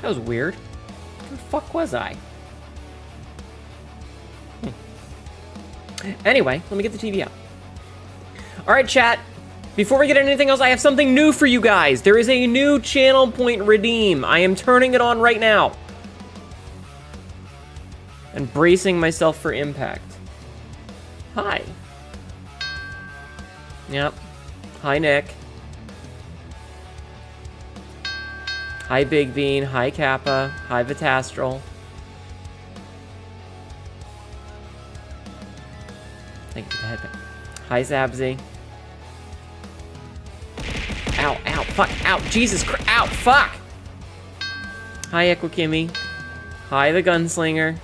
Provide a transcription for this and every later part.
That was weird. Where the fuck was I? Anyway, let me get the TV out. Alright, chat. Before we get into anything else, I have something new for you guys. There is a new channel point redeem. I am turning it on right now. And bracing myself for impact. Hi. Yep. Hi, Nick. Hi, Big Bean. Hi, Kappa. Hi, Vitastral. Thank you for the headband. Hi, Zabzy. Ow, ow, fuck, ow, Jesus Christ, ow, fuck! Hi, Equikimi. Hi, the Gunslinger.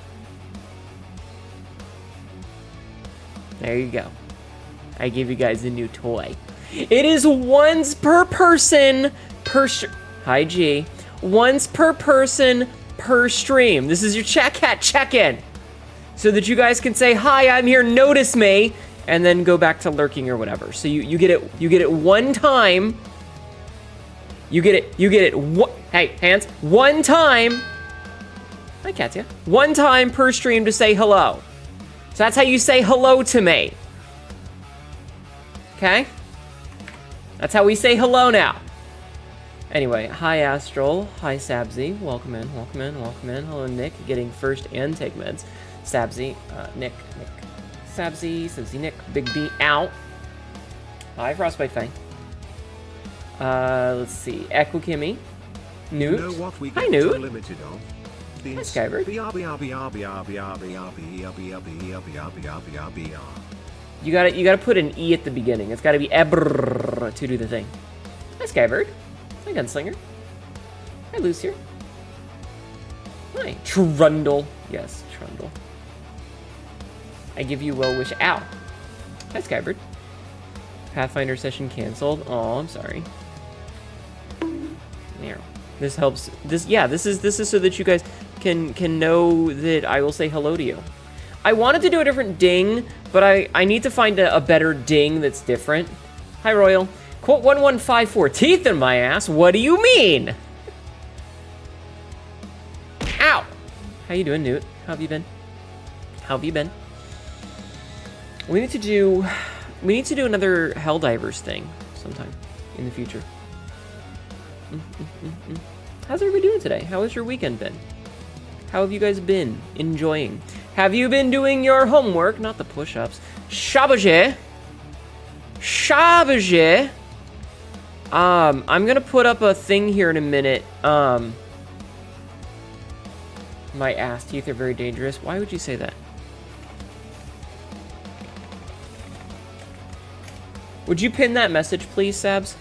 There you go. I gave you guys a new toy. It is once per person per Hi, G. Once per person per stream. This is your chat cat check-in. So that you guys can say, hi, I'm here, notice me, and then go back to lurking or whatever. So you get it one time. You get it, hey, hands, one time. Hi, Katya. One time per stream to say hello. So that's how you say hello to me. Okay? That's how we say hello now. Anyway, hi, Astral. Hi, Sabzi. Welcome in, welcome in, welcome in. Hello, Nick, getting first and take meds. Sabzi, Nick, Sabzi, Nick, Big B, out. Hi, Frostbite Fang. Let's see, Equikimi, Newt. You know what we Hi, get Newt. limited of? Hi, Skybird. You gotta put an E at the beginning. It's gotta be ebrrr to do the thing. Hi, Skybird. Hi, Gunslinger. Hi, Lucier. Hi, Trundle. Yes, Trundle. I give you well wish. Ow. Hi, Skybird. Pathfinder session canceled. Oh, I'm sorry. There. This helps. This is so that you guys can know that I will say hello to you. I wanted to do a different ding, but I need to find a better ding that's different. Hi, Royal. Quote 1154. Teeth in my ass. What do you mean? Ow. How you doing, Newt? How have you been? How have you been? We need to do another Helldivers thing sometime in the future. How's everybody doing today? How has your weekend been? How have you guys been enjoying? Have you been doing your homework? Not the push-ups. Shabajé. Shabajé. I'm gonna put up a thing here in a minute. My ass teeth are very dangerous. Why would you say that? Would you pin that message, please, Sabs?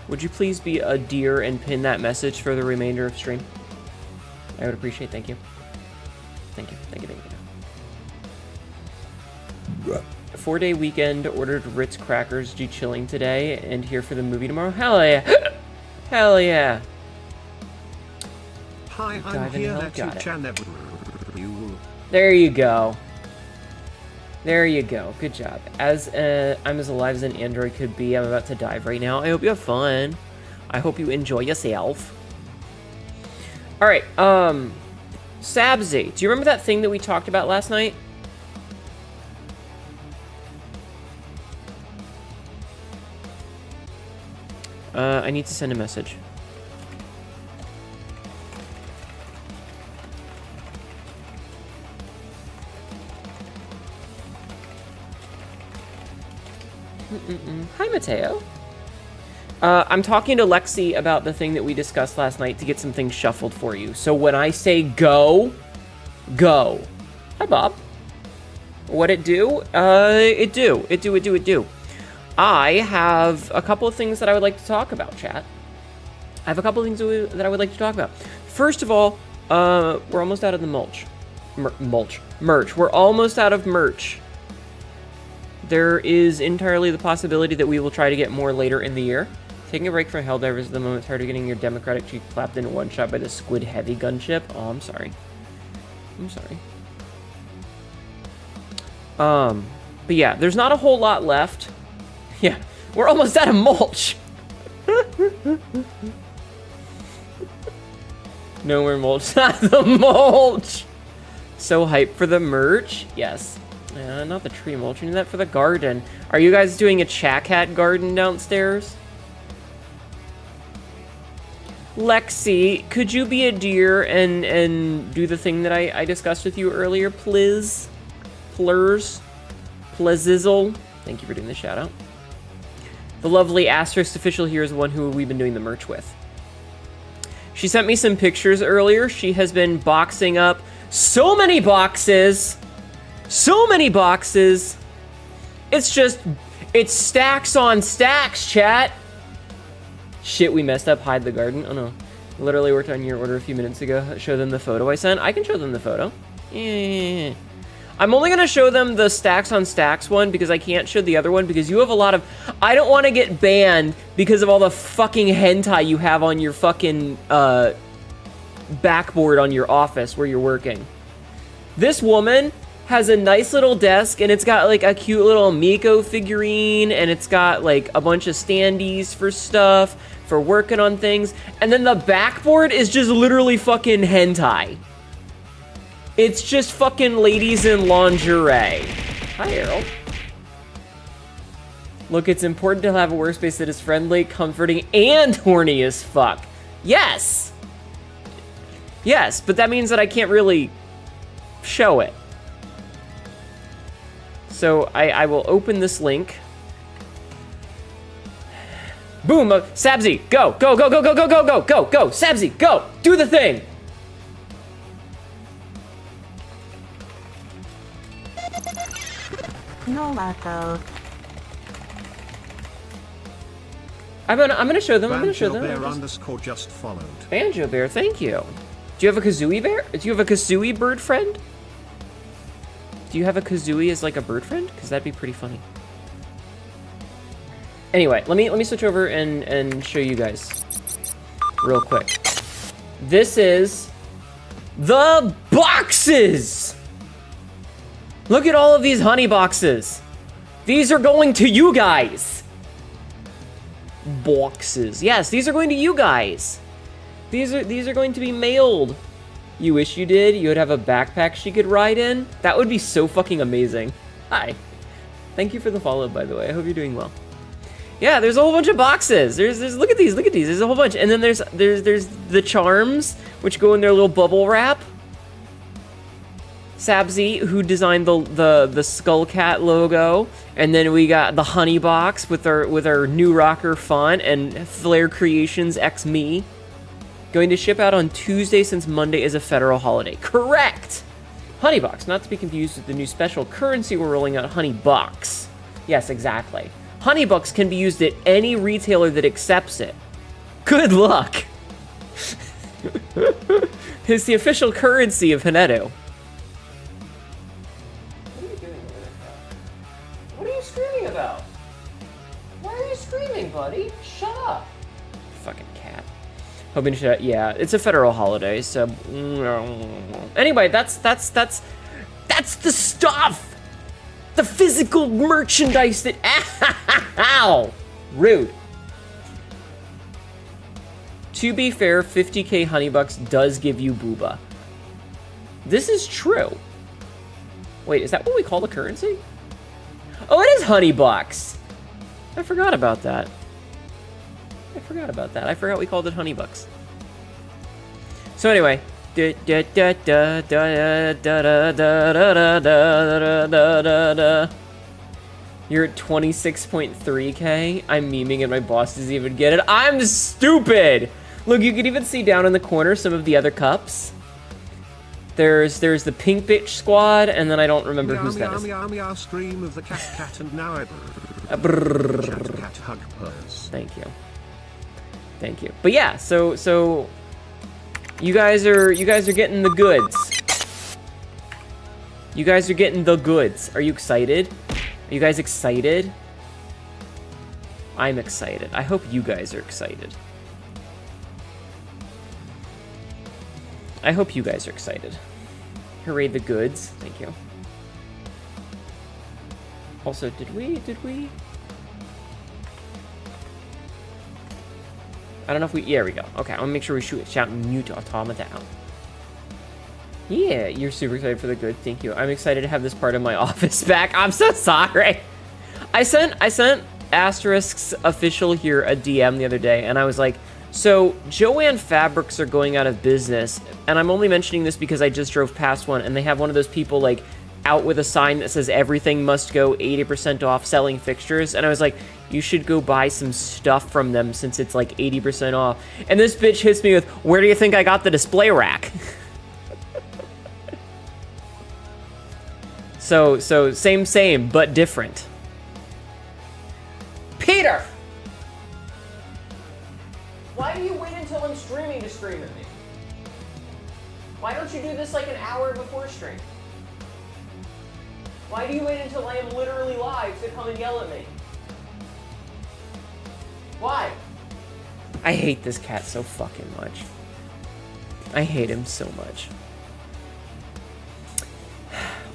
Would you please be a dear and pin that message for the remainder of stream? I would appreciate. Thank you. Thank you. Thank you. Thank you. 4-day weekend. Ordered Ritz crackers. Do chilling today and here for the movie tomorrow. Hell yeah! Hell yeah! Hi, I'm here. There you go. There you go. Good job. I'm as alive as an android could be. I'm about to dive right now. I hope you have fun. I hope you enjoy yourself. All right. Sabzi, do you remember that thing that we talked about last night? I need to send a message. Hi, Mateo. I'm talking to Lexi about the thing that we discussed last night to get some things shuffled for you. So when I say go, go. Hi, Bob. What it do? It do. I have a couple of things that I would like to talk about, chat. I have a couple of things that I would like to talk about. First of all, we're almost out of the merch. We're almost out of merch. There is entirely the possibility that we will try to get more later in the year. Taking a break from Helldivers at the moment, tired of getting your democratic cheek clapped in one shot by the Squid Heavy gunship. Oh, I'm sorry. I'm sorry. But yeah, there's not a whole lot left. Yeah, we're almost out of mulch. No more mulch. The mulch! So hyped for the merch. Yes. Not the tree mulch. We need that for the garden. Are you guys doing a Chat garden downstairs? Lexi, could you be a deer and do the thing that I discussed with you earlier, please? Plurs? Plezizzle? Thank you for doing the shout out. The lovely Asterisk official here is the one who we've been doing the merch with. She sent me some pictures earlier. She has been boxing up so many boxes. So many boxes. It's stacks on stacks, chat. Shit, we messed up. Hide the garden. Oh no. Literally worked on your order a few minutes ago. Show them the photo I sent. I can show them the photo. Yeah. I'm only going to show them the stacks on stacks one because I can't show the other one because you have a lot of... I don't want to get banned because of all the fucking hentai you have on your fucking backboard on your office where you're working. This woman has a nice little desk and it's got like a cute little Miko figurine and it's got like a bunch of standees for stuff, for working on things. And then the backboard is just literally fucking hentai. It's just fucking ladies in lingerie. Hi, Errol. Look, it's important to have a workspace that is friendly, comforting, and horny as fuck. Yes! Yes, but that means that I can't really show it. So I will open this link. Boom! Sabzi, go! Go, go, go, go, go, go, go, go, go! Sabzi, go! Do the thing! No, Marco. I'm gonna show them. I'm gonna show them. Banjo Bear underscore just followed. Banjo Bear, thank you. Do you have a Kazooie bear? Do you have a Kazooie bird friend? Do you have a Kazooie as like a bird friend? Because that'd be pretty funny. Anyway, let me switch over and show you guys real quick. This is the boxes. Look at all of these honey boxes. These are going to you guys. Boxes. Yes, these are going to you guys. These are going to be mailed. You wish you did? You would have a backpack she could ride in? That would be so fucking amazing. Hi. Thank you for the follow, by the way. I hope you're doing well. Yeah, there's a whole bunch of boxes. There's look at these. There's a whole bunch. And then there's the charms, which go in their little bubble wrap. Sabzi, who designed the Skullcat logo, and then we got the Honey Box with our new rocker font and Flare Creations X Me. Going to ship out on Tuesday since Monday is a federal holiday. Correct! Honey Box, not to be confused with the new special currency we're rolling out, Honey Bucks. Yes, exactly. Honey Bucks can be used at any retailer that accepts it. Good luck! It's the official currency of Hanedo. What are you screaming about? Why are you screaming, buddy? Shut up. Fucking cat. Hoping to shut. Yeah, it's a federal holiday, so. Anyway, that's the stuff. The physical merchandise that. Ow! Rude. To be fair, 50k Honeybucks does give you booba. This is true. Wait, is that what we call the currency? Oh, it is Honeybucks. I forgot about that. I forgot we called it Honeybucks. So anyway, you're at 26.3k. I'm memeing and my boss doesn't even get it. I'm stupid. Look, you can even see down in the corner some of the other cups. There's the Pink Bitch Squad, and then I don't remember whose that is. Scream of the cat and now I cat hug purse. Thank you. But yeah, so you guys are getting the goods. You guys are getting the goods. Are you excited? Are you guys excited? I'm excited. I hope you guys are excited. I hope you guys are excited. Hooray the goods. Thank you. Also, did we? I don't know if we... There we go. Okay, I want to make sure we shout mute automata out. Yeah, you're super excited for the good. Thank you. I'm excited to have this part of my office back. I'm so sorry. I sent Asterisk's official here a DM the other day, and I was like, so Joann Fabrics are going out of business, and I'm only mentioning this because I just drove past one, and they have one of those people like out with a sign that says everything must go 80% off selling fixtures, and I was like, you should go buy some stuff from them since it's like 80% off. And this bitch hits me with, where do you think I got the display rack? So same, but different. Peter! Why do you wait until I'm streaming to scream at me? Why don't you do this like an hour before stream? Why do you wait until I am literally live to come and yell at me? Why? I hate this cat so fucking much. I hate him so much.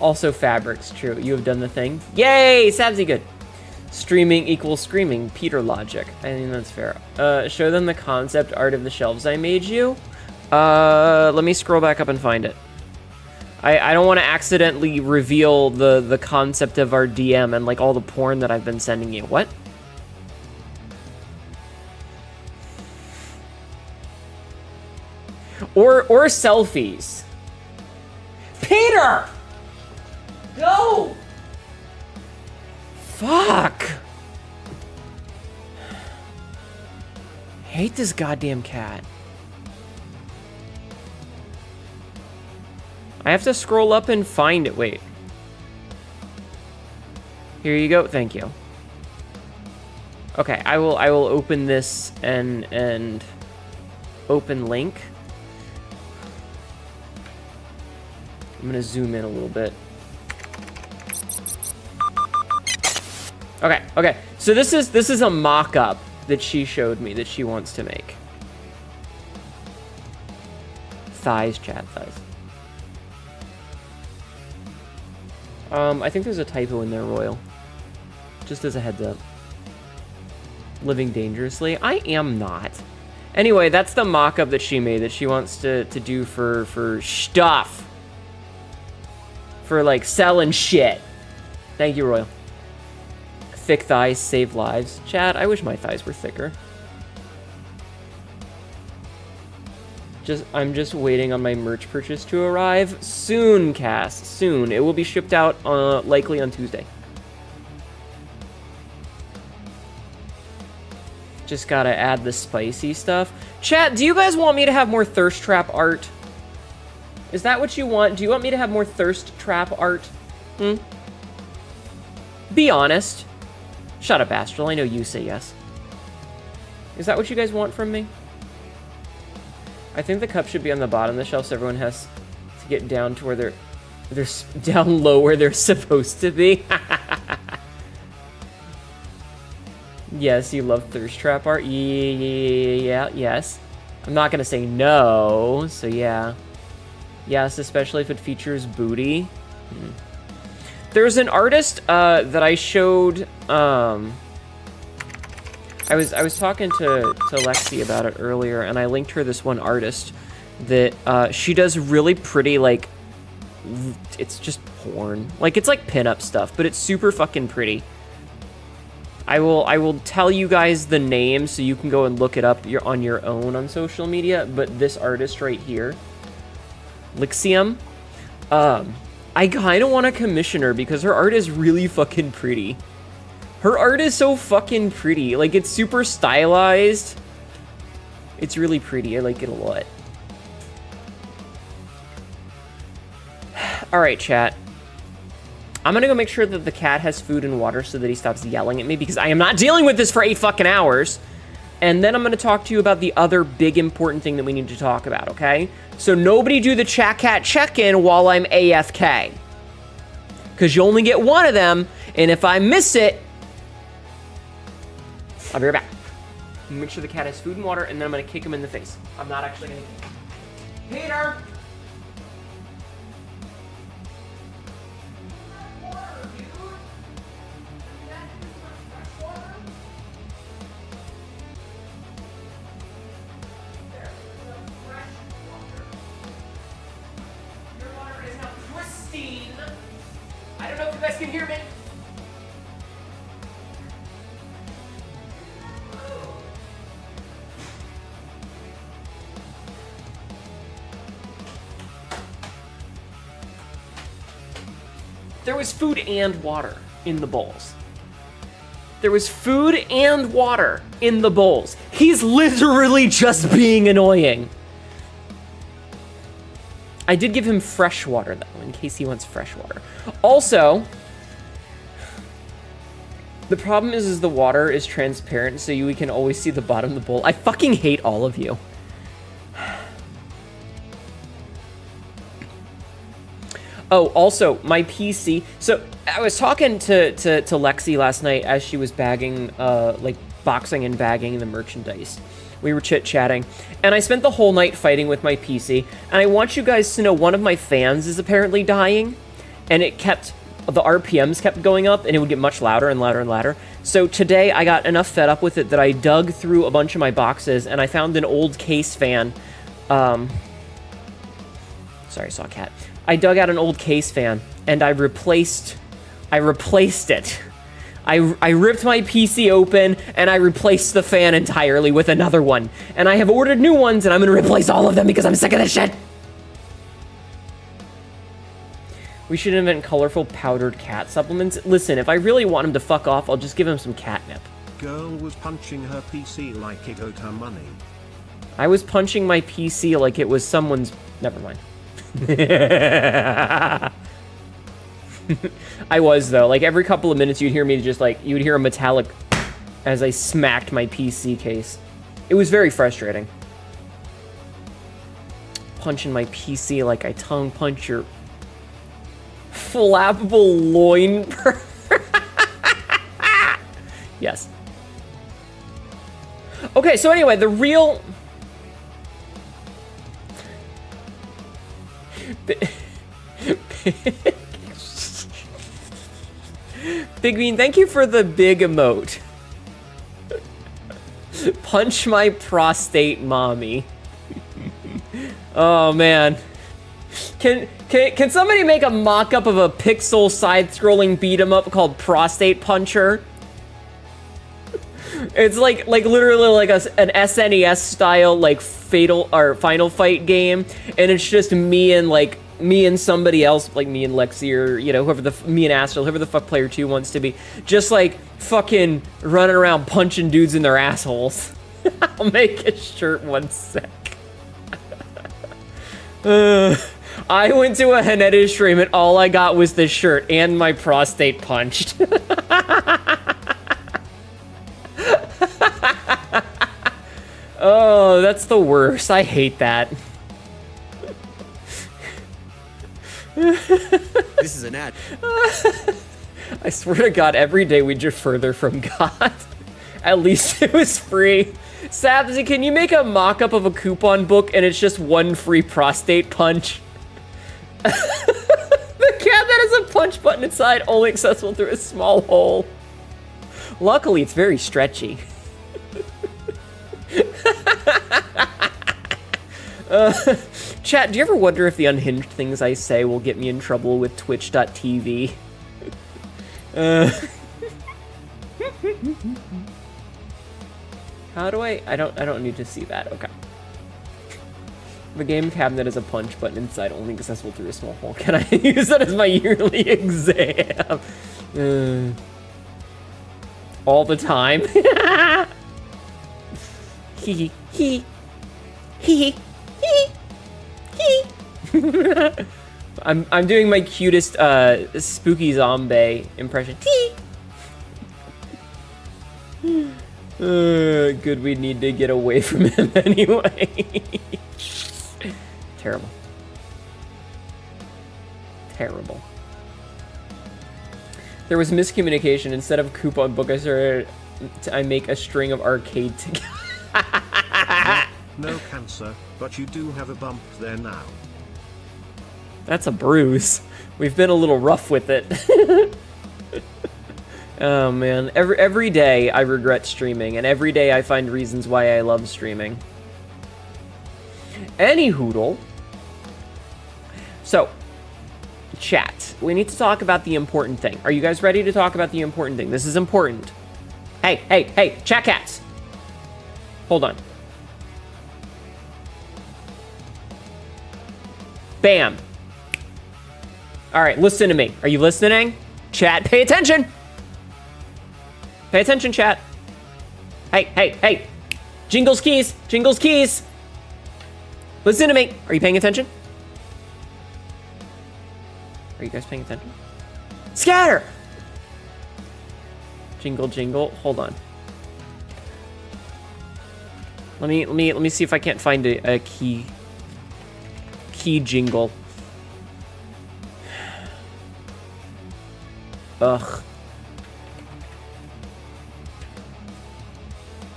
Also fabrics, true. You have done the thing. Yay! Sabsy good. Streaming equals screaming. Peter logic. I think that's fair. Show them the concept art of the shelves I made you. Let me scroll back up and find it. I don't want to accidentally reveal the concept of our DM and like all the porn that I've been sending you. What? Or selfies. Peter! Go! Fuck! Hate this goddamn cat. I have to scroll up and find it. Wait. Here you go. Thank you. Okay, I will open this and open link. I'm gonna zoom in a little bit. Okay. So this is a mock-up that she showed me that she wants to make. Thighs, chat, thighs. I think there's a typo in there, Royal. Just as a heads up. Living dangerously. I am not. Anyway, that's the mock-up that she made that she wants to do for stuff. For like selling shit. Thank you, Royal. Thick thighs save lives. Chad, I wish my thighs were thicker. I'm just waiting on my merch purchase to arrive. Soon, Cass. Soon. It will be shipped out likely on Tuesday. Just gotta add the spicy stuff. Chat, do you guys want me to have more thirst trap art? Is that what you want? Do you want me to have more thirst trap art? Be honest. Shut up, Astral. I know you say yes. Is that what you guys want from me? I think the cup should be on the bottom of the shelf so everyone has to get down to where they're down low where they're supposed to be. Yes, you love thirst trap art. Yeah, yes. I'm not gonna say no, so yeah. Yes, especially if it features booty. There's an artist that I showed. I was talking to Lexi about it earlier, and I linked her this one artist that she does really pretty, like, it's just porn. Like, it's like pinup stuff, but it's super fucking pretty. I will tell you guys the name so you can go and look it up on your own on social media. But this artist right here, Lixium, I kind of want to commission her because her art is really fucking pretty. Her art is so fucking pretty. Like, it's super stylized. It's really pretty. I like it a lot. All right, chat. I'm gonna go make sure that the cat has food and water so that he stops yelling at me because I am not dealing with this for 8 fucking hours. And then I'm gonna talk to you about the other big important thing that we need to talk about, okay? So nobody do the chat cat check-in while I'm AFK. Because you only get one of them, and if I miss it, I'll be right back. Make sure the cat has food and water, and then I'm gonna kick him in the face. I'm not actually gonna kick him. Peter! There was food and water in the bowls. There was food and water in the bowls. He's literally just being annoying. I did give him fresh water, though, in case he wants fresh water. Also, the problem is the water is transparent, so we can always see the bottom of the bowl. I fucking hate all of you. Oh, also, my PC. So, I was talking to Lexi last night as she was bagging, like, boxing and bagging the merchandise. We were chit-chatting, and I spent the whole night fighting with my PC, and I want you guys to know one of my fans is apparently dying, and the RPMs kept going up, and it would get much louder and louder and louder. So today, I got enough fed up with it that I dug through a bunch of my boxes, and I found an old case fan. Sorry, I saw a cat. I dug out an old case fan, and I replaced it. I ripped my PC open, and I replaced the fan entirely with another one. And I have ordered new ones, and I'm gonna replace all of them because I'm sick of this shit. We should invent colorful powdered cat supplements. Listen, if I really want him to fuck off, I'll just give him some catnip. Girl was punching her PC like it owed her money. I was punching my PC like it was someone's... Never mind. I was, though. Like, every couple of minutes, you'd hear me just, like, you'd hear a metallic as I smacked my PC case. It was very frustrating. Punching my PC like I tongue punch your flappable loin. Yes. Okay, so anyway, the real... Big Bean, thank you for the big emote. Punch my prostate, mommy. Oh man. Can somebody make a mock-up of a pixel side-scrolling beat-em-up called Prostate Puncher? It's like literally like an SNES style like Final Fight game, and it's just me and somebody else, like me and Lexi, or, you know, me and Astral, whoever the fuck player 2 wants to be, just like fucking running around punching dudes in their assholes. I'll make a shirt one sec. I went to a Haneda stream and all I got was this shirt and my prostate punched. Oh, that's the worst. I hate that. This is an ad. I swear to God, every day we drift further from God. At least it was free. Sabsy, can you make a mock-up of a coupon book and it's just one free prostate punch? The cat that has a punch button inside, only accessible through a small hole. Luckily, it's very stretchy. Chat, do you ever wonder if the unhinged things I say will get me in trouble with Twitch.tv? How do I don't need to see that. Okay. The game cabinet is a punch button inside, only accessible through a small hole. Can I use that as my yearly exam? All the time. Hee hee hee hee hee. I'm doing my cutest spooky zombie impression. Good, we need to get away from him anyway. Terrible. Terrible. There was miscommunication. Instead of coupon book, I make a string of arcade together. No cancer, but you do have a bump there now. That's a bruise. We've been a little rough with it. Oh man, every day I regret streaming, and every day I find reasons why I love streaming. Anyhoodle. So, chat, we need to talk about the important thing. Are you guys ready to talk about the important thing? This is important. Hey, chat cats. Hold on. Bam. All right, listen to me. Are you listening? Chat, pay attention. Pay attention, chat. Hey, hey, hey. Jingles keys, Jingles keys. Listen to me. Are you paying attention? Are you guys paying attention? Scatter! Jingle, jingle. Hold on. Let me see if I can't find a key jingle. Ugh.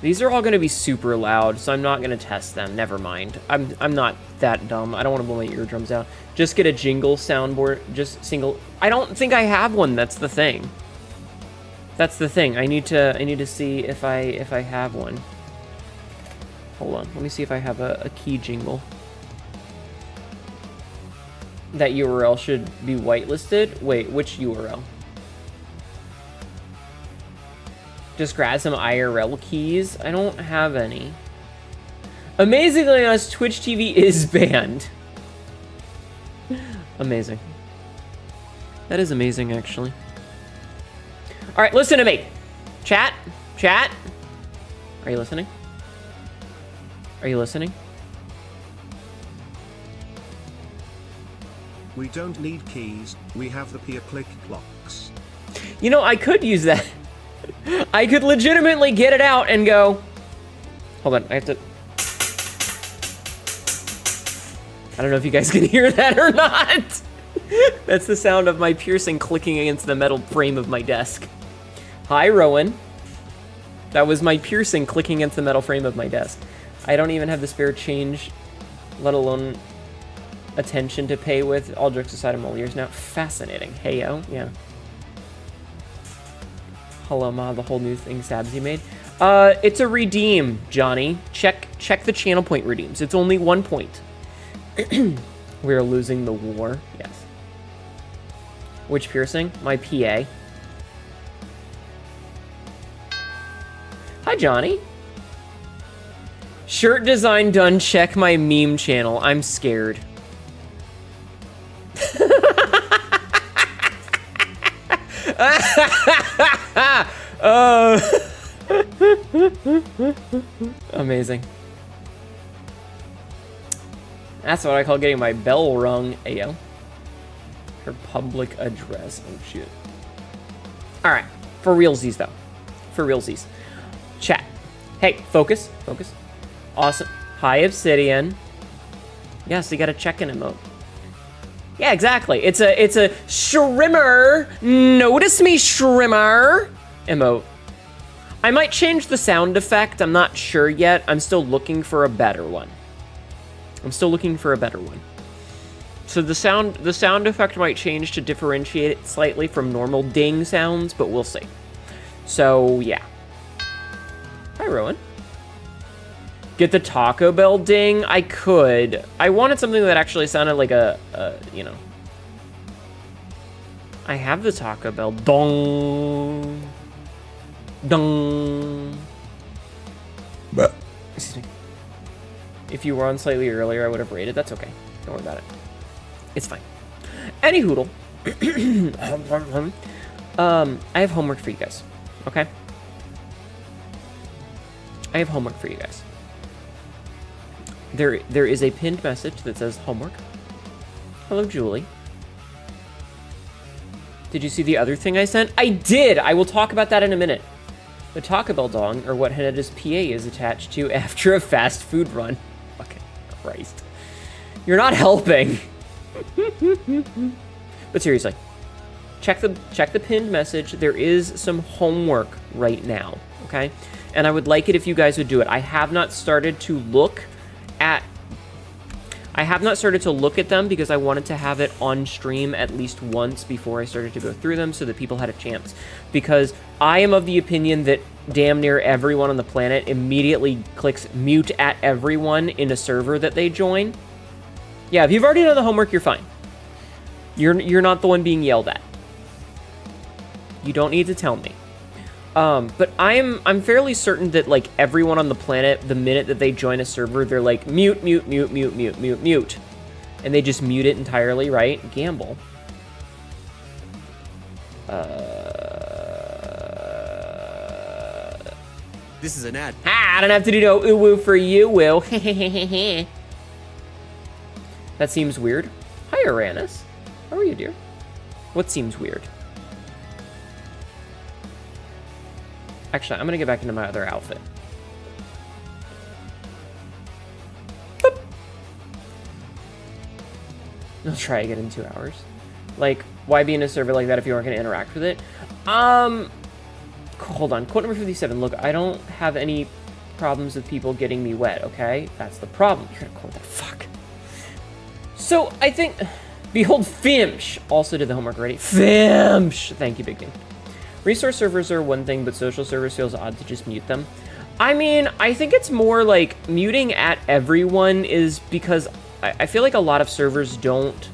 These are all gonna be super loud, so I'm not gonna test them. Never mind. I'm not that dumb. I don't want to blow my eardrums out. Just get a jingle soundboard. Just single. I don't think I have one. That's the thing. That's the thing. I need to see if I have one. Hold on. Let me see if I have a key jingle. That URL should be whitelisted. Wait, which URL? Just grab some IRL keys. I don't have any. Amazingly, on us, Twitch TV is banned. Amazing. That is amazing, actually. All right, listen to me. Chat. Chat. Are you listening? Are you listening? We don't need keys. We have the peer click clocks. You know, I could use that. I could legitimately get it out and go. Hold on, I have to. I don't know if you guys can hear that or not. That's the sound of my piercing clicking against the metal frame of my desk. Hi, Rowan. That was my piercing clicking against the metal frame of my desk. I don't even have the spare change, let alone attention to pay with. All jokes aside, I'm all ears now. Fascinating. Hey, yo. Yeah. Hello, Ma, the whole new thing Sabsy made. It's a redeem, Johnny. Check the channel point redeems. It's only 1 point. We're losing the war. Yes. Which piercing? My PA. Hi, Johnny. Shirt design done. Check my meme channel. I'm scared. Amazing. That's what I call getting my bell rung. Ayo. Her public address. Oh shit. Alright. For realsies though. For realsies. Chat. Hey, focus. Focus. Awesome. Hi, Obsidian. Yes, you got a check-in emote. Yeah, exactly. It's a shrimmer. Notice me, shrimmer. Emote. I might change the sound effect. I'm not sure yet. I'm still looking for a better one. So the sound effect might change to differentiate it slightly from normal ding sounds, but we'll see. So yeah. Hi, Rowan. Get the Taco Bell ding? I could. I wanted something that actually sounded like a you know. I have the Taco Bell. Dong. Dong. Excuse me. If you were on slightly earlier, I would have rated. That's okay. Don't worry about it. It's fine. Any hoodle. I have homework for you guys. Okay? I have homework for you guys. There is a pinned message that says homework. Hello, Julie. Did you see the other thing I sent? I did! I will talk about that in a minute. The Taco Bell dong, or what Haneda's PA is attached to after a fast food run. Fucking Christ. You're not helping. But seriously, check the pinned message. There is some homework right now, okay? And I would like it if you guys would do it. I have not started to look at them because I wanted to have it on stream at least once before I started to go through them so that people had a chance. Because I am of the opinion that damn near everyone on the planet immediately clicks mute at everyone in a server that they join. Yeah, if you've already done the homework, you're fine. You're not the one being yelled at. You don't need to tell me. But I'm fairly certain that like everyone on the planet, the minute that they join a server, they're like mute, and they just mute it entirely, right? Gamble. This is an ad. I don't have to do no ooh-woo for you, Will. That seems weird. Hi, Uranus. How are you, dear? What seems weird? Actually, I'm gonna get back into my other outfit. Boop. I'll try again in 2 hours. Like, why be in a server like that if you aren't gonna interact with it? Hold on, quote number 57. Look, I don't have any problems with people getting me wet, okay? That's the problem. You're gonna quote that, fuck. So, I think, behold, Fimsh also did the homework already. Fimsh! Thank you, Big D. Resource servers are one thing, but social servers feels odd to just mute them. I mean, I think it's more like muting at everyone is because I feel like a lot of servers don't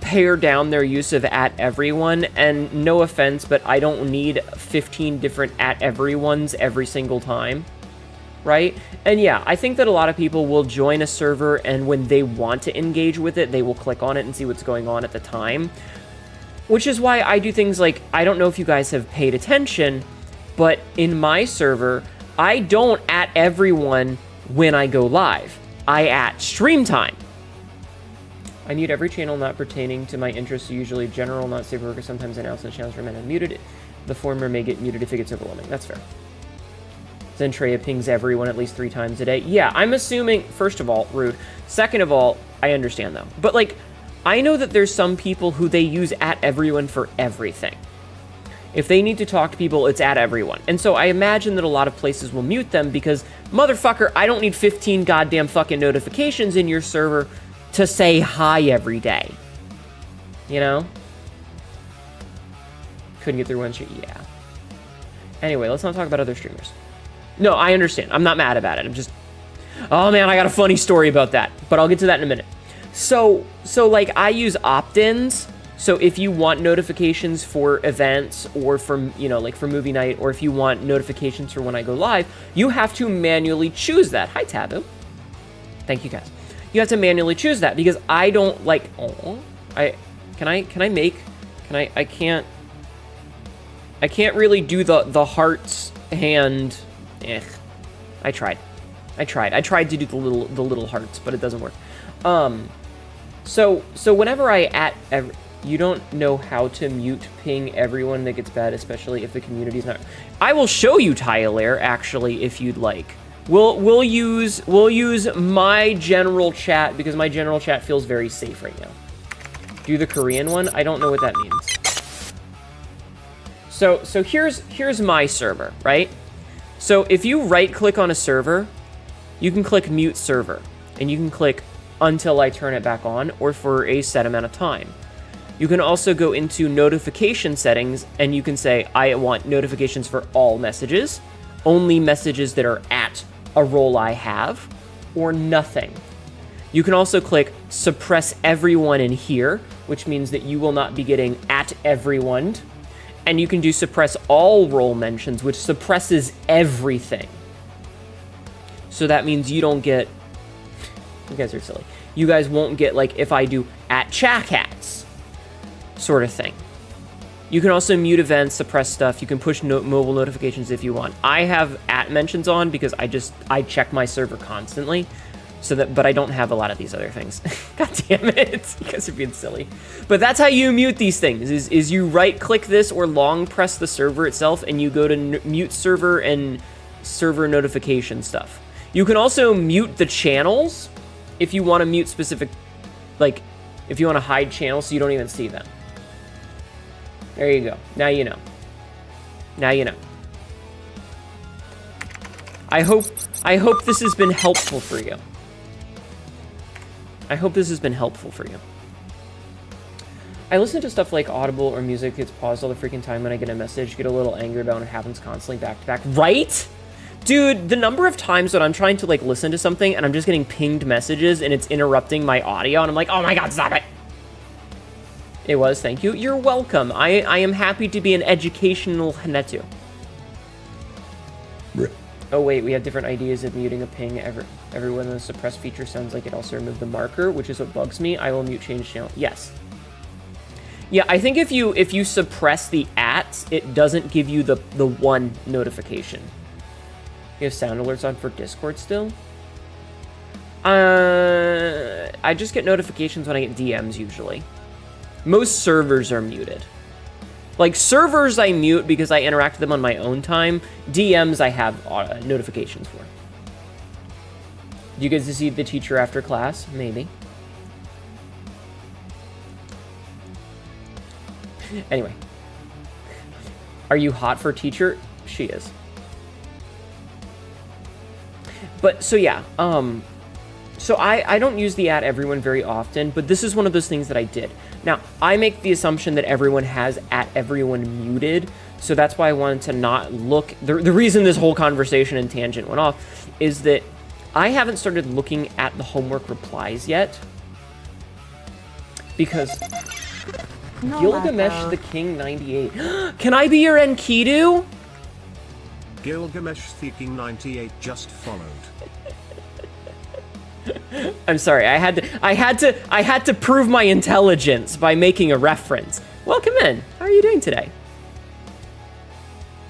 pare down their use of at everyone, and no offense, but I don't need 15 different at everyone's every single time, right? And yeah, I think that a lot of people will join a server, and when they want to engage with it, they will click on it and see what's going on at the time, which is why I do things like, I don't know if you guys have paid attention, but in my server, I don't at everyone when I go live. I at stream time. I mute every channel not pertaining to my interests, usually general, not safe for work, or sometimes announcement channels remain unmuted. The former may get muted if it gets overwhelming. That's fair. Zentreya pings everyone at least 3 times a day. Yeah, I'm assuming, first of all, rude. Second of all, I understand though. But like, I know that there's some people who they use at everyone for everything. If they need to talk to people, it's at everyone. And so I imagine that a lot of places will mute them because, motherfucker, I don't need 15 goddamn fucking notifications in your server to say hi every day. You know? Couldn't get through one shit? Yeah. Anyway, let's not talk about other streamers. No, I understand. I'm not mad about it. I'm just... Oh man, I got a funny story about that. But I'll get to that in a minute. So like, I use opt-ins. So if you want notifications for events or for, you know, like for movie night, or if you want notifications for when I go live, you have to manually choose that. Hi, Taboo. Thank you, guys. You have to manually choose that because I don't like, I can't really do the hearts hand. I tried to do the little hearts, but it doesn't work. So whenever I you don't know how to mute ping everyone that gets bad, especially if the community's not. I will show you, Tyler, actually, if you'd like. We'll use my general chat because my general chat feels very safe right now. Do the Korean one? I don't know what that means. So here's my server, right? So if you right click on a server, you can click mute server and you can click until I turn it back on or for a set amount of time. You can also go into notification settings and you can say, I want notifications for all messages, only messages that are at a role I have, or nothing. You can also click suppress everyone in here, which means that you will not be getting at everyone. And you can do suppress all role mentions, which suppresses everything. So that means you don't get, you guys are silly. You guys won't get, like, if I do at Chacats sort of thing. You can also mute events, suppress stuff. You can push mobile notifications if you want. I have at mentions on because I check my server constantly, so that, but I don't have a lot of these other things. God damn it, you guys are being silly. But that's how you mute these things, is you right click this or long press the server itself and you go to mute server and server notification stuff. You can also mute the channels if you want to mute specific, like if you want to hide channels so you don't even see them. There you go. Now you know. Now you know. I hope this has been helpful for you. I hope this has been helpful for you. I listen to stuff like Audible or music gets paused all the freaking time when I get a message, get a little angry about when it happens constantly back to back. Right? Dude, the number of times that I'm trying to like listen to something and I'm just getting pinged messages and it's interrupting my audio and I'm like, oh my god, stop it. It was, thank you. You're welcome. I am happy to be an educational Hanetu. Oh wait, we have different ideas of muting a ping. Everyone the suppress feature sounds like it also removed the marker, which is what bugs me. I will mute change channel. Yes. Yeah, I think if you suppress the ats, it doesn't give you the one notification. You have sound alerts on for Discord still? I just get notifications when I get DMs usually. Most servers are muted. Like, servers I mute because I interact with them on my own time. DMs I have notifications for. Do you get to see the teacher after class? Maybe. Anyway. Are you hot for teacher? She is. But, so yeah, so I don't use the @everyone very often, but this is one of those things that I did. Now, I make the assumption that everyone has @everyone muted, so that's why I wanted to not look. The reason this whole conversation and tangent went off is that I haven't started looking at the homework replies yet. Because Gilgamesh the King 98. Can I be your Enkidu? Gilgamesh the King 98 just followed. I'm sorry, I had to prove my intelligence by making a reference. Welcome in. How are you doing today?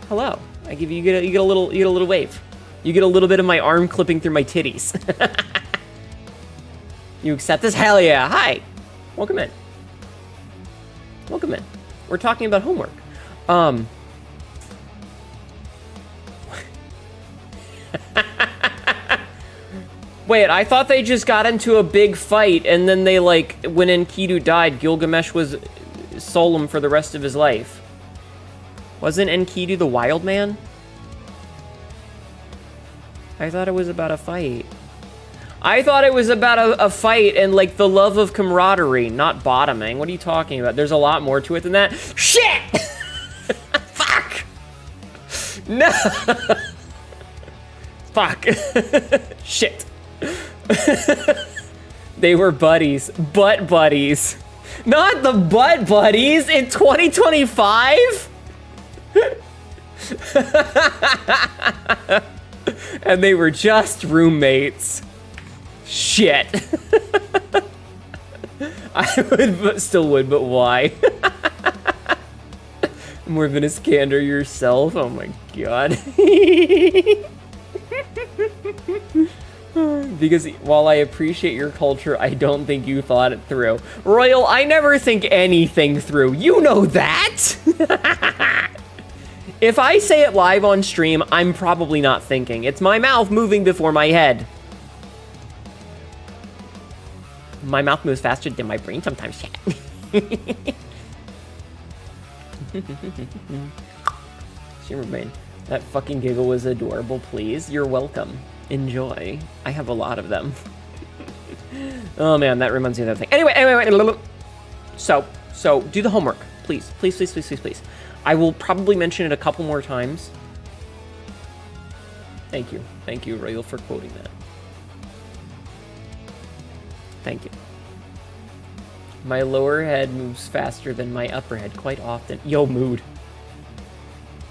Hello. You get a little wave. You get a little bit of my arm clipping through my titties. You accept this? Hell yeah. Hi. Welcome in. Welcome in. We're talking about homework. Wait, I thought they just got into a big fight, and then they, like, when Enkidu died, Gilgamesh was solemn for the rest of his life. Wasn't Enkidu the wild man? I thought it was about a fight. I thought it was about a fight and, like, the love of camaraderie, not bottoming. What are you talking about? There's a lot more to it than that. Shit! Fuck! No! Fuck. Shit. They were buddies. Butt buddies. Not the butt buddies in 2025? And they were just roommates. Shit. I would, but still would, but why? More than a Iskander yourself? Oh my god. Because while I appreciate your culture, I don't think you thought it through. Royal, I never think anything through. You know that! If I say it live on stream, I'm probably not thinking. It's my mouth moving before my head. My mouth moves faster than my brain sometimes, chat. Shimmerbrain, that fucking giggle was adorable, please. You're welcome. Enjoy. I have a lot of them. Oh man, that reminds me of that thing. Anyway. So do the homework, please. Please. I will probably mention it a couple more times. Thank you, Royal, for quoting that. Thank you. My lower head moves faster than my upper head quite often. Yo, mood.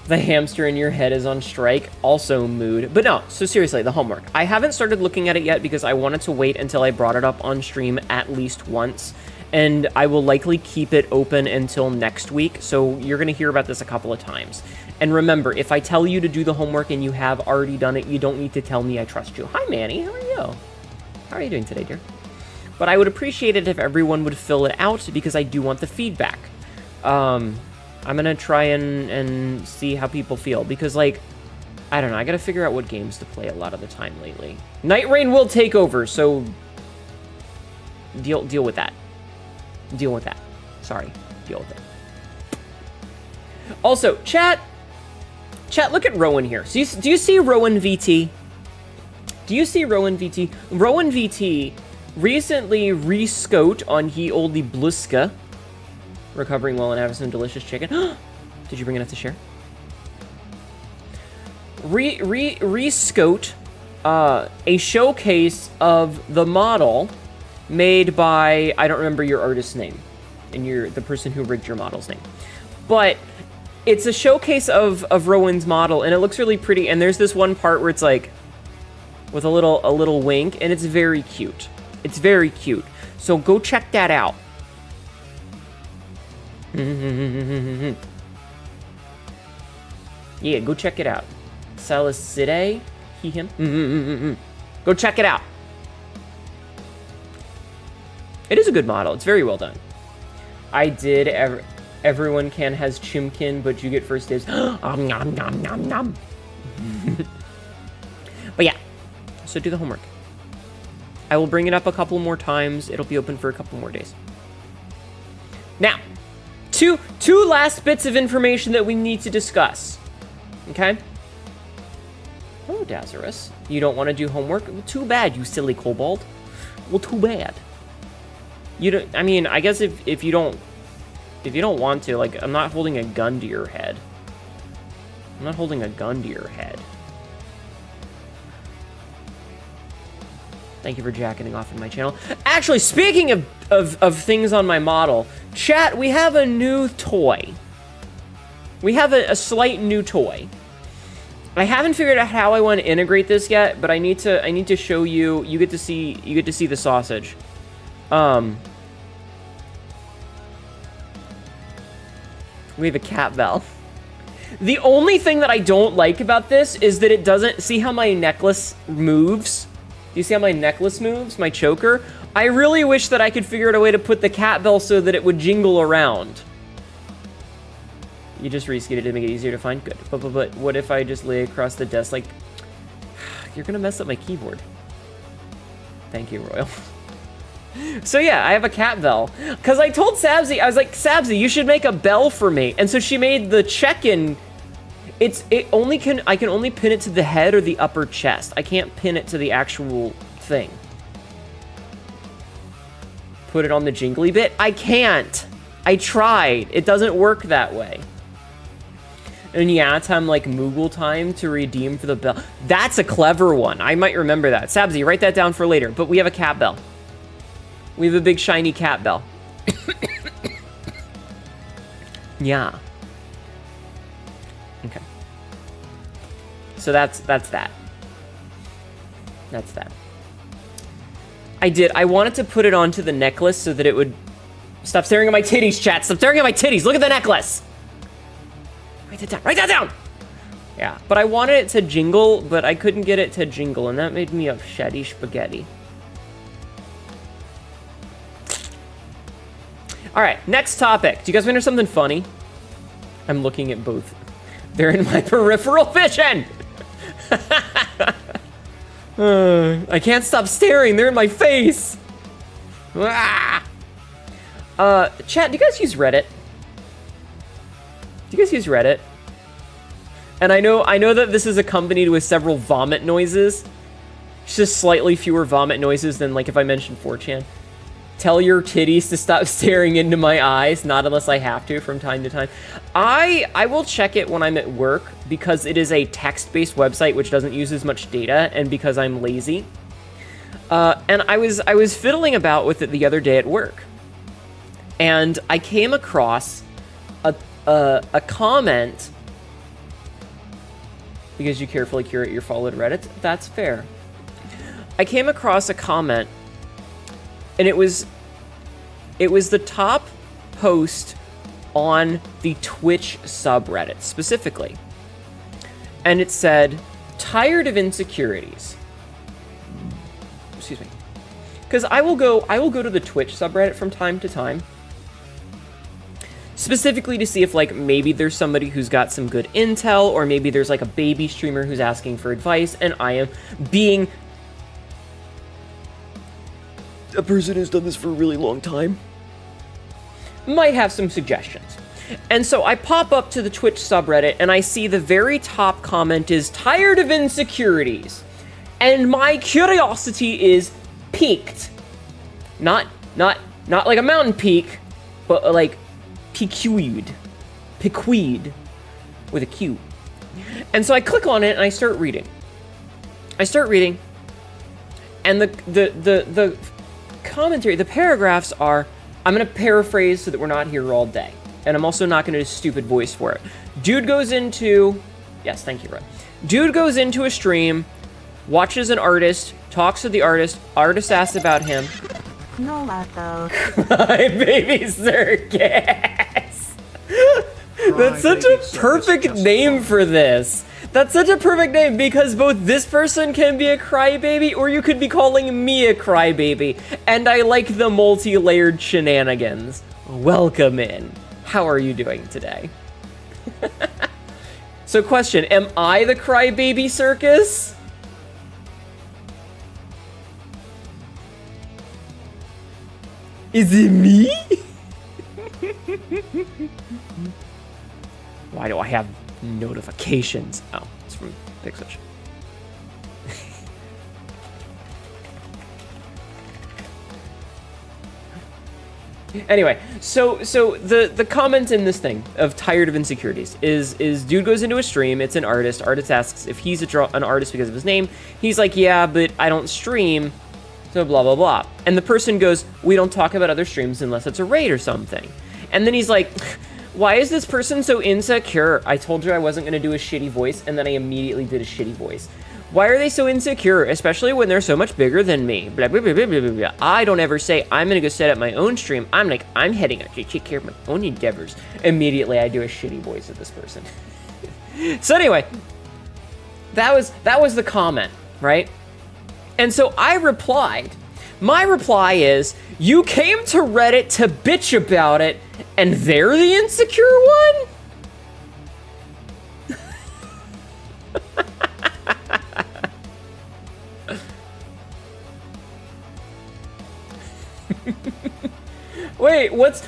The hamster in your head is on strike. Also mood. But no, so seriously, the homework. I haven't started looking at it yet because I wanted to wait until I brought it up on stream at least once. And I will likely keep it open until next week. So you're going to hear about this a couple of times. And remember, if I tell you to do the homework and you have already done it, you don't need to tell me I trust you. Hi, Manny. How are you? How are you doing today, dear? But I would appreciate it if everyone would fill it out because I do want the feedback. I'm going to try and see how people feel because, like, I don't know. I got to figure out what games to play a lot of the time lately. Night Rain will take over, so deal with that. Deal with that. Sorry. Deal with it. Also, chat, look at Rowan here. So do you see Rowan VT? Do you see Rowan VT? Rowan VT recently rescote on He Olde Bluska. Recovering well and having some delicious chicken. Did you bring enough to share? Rescote a showcase of the model made by, I don't remember your artist's name and the person who rigged your model's name, but it's a showcase of Rowan's model and it looks really pretty. And there's this one part where it's like with a little wink and it's very cute. It's very cute. So go check that out. Yeah, go check it out. Salicide, he, him. Go check it out. It is a good model. It's very well done. I did. Everyone can has chimkin, but you get first dibs. Nom, nom, nom, nom. But yeah, so do the homework. I will bring it up a couple more times. It'll be open for a couple more days. Now, two last bits of information that we need to discuss. Okay? Oh, Dazarus. You don't want to do homework? Well, too bad, you silly kobold. Well, too bad. You don't, I mean, I guess if you don't want to, like, I'm not holding a gun to your head. I'm not holding a gun to your head. Thank you for jacking off in my channel. Actually, speaking of things on my model, chat, we have a new toy. We have a slight new toy. I haven't figured out how I want to integrate this yet, but I need to show you. You get to see the sausage. We have a cat bell. The only thing that I don't like about this is that it doesn't see how my necklace moves. Do you see how my necklace moves? My choker? I really wish that I could figure out a way to put the cat bell so that it would jingle around. You just reskied it to make it easier to find? Good. But what if I just lay across the desk like... You're gonna mess up my keyboard. Thank you, Royal. So yeah, I have a cat bell. Because I told Sabzi, I was like, Sabzi, you should make a bell for me. And so she made the check-in... I can only pin it to the head or the upper chest. I can't pin it to the actual thing. Put it on the jingly bit? I can't. I tried. It doesn't work that way. And yeah, time like Moogle time to redeem for the bell. That's a clever one. I might remember that. Sabzi, write that down for later. But we have a cat bell. We have a big shiny cat bell. Yeah. Okay. So that's that. That's that. I wanted to put it onto the necklace so that it would... Stop staring at my titties, chat. Stop staring at my titties. Look at the necklace. Write that down. Write that down. Yeah, but I wanted it to jingle, but I couldn't get it to jingle, and that made me upsetty spaghetti. All right, next topic. Do you guys want to hear something funny? I'm looking at both. They're in my peripheral vision. I can't stop staring. They're in my face. Ah! Chat, do you guys use Reddit? Do you guys use Reddit? And I know that this is accompanied with several vomit noises. It's just slightly fewer vomit noises than like if I mentioned 4chan. Tell your titties to stop staring into my eyes, not unless I have to from time to time. I will check it when I'm at work because it is a text-based website which doesn't use as much data, and because I'm lazy. And I was fiddling about with it the other day at work. And I came across a comment, because you carefully curate your followed Reddit. That's fair. I came across a comment, and it was the top post on the Twitch subreddit specifically, and it said, "Tired of insecurities." Excuse me, because I will go to the Twitch subreddit from time to time. Specifically to see if, like, maybe there's somebody who's got some good intel, or maybe there's, like, a baby streamer who's asking for advice, and I am being a person who's done this for a really long time, might have some suggestions. And so I pop up to the Twitch subreddit, and I see the very top comment is, "Tired of insecurities." And my curiosity is piqued. Not like a mountain peak, but like piqued with a Q. And so I click on it and I start reading. And the commentary, the paragraphs are, I'm gonna paraphrase so that we're not here all day. And I'm also not gonna do a stupid voice for it. Dude goes into, yes, thank you, Red. Dude goes into a stream, watches an artist, talks to the artist asks about him. No, Lato. Hi, baby circus. That's such a perfect name for this. That's such a perfect name because both this person can be a crybaby or you could be calling me a crybaby. And I like the multi-layered shenanigans. Welcome in. How are you doing today? So question, am I the crybaby circus? Is it me? Why do I have notifications? Oh, it's from Pixwitch. Anyway, so the comment in this thing of tired of insecurities is dude goes into a stream, it's an artist asks if he's an artist because of his name. He's like, yeah, but I don't stream, so blah, blah, blah. And the person goes, we don't talk about other streams unless it's a raid or something. And then he's like, why is this person so insecure? I told you I wasn't going to do a shitty voice, and then I immediately did a shitty voice. Why are they so insecure, especially when they're so much bigger than me? Blah, blah, blah, blah, blah, blah. I don't ever say, I'm going to go set up my own stream. I'm like, I'm heading out to take care of my own endeavors. Immediately, I do a shitty voice of this person. So anyway, that was the comment, right? And so I replied. My reply is, you came to Reddit to bitch about it, and they're the insecure one? Wait, what's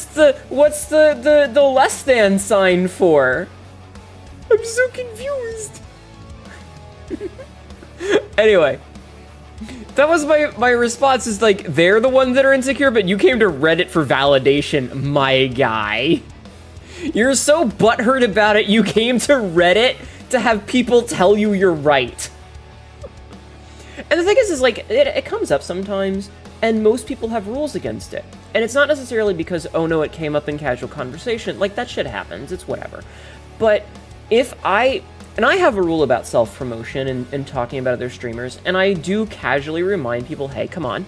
the less than sign for? I'm so confused. Anyway, that was my response is like, they're the ones that are insecure, but you came to Reddit for validation, my guy. You're so butthurt about it, you came to Reddit to have people tell you you're right. And the thing is like, it comes up sometimes, and most people have rules against it. And it's not necessarily because, oh no, it came up in casual conversation. Like, that shit happens, it's whatever. But if I have a rule about self-promotion and talking about other streamers, and I do casually remind people, hey, come on.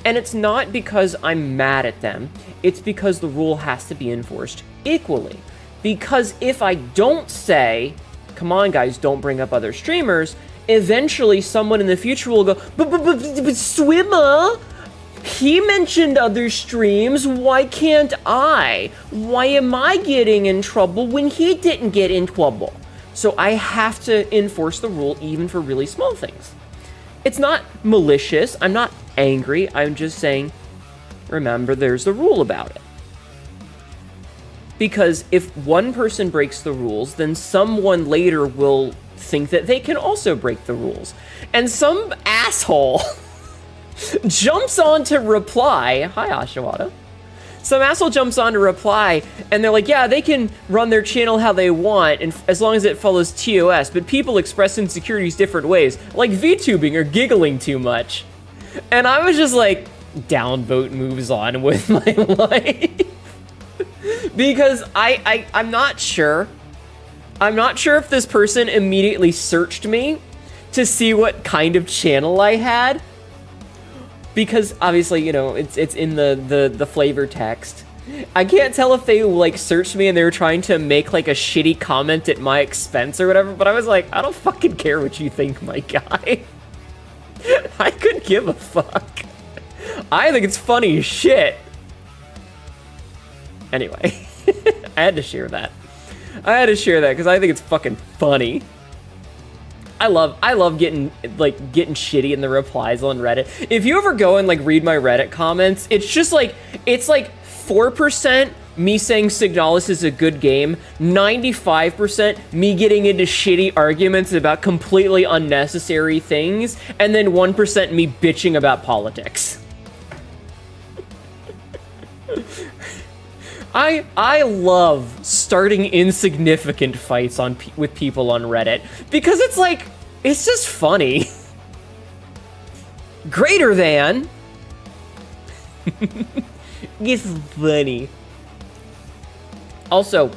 And it's not because I'm mad at them, it's because the rule has to be enforced equally. Because if I don't say, come on guys, don't bring up other streamers, eventually someone in the future will go, but Swimmer, he mentioned other streams, why can't I? Why am I getting in trouble when he didn't get in trouble? So I have to enforce the rule even for really small things. It's not malicious, I'm not angry, I'm just saying, remember there's the rule about it. Because if one person breaks the rules, then someone later will think that they can also break the rules. And some asshole jumps on to reply, hi Ashawada. Some asshole jumps on to reply, and they're like, yeah, they can run their channel how they want, and as long as it follows TOS, but people express insecurities different ways, like VTubing or giggling too much. And I was just like, downvote moves on with my life. Because I'm not sure. I'm not sure if this person immediately searched me to see what kind of channel I had. Because obviously, you know, it's in the flavor text. I can't tell if they like searched me and they were trying to make like a shitty comment at my expense or whatever, but I was like, I don't fucking care what you think, my guy. I could give a fuck. I think it's funny as shit. Anyway, I had to share that. I had to share that because I think it's fucking funny. I love getting shitty in the replies on Reddit. If you ever go and like read my Reddit comments, it's just like, it's like 4% me saying Signalis is a good game, 95% me getting into shitty arguments about completely unnecessary things, and then 1% me bitching about politics. I love starting insignificant fights with people on Reddit because it's like, it's just funny. Greater than. It's funny. Also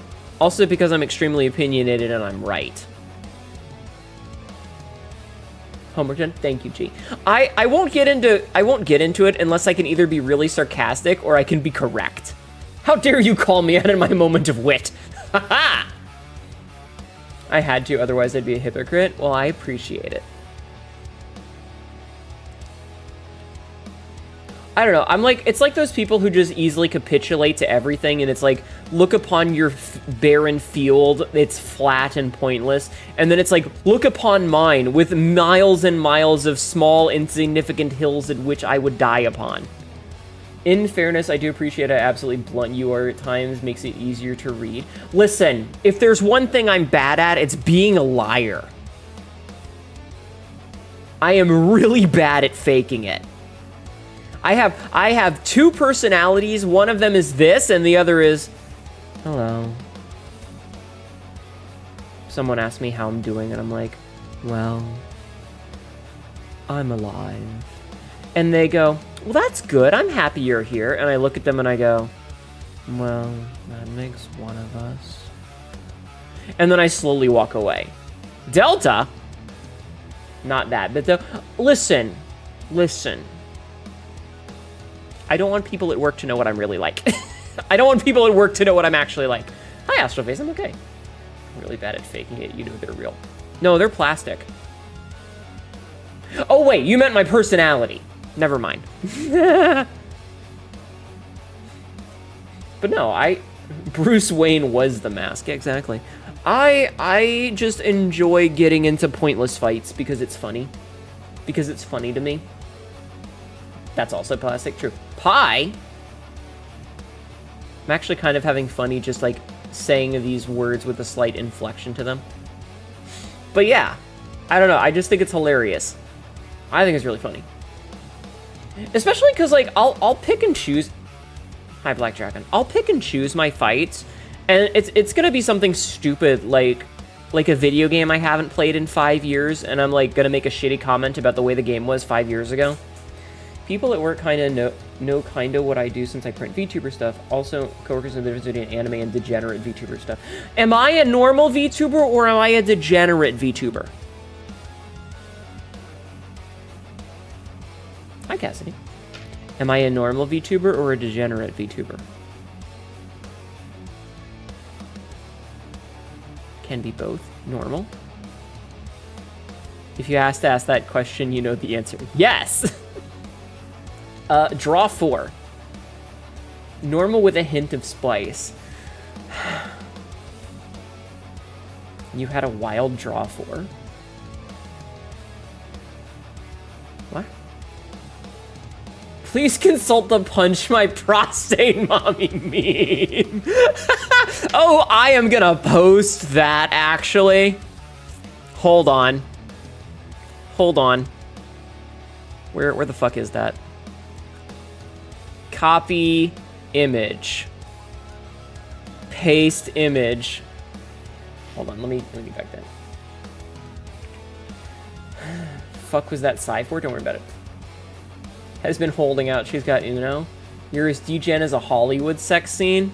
because I'm extremely opinionated and I'm right. Homework done? Thank you, G. I won't get into it unless I can either be really sarcastic or I can be correct. How dare you call me out in my moment of wit? Haha! I had to, otherwise I'd be a hypocrite. Well, I appreciate it. I don't know. I'm like, it's like those people who just easily capitulate to everything, and it's like, look upon your barren field, it's flat and pointless, and then it's like, look upon mine with miles and miles of small, insignificant hills at which I would die upon. In fairness, I do appreciate how absolutely blunt you are at times, makes it easier to read. Listen, if there's one thing I'm bad at, it's being a liar. I am really bad at faking it. I have two personalities. One of them is this, and the other is, hello. Someone asked me how I'm doing, and I'm like, well, I'm alive. And they go, well, that's good. I'm happy you're here. And I look at them and I go, well, that makes one of us. And then I slowly walk away. Delta? Not that, but listen. I don't want people at work to know what I'm really like. I don't want people at work to know what I'm actually like. Hi, Astroface, I'm okay. I'm really bad at faking it. You know they're real. No, they're plastic. Oh, wait, you meant my personality. Never mind. But no, Bruce Wayne was the mask. Yeah, exactly. I just enjoy getting into pointless fights because it's funny. Because it's funny to me. That's also plastic, true. Pie? I'm actually kind of having funny just like saying these words with a slight inflection to them. But yeah, I don't know. I just think it's hilarious. I think it's really funny. Especially because like I'll pick and choose. Hi, Black Dragon. I'll pick and choose my fights, and it's gonna be something stupid like a video game I haven't played in 5 years, and I'm like gonna make a shitty comment about the way the game was 5 years ago. People at work kind of know kind of what I do since I print VTuber stuff. Also, coworkers in the video anime and degenerate VTuber stuff. Am I a normal VTuber or am I a degenerate VTuber? Hi, Cassidy. Am I a normal VTuber or a degenerate VTuber? Can be both. Normal. If you ask that question, you know the answer. Yes! Draw 4. Normal with a hint of spice. You had a wild draw 4? What? Please consult the punch my prostate mommy meme. Oh, I am gonna post that, actually. Hold on. Where the fuck is that? Copy image. Paste image. Hold on, let me get back then. Fuck was that Psy for? Don't worry about it. Has been holding out. She's got Uno. You're as degen as a Hollywood sex scene.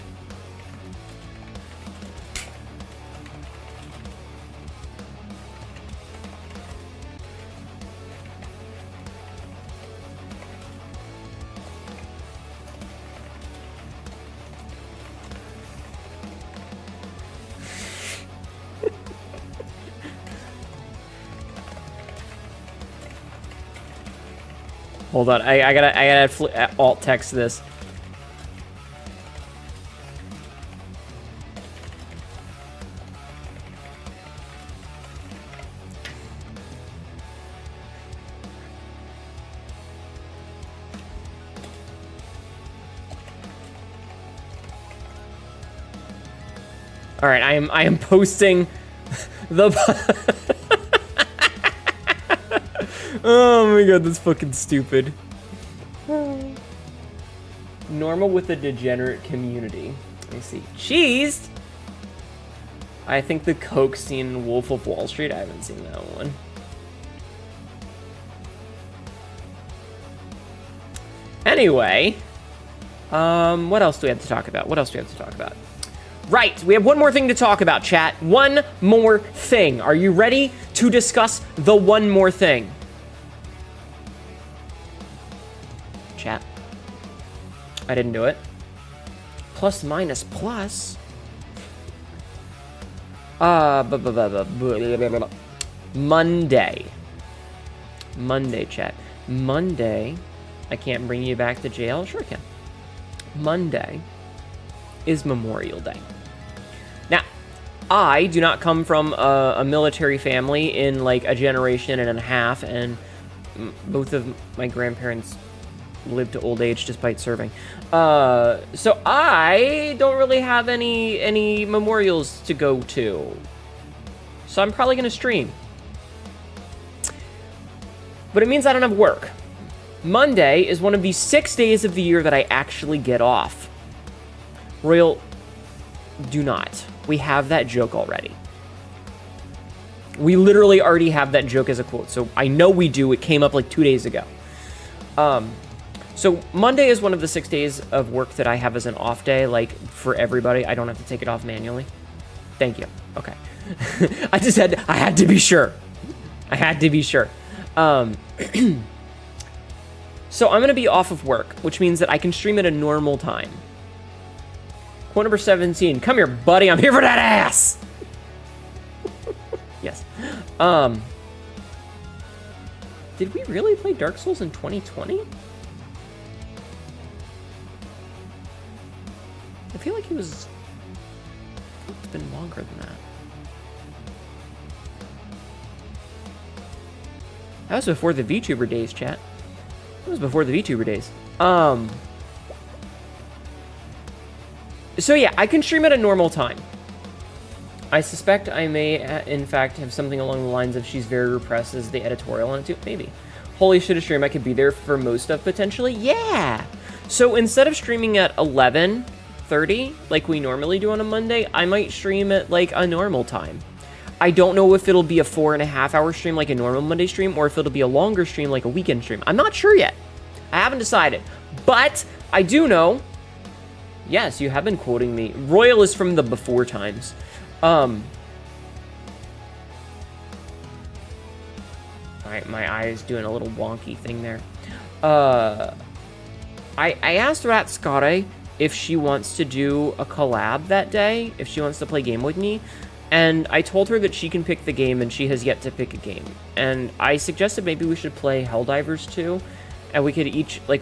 Hold on, I gotta alt text this. All right, I am posting the. Oh my god, that's fucking stupid. Normal with a degenerate community. Let me see. Cheesed? I think the Coke scene in Wolf of Wall Street. I haven't seen that one. Anyway. What else do we have to talk about? Right, we have one more thing to talk about, chat. One more thing. Are you ready to discuss the one more thing? Chat. I didn't do it. Plus, minus, plus. Monday. Monday, chat. Monday. I can't bring you back to jail? Sure I can. Monday is Memorial Day. Now, I do not come from a military family in like a generation and a half, and both of my grandparents lived to old age despite serving. So I don't really have any memorials to go to. So I'm probably gonna stream. But it means I don't have work. Monday is one of the 6 days of the year that I actually get off. Royal, do not. We have that joke already. We literally already have that joke as a quote. So I know we do. It came up like 2 days ago. So Monday is one of the 6 days of work that I have as an off day, like for everybody. I don't have to take it off manually. Thank you. Okay. I had to be sure. I had to be sure. So I'm going to be off of work, which means that I can stream at a normal time. Quote number 17. Come here, buddy. I'm here for that ass. Yes. Did we really play Dark Souls in 2020? I feel like it's been longer than that. That was before the VTuber days, chat. That was before the VTuber days. So yeah, I can stream at a normal time. I suspect I may, in fact, have something along the lines of she's very repressed as the editorial on it too. Maybe. Holy shit, a stream I could be there for most of, potentially? Yeah! So instead of streaming at 11:30, like we normally do on a Monday, I might stream at, like, a normal time. I don't know if it'll be a 4.5 hour stream like a normal Monday stream, or if it'll be a longer stream like a weekend stream. I'm not sure yet. I haven't decided. But I do know... Yes, you have been quoting me. Royal is from the before times. My eye is doing a little wonky thing there. I asked Rat Scotty if she wants to do a collab that day, if she wants to play game with me, and I told her that she can pick the game, and she has yet to pick a game. And I suggested maybe we should play Helldivers 2, and we could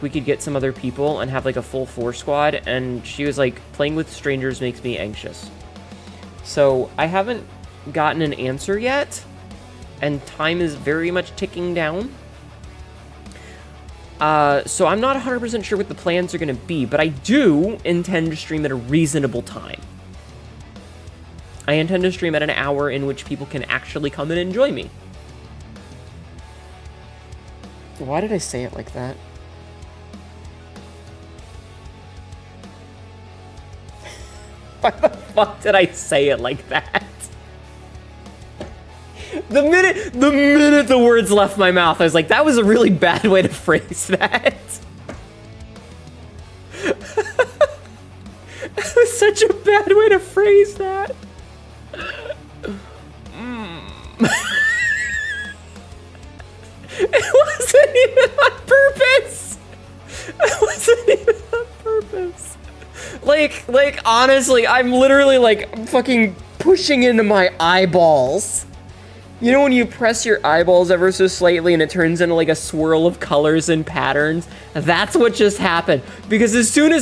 we could get some other people and have like a full 4 squad, and she was like, playing with strangers makes me anxious. So I haven't gotten an answer yet, and time is very much ticking down. So I'm not 100% sure what the plans are going to be, but I do intend to stream at a reasonable time. I intend to stream at an hour in which people can actually come and enjoy me. Why did I say it like that? Why the fuck did I say it like that? The minute the words left my mouth, I was like, that was a really bad way to phrase that. That was such a bad way to phrase that. It wasn't even on purpose. It wasn't even on purpose. Like, honestly, I'm literally, like, fucking pushing into my eyeballs. You know when you press your eyeballs ever so slightly and it turns into, like, a swirl of colors and patterns? That's what just happened. Because as soon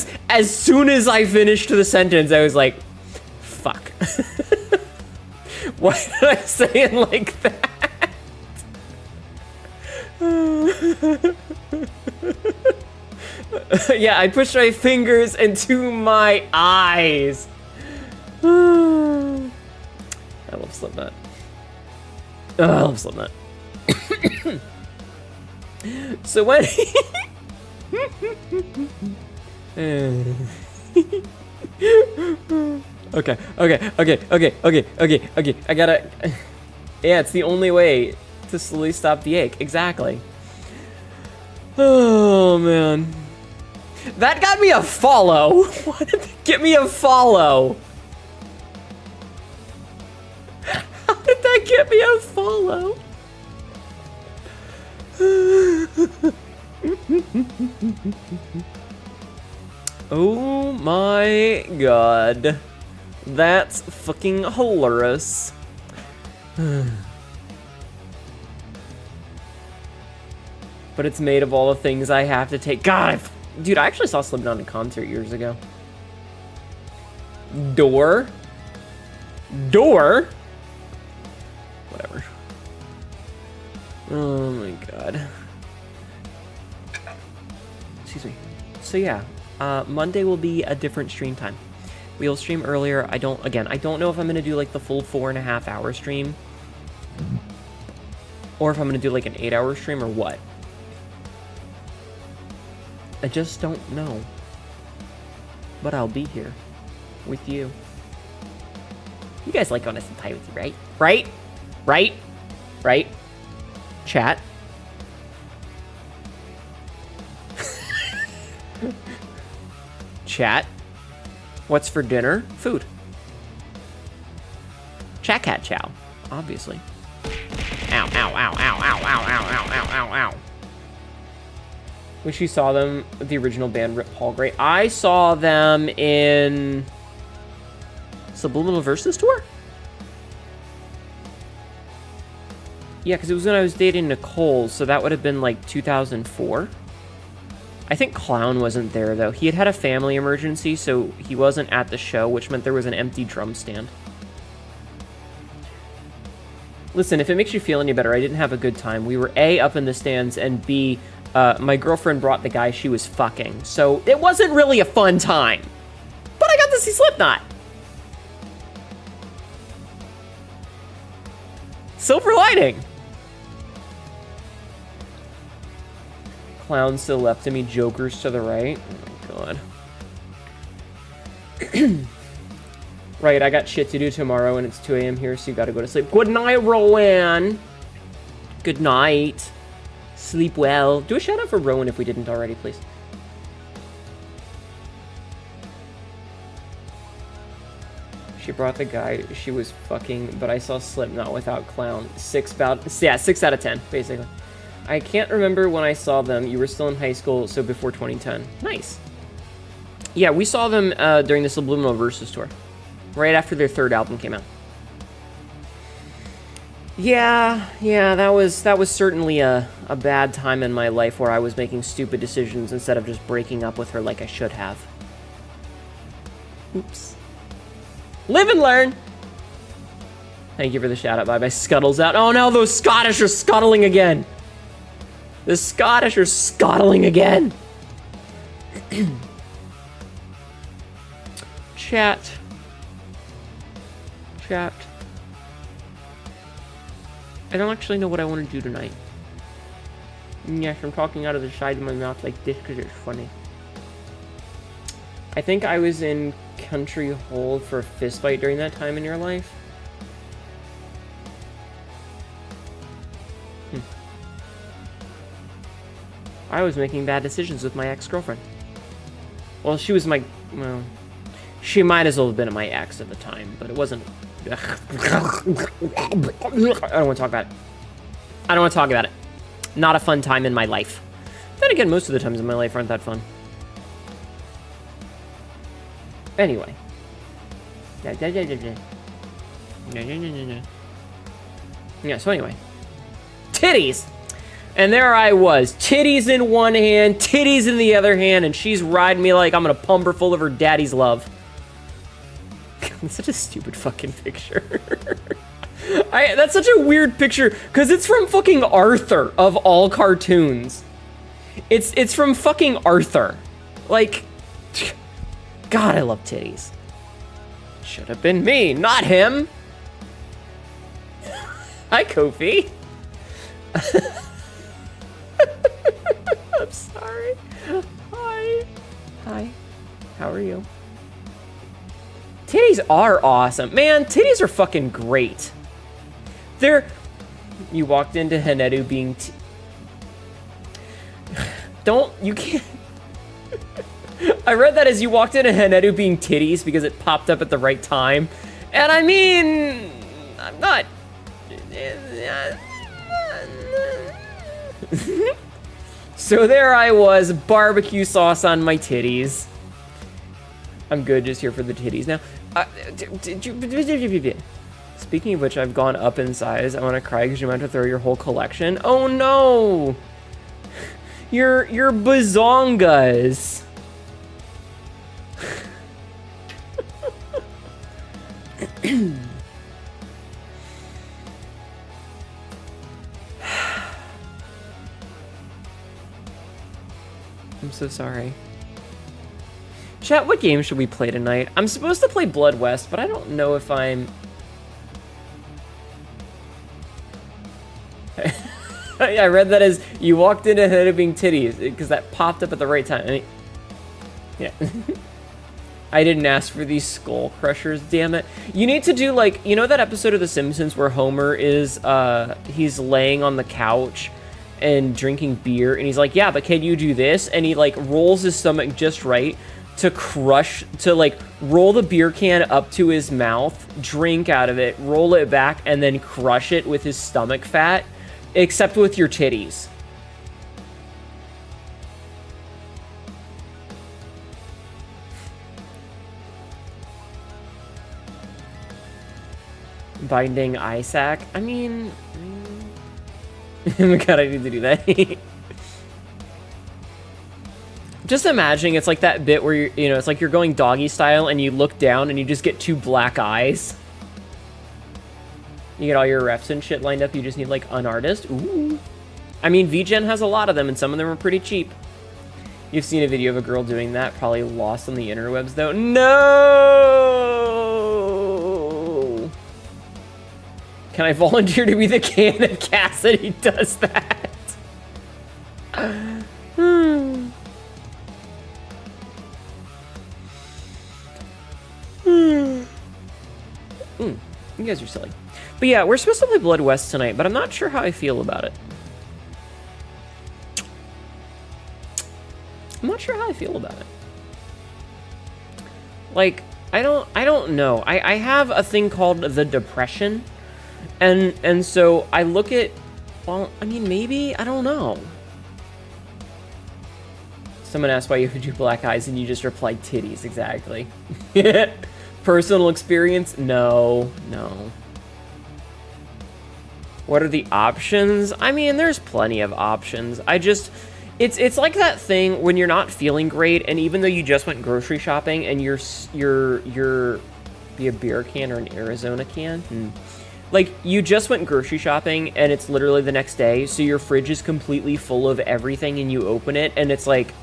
as I finished the sentence, I was like, fuck. Why did I say it like that? Yeah, I pushed my fingers into my eyes. I love Slipknot. Oh, I love Slipknot. So when Okay. I gotta... Yeah, it's the only way to slowly stop the ache. Exactly. Oh, man. That got me a follow. Why did that get me a follow? How did that get me a follow? Oh my god. That's fucking hilarious. But it's made of all the things I have to take. God, dude, I actually saw Slipknot in concert years ago. Door? Whatever. Oh my god. Excuse me. So yeah, Monday will be a different stream time. We'll stream earlier. I don't know if I'm gonna do like the full 4.5 hour stream. Or if I'm gonna do like an 8-hour stream or what. I just don't know. But I'll be here with you. You guys like going to some time with you, right? Right? Chat. Chat. What's for dinner? Food. Chat cat chow, obviously. Ow, ow, ow, ow, ow, ow, ow, ow, ow, ow, ow. Wish you saw them, the original band Rip Paul Gray. I saw them in Subliminal Versus Tour? Yeah, because it was when I was dating Nicole, so that would have been like 2004. I think Clown wasn't there, though. He had a family emergency, so he wasn't at the show, which meant there was an empty drum stand. Listen, if it makes you feel any better, I didn't have a good time. We were A, up in the stands, and B, my girlfriend brought the guy she was fucking, so it wasn't really a fun time. But I got to see Slipknot. Silver lining. Clowns to the left of me, jokers to the right. Oh my god. Right, I got shit to do tomorrow and it's 2 a.m. here, so you gotta go to sleep. Good night, Rowan. Good night. Sleep well. Do a shout out for Rowan if we didn't already, please. She brought the guy she was fucking, but I saw Slipknot without Clown. 6 out of 10, basically. I can't remember when I saw them. You were still in high school, so before 2010. Nice. Yeah, we saw them during the Subliminal Versus tour, right after their 3rd album came out. Yeah, that was certainly a bad time in my life where I was making stupid decisions instead of just breaking up with her like I should have. Oops. Live and learn. Thank you for the shout out. Bye-bye. Scuttles out. Oh no, those Scottish are scuttling again. The Scottish are scuttling again. Chat. I don't actually know what I want to do tonight. Yes, I'm talking out of the side of my mouth like this because it's funny. I think I was in Country Hold for a fist fight during that time in your life. I was making bad decisions with my ex-girlfriend. Well, she was my... Well, she might as well have been my ex at the time, but it wasn't... I don't want to talk about it. Not a fun time in my life. Then again, most of the times in my life aren't that fun. Anyway. Yeah, so anyway. Titties! And there I was, titties in one hand, titties in the other hand, and she's riding me like I'm gonna pump her full of her daddy's love. That's such a stupid fucking picture. That's such a weird picture, because it's from fucking Arthur, of all cartoons. It's from fucking Arthur. Like, God, I love titties. Should have been me, not him. Hi, Kofi. I'm sorry. Hi. How are you? Titties are awesome. Man, titties are fucking great. You walked into Hanedu being you can't. I read that as you walked into Hanedu being titties because it popped up at the right time. And I mean, I'm not. So there I was, barbecue sauce on my titties. I'm good, just here for the titties. Now, Speaking of which, I've gone up in size. I want to cry because you meant to throw your whole collection. Oh no! Your bazongas. I'm so sorry. Chat, what game should we play tonight? I'm supposed to play Blood West, but I don't know if I'm... I read that as you walked in ahead of being titties, because that popped up at the right time. I mean, yeah. I didn't ask for these skull crushers, damn it. You need to do, like, you know that episode of The Simpsons where Homer is, he's laying on the couch and drinking beer, and he's like, yeah, but can you do this? And he, like, rolls his stomach just right to crush, to, like, roll the beer can up to his mouth, drink out of it, roll it back, and then crush it with his stomach fat, except with your titties. Binding Isaac? I mean... God, I need to do that. Just imagining it's like that bit where you know, it's like you're going doggy style and you look down and you just get 2 black eyes. You get all your refs and shit lined up, you just need like an artist. Ooh. I mean, VGen has a lot of them and some of them are pretty cheap. You've seen a video of a girl doing that, probably lost on the interwebs though. No! Can I volunteer to be the can of Cassidy does that? You guys are silly. But yeah, we're supposed to play Blood West tonight, but I'm not sure how I feel about it. I'm not sure how I feel about it. Like, I don't know. I have a thing called the depression. And so I look at, well, I mean, maybe, I don't know. Someone asked why you would do black eyes and you just replied titties, exactly. Personal experience? No. What are the options? I mean, there's plenty of options. It's like that thing when you're not feeling great, and even though you just went grocery shopping and you're be a beer can or an Arizona can. Like, you just went grocery shopping and it's literally the next day, so your fridge is completely full of everything and you open it and it's like,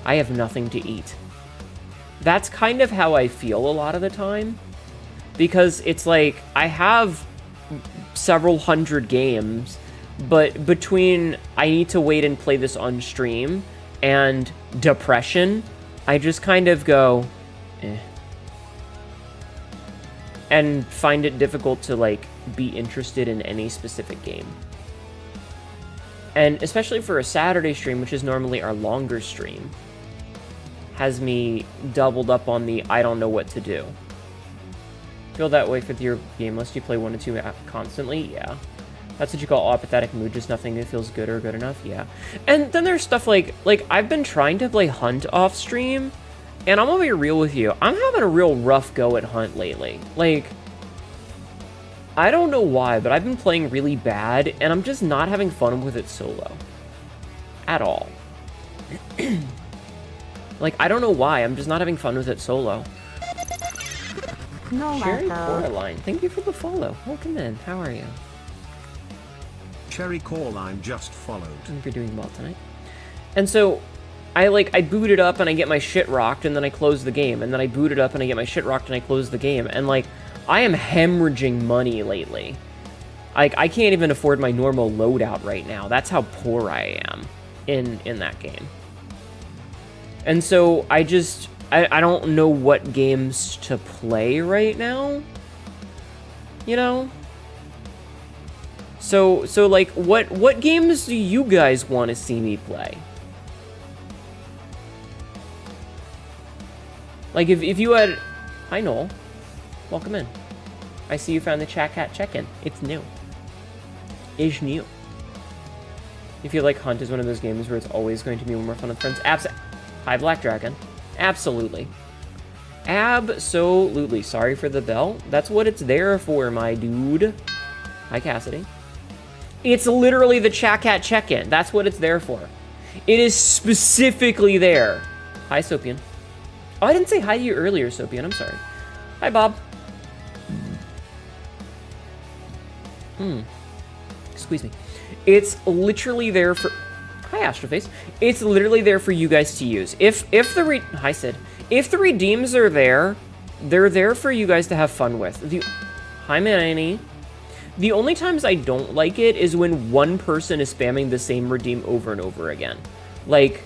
I have nothing to eat. That's kind of how I feel a lot of the time, because it's like, I have several hundred games, but between I need to wait and play this on stream and depression, I just kind of go, eh. And find it difficult to, like, be interested in any specific game. And especially for a Saturday stream, which is normally our longer stream, has me doubled up on the I don't know what to do. Feel that way with your game list? You play 1 and 2 constantly? Yeah. That's what you call apathetic mood, just nothing that feels good or good enough? Yeah. And then there's stuff like I've been trying to play Hunt off stream, and I'm gonna be real with you, I'm having a real rough go at Hunt lately. Like, I don't know why, but I've been playing really bad, and I'm just not having fun with it solo. At all. Like, I don't know why, I'm just not having fun with it solo. No, Cherry Coraline, thank you for the follow. Welcome in, how are you? Cherry Coraline just followed. I hope you're doing well tonight. And so, I boot it up and I get my shit rocked and then I close the game. And then I boot it up and I get my shit rocked and I close the game. And, like, I am hemorrhaging money lately. Like, I can't even afford my normal loadout right now. That's how poor I am in that game. And so, I don't know what games to play right now. You know? So like, what games do you guys want to see me play? Like, if you had... Hi, Noel. Welcome in. I see you found the chat cat check-in. It's new. Is new. You feel like Hunt is one of those games where it's always going to be more fun with friends? Hi, Black Dragon. Absolutely. Absolutely. Sorry for the bell. That's what it's there for, my dude. Hi, Cassidy. It's literally the Chat Cat check-in. That's what it's there for. It is specifically there. Hi, Sopian. Oh, I didn't say hi to you earlier, Sopian. I'm sorry. Hi, Bob. Squeeze me. It's literally there for... Hi, Astroface. It's literally there for you guys to use. If the Hi, Sid. If the redeems are there, they're there for you guys to have fun with. Hi, Manny. The only times I don't like it is when one person is spamming the same redeem over and over again. Like,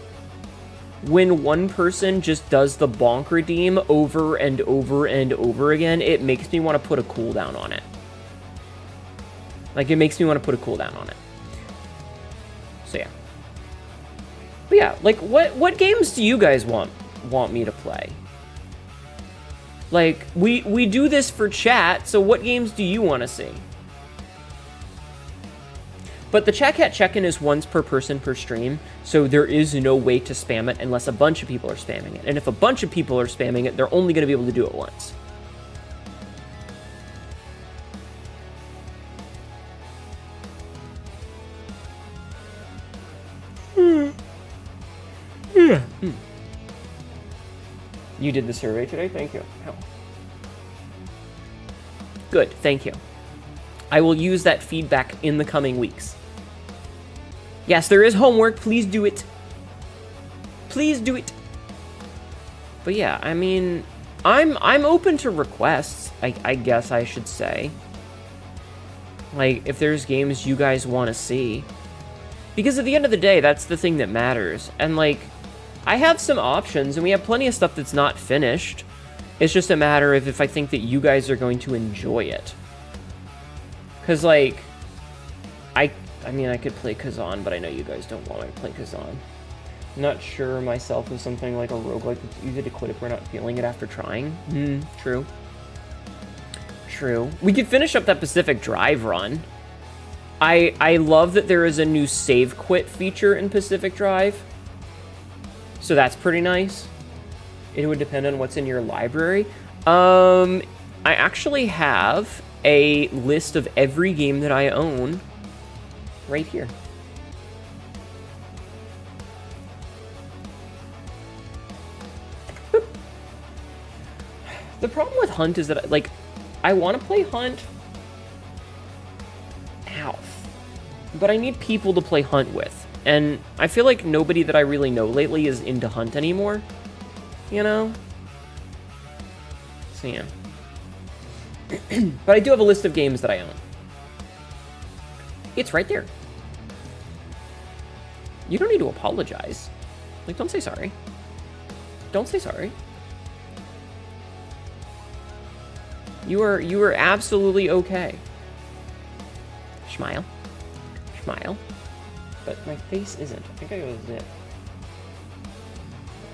when one person just does the bonk redeem over and over and over again, it makes me want to put a cooldown on it. Like, it makes me want to put a cooldown on it. So, yeah. But yeah, like, what games do you guys want me to play? Like, we do this for chat, so what games do you want to see? But the Chat Cat check-in is once per person per stream, so there is no way to spam it unless a bunch of people are spamming it. And if a bunch of people are spamming it, they're only going to be able to do it once. You did the survey today? Thank you. Oh. Good, thank you. I will use that feedback in the coming weeks. Yes, there is homework. Please do it. Please do it. But yeah, I mean, I'm open to requests, I guess I should say. Like, if there's games you guys want to see. Because at the end of the day, that's the thing that matters. And, like, I have some options, and we have plenty of stuff that's not finished. It's just a matter of if I think that you guys are going to enjoy it. Because, like, I mean, I could play Kazan, but I know you guys don't want me to play Kazan. I'm not sure myself if something like a roguelike is easy to quit if we're not feeling it after trying. True. True. We could finish up that Pacific Drive run. I love that there is a new save quit feature in Pacific Drive. So that's pretty nice. It would depend on what's in your library. I actually have a list of every game that I own right here. Boop. The problem with Hunt is that, like, I want to play Hunt. Ow. But I need people to play Hunt with. And I feel like nobody that I really know lately is into Hunt anymore. You know? So, yeah. But I do have a list of games that I own. It's right there. You don't need to apologize. Like, don't say sorry. Don't say sorry. You are absolutely okay. Smile. Smile. But my face isn't. I think I go zip.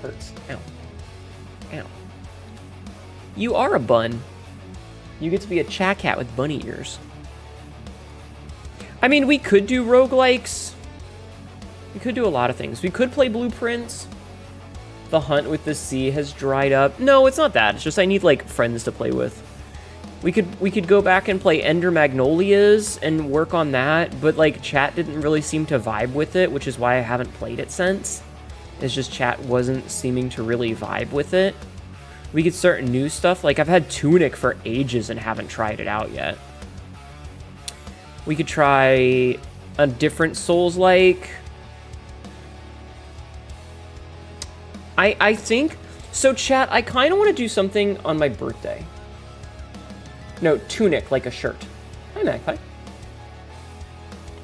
Hurts. Ow. Ow. You are a bun. You get to be a Chat Cat with bunny ears. I mean, we could do roguelikes. We could do a lot of things. We could play Blueprints. The Hunt with the Sea has dried up. No, it's not that. It's just I need, like, friends to play with. We could go back and play Ender Magnolias and work on that, but, like, chat didn't really seem to vibe with it, which is why I haven't played it since. It's just chat wasn't seeming to really vibe with it. We could start new stuff. Like, I've had Tunic for ages and haven't tried it out yet. We could try a different Souls-like. I think... So, chat, I kind of want to do something on my birthday. No, Tunic, like a shirt. Hi, Magpie.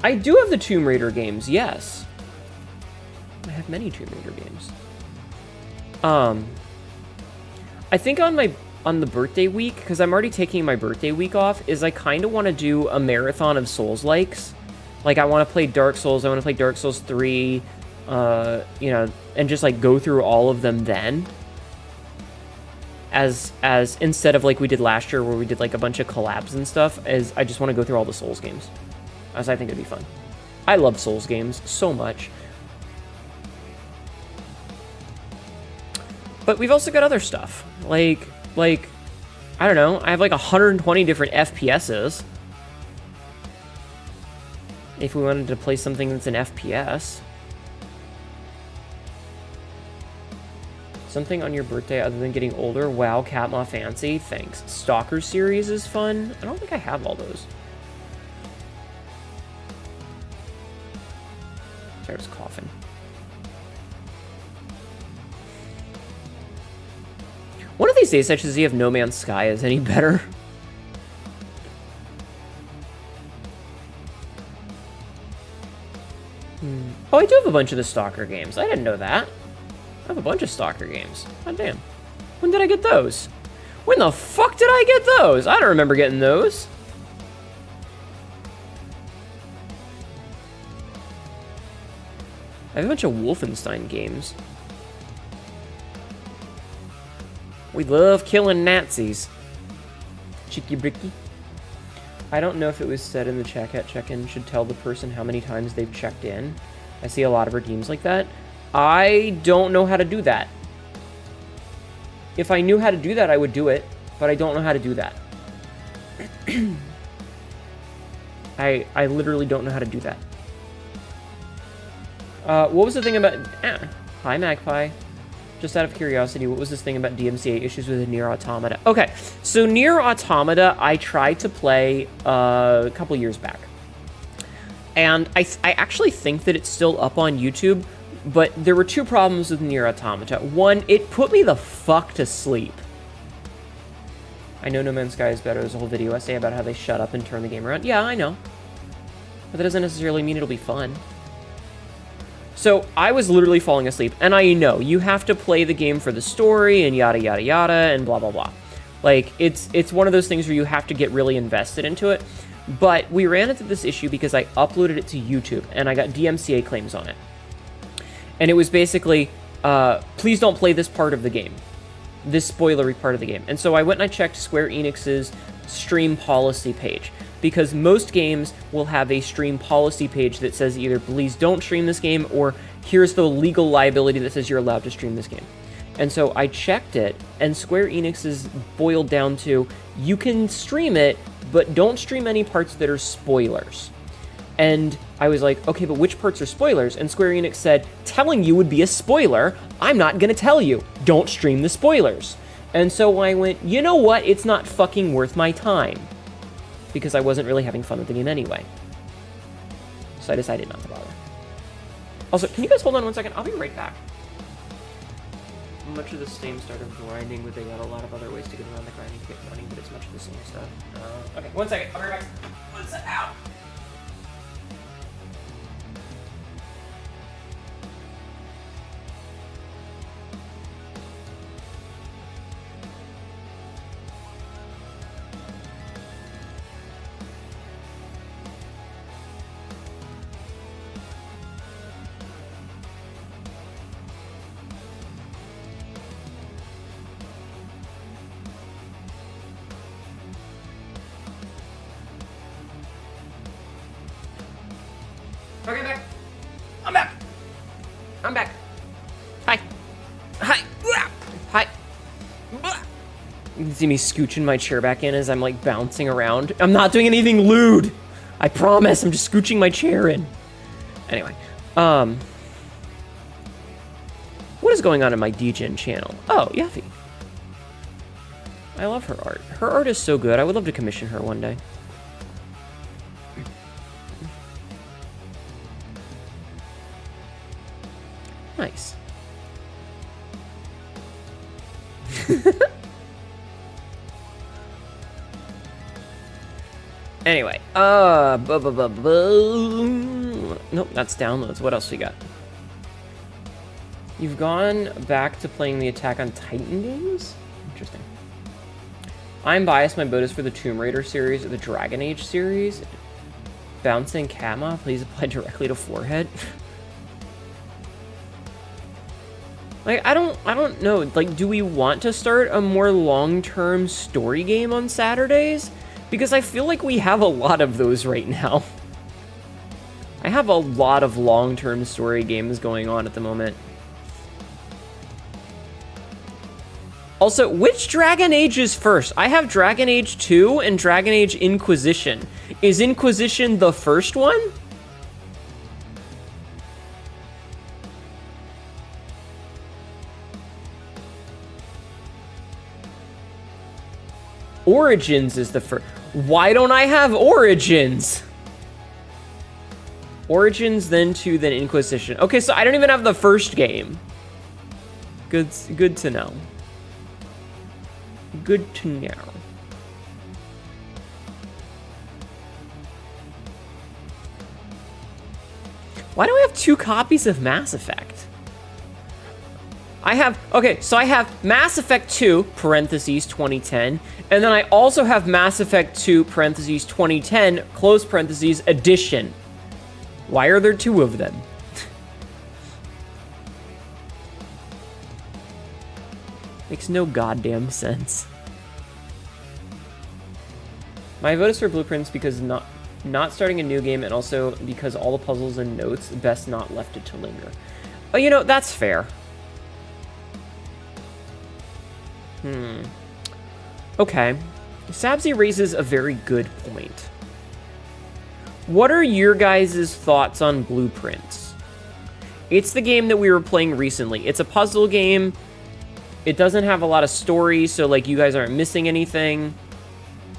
I do have the Tomb Raider games, yes. I have many Tomb Raider games. I think on the birthday week, because I'm already taking my birthday week off, is I kind of want to do a marathon of Souls-likes. Like, I want to play Dark Souls, I want to play Dark Souls 3, you know, and just, like, go through all of them then. As instead of, like, we did last year where we did, like, a bunch of collabs and stuff, as I just want to go through all the Souls games. As I think it'd be fun. I love Souls games so much. But we've also got other stuff. Like, I don't know, I have like 120 different FPSs. If we wanted to play something that's an FPS. Something on your birthday other than getting older? Wow, Catma Fancy. Thanks. Stalker series is fun. I don't think I have all those. Sorry, I was coughing. One of these days, I should see if No Man's Sky is any better. Oh, I do have a bunch of the Stalker games. I didn't know that. I have a bunch of Stalker games. God damn. When did I get those? When the fuck did I get those? I don't remember getting those. I have a bunch of Wolfenstein games. We love killing Nazis. Chicky Bricky. I don't know if it was said in the checkout check-in should tell the person how many times they've checked in. I see a lot of redeems like that. I don't know how to do that. If I knew how to do that, I would do it, but I don't know how to do that. I literally don't know how to do that. What was the thing about... Hi, Magpie. Just out of curiosity, what was this thing about DMCA issues with Nier Automata? Okay, so Nier Automata, I tried to play a couple years back. And I actually think that it's still up on YouTube, but there were two problems with Nier Automata. One, it put me the fuck to sleep. I know No Man's Sky is better. There's a whole video essay about how they shut up and turn the game around. Yeah, I know. But that doesn't necessarily mean it'll be fun. So I was literally falling asleep, and I know you have to play the game for the story and yada yada yada and blah blah blah. Like it's one of those things where you have to get really invested into it. But we ran into this issue because I uploaded it to YouTube and I got DMCA claims on it. And it was basically, please don't play this part of the game, this spoilery part of the game. And so I went and I checked Square Enix's stream policy page. Because most games will have a stream policy page that says either please don't stream this game or here's the legal liability that says you're allowed to stream this game. And so I checked it, and Square Enix is boiled down to you can stream it, but don't stream any parts that are spoilers. And I was like, okay, but which parts are spoilers? And Square Enix said, telling you would be a spoiler. I'm not gonna tell you. Don't stream the spoilers. And so I went, you know what? It's not fucking worth my time. Because I wasn't really having fun with the game anyway. So I decided not to bother. Also, can you guys hold on one second? I'll be right back. Much of the same started grinding, but they got a lot of other ways to get around the grinding to get money, but it's much of the same stuff. Okay, one second. I'll be right back. One second. Ow! Okay, back. I'm back. I'm back. Hi. Hi. Hi. You can see me scooching my chair back in as I'm like bouncing around. I'm not doing anything lewd. I promise. I'm just scooching my chair in. Anyway, what is going on in my DGen channel? Oh, Yuffie. I love her art. Her art is so good. I would love to commission her one day. Nice. Anyway, nope, that's downloads. What else we got? You've gone back to playing the Attack on Titan games? Interesting. I'm biased. My vote is for the Tomb Raider series or the Dragon Age series. Bouncing Katma, please apply directly to forehead. Like, I don't know. Like, do we want to start a more long-term story game on Saturdays? Because I feel like we have a lot of those right now. I have a lot of long-term story games going on at the moment. Also, which Dragon Age is first? I have Dragon Age 2 and Dragon Age Inquisition. Is Inquisition the first one? Origins is the first. Why don't I have Origins? Origins, then 2, then Inquisition. Okay, so I don't even have the first game. Good to know. Good to know. Why do I have 2 copies of Mass Effect? I have Mass Effect 2, parentheses, 2010, and then I also have Mass Effect 2, parentheses, 2010, close parentheses, edition. Why are there 2 of them? Makes no goddamn sense. My vote is for Blueprints because not starting a new game, and also because all the puzzles and notes, best not left it to linger. Oh, you know, that's fair. Okay. Sabzi raises a very good point. What are your guys' thoughts on Blueprints? It's the game that we were playing recently. It's a puzzle game. It doesn't have a lot of story, so like you guys aren't missing anything.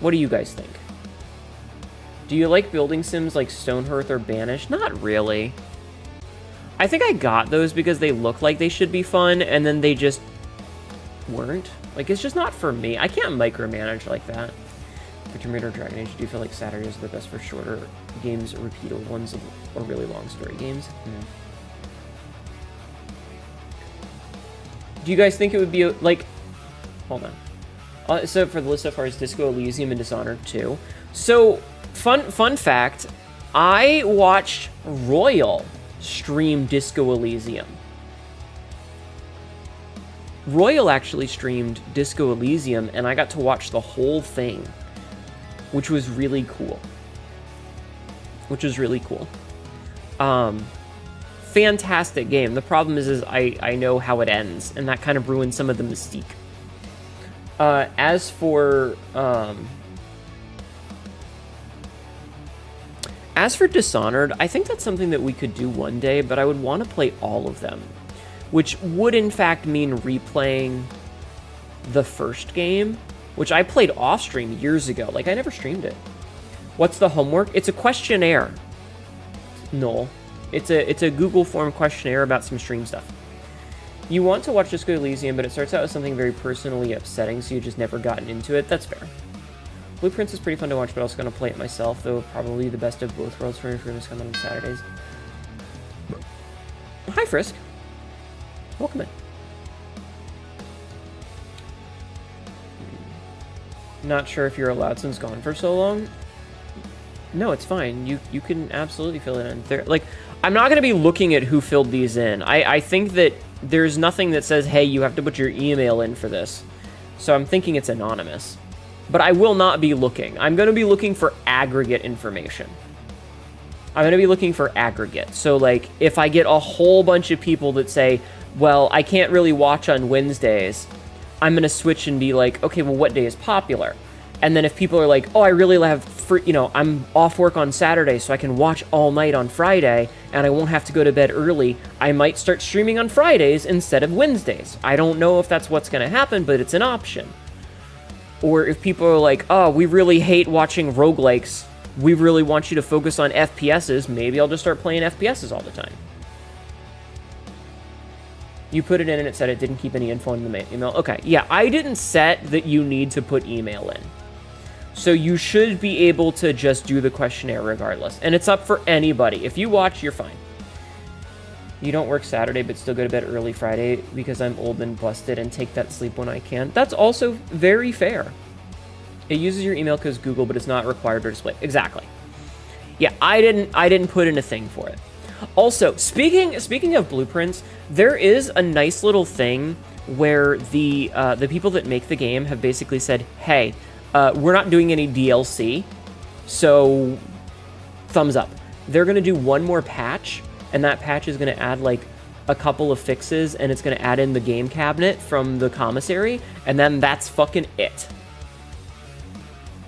What do you guys think? Do you like building sims like Stonehearth or Banished? Not really. I think I got those because they look like they should be fun, and then they just weren't. Like, it's just not for me. I can't micromanage like that. For Tomb Raider or Dragon Age, do you feel like Saturdays are the best for shorter games, repeatable ones, or really long story games? Do you guys think it would be, like... Hold on. So for the list so far is Disco Elysium and Dishonored 2. So, fun fact, I watched Royal stream Disco Elysium. Royal actually streamed Disco Elysium, and I got to watch the whole thing, which was really cool. Fantastic game. The problem is I know how it ends, and that kind of ruins some of the mystique. As for Dishonored, I think that's something that we could do one day, but I would want to play all of them, which would in fact mean replaying the first game, which I played off stream years ago. Like, I never streamed it. What's the homework? It's a questionnaire. No. It's a Google form questionnaire about some stream stuff. You want to watch Disco Elysium, but it starts out with something very personally upsetting, so you just never gotten into it. That's fair. Blueprints is pretty fun to watch, but also going to play it myself, though probably the best of both worlds for me if we're going to come on Saturdays. Hi, Frisk. Welcome in. Not sure if you're allowed since gone for so long. No, it's fine. You can absolutely fill it in. Like, I'm not going to be looking at who filled these in. I think that there's nothing that says, hey, you have to put your email in for this. So I'm thinking it's anonymous. But I will not be looking. I'm going to be looking for aggregate information. I'm going to be looking for aggregate. So, like, if I get a whole bunch of people that say, well, I can't really watch on Wednesdays, I'm going to switch and be like, okay, well, what day is popular? And then if people are like, oh, I really have free, I'm off work on Saturday, so I can watch all night on Friday, and I won't have to go to bed early, I might start streaming on Fridays instead of Wednesdays. I don't know if that's what's going to happen, but it's an option. Or if people are like, oh, we really hate watching roguelikes, we really want you to focus on FPSs, maybe I'll just start playing FPSs all the time. You put it in and it said it didn't keep any info in the email. Okay, yeah, I didn't set that you need to put email in. So you should be able to just do the questionnaire regardless. And it's up for anybody. If you watch, you're fine. You don't work Saturday but still go to bed early Friday because I'm old and busted and take that sleep when I can. That's also very fair. It uses your email because Google, but it's not required to display. Exactly. Yeah, I didn't put in a thing for it. Also, speaking of Blueprints, there is a nice little thing where the people that make the game have basically said, hey, we're not doing any DLC, so thumbs up. They're going to do one more patch, and that patch is going to add, like, a couple of fixes, and it's going to add in the game cabinet from the commissary, and then that's fucking it.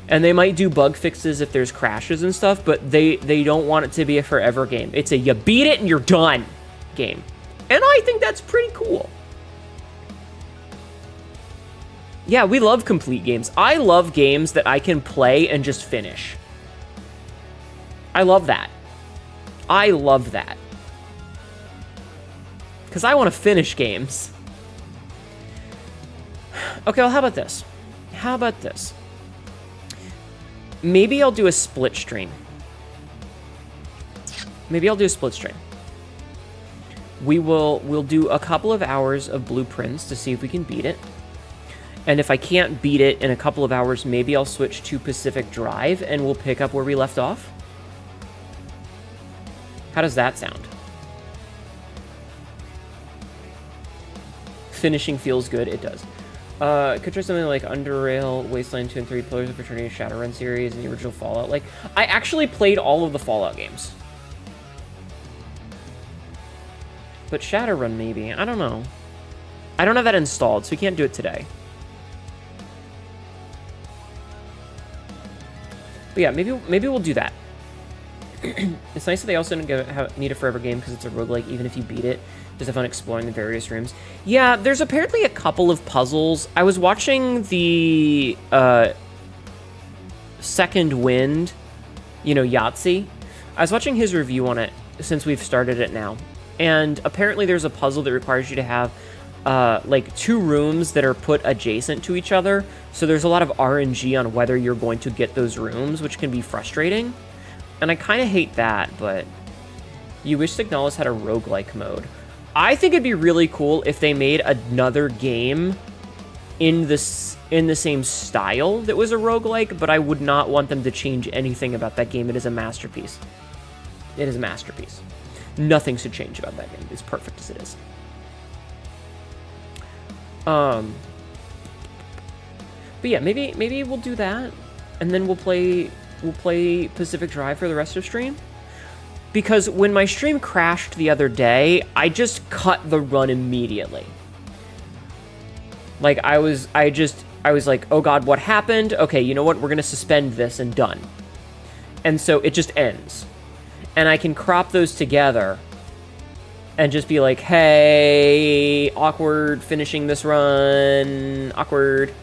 And they might do bug fixes if there's crashes and stuff, but they don't want it to be a forever game. It's a you beat it and you're done game. And I think that's pretty cool. Yeah, we love complete games. I love games that I can play and just finish. I love that. I love that. Because I want to finish games. Okay, well, how about this? How about this? Maybe I'll do a split stream. Maybe I'll do a split stream. We'll do a couple of hours of Blueprints to see if we can beat it. And if I can't beat it in a couple of hours, maybe I'll switch to Pacific Drive and we'll pick up where we left off. How does that sound? Finishing feels good. It does. Could try something like Underrail, Wasteland 2 and 3, Pillars of Eternity, Shadowrun series, and the original Fallout. Like, I actually played all of the Fallout games. But Shadowrun, maybe. I don't know. I don't have that installed, so we can't do it today. But yeah, maybe we'll do that. It's nice that they also need a forever game because it's a roguelike, even if you beat it. Just have fun exploring the various rooms. Yeah, there's apparently a couple of puzzles. I was watching the Second Wind, you know, Yahtzee. I was watching his review on it since we've started it now. And apparently there's a puzzle that requires you to have like 2 rooms that are put adjacent to each other. So there's a lot of RNG on whether you're going to get those rooms, which can be frustrating. And I kind of hate that, but you wish Signalis had a roguelike mode. I think it'd be really cool if they made another game in the same style that was a roguelike, but I would not want them to change anything about that game. It is a masterpiece. It is a masterpiece. Nothing should change about that game. It's perfect as it is. But yeah, maybe we'll do that, and then we'll play Pacific Drive for the rest of stream. Because when my stream crashed the other day, I just cut the run immediately. Like, I was like, oh god, what happened? Okay, you know what? We're gonna suspend this and done. And so it just ends. And I can crop those together and just be like, hey, awkward, finishing this run, awkward.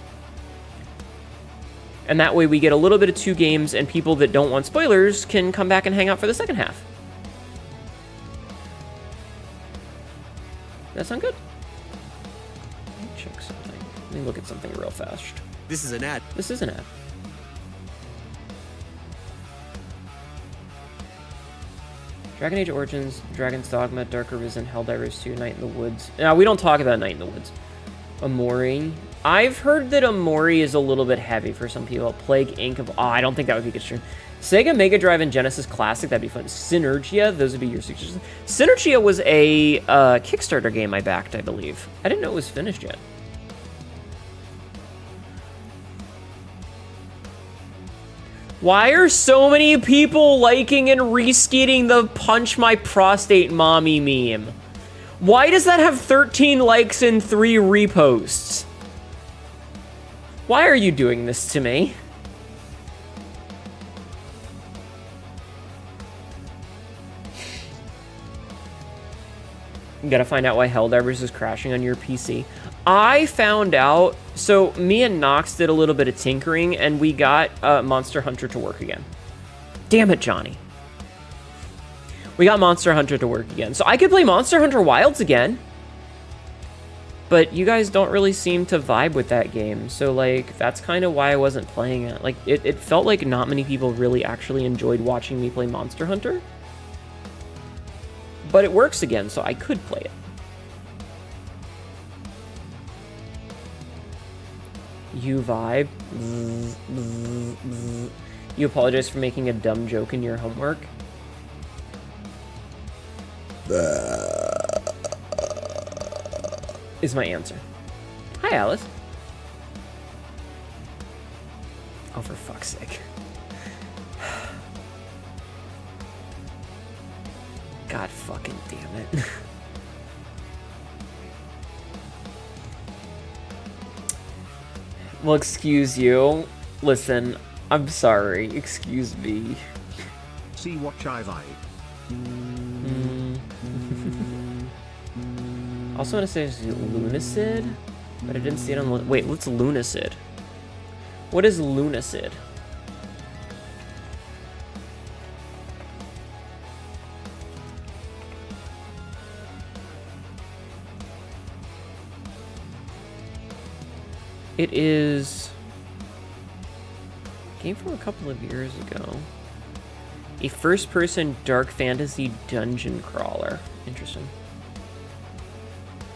And that way we get a little bit of 2 games and people that don't want spoilers can come back and hang out for the second half. That sound good? Let me check something. Let me look at something real fast. This is an ad. This is an ad. Dragon Age Origins, Dragon's Dogma, Dark Arisen, Helldivers 2, Night in the Woods. Now, we don't talk about Night in the Woods. Amori. I've heard that Amori is a little bit heavy for some people. Plague Inc. Oh, I don't think that would be a good stream. Sega Mega Drive and Genesis Classic, that'd be fun. Synergia, those would be your suggestions. Synergia was a Kickstarter game I backed, I believe. I didn't know it was finished yet. Why are so many people liking and reskeeting the Punch My Prostate Mommy meme? Why does that have 13 likes and 3 reposts? Why are you doing this to me? You gotta find out why Helldivers is crashing on your PC. I found out, so me and Nox did a little bit of tinkering and we got Monster Hunter to work again. Damn it, Johnny. We got Monster Hunter to work again. So I could play Monster Hunter Wilds again. But you guys don't really seem to vibe with that game. So, like, that's kind of why I wasn't playing it. Like, it felt like not many people really actually enjoyed watching me play Monster Hunter. But it works again, so I could play it. You vibe. You apologize for making a dumb joke in your homework. Is my answer. Hi, Alice. Oh, for fuck's sake. God fucking damn it. Well, excuse you. Listen, I'm sorry. Excuse me. See watch I vibe. Also want to say it's Lunacid, but I didn't see it on. Wait, what's Lunacid? What is Lunacid? It is a game from a couple of years ago. A first-person dark fantasy dungeon crawler. Interesting.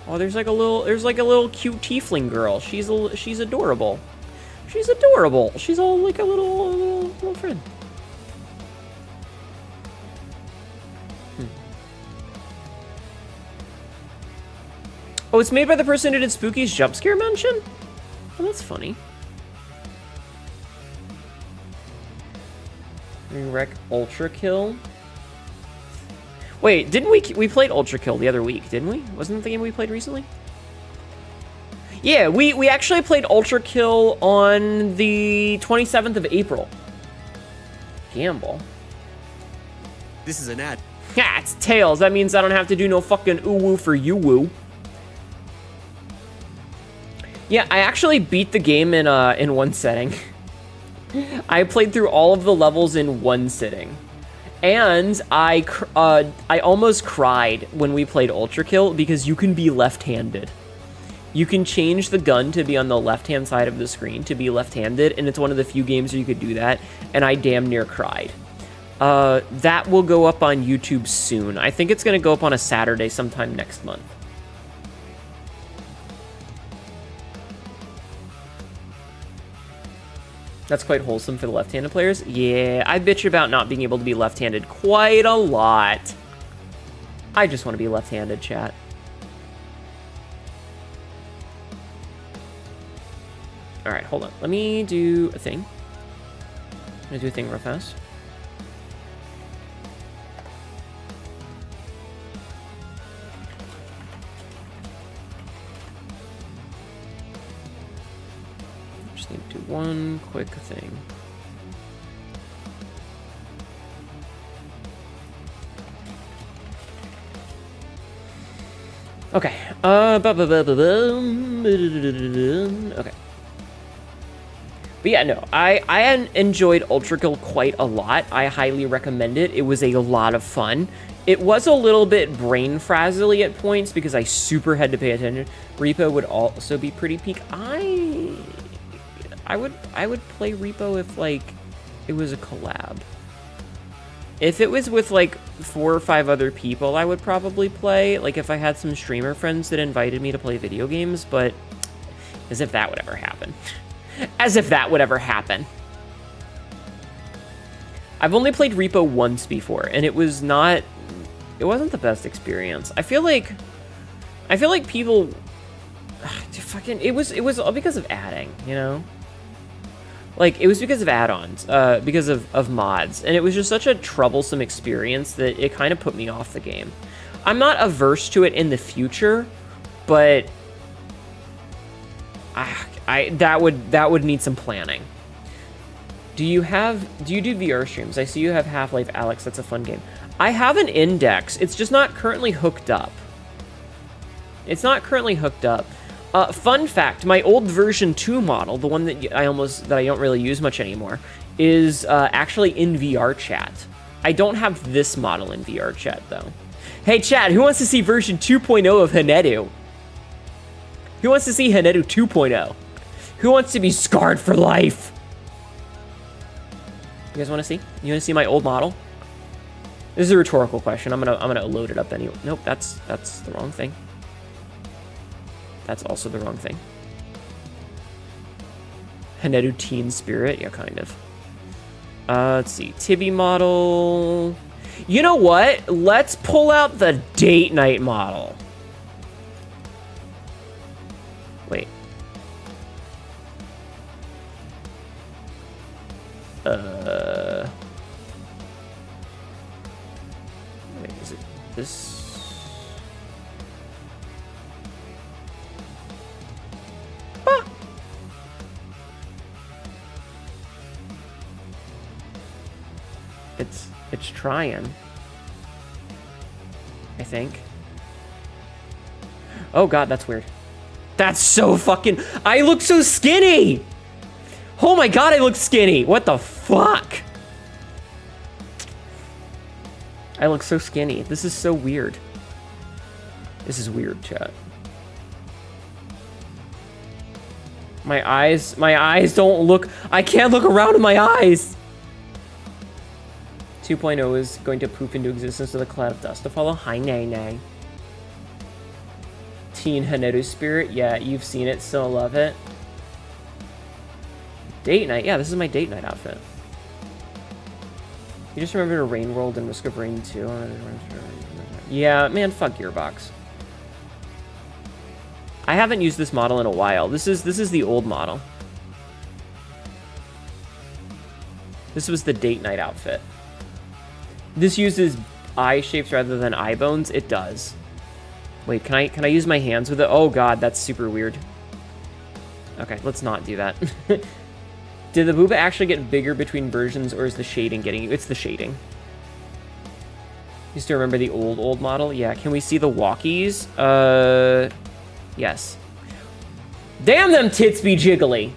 Oh, there's like a little cute tiefling girl. She's adorable. She's adorable. She's all like a little friend. Oh, it's made by the person who did Spooky's jump scare mention? Oh, that's funny. Wreck Ultra Kill. Wait, didn't we played Ultra Kill the other week, didn't we? Wasn't that the game we played recently? Yeah, we actually played Ultra Kill on the 27th of April. Gamble. This is an ad. Yeah, it's Tails. That means I don't have to do no fucking ooh-woo for you-woo. Yeah, I actually beat the game in one setting. I played through all of the levels in one sitting. And I almost cried when we played Ultra Kill because you can be left-handed. You can change the gun to be on the left-hand side of the screen to be left-handed, and it's one of the few games where you could do that, and I damn near cried. That will go up on YouTube soon. I think it's going to go up on a Saturday sometime next month. That's quite wholesome for the left-handed players. Yeah, I bitch about not being able to be left-handed quite a lot. I just want to be left-handed, chat. All right, hold on. Let me do a thing. I'm gonna do a thing real fast. Just need to do one quick thing. Okay. Okay. But yeah, no, I enjoyed Ultra Kill quite a lot. I highly recommend it. It was a lot of fun. It was a little bit brain frazzly at points because I super had to pay attention. Repo would also be pretty peak. I would play Repo if like it was a collab. If it was with like 4 or 5 other people, I would probably play. Like if I had some streamer friends that invited me to play video games, but as if that would ever happen. As if that would ever happen. I've only played Repo once before, and it wasn't the best experience. I feel like people it was all because of adding, you know? Like, it was because of add-ons, because of mods, and it was just such a troublesome experience that it kind of put me off the game. I'm not averse to it in the future, but that would need some planning. Do you do VR streams? I see you have Half-Life Alyx. That's a fun game. I have an Index. It's just not currently hooked up. Fun fact, my old version 2 model, the one that I don't really use much anymore, is actually in VR chat. I don't have this model in VR chat though. Hey chat, who wants to see version 2.0 of Hanedu? Who wants to see Hanedu 2.0? Who wants to be scarred for life? You guys want to see? You want to see my old model? This is a rhetorical question. I'm gonna load it up anyway. Nope, that's the wrong thing. That's also the wrong thing. Hanedu Teen Spirit, yeah, kind of. Let's see, Tibi model. You know what? Let's pull out the date night model. Wait. Wait, is it this? It's trying. I think. Oh god, that's weird. That's so fucking... I look so skinny! Oh my god, I look skinny! What the fuck? I look so skinny. This is so weird. This is weird, chat. My eyes don't look... I can't look around in my eyes! 2.0 is going to poof into existence with a cloud of dust to follow. Hi, Nay Nay. Teen Haneru Spirit. Yeah, you've seen it, still love it. Date night. Yeah, this is my date night outfit. You just remember Rain World and Risk of Rain 2? Yeah, man, fuck Gearbox. I haven't used this model in a while. This is the old model. This was the date night outfit. This uses eye shapes rather than eye bones. It does. Wait, can I use my hands with it? Oh god, that's super weird. Okay, let's not do that. Did the booba actually get bigger between versions, or is the shading getting you? It's the shading. You still remember the old model? Yeah, can we see the walkies? Yes. Damn, them tits be jiggly!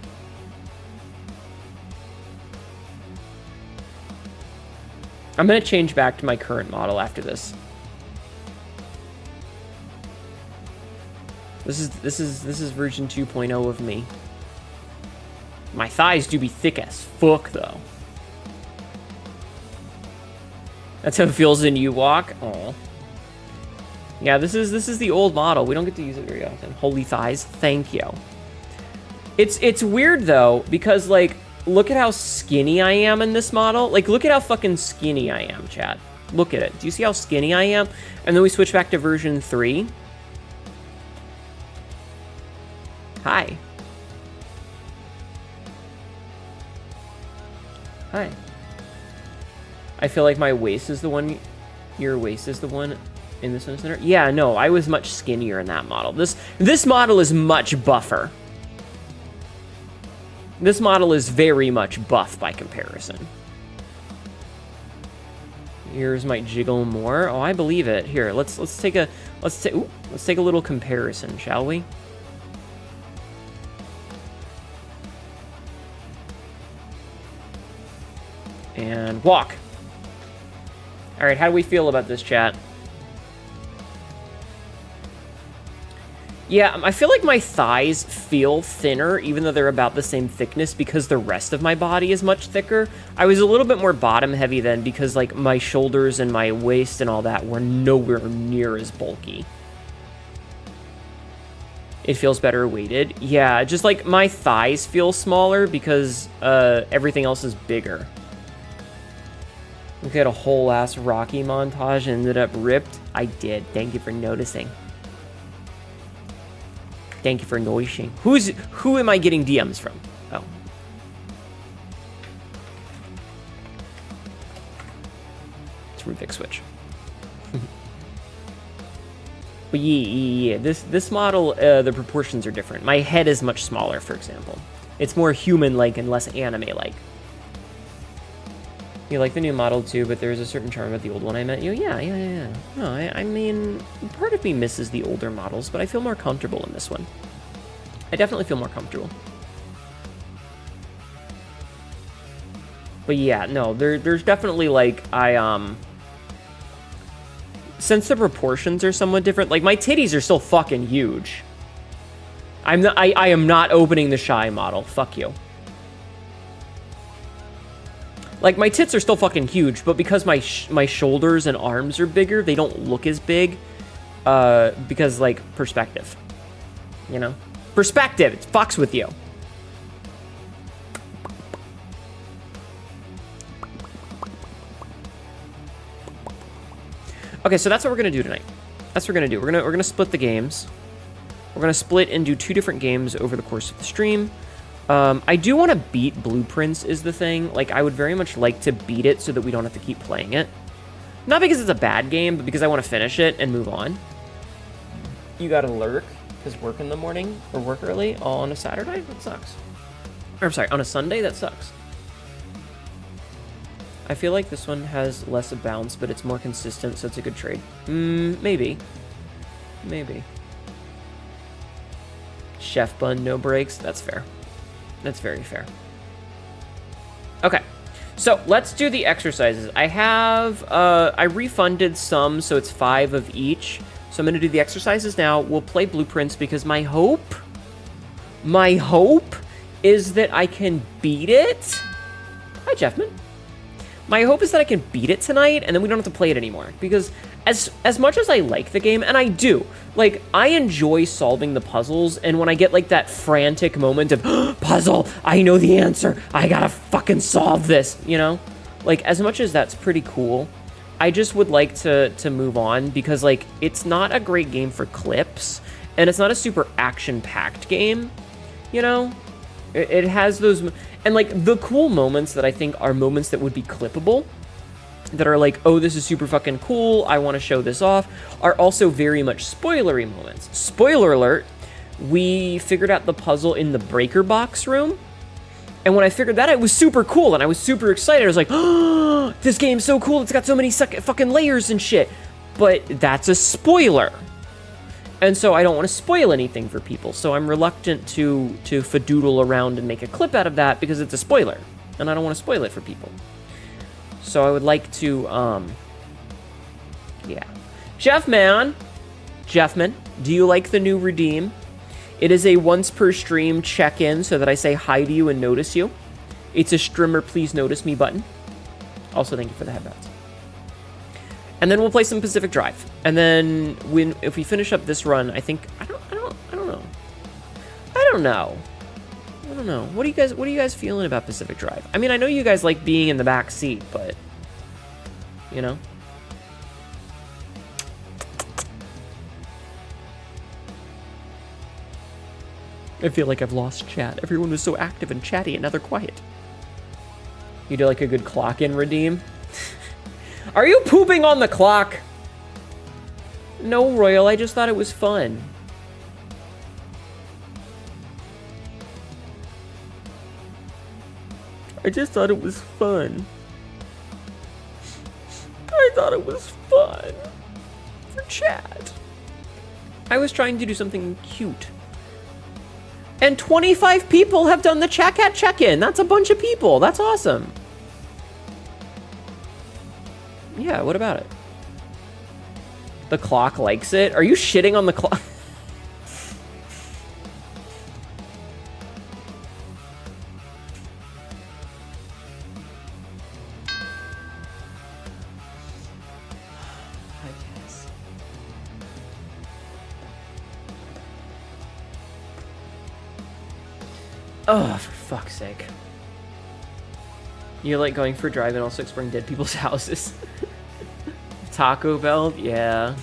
I'm gonna change back to my current model after this. This is version 2.0 of me. My thighs do be thick as fuck, though. That's how it feels in you walk. Oh. Yeah, this is the old model. We don't get to use it very often. Holy thighs, thank you. It's weird though, because like, look at how skinny I am in this model. Like, look at how fucking skinny I am, chat. Look at it. Do you see how skinny I am? And then we switch back to version 3. Hi. Hi. I feel like my waist is the one, your waist is the one in this center. Yeah, no, I was much skinnier in that model. This model is much buffer. This model is very much buff by comparison. Yours might jiggle more. Oh, I believe it. Here, let's take a little comparison, shall we? And walk. All right, how do we feel about this, chat? Yeah, I feel like my thighs feel thinner, even though they're about the same thickness, because the rest of my body is much thicker. I was a little bit more bottom heavy then, because like my shoulders and my waist and all that were nowhere near as bulky. It feels better weighted. Yeah, just like my thighs feel smaller because everything else is bigger. Look at a whole ass Rocky montage and ended up ripped. I did. Thank you for noticing. Thank you for noticing. Who am I getting DMs from? Oh. It's from Vic Switch. But yeah. This model, the proportions are different. My head is much smaller, for example. It's more human-like and less anime-like. You like the new model too, but there's a certain charm about the old one I met you. Yeah. No, I mean, part of me misses the older models, but I feel more comfortable in this one. I definitely feel more comfortable. But yeah, no, there's definitely like, since the proportions are somewhat different, like my titties are still fucking huge. I am not opening the shy model. Fuck you. Like, my tits are still fucking huge, but because my shoulders and arms are bigger, they don't look as big, because, like, perspective. You know? Perspective! It fucks with you. Okay, so that's what we're gonna do tonight. That's what we're gonna do. We're gonna split the games. We're gonna split and do 2 different games over the course of the stream. I do want to beat Blueprints is the thing. Like, I would very much like to beat it so that we don't have to keep playing it. Not because it's a bad game, but because I want to finish it and move on. You gotta lurk, because work in the morning, or work early on a Saturday? That sucks. Or, I'm sorry, on a Sunday? That sucks. I feel like this one has less of bounce, but it's more consistent, so it's a good trade. Maybe. Maybe. Chef bun, no breaks. That's fair. That's very fair. Okay. So let's do the exercises. I have, I refunded some, so it's 5 of each. So I'm going to do the exercises now. We'll play blueprints because my hope is that I can beat it. Hi, Jeffman. My hope is that I can beat it tonight, and then we don't have to play it anymore. Because as much as I like the game, and I do, like, I enjoy solving the puzzles, and when I get, like, that frantic moment of, puzzle, I know the answer, I gotta fucking solve this, you know? Like, as much as that's pretty cool, I just would like to move on, because, like, it's not a great game for clips, and it's not a super action-packed game, you know? It has those... And, like, the cool moments that I think are moments that would be clippable, that are like, oh, this is super fucking cool, I want to show this off, are also very much spoilery moments. Spoiler alert, we figured out the puzzle in the breaker box room, and when I figured that out, it was super cool, and I was super excited. I was like, oh, this game's so cool, it's got so many fucking layers and shit. But that's a spoiler. And so I don't want to spoil anything for people, so I'm reluctant to fadoodle around and make a clip out of that because it's a spoiler, and I don't want to spoil it for people. So I would like to, yeah. Jeffman, do you like the new redeem? It is a once per stream check-in so that I say hi to you and notice you. It's a streamer please notice me button. Also, thank you for the headbats. And then we'll play some Pacific Drive. And then if we finish up this run, I think I don't know. What are you guys feeling about Pacific Drive? I mean, I know you guys like being in the back seat, but you know. I feel like I've lost chat. Everyone was so active and chatty, and now they're quiet. You do like a good clock in redeem? Are you pooping on the clock? No, Royal, I just thought it was fun. I just thought it was fun. I thought it was fun. For chat. I was trying to do something cute. And 25 people have done the Chat Cat check-in. That's a bunch of people. That's awesome. Yeah, what about it? The clock likes it? Are you shitting on the clock? I guess. Oh, for fuck's sake. You like going for a drive and also exploring dead people's houses. Taco Bell? Yeah.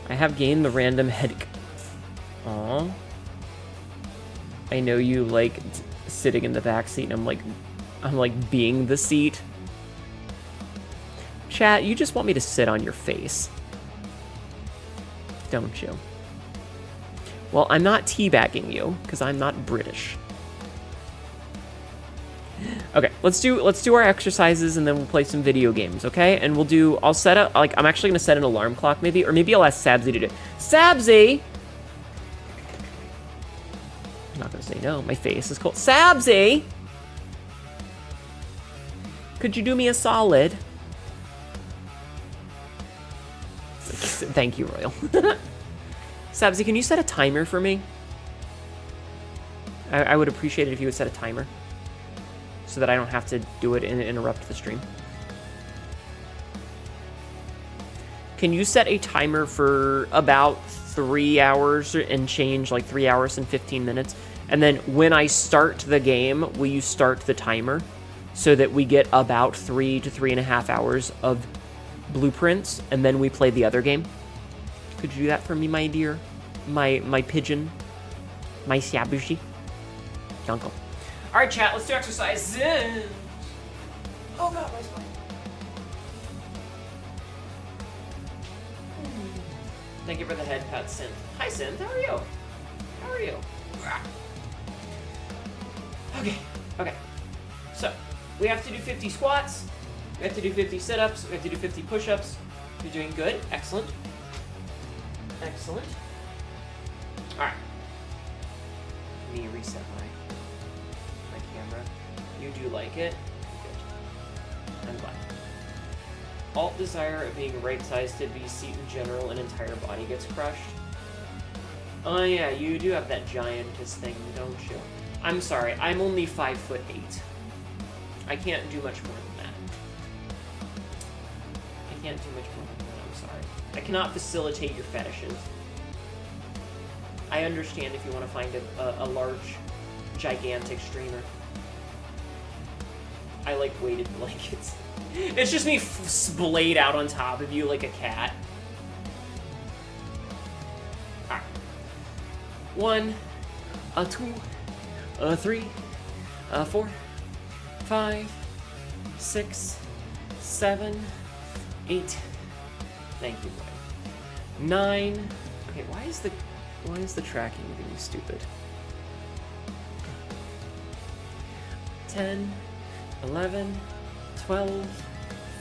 I have gained the random headache. Aw. I know you like sitting in the back seat and I'm like being the seat. Chat, you just want me to sit on your face. Don't you? Well, I'm not teabagging you, because I'm not British. Okay, let's do our exercises and then we'll play some video games, okay? And I'll set up, like, I'm actually gonna set an alarm clock maybe, or maybe I'll ask Sabzi to do it. Sabzi! I'm not gonna say no, my face is cold. Sabzi! Could you do me a solid? Thank you, Royal. Sabzi, can you set a timer for me? I would appreciate it if you would set a timer, so that I don't have to do it and interrupt the stream. Can you set a timer for about 3 hours and change, like 3 hours and 15 minutes? And then when I start the game, will you start the timer so that we get about 3 to 3.5 hours of blueprints and then we play the other game? Could you do that for me, my dear? My pigeon? My Sabushi? Uncle. All right, chat, let's do exercise. Oh, God, my spine. Thank you for the head pat, Synth. Hi, Synth. How are you? How are you? Okay. So, we have to do 50 squats, We have to do 50 sit-ups. We have to do 50 push-ups. You're doing good. Excellent. Excellent. All right. Let me reset my camera. You do like it? Good. I'm glad. Alt desire of being right-sized to be seat in general and entire body gets crushed. Oh yeah, you do have that giantess thing, don't you? I'm sorry, I'm only 5'8". I can't do much more than that. I can't do much more than that, I'm sorry. I cannot facilitate your fetishes. I understand if you want to find a large, gigantic streamer. I like weighted blankets. It's just me splayed out on top of you like a cat. Alright. 1, 2, 3, 4, 5, 6, 7, 8. Thank you, boy. 9. Okay, why is the tracking being stupid? 10, 11, 12,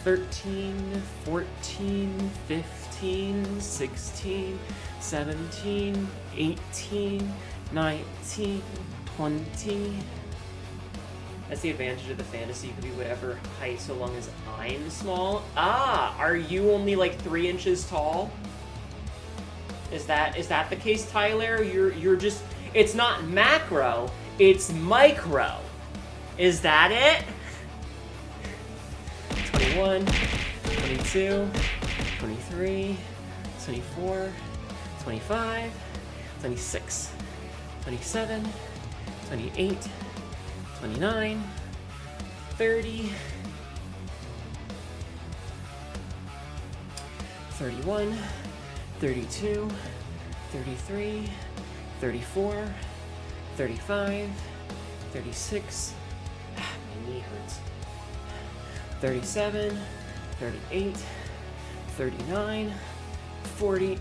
13, 14, 15, 16, 17, 18, 19, 20. That's the advantage of the fantasy. You can be whatever height so long as I'm small. Ah, are you only like 3 inches tall? Is that the case, Tyler? You're just, it's not macro, it's micro. Is that it? 21, 22, 23, 24, 25, 26, 27, 28, 29, 30, 31, 32, 33, 34, 35, 36, my knee hurts, 37, 38, 39, 40,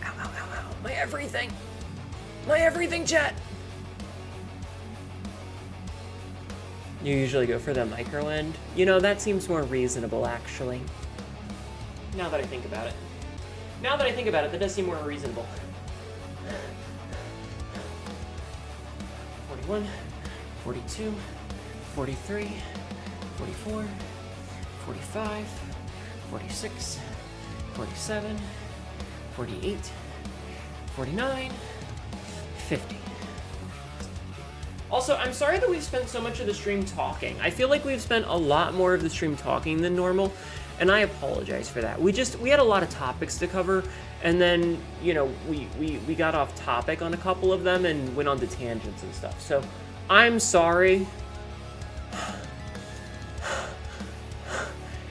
ow, ow, ow, my everything, chat. You usually go for the micro end. You know, that seems more reasonable, actually. Now that I think about it. That does seem more reasonable. 41, 42, 43, 44, 45, 46, 47, 48, 49, 50. Also, I'm sorry that we've spent so much of the stream talking. I feel like we've spent a lot more of the stream talking than normal, and I apologize for that. We had a lot of topics to cover, and then, you know, we got off topic on a couple of them and went on to tangents and stuff. So, I'm sorry.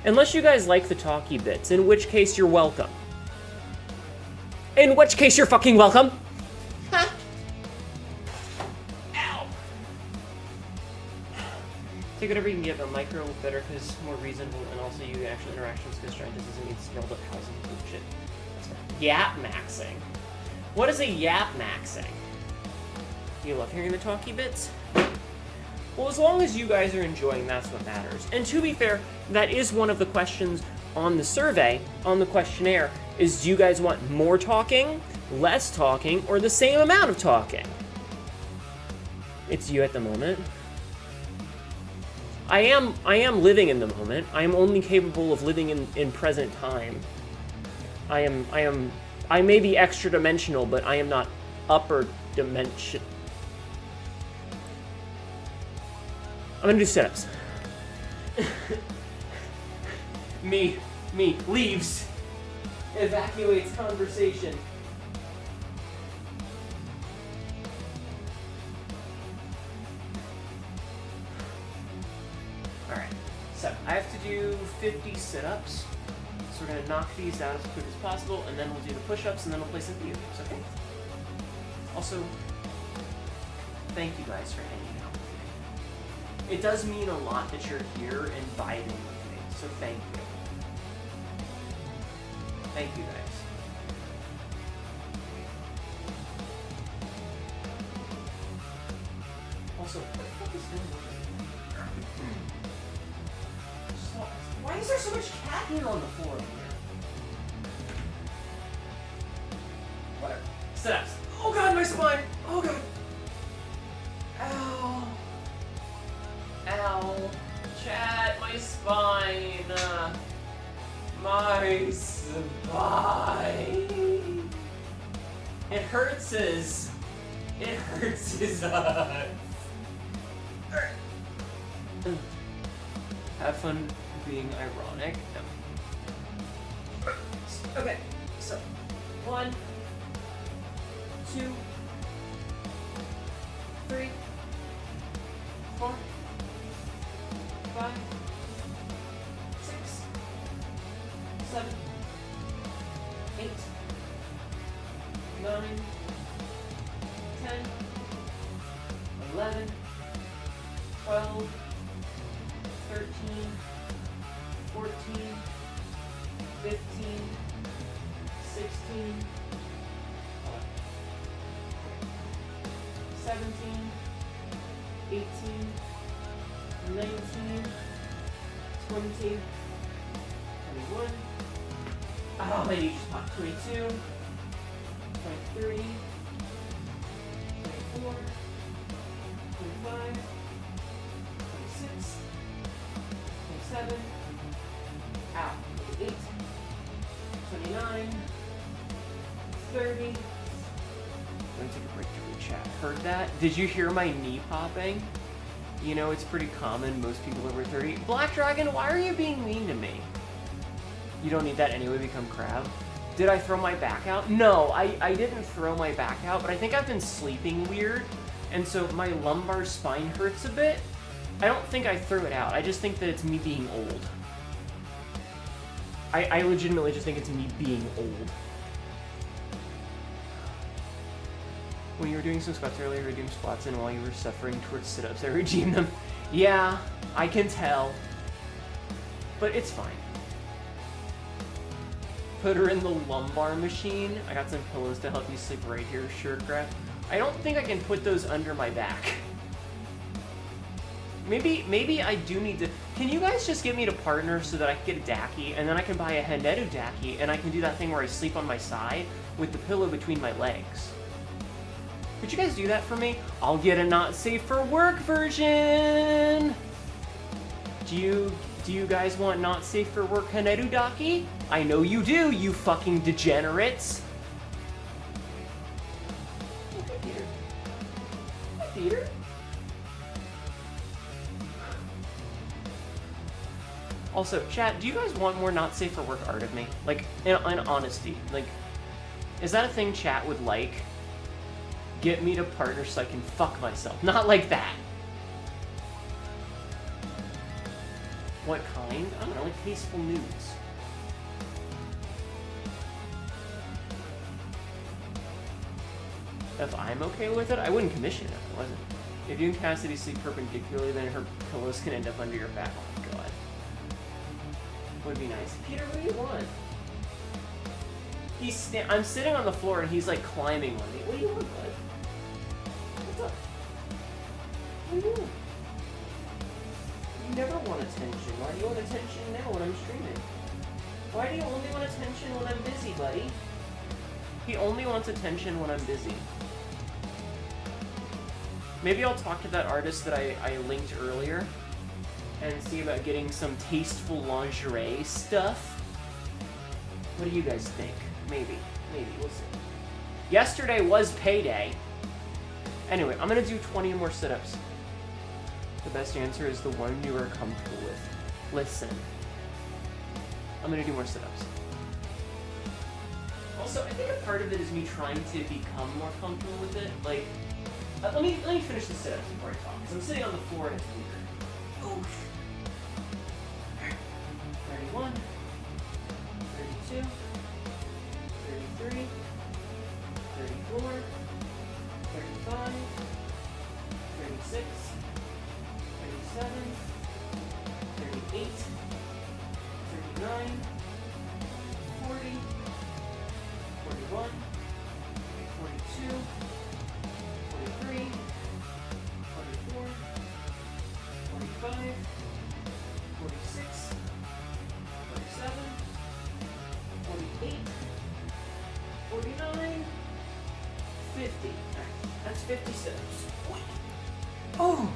Unless you guys like the talky bits, in which case you're welcome. In which case you're fucking welcome. Huh? Ow. Take whatever you can get, but micro better because more reasonable, and also you actual interactions because trying this doesn't need scaled up housing and shit. Yap maxing. What is a yap maxing? You love hearing the talky bits? Well, as long as you guys are enjoying, that's what matters. And to be fair, that is one of the questions on the survey, on the questionnaire, is do you guys want more talking, less talking, or the same amount of talking? It's you at the moment. I am living in the moment. I am only capable of living in present time. I may be extra dimensional, but I am not upper dimension. I'm gonna do sit-ups. me, leaves, evacuates conversation. All right, so I have to do 50 sit-ups. So we're gonna knock these out as quick as possible, and then we'll do the push-ups, and then we'll play some video games, okay? Also, thank you guys for hanging out with me. It does mean a lot that you're here and vibing with me, so thank you. Thank you, guys. Also, what the fuck is going on? Why is there so much cat hair on the floor here? Whatever. Sit-ups. Oh god, my spine! Oh god! Ow. Ow. Chat, my spine. My spine. It hurts as... It hurts as... Have fun being ironic. No. Okay, so 1, 2, 3, 4, 5, 6, 7, 8, 9, 10, 11, 12, 13, 14, 15, 16, 17, 18, 19, 20, 21. Oh, my knee just popped. 22, 23, 24, 25, 26, 27, ow, 28, 29, 30. Let me take a break to the chat. Heard that? Did you hear my knee popping? You know, it's pretty common, most people over 30. Black Dragon, why are you being mean to me? You don't need that anyway, become crab. Did I throw my back out? No, I didn't throw my back out, but I think I've been sleeping weird, and so my lumbar spine hurts a bit. I don't think I threw it out. I just think that it's me being old. I legitimately just think it's me being old. When you were doing some squats earlier, you were doing squats, and while you were suffering towards sit-ups, I redeemed them. Yeah, I can tell. But it's fine. Put her in the lumbar machine. I got some pillows to help you sleep right here, sure, crap. I don't think I can put those under my back. Maybe I do need to... Can you guys just get me to partner so that I can get a Daki, and then I can buy a Hanedu Daki, and I can do that thing where I sleep on my side with the pillow between my legs? Could you guys do that for me? I'll get a not safe for work version! Do you guys want not safe for work Hanedu Daki? I know you do, you fucking degenerates! Hi, Peter. Hi, Peter. Also, chat, do you guys want more not safe for work art of me? Like, in honesty, like, is that a thing chat would like? Get me to partner so I can fuck myself. Not like that. What kind? I don't know, like tasteful nudes. If I'm okay with it, I wouldn't commission it if I wasn't. If you and Cassidy sleep perpendicularly, then her pillows can end up under your back. Oh my god. Would be nice. Peter, what do you want? I'm sitting on the floor and he's like climbing on me. What do you want, bud? What's up? What do you want? You never want attention. Why do you want attention now when I'm streaming? Why do you only want attention when I'm busy, buddy? He only wants attention when I'm busy. Maybe I'll talk to that artist that I linked earlier and see about getting some tasteful lingerie stuff. What do you guys think? Maybe, we'll see. Yesterday was payday. Anyway, I'm gonna do 20 more sit-ups. The best answer is the one you are comfortable with. Listen. I'm gonna do more sit-ups. Also, I think a part of it is me trying to become more comfortable with it. Like, let me finish the sit-ups before I talk, because I'm sitting on the floor and it's weird. Oof. 31, 32, 33, 34, 35, 36, 37, 38, 39, 40, 41, 42, 43, 44, 45, 46, steps. Oh.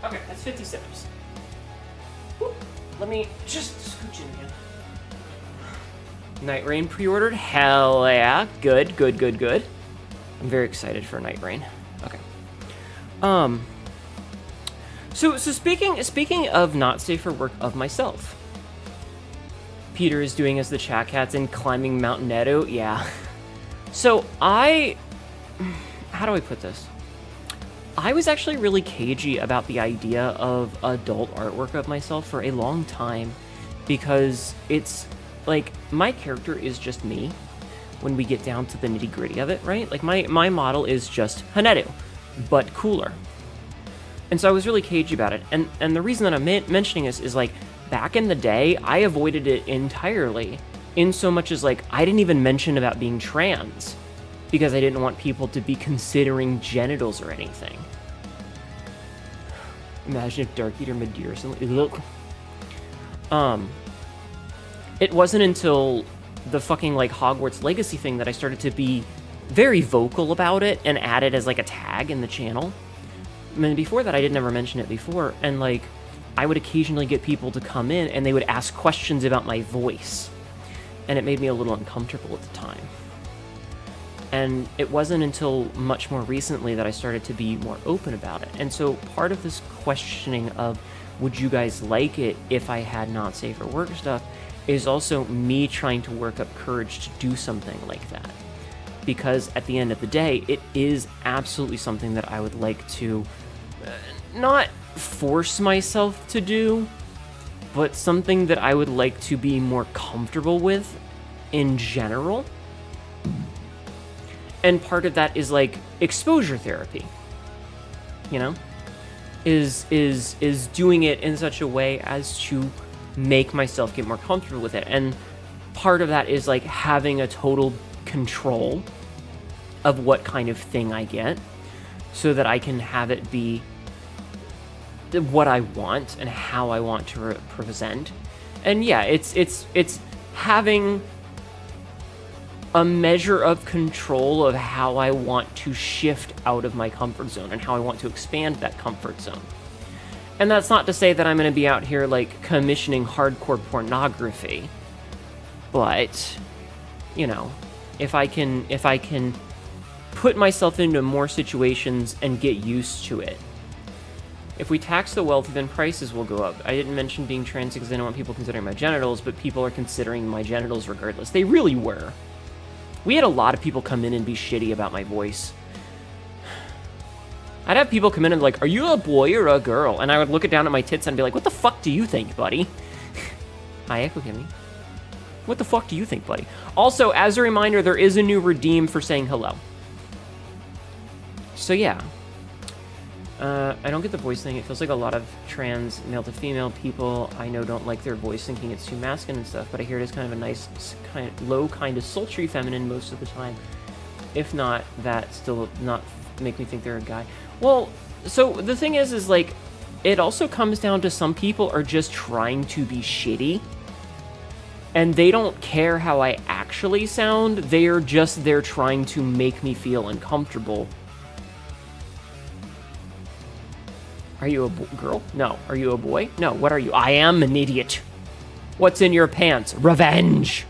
Okay, that's 50 steps. Whew. Let me just scooch in again. Night Rain pre-ordered? Hell yeah. Good, good, good, good. I'm very excited for Night Rain. Okay. So speaking of not safe for work of myself. Peter is doing as the Chat Cats in climbing Mount Neto. Yeah. So how do I put this? I was actually really cagey about the idea of adult artwork of myself for a long time because it's like my character is just me when we get down to the nitty gritty of it, right? Like my model is just Hanetu, but cooler. And so I was really cagey about it. And the reason that I'm mentioning this is like back in the day, I avoided it entirely in so much as like I didn't even mention about being trans because I didn't want people to be considering genitals or anything. Imagine if Dark Eater Madeira look. It wasn't until the fucking like Hogwarts Legacy thing that I started to be very vocal about it and add it as like a tag in the channel. I mean, before that, I didn't ever mention it before, and like, I would occasionally get people to come in and they would ask questions about my voice, and it made me a little uncomfortable at the time. And it wasn't until much more recently that I started to be more open about it. And so part of this questioning of, would you guys like it if I had not safe for work stuff, is also me trying to work up courage to do something like that. Because at the end of the day, it is absolutely something that I would like to not force myself to do, but something that I would like to be more comfortable with in general. And part of that is like exposure therapy, you know, is doing it in such a way as to make myself get more comfortable with it. And part of that is like having a total control of what kind of thing I get so that I can have it be what I want and how I want to represent. And yeah, it's having a measure of control of how I want to shift out of my comfort zone and how I want to expand that comfort zone. And that's not to say that I'm going to be out here like commissioning hardcore pornography, but you know, if I can put myself into more situations and get used to it. If we tax the wealthy, then prices will go up. I didn't mention being trans because I don't want people considering my genitals, but people are considering my genitals regardless. They really were. We had a lot of people come in and be shitty about my voice. I'd have people come in and be like, are you a boy or a girl? And I would look it down at my tits and be like, what the fuck do you think, buddy? Hi, Echo Kimmy. What the fuck do you think, buddy? Also, as a reminder, there is a new redeem for saying hello. So yeah. I don't get the voice thing. It feels like a lot of trans male to female people I know don't like their voice, thinking it's too masculine and stuff, but I hear it is kind of a nice, kind of low, kind of sultry feminine most of the time. If not, that still not make me think they're a guy. Well, so the thing is like, it also comes down to some people are just trying to be shitty, and they don't care how I actually sound. They're just there trying to make me feel uncomfortable. Are you a girl? No. Are you a boy? No. What are you? I am an idiot. What's in your pants? Revenge!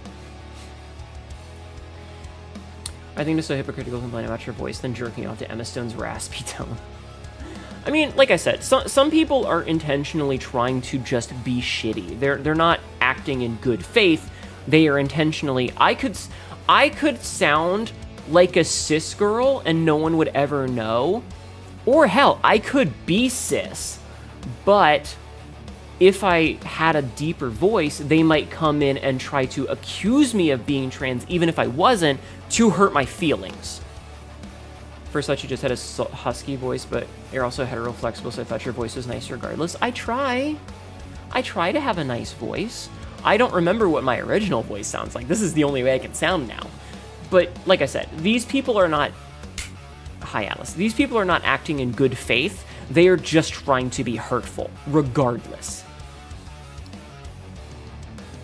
I think it's so hypocritical to complain about your voice than jerking off to Emma Stone's raspy tone. I mean, like I said, some people are intentionally trying to just be shitty. They're not acting in good faith. They are intentionally... I could sound like a cis girl and no one would ever know. Or hell, I could be cis, but if I had a deeper voice, they might come in and try to accuse me of being trans, even if I wasn't, to hurt my feelings. First, I thought you just had a husky voice, but you're also hetero-flexible, so I thought your voice was nice regardless. I try to have a nice voice. I don't remember what my original voice sounds like. This is the only way I can sound now. But like I said, these people are not... Hi, Alice. These people are not acting in good faith. They are just trying to be hurtful, regardless.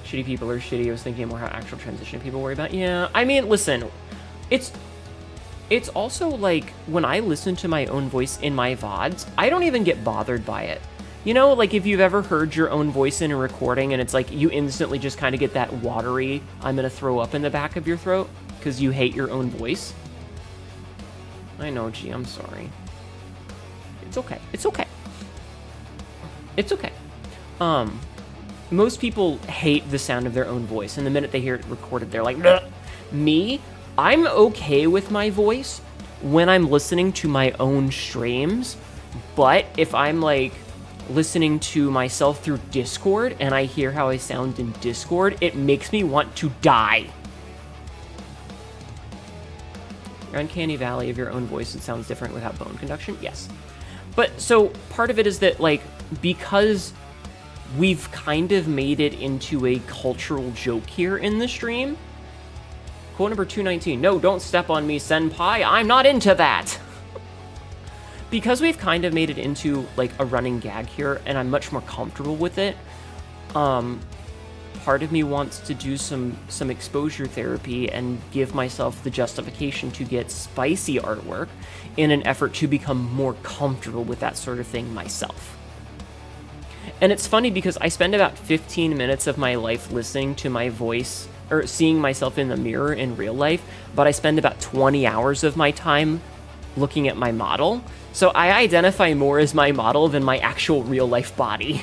Shitty people are shitty. I was thinking more how actual transition people worry about. Yeah, I mean, listen. It's also like when I listen to my own voice in my VODs, I don't even get bothered by it. You know, like if you've ever heard your own voice in a recording and it's like you instantly just kind of get that watery, I'm gonna throw up in the back of your throat because you hate your own voice. I know, G, I'm sorry. It's okay. It's okay. It's okay. Most people hate the sound of their own voice, and the minute they hear it recorded, they're like, bleh. Me, I'm okay with my voice when I'm listening to my own streams, but if I'm like listening to myself through Discord and I hear how I sound in Discord, it makes me want to die. Your uncanny valley of your own voice, it sounds different without bone conduction? Yes. But so part of it is that, like, because we've kind of made it into a cultural joke here in the stream. Quote number 219. No, don't step on me, senpai. I'm not into that. Because we've kind of made it into, like, a running gag here, and I'm much more comfortable with it, part of me wants to do some exposure therapy and give myself the justification to get spicy artwork in an effort to become more comfortable with that sort of thing myself. And it's funny because I spend about 15 minutes of my life listening to my voice or seeing myself in the mirror in real life, but I spend about 20 hours of my time looking at my model. So I identify more as my model than my actual real life body.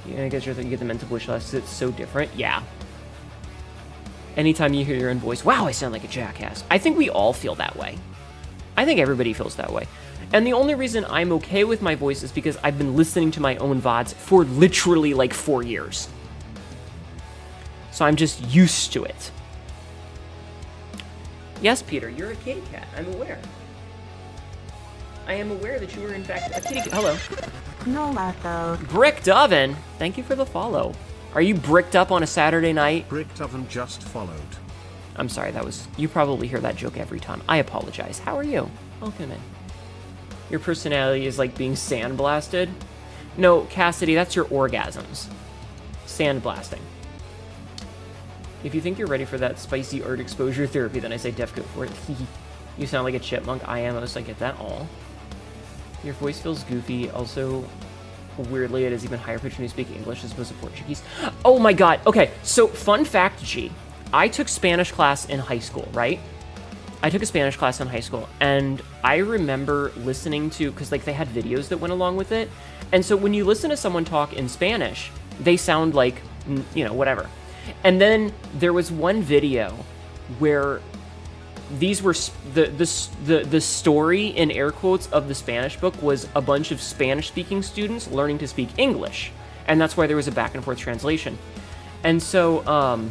Yeah, I guess you get the mental wish list. It's so different. Yeah. Anytime you hear your own voice, wow, I sound like a jackass. I think we all feel that way. I think everybody feels that way. And the only reason I'm okay with my voice is because I've been listening to my own VODs for literally like 4 years. So I'm just used to it. Yes, Peter, you're a kitty cat. I'm aware. I am aware that you are in fact a kitty cat. Hello. No, Marco. Bricked Oven, thank you for the follow. Are you bricked up on a Saturday night? Bricked Oven just followed. I'm sorry, you probably hear that joke every time. I apologize. How are you? Welcome in. Your personality is like being sandblasted? No, Cassidy, that's your orgasms. Sandblasting. If you think you're ready for that spicy art exposure therapy, then I say def go for it. You sound like a chipmunk. I am, I get that all. Your voice feels goofy. Also, weirdly, it is even higher pitched when you speak English as opposed to Portuguese. Oh my god. Okay, so fun fact, G. I took Spanish class in high school, right? I took a Spanish class in high school, and I remember listening to, because like they had videos that went along with it, and so when you listen to someone talk in Spanish, they sound like, you know, whatever. And then there was one video where these were the story in air quotes of the Spanish book was a bunch of Spanish-speaking students learning to speak English, and that's why there was a back and forth translation. And so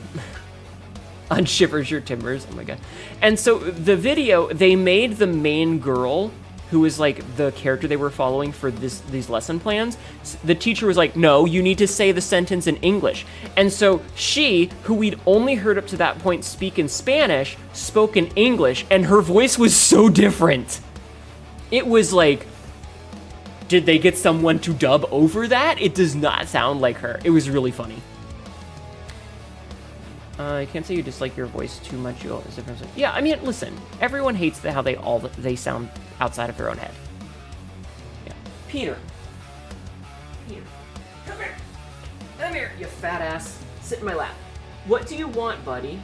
on Shivers Your Timbers, oh my god. And so the video, they made the main girl, who was like the character they were following for these lesson plans, the teacher was like, no, you need to say the sentence in English. And so she, who we'd only heard up to that point speak in Spanish, spoke in English, and her voice was so different. It was like, did they get someone to dub over that? It does not sound like her. It was really funny. I can't say you dislike your voice too much. Yeah, I mean, listen. Everyone hates how they sound outside of their own head. Yeah. Peter. Come here. Come here, you fat ass. Sit in my lap. What do you want, buddy?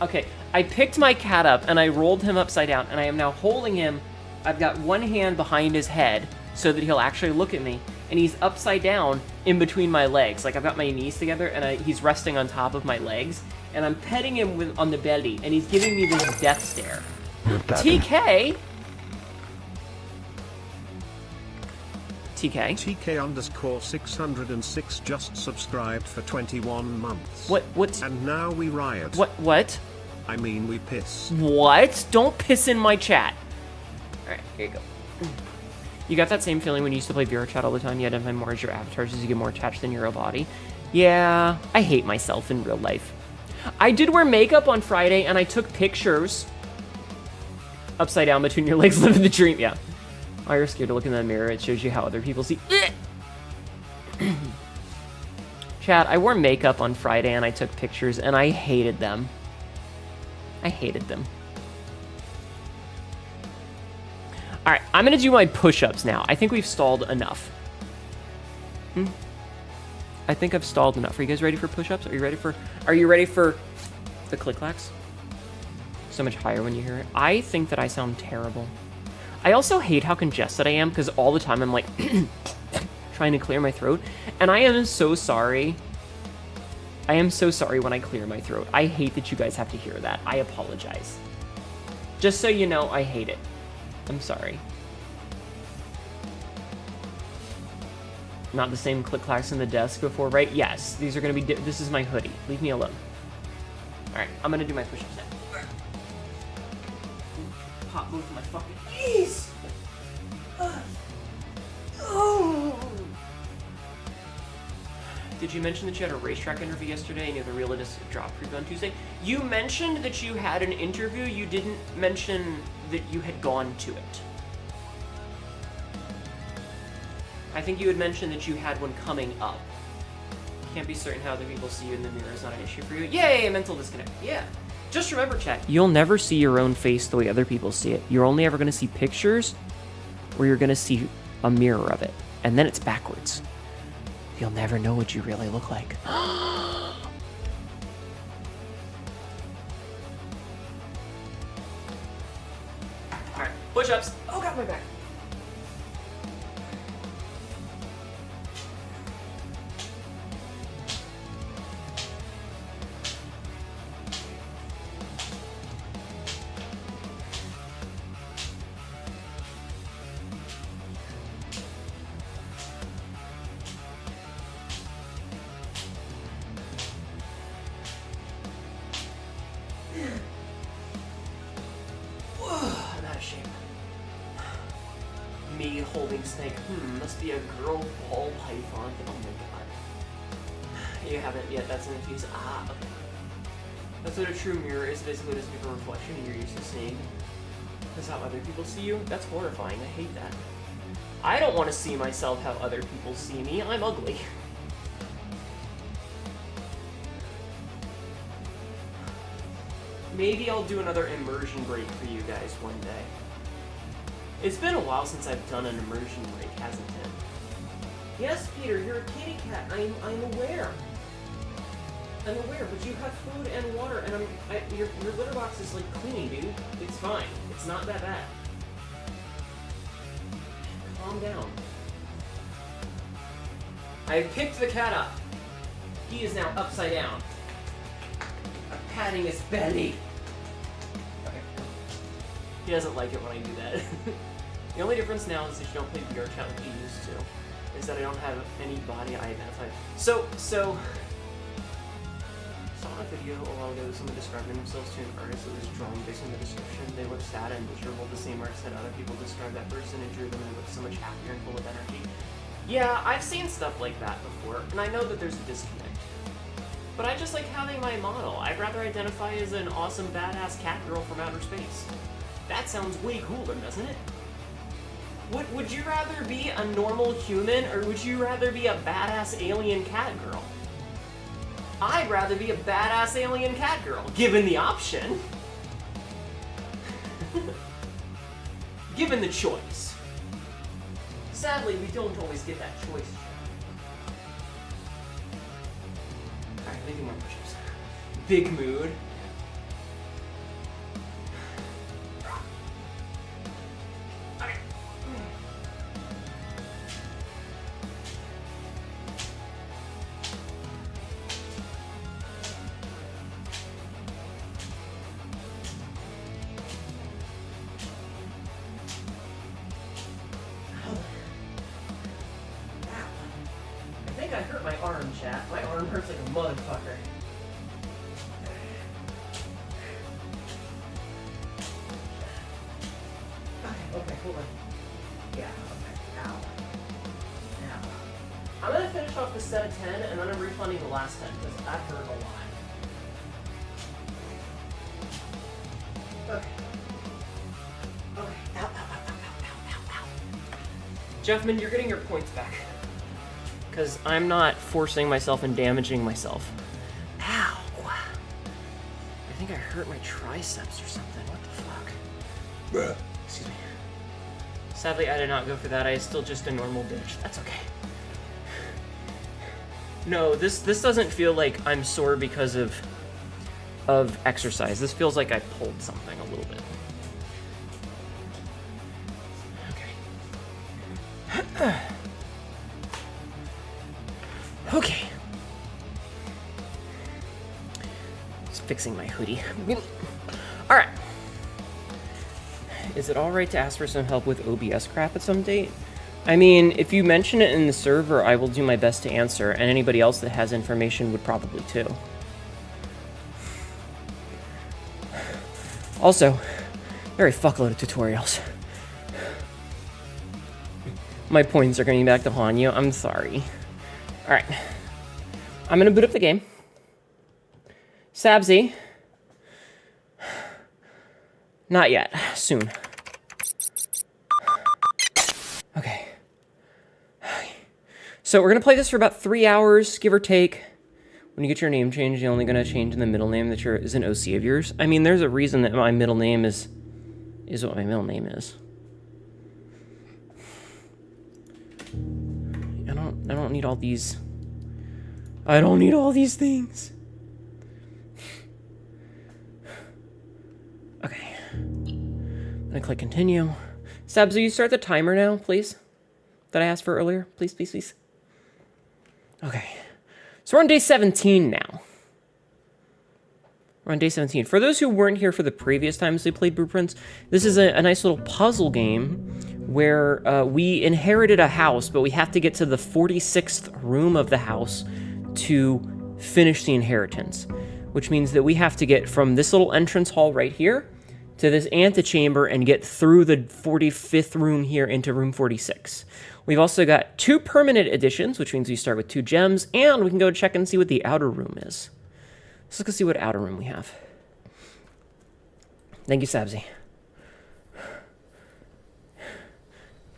Okay, I picked my cat up and I rolled him upside down, and I am now holding him. I've got one hand behind his head so that he'll actually look at me, and he's upside down in between my legs. Like, I've got my knees together, and he's resting on top of my legs, and I'm petting him on the belly, and he's giving me this death stare. TK? TK? TK_606 just subscribed for 21 months. What? And now we riot. What? I mean, we piss. What? Don't piss in my chat. Alright, here you go. You got that same feeling when you used to play VRChat all the time? You identify more as your avatars as you get more attached than your real body? Yeah, I hate myself in real life. I did wear makeup on Friday, and I took pictures upside down between your legs living the dream. Yeah. Oh, you're scared to look in the mirror. It shows you how other people see. Chat, I wore makeup on Friday, and I took pictures, and I hated them. I hated them. All right, I'm gonna do my push-ups now. I think we've stalled enough. I think I've stalled enough. Are you guys ready for push-ups? Are you ready for the click-clacks? So much higher when you hear it. I think that I sound terrible. I also hate how congested I am because all the time I'm like trying to clear my throat. And I am so sorry. I am so sorry when I clear my throat. I hate that you guys have to hear that. I apologize. Just so you know, I hate it. I'm sorry. Not the same click-clacks in the desk before, right? Yes, these are gonna be, this is my hoodie. Leave me alone. All right, I'm gonna do my push-ups now. Pop both of my fucking knees. Oh. Did you mention that you had a racetrack interview yesterday and you have a realistic drop preview on Tuesday? You mentioned that you had an interview. You didn't mention that you had gone to it. I think you had mentioned that you had one coming up. Can't be certain how other people see you in the mirror is not an issue for you. Yay, mental disconnect. Yeah. Just remember, chat, you'll never see your own face the way other people see it. You're only ever going to see pictures where you're going to see a mirror of it. And then it's backwards. You'll never know what you really look like. Alright, push-ups. Oh, got my back. Me holding snake. Must be a girl ball python. Oh my god. You haven't yet, that's an infuse. Ah, okay. That's what a true mirror is, basically just a reflection you're used to seeing. That's how other people see you? That's horrifying, I hate that. I don't want to see myself how other people see me, I'm ugly. Maybe I'll do another immersion break for you guys one day. It's been a while since I've done an immersion break, hasn't it? Yes, Peter, you're a kitty cat. I'm aware. I'm aware, but you have food and water, and your litter box is like clean, dude. It's fine. It's not that bad. Calm down. I picked the cat up. He is now upside down. I'm patting his belly. He doesn't like it when I do that. The only difference now is that you don't play VR chat like you used to. Is that I don't have any body I identify. So saw a video a while ago, someone describing themselves to an artist that was drawing based on the description. They look sad and miserable. The same artist that other people describe that person and drew them and look so much happier and full of energy. Yeah, I've seen stuff like that before, and I know that there's a disconnect. But I just like having my model. I'd rather identify as an awesome badass cat girl from outer space. That sounds way cooler, doesn't it? Would you rather be a normal human, or would you rather be a badass alien cat girl? I'd rather be a badass alien cat girl, given the option. Given the choice. Sadly, we don't always get that choice. Alright, maybe more push-ups. Big mood. I hurt my arm, chat. My arm hurts like a motherfucker. Okay, hold on. Yeah, okay. Ow. Ow. I'm gonna finish off the set of 10, and then I'm refunding the last 10, because that hurt a lot. Okay. Okay. Ow, ow, ow, ow, ow, ow, ow. Jeffman, you're getting your points back. Because I'm not forcing myself and damaging myself. Ow! I think I hurt my triceps or something. What the fuck? Bruh. Excuse me. Sadly, I did not go for that. I is still just a normal bitch. That's okay. No, this doesn't feel like I'm sore because of exercise. This feels like I pulled something a little bit. Okay. Okay. Just fixing my hoodie. All right. Is it all right to ask for some help with OBS crap at some date? I mean, if you mention it in the server, I will do my best to answer, and anybody else that has information would probably too. Also, there are a fuckload of tutorials. My points are going back to haunt you. I'm sorry. Alright. I'm going to boot up the game. Sabzi. Not yet. Soon. Okay. So we're going to play this for about 3 hours, give or take. When you get your name changed, you're only going to change in the middle name that is an OC of yours. I mean, there's a reason that my middle name is what my middle name is. I don't need all these. I don't need all these things. Okay. I'm gonna click continue. Sabs, will you start the timer now, please? That I asked for earlier? Please, please, please. Okay. So we're on day 17 now. We're on day 17. For those who weren't here for the previous times we played Blueprints, this is a nice little puzzle game where we inherited a house, but we have to get to the 46th room of the house to finish the inheritance, which means that we have to get from this little entrance hall right here to this antechamber and get through the 45th room here into room 46. We've also got 2 permanent additions, which means we start with 2 gems, and we can go check and see what the outer room is. So let's go see what outer room we have. Thank you, Sabzi.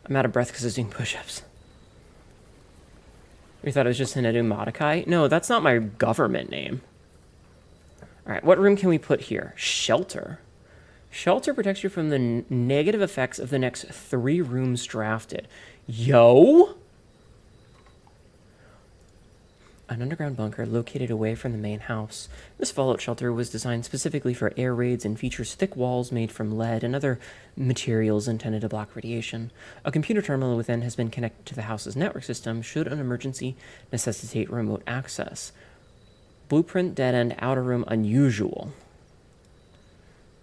I'm out of breath because I was doing push-ups. You thought it was just Hinedu Mordecai? No, that's not my government name. All right, what room can we put here? Shelter. Shelter protects you from the negative effects of the next 3 rooms drafted. Yo! An underground bunker located away from the main house. This fallout shelter was designed specifically for air raids and features thick walls made from lead and other materials intended to block radiation. A computer terminal within has been connected to the house's network system should an emergency necessitate remote access. Blueprint dead end outer room unusual.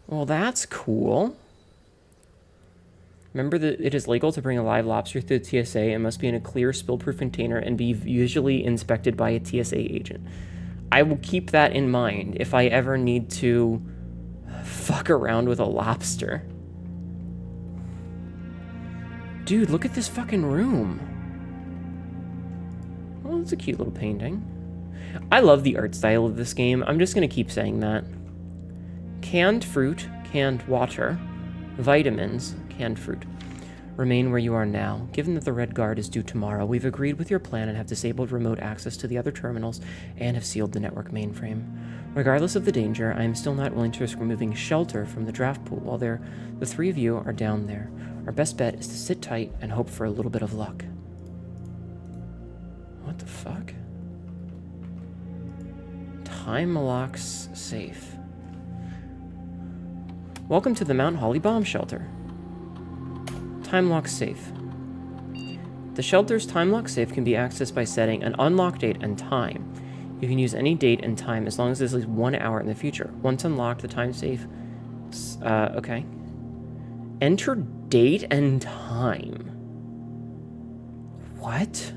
Well, that's cool. Remember that it is legal to bring a live lobster through the TSA and must be in a clear, spill-proof container and be visually inspected by a TSA agent. I will keep that in mind if I ever need to fuck around with a lobster. Dude, look at this fucking room. Oh, it's a cute little painting. I love the art style of this game. I'm just going to keep saying that. Canned fruit, canned water, vitamins, canned fruit. Remain where you are now. Given that the Red Guard is due tomorrow, we've agreed with your plan and have disabled remote access to the other terminals and have sealed the network mainframe. Regardless of the danger, I am still not willing to risk removing shelter from the draft pool while the 3 of you are down there. Our best bet is to sit tight and hope for a little bit of luck. What the fuck? Time locks safe. Welcome to the Mount Holly Bomb Shelter. Time lock safe. The shelter's time lock safe can be accessed by setting an unlock date and time. You can use any date and time as long as it's at least 1 hour in the future. Once unlocked, the time safe... okay. Enter date and time. What?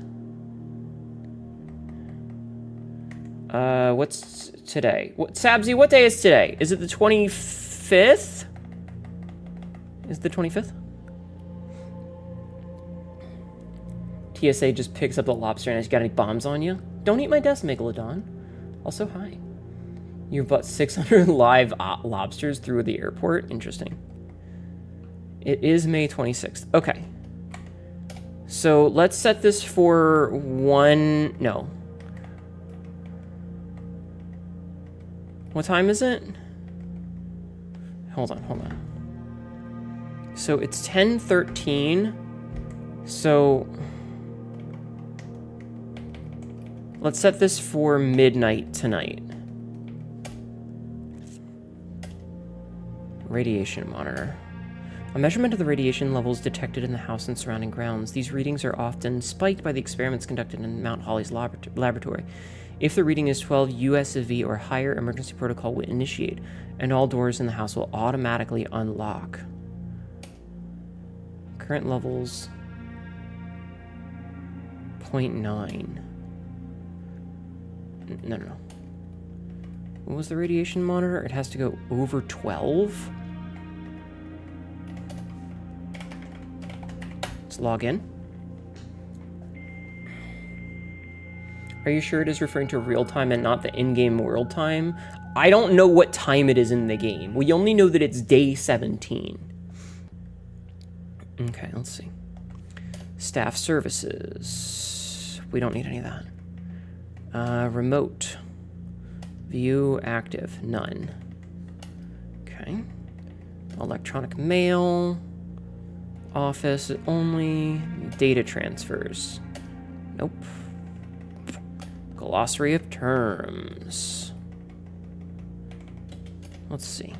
What's today? Sabzi, what day is today? Is it the 25th? Is it the 25th? TSA just picks up the lobster and has got any bombs on you? Don't eat my desk, Megalodon. Also, hi. You bought 600 live lobsters through the airport? Interesting. It is May 26th. Okay. So let's set this for 1... No. What time is it? Hold on. So it's 10:13. So let's set this for midnight tonight. Radiation monitor. A measurement of the radiation levels detected in the house and surrounding grounds. These readings are often spiked by the experiments conducted in Mount Holly's laboratory. If the reading is 12 USV or higher, emergency protocol will initiate, and all doors in the house will automatically unlock. Current levels 0.9. No. What was the radiation monitor? It has to go over 12? Let's log in. Are you sure it is referring to real time and not the in-game world time? I don't know what time it is in the game. We only know that it's day 17. Okay, let's see. Staff services. We don't need any of that. Remote. View active. None. Okay. Electronic mail. Office only. Data transfers. Nope. Glossary of terms. Let's see.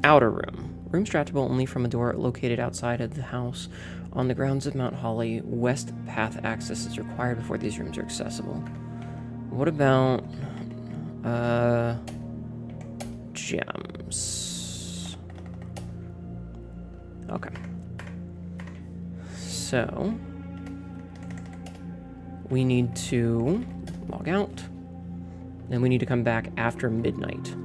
Outer room. Room strappable only from a door located outside of the house. On the grounds of Mount Holly, west path access is required before these rooms are accessible. What about gems? Okay. So we need to log out. Then we need to come back after midnight.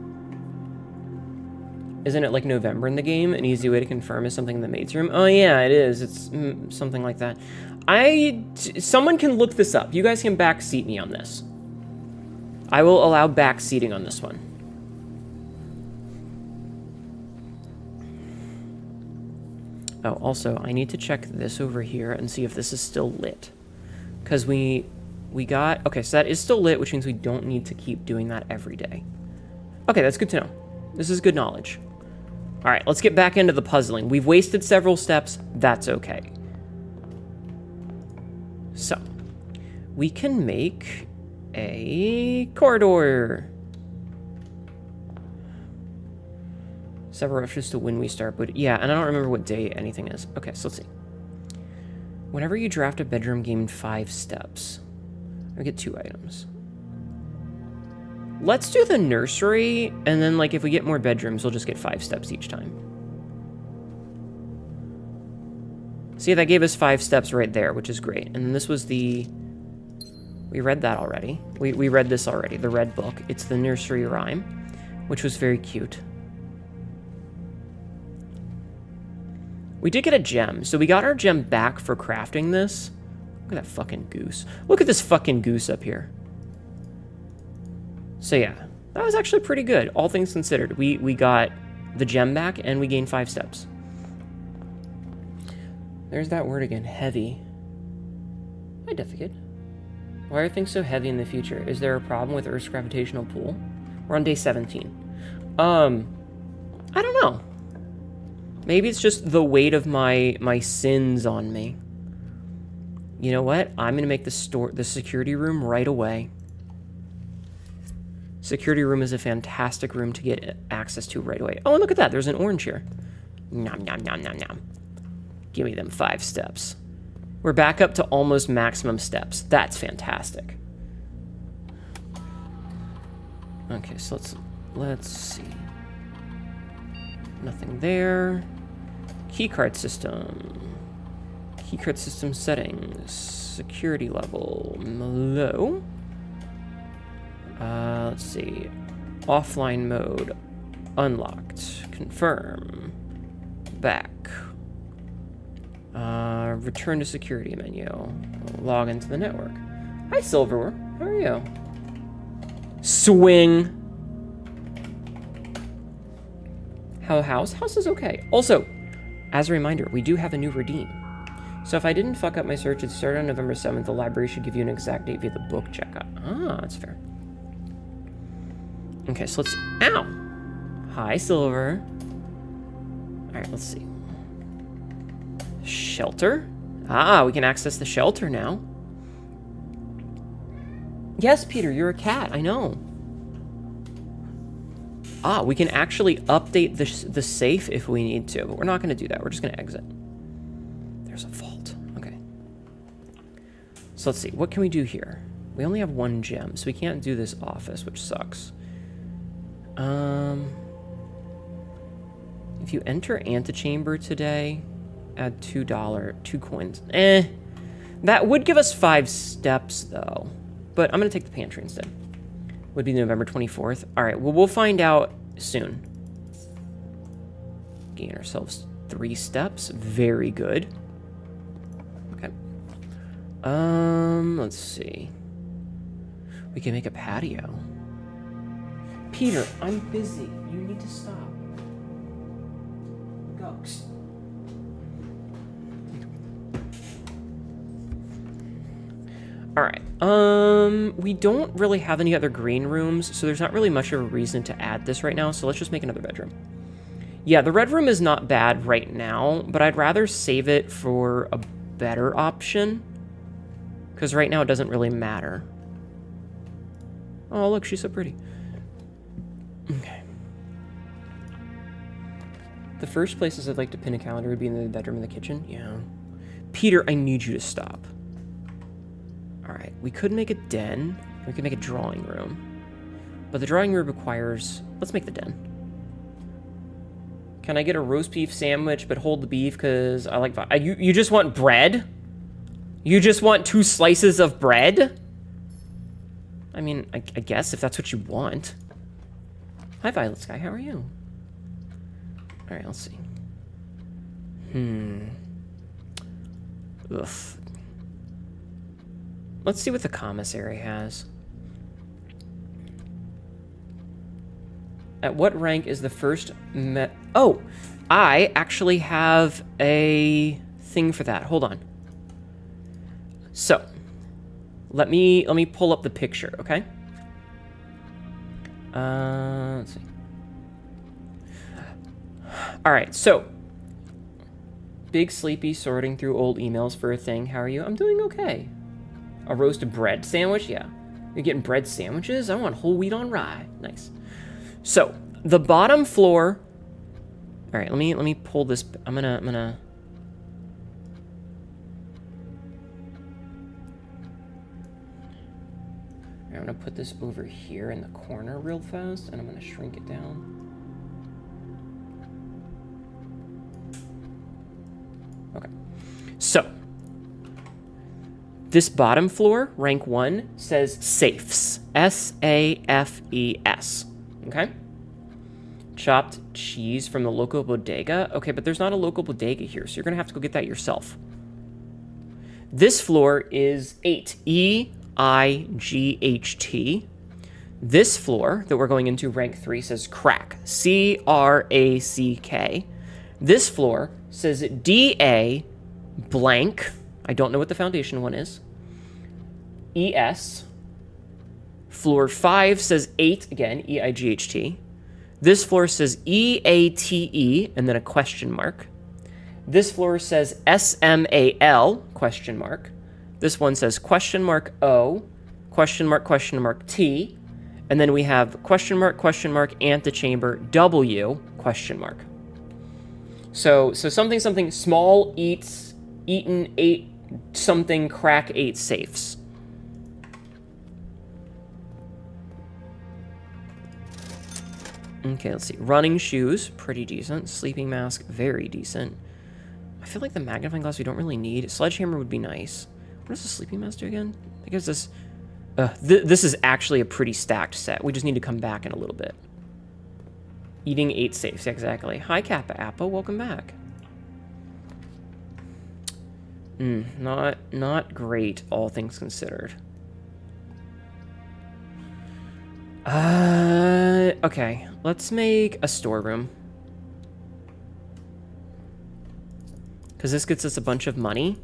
Isn't it like November in the game? An easy way to confirm is something in the maid's room. Oh yeah, it is. It's something like that. Someone can look this up. You guys can backseat me on this. I will allow backseating on this one. Oh, also, I need to check this over here and see if this is still lit. Because we got... Okay, so that is still lit, which means we don't need to keep doing that every day. Okay, that's good to know. This is good knowledge. All right, let's get back into the puzzling. We've wasted several steps. That's okay. So, we can make a corridor. Several rushes to when we start, but yeah, and I don't remember what day anything is. Okay, so let's see. Whenever you draft a bedroom, gain 5 steps. I get 2 items. Let's do the nursery, and then, like, if we get more bedrooms, we'll just get 5 steps each time. See, that gave us 5 steps right there, which is great. And then this was the... We read that already. We read this already, the red book. It's the nursery rhyme, which was very cute. We did get a gem, so we got our gem back for crafting this. Look at that fucking goose. Look at this fucking goose up here. So yeah, that was actually pretty good, all things considered. We got the gem back, and we gained 5 steps. There's that word again, heavy. Hi, Defficate. Why are things so heavy in the future? Is there a problem with Earth's gravitational pull? We're on day 17. I don't know. Maybe it's just the weight of my sins on me. You know what? I'm gonna make the security room right away. Security room is a fantastic room to get access to right away. Oh, and look at that. There's an orange here. Nom, nom, nom, nom, nom. Give me them 5 steps. We're back up to almost maximum steps. That's fantastic. Okay, so let's see. Nothing there. Keycard system. Keycard system settings. Security level. Low. Let's see. Offline mode. Unlocked. Confirm. Back. Return to security menu. Log into the network. Hi, Silverware. How are you? Swing. House is okay. Also, as a reminder, we do have a new redeem. So if I didn't fuck up my search, it started on November 7th. The library should give you an exact date via the book checkout. Ah, that's fair. Okay, so let's... Ow! Hi, Silver. Alright, let's see. Shelter? Ah, we can access the shelter now. Yes, Peter, you're a cat. I know. Ah, we can actually update the safe if we need to, but we're not going to do that. We're just going to exit. There's a vault. Okay. So let's see. What can we do here? We only have 1 gem, so we can't do this office, which sucks. If you enter antechamber today, add $2, 2 coins. That would give us 5 steps, though. But I'm going to take the pantry instead. Would be November 24th. All right, well, we'll find out soon. Gain ourselves 3 steps. Very good. Okay. Let's see. We can make a patio. Peter, I'm busy. You need to stop. Go. All right. We don't really have any other green rooms, so there's not really much of a reason to add this right now, so let's just make another bedroom. Yeah, the red room is not bad right now, but I'd rather save it for a better option, because right now it doesn't really matter. Oh, look, she's so pretty. Okay. The first places I'd like to pin a calendar would be in the bedroom and the kitchen. Yeah. Peter, I need you to stop. All right, we could make a den. We could make a drawing room. But the drawing room requires... Let's make the den. Can I get a roast beef sandwich, but hold the beef because I like... You just want bread? You just want 2 slices of bread? I mean, I guess if that's what you want. Hi, Violet Sky. How are you? All right, let's see. Ugh. Let's see what the commissary has. At what rank is the first Oh, I actually have a thing for that. Hold on. So, let me pull up the picture, okay? Let's see. All right, so Big Sleepy sorting through old emails for a thing. How are you? I'm doing okay. A roasted bread sandwich? Yeah. You're getting bread sandwiches? I want whole wheat on rye. Nice. So, the bottom floor... All right, let me pull this... I'm gonna... I'm gonna put this over here in the corner real fast, and I'm gonna shrink it down. Okay. So... This bottom floor, rank 1, says safes. S-A-F-E-S. Okay? Chopped cheese from the local bodega. Okay, but there's not a local bodega here, so you're going to have to go get that yourself. This floor is 8. E-I-G-H-T. This floor that we're going into, rank 3, says crack. C-R-A-C-K. This floor says D-A blank. I don't know what the foundation one is. E-S. Floor 5 says 8, again, E-I-G-H-T. This floor says E-A-T-E, and then a question mark. This floor says S-M-A-L, question mark. This one says question mark O, question mark T, and then we have question mark, antechamber, W, question mark. So something, small eats, eaten, ate, something, crack, 8 safes. Okay, let's see. Running shoes, pretty decent. Sleeping mask, very decent. I feel like the magnifying glass we don't really need. Sledgehammer would be nice. What does the sleeping mask do again? I guess this... this is actually a pretty stacked set. We just need to come back in a little bit. Eating 8 safes, exactly. Hi, Kappa Appa, welcome back. Not great, all things considered. Okay, let's make a storeroom. Because this gets us a bunch of money.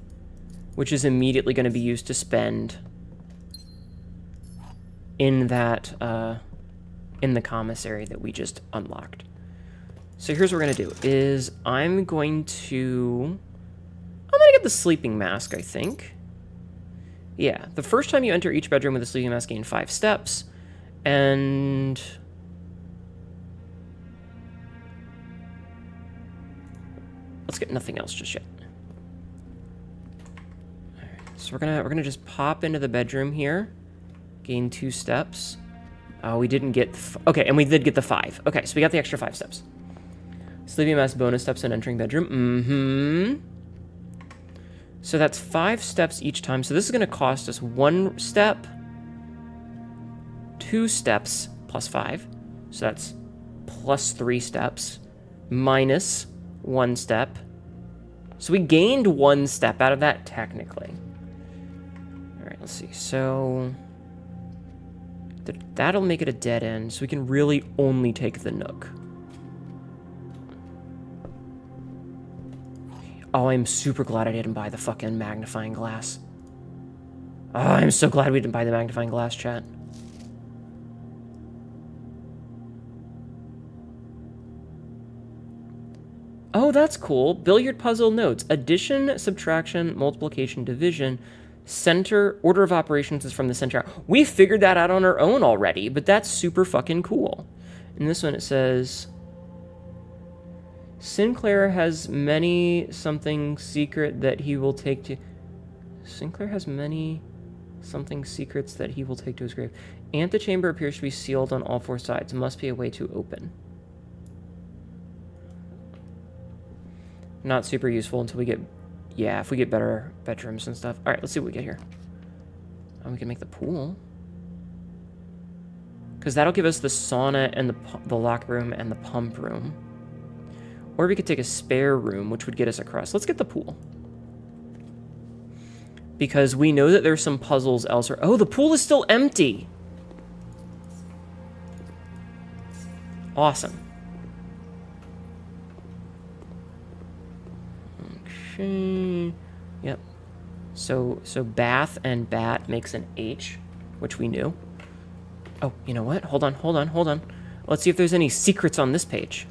which is immediately going to be used to spend in that, in the commissary that we just unlocked. So here's what we're going to do, is I'm going to get the sleeping mask, I think. Yeah, the first time you enter each bedroom with a sleeping mask, gain 5 steps, and... let's get nothing else just yet. All right, so we're gonna just pop into the bedroom here, gain 2 steps. Oh, we didn't get... okay, and we did get the 5. Okay, so we got the extra 5 steps. Sleeping mask bonus steps in entering bedroom. Mm-hmm. So that's 5 steps each time. So this is going to cost us 1 step, 2 steps plus 5. So that's plus 3 steps minus 1 step. So we gained 1 step out of that technically. All right, let's see. So that'll make it a dead end. So we can really only take the Nook. Oh, I'm super glad I didn't buy the fucking magnifying glass. Oh, I'm so glad we didn't buy the magnifying glass, chat. Oh, that's cool. Billiard puzzle notes. Addition, subtraction, multiplication, division. Center, order of operations is from the center. We figured that out on our own already, but that's super fucking cool. In this one it says... Sinclair has many something secret that he will take to... Sinclair has many something secrets that he will take to his grave. Antechamber appears to be sealed on all 4 sides. Must be a way to open. Not super useful until we get... yeah, if we get better bedrooms and stuff. Alright, let's see what we get here. Oh, we can make the pool. Because that'll give us the sauna and the locker room and the pump room. Or we could take a spare room, which would get us across. Let's get the pool. Because we know that there's some puzzles elsewhere. Oh, the pool is still empty. Awesome. Okay. Yep. So bath and bat makes an H, which we knew. Oh, you know what? Hold on. Let's see if there's any secrets on this page.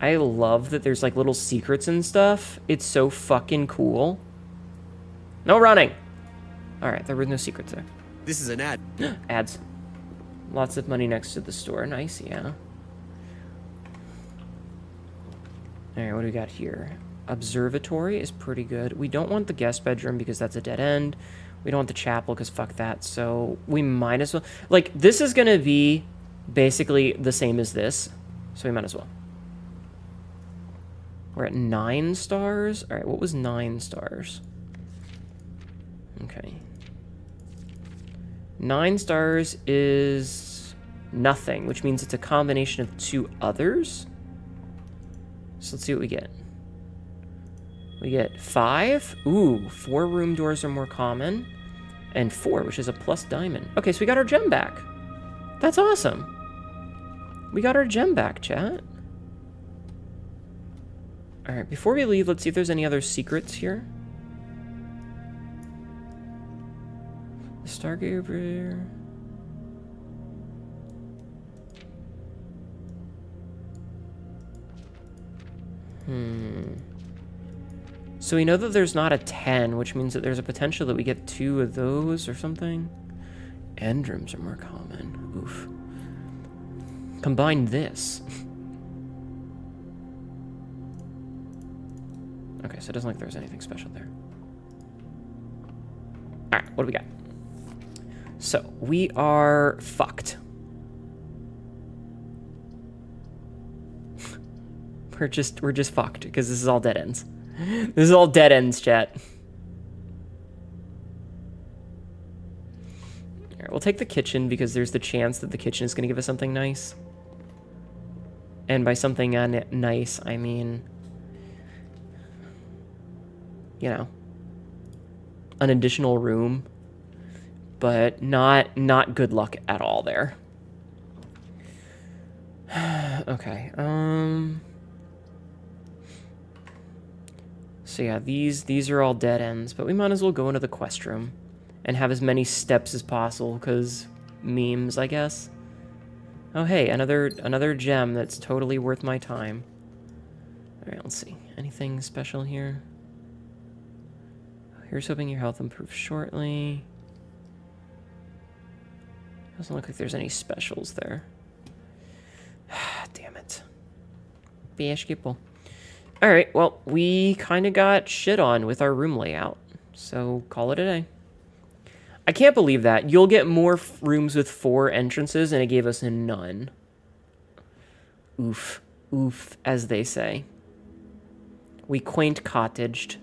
I love that there's like little secrets and stuff. It's so fucking cool. No running. All right, there were no secrets there. This is an ad. Ads. Lots of money next to the store. Nice, yeah. All right, what do we got here? Observatory is pretty good. We don't want the guest bedroom because that's a dead end. We don't want the chapel because fuck that. So we might as well... like, this is going to be basically the same as this. So we might as well. We're at 9 stars. All right, what was 9 stars? Okay. 9 stars is nothing, which means it's a combination of 2 others. So let's see what we get. We get 5. Ooh, 4 room doors are more common. And 4, which is a plus diamond. Okay, so we got our gem back. That's awesome. We got our gem back, chat. All right, before we leave, let's see if there's any other secrets here. The Stargate over here. So we know that there's not a 10, which means that there's a potential that we get 2 of those or something. End rooms are more common. Oof. Combine this. Okay, so it doesn't look like there's anything special there. Alright, what do we got? So, we are fucked. We're just fucked, because this is all dead ends. This is all dead ends, chat. Alright, we'll take the kitchen, because there's the chance that the kitchen is going to give us something nice. And by something nice, I mean... you know, an additional room, but not good luck at all there. Okay, So yeah, these are all dead ends, but we might as well go into the quest room and have as many steps as possible, because memes, I guess. Oh hey, another gem that's totally worth my time. Alright, let's see. Anything special here? Here's hoping your health improves shortly. Doesn't look like there's any specials there. Damn it. Basketball. Alright, well, we kind of got shit on with our room layout. So, call it a day. I can't believe that. You'll get more rooms with 4 entrances, and it gave us none. Oof. Oof, as they say. We quaint cottaged.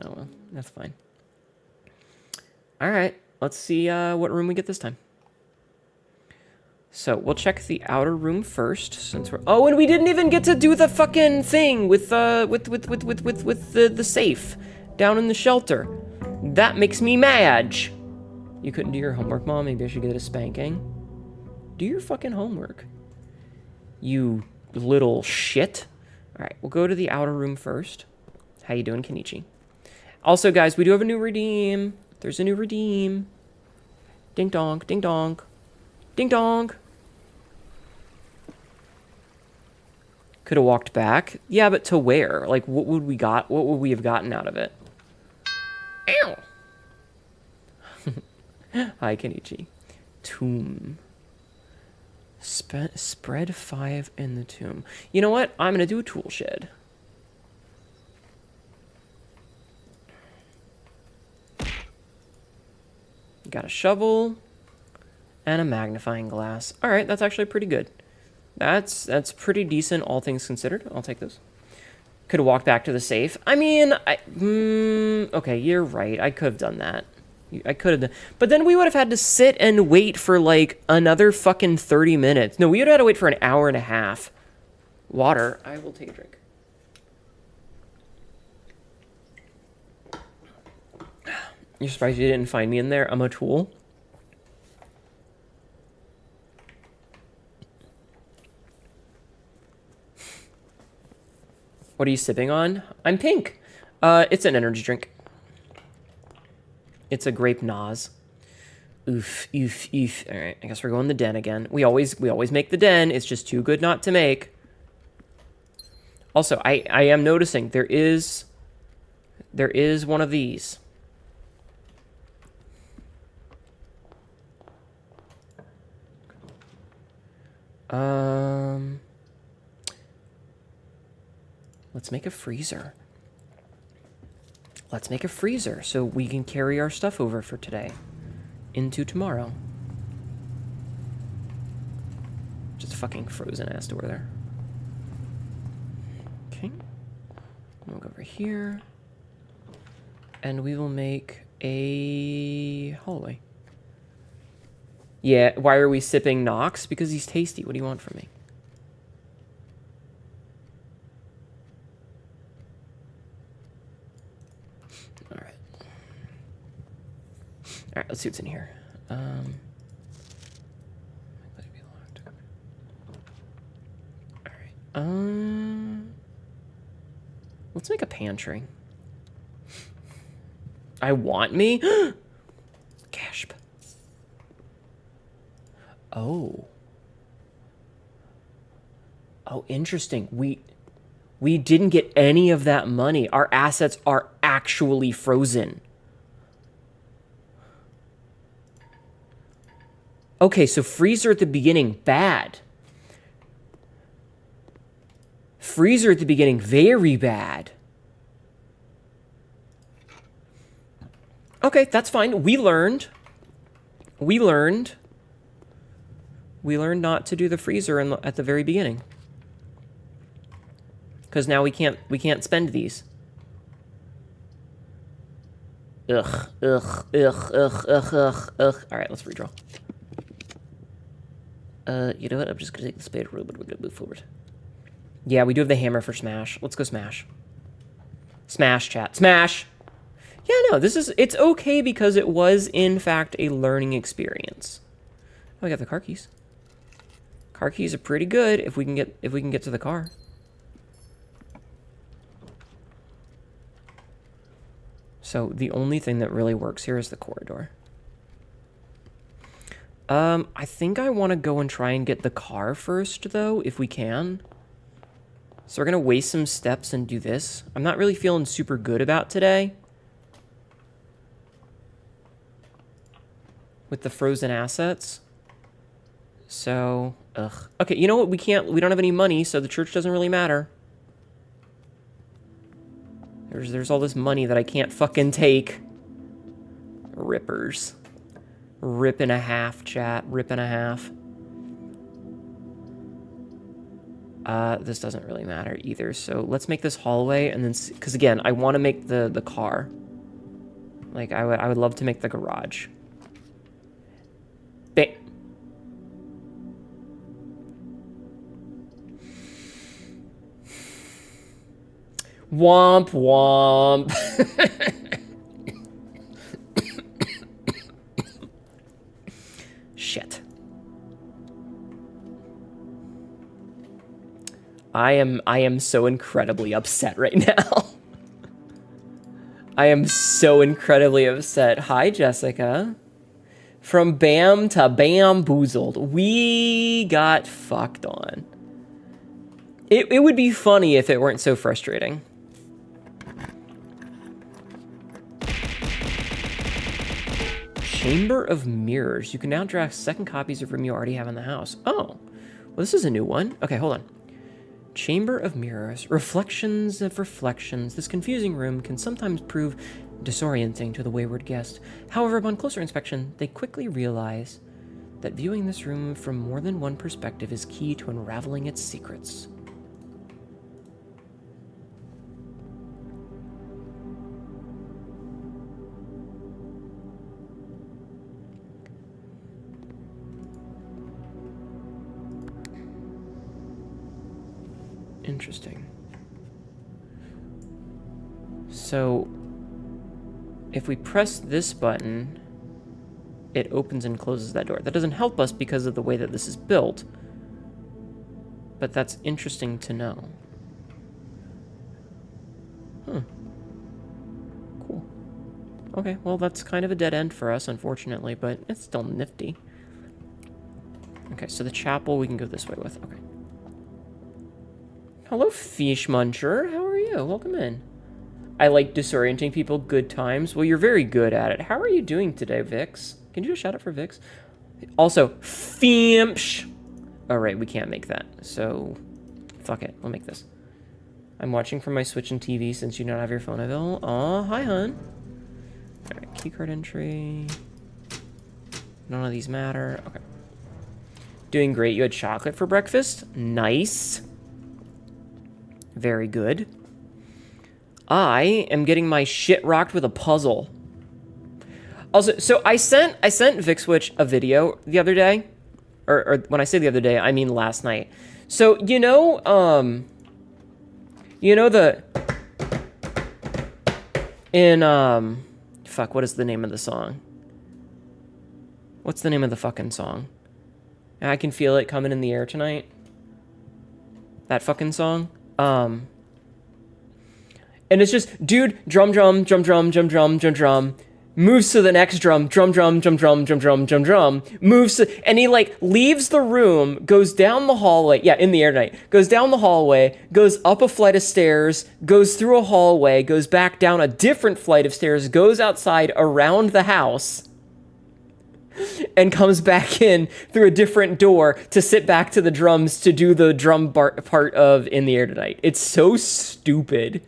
Oh, well, that's fine. Alright, let's see what room we get this time. So, we'll check the outer room first, since we're... Oh, and we didn't even get to do the fucking thing with the safe down in the shelter. That makes me mad. You couldn't do your homework, Mom? Maybe I should get a spanking. Do your fucking homework. You little shit. Alright, we'll go to the outer room first. How you doing, Kenichi? Also, guys, we do have a new redeem. There's a new redeem. Ding dong, ding dong. Ding dong. Could have walked back. Yeah, but to where? Like, what would we have gotten out of it? Ow! Hi, Kenichi. Tomb. Spread 5 in the tomb. You know what? I'm gonna do a tool shed. Got a shovel and a magnifying glass. All right, that's actually pretty good. That's pretty decent, all things considered. I'll take those. Could have walked back to the safe. I mean, okay, you're right. I could have done that. I could have done, but then we would have had to sit and wait for like another fucking 30 minutes. No, we would have had to wait for an hour and a half. Water. I will take a drink. You're surprised you didn't find me in there? I'm a tool. What are you sipping on? I'm pink. It's an energy drink. It's a grape Nas. Oof, oof, oof. All right, I guess we're going the den again. We always make the den. It's just too good not to make. Also, I am noticing there is one of these. Let's make a freezer. Let's make a freezer so we can carry our stuff over for today into tomorrow. Just fucking frozen ass door there. Okay. We'll go over here. And we will make a hallway. Yeah, why are we sipping Nox? Because he's tasty. What do you want from me? Alright. Alright, let's see what's in here. Alright. Let's make a pantry. I want me? Gasp. Oh. Oh, interesting. We didn't get any of that money. Our assets are actually frozen. Okay, so freezer at the beginning, bad. Freezer at the beginning, very bad. Okay, that's fine. We learned not to do the freezer at the very beginning. Because now we can't spend these. Ugh. All right, let's redraw. You know what? I'm just gonna take the spade rule, but we're gonna move forward. Yeah, we do have the hammer for smash. Let's go smash. Smash, chat. Smash! Yeah, no, it's okay because it was, in fact, a learning experience. Oh, we got the car keys. Car keys are pretty good if we can get to the car. So the only thing that really works here is the corridor. I think I want to go and try and get the car first, though, if we can. So we're going to waste some steps and do this. I'm not really feeling super good about today. With the frozen assets. So, ugh. Okay, you know what? We don't have any money, so the church doesn't really matter. There's all this money that I can't fucking take. Rippers. Rip and a half, chat. Rip and a half. This doesn't really matter either. So let's make this hallway and then... Because again, I want to make the car. Like, I would love to make the garage. Bam. Womp womp. Shit. I am so incredibly upset right now. I am so incredibly upset. Hi, Jessica. From Bam to Bamboozled. We got fucked on. It would be funny if it weren't so frustrating. Chamber of Mirrors. You can now draft second copies of room you already have in the house. Oh, well, this is a new one. Okay, hold on. Chamber of Mirrors. Reflections of reflections. This confusing room can sometimes prove disorienting to the wayward guest. However, upon closer inspection, they quickly realize that viewing this room from more than one perspective is key to unraveling its secrets. Interesting. So, if we press this button, it opens and closes that door. That doesn't help us because of the way that this is built, but that's interesting to know. Cool. Okay, well, that's kind of a dead end for us, unfortunately, but it's still nifty. Okay, so the chapel we can go this way with. Okay. Hello, Fish Muncher. How are you? Welcome in. I like disorienting people. Good times. Well, you're very good at it. How are you doing today, Vix? Can you do a shout out for Vix? Also, Fimpsh. All right, we can't make that. So, fuck it. We'll make this. I'm watching from my Switch and TV since you don't have your phone available. Aw, hi, hun. All right, keycard entry. None of these matter. Okay. Doing great. You had chocolate for breakfast? Nice. Very good. I am getting my shit rocked with a puzzle. Also, so I sent VixWitch a video the other day. Or when I say the other day, I mean last night. So, you know fuck, what is the name of the song? What's the name of the fucking song? I can feel it coming in the air tonight. That fucking song. And it's just, dude, drum, drum, drum, drum, drum, drum, drum, drum, moves to the next drum, drum, drum, drum, drum, drum, drum, drum, drum, moves to, and he like leaves the room, goes down the hallway, yeah, in the air tonight, goes down the hallway, goes up a flight of stairs, goes through a hallway, goes back down a different flight of stairs, goes outside around the house, and comes back in through a different door to sit back to the drums to do the drum part of In the Air Tonight. It's so stupid.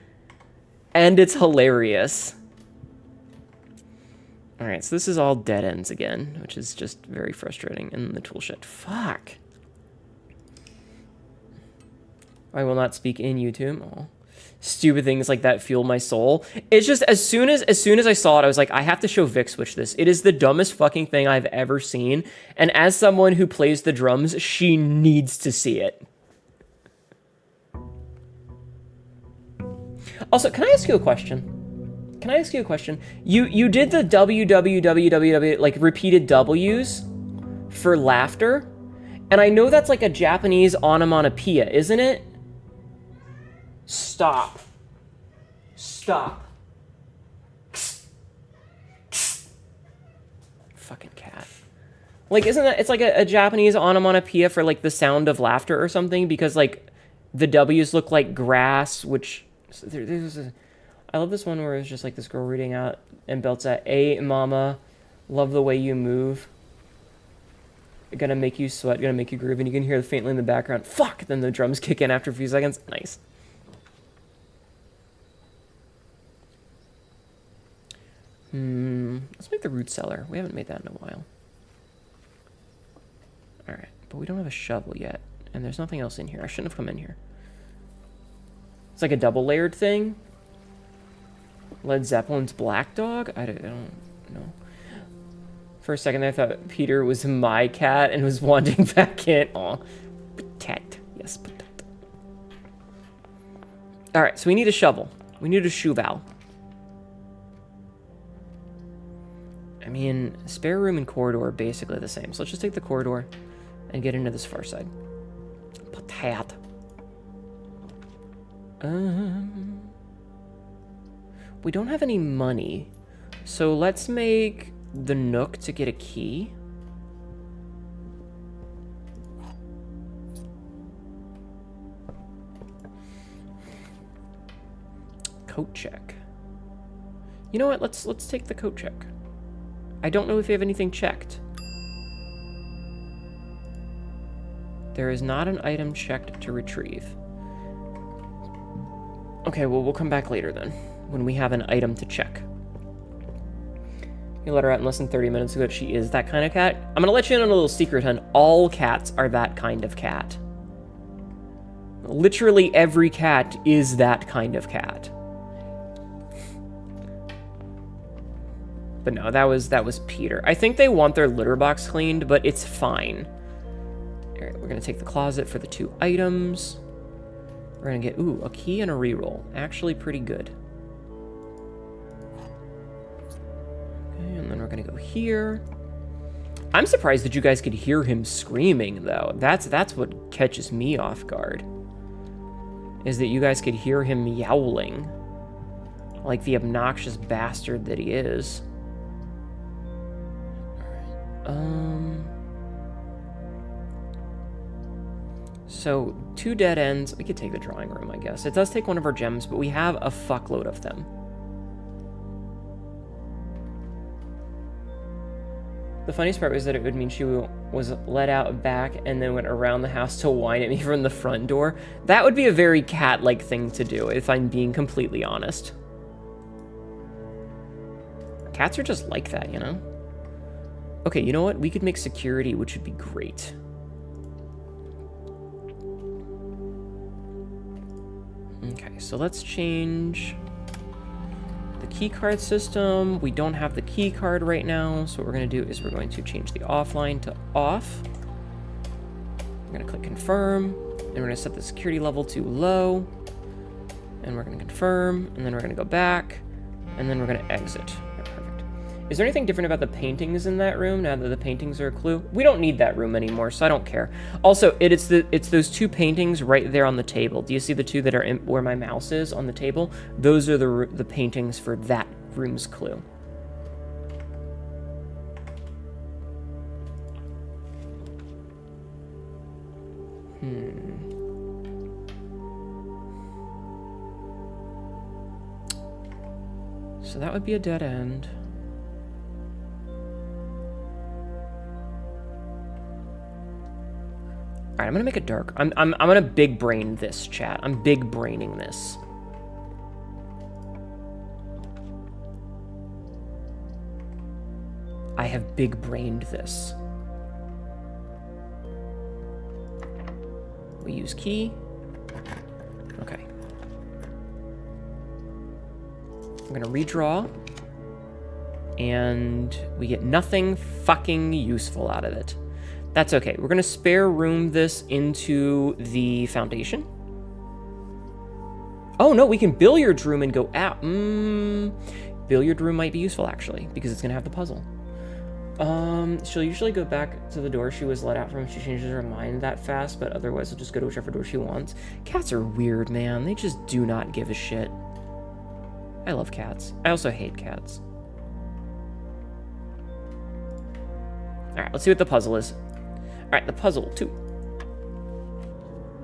And it's hilarious. Alright, so this is all dead ends again, which is just very frustrating. And the tool shed. Fuck. I will not speak in YouTube. Oh. Stupid things like that fuel my soul. It's just as soon as I saw it, I was like, I have to show VixWitch this. It is the dumbest fucking thing I've ever seen. And as someone who plays the drums, she needs to see it. Also, can I ask you a question? Can I ask you a question? You did the www, like repeated W's for laughter. And I know that's like a Japanese onomatopoeia, isn't it? Stop. Stop. Fucking cat. Like, isn't that... It's like a Japanese onomatopoeia for, like, the sound of laughter or something, because, like, the W's look like grass, which... I love this one where it's just, like, this girl reading out and belts out, "Hey, mama, love the way you move. Gonna make you sweat, gonna make you groove," and you can hear faintly in the background, "Fuck!" Then the drums kick in after a few seconds. Nice. Let's make the root cellar. We haven't made that in a while. Alright, but we don't have a shovel yet. And there's nothing else in here. I shouldn't have come in here. It's like a double layered thing. Led Zeppelin's Black Dog? I don't know. For a second I thought Peter was my cat and was wandering back in. Aw. Patet. Yes, patet. Alright, so we need a shovel. We need a shovel. I mean, spare room and corridor are basically the same. So let's just take the corridor and get into this far side. Patat. We don't have any money. So let's make the nook to get a key. Coat check. You know what? Let's take the coat check. I don't know if you have anything checked. There is not an item checked to retrieve. Okay, well, we'll come back later then, when we have an item to check. You let her out in less than 30 minutes ago. She is that kind of cat. I'm gonna let you in on a little secret, hun. All cats are that kind of cat. Literally every cat is that kind of cat. But no, that was Peter. I think they want their litter box cleaned, but it's fine. All right, we're gonna take the closet for the 2 items. We're gonna get, ooh, a key and a reroll. Actually pretty good. Okay, and then we're gonna go here. I'm surprised that you guys could hear him screaming, though. That's what catches me off guard. Is that you guys could hear him yowling. Like the obnoxious bastard that he is. So, 2 dead ends. We could take the drawing room, I guess. It does take one of our gems, but we have a fuckload of them. The funniest part was that it would mean she was let out back and then went around the house to whine at me from the front door. That would be a very cat-like thing to do, if I'm being completely honest. Cats are just like that, you know? Okay, you know what? We could make security, which would be great. Okay, so let's change the key card system. We don't have the key card right now, so what we're going to do is we're going to change the offline to off. We're going to click confirm, and we're going to set the security level to low, and we're going to confirm, and then we're going to go back, and then we're going to exit. Is there anything different about the paintings in that room now that the paintings are a clue? We don't need that room anymore, so I don't care. Also, it's those 2 paintings right there on the table. Do you see the 2 that are where my mouse is on the table? Those are the paintings for that room's clue. So that would be a dead end. Alright, I'm gonna make it dark. I'm gonna big brain this, chat. I'm big braining this. I have big brained this. We use key. Okay. I'm gonna redraw. And we get nothing fucking useful out of it. That's okay. We're going to spare room this into the foundation. Oh, no, we can billiard room and go out. Billiard room might be useful, actually, because it's going to have the puzzle. She'll usually go back to the door she was let out from if she changes her mind that fast, but otherwise she'll just go to whichever door she wants. Cats are weird, man. They just do not give a shit. I love cats. I also hate cats. right, let's see what the puzzle is. All right, the puzzle, 2.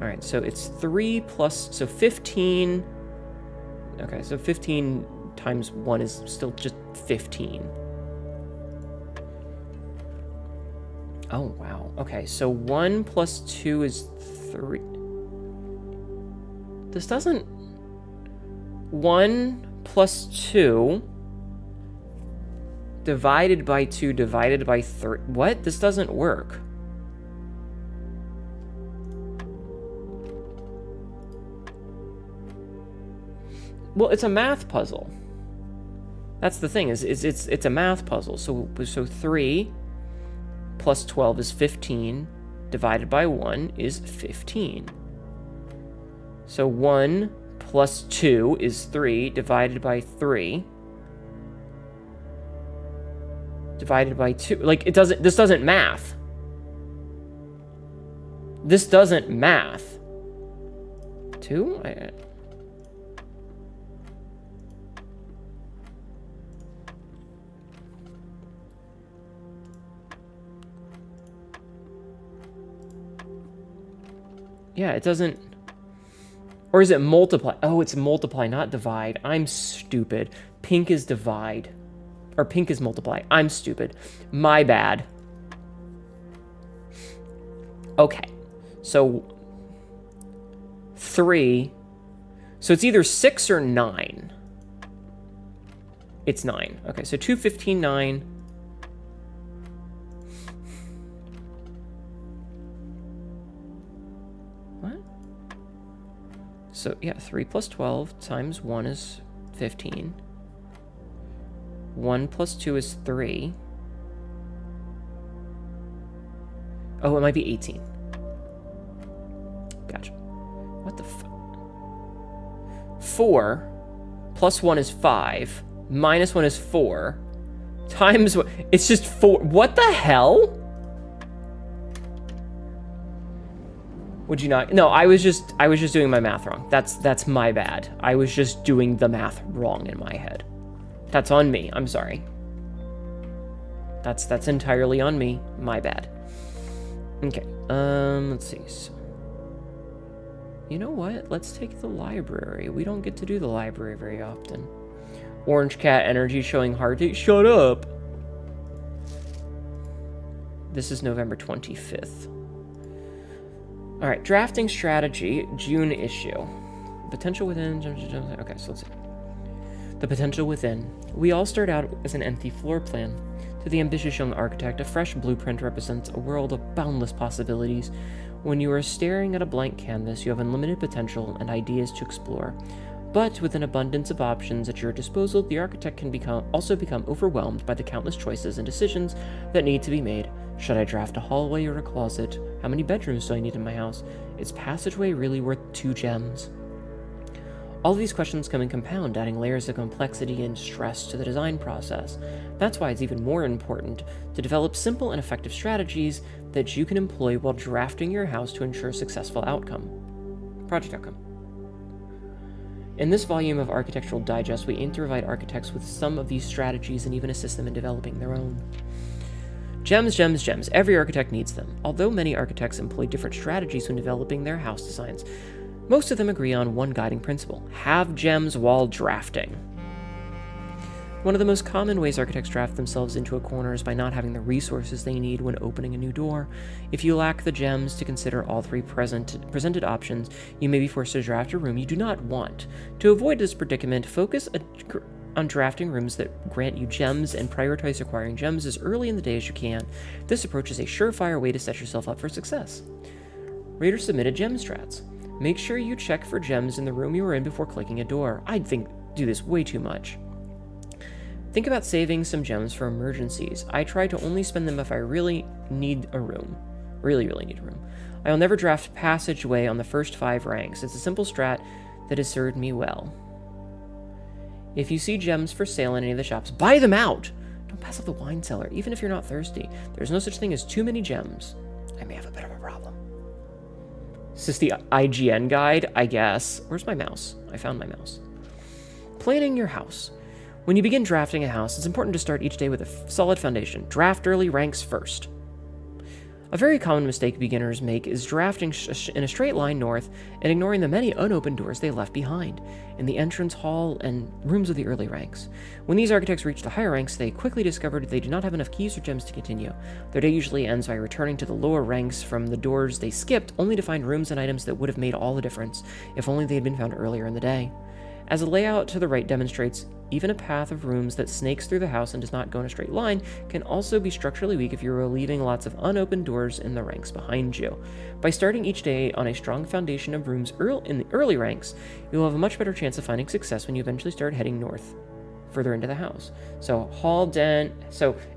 All right, so it's 3 plus, so 15. Okay, so 15 times 1 is still just 15. Oh, wow. Okay, so 1 plus 2 is 3. This doesn't... 1 plus 2 divided by 2 divided by 3. What? This doesn't work. Well, it's a math puzzle. That's the thing, is it's a math puzzle. So 3 plus 12 is 15, divided by 1 is 15. So 1 plus 2 is 3, divided by 3. Divided by 2. Like, this doesn't math. This doesn't math. 2? Yeah, it doesn't... Or is it multiply? Oh, it's multiply, not divide. I'm stupid. Pink is divide. Or pink is multiply. I'm stupid. My bad. Okay. So 3. So it's either 6 or 9. It's 9. Okay, so 2, 15, 9. What? So, yeah, 3 plus 12 times 1 is 15. 1 plus 2 is 3. Oh, it might be 18. Gotcha. What the f... 4 plus 1 is 5. Minus 1 is 4. Times... It's just 4. What the hell? Would you not? No, I was just doing my math wrong. That's my bad. I was just doing the math wrong in my head. That's on me. I'm sorry. That's entirely on me. My bad. Okay. Let's see. So, you know what? Let's take the library. We don't get to do the library very often. Orange cat energy showing heart. Shut up. This is November 25th. All right, drafting strategy, June issue. Potential within. Okay, so let's see. The potential within. We all start out as an empty floor plan. To the ambitious young architect, a fresh blueprint represents a world of boundless possibilities. When you are staring at a blank canvas, you have unlimited potential and ideas to explore. But with an abundance of options at your disposal, the architect can also become overwhelmed by the countless choices and decisions that need to be made. Should I draft a hallway or a closet? How many bedrooms do I need in my house? Is passageway really worth 2 gems? All of these questions come and compound, adding layers of complexity and stress to the design process. That's why it's even more important to develop simple and effective strategies that you can employ while drafting your house to ensure successful project outcome. In this volume of Architectural Digest, we aim to provide architects with some of these strategies and even assist them in developing their own. Gems, gems, gems. Every architect needs them. Although many architects employ different strategies when developing their house designs, most of them agree on one guiding principle: have gems while drafting. One of the most common ways architects draft themselves into a corner is by not having the resources they need when opening a new door. If you lack the gems to consider all 3 presented options, you may be forced to draft a room you do not want. To avoid this predicament, focus on drafting rooms that grant you gems and prioritize acquiring gems as early in the day as you can. This approach is a surefire way to set yourself up for success. Reader submitted gem strats. Make sure you check for gems in the room you are in before clicking a door. I do this way too much. Think about saving some gems for emergencies. I try to only spend them if I really need a room. Really need a room. I will never draft passageway on the first 5 ranks. It's a simple strat that has served me well. If you see gems for sale in any of the shops, buy them out! Don't pass up the wine cellar, even if you're not thirsty. There's no such thing as too many gems. I may have a bit of a problem. Is this the IGN guide? I guess. Where's my mouse? I found my mouse. Planning your house. When you begin drafting a house, it's important to start each day with a solid foundation. Draft early ranks first. A very common mistake beginners make is drafting in a straight line north and ignoring the many unopened doors they left behind in the entrance hall and rooms of the early ranks. When these architects reached the higher ranks, they quickly discovered they did not have enough keys or gems to continue. Their day usually ends by returning to the lower ranks from the doors they skipped, only to find rooms and items that would have made all the difference if only they had been found earlier in the day. As the layout to the right demonstrates, even a path of rooms that snakes through the house and does not go in a straight line can also be structurally weak if you are leaving lots of unopened doors in the ranks behind you. By starting each day on a strong foundation of rooms in the early ranks, you'll have a much better chance of finding success when you eventually start heading north, further into the house. So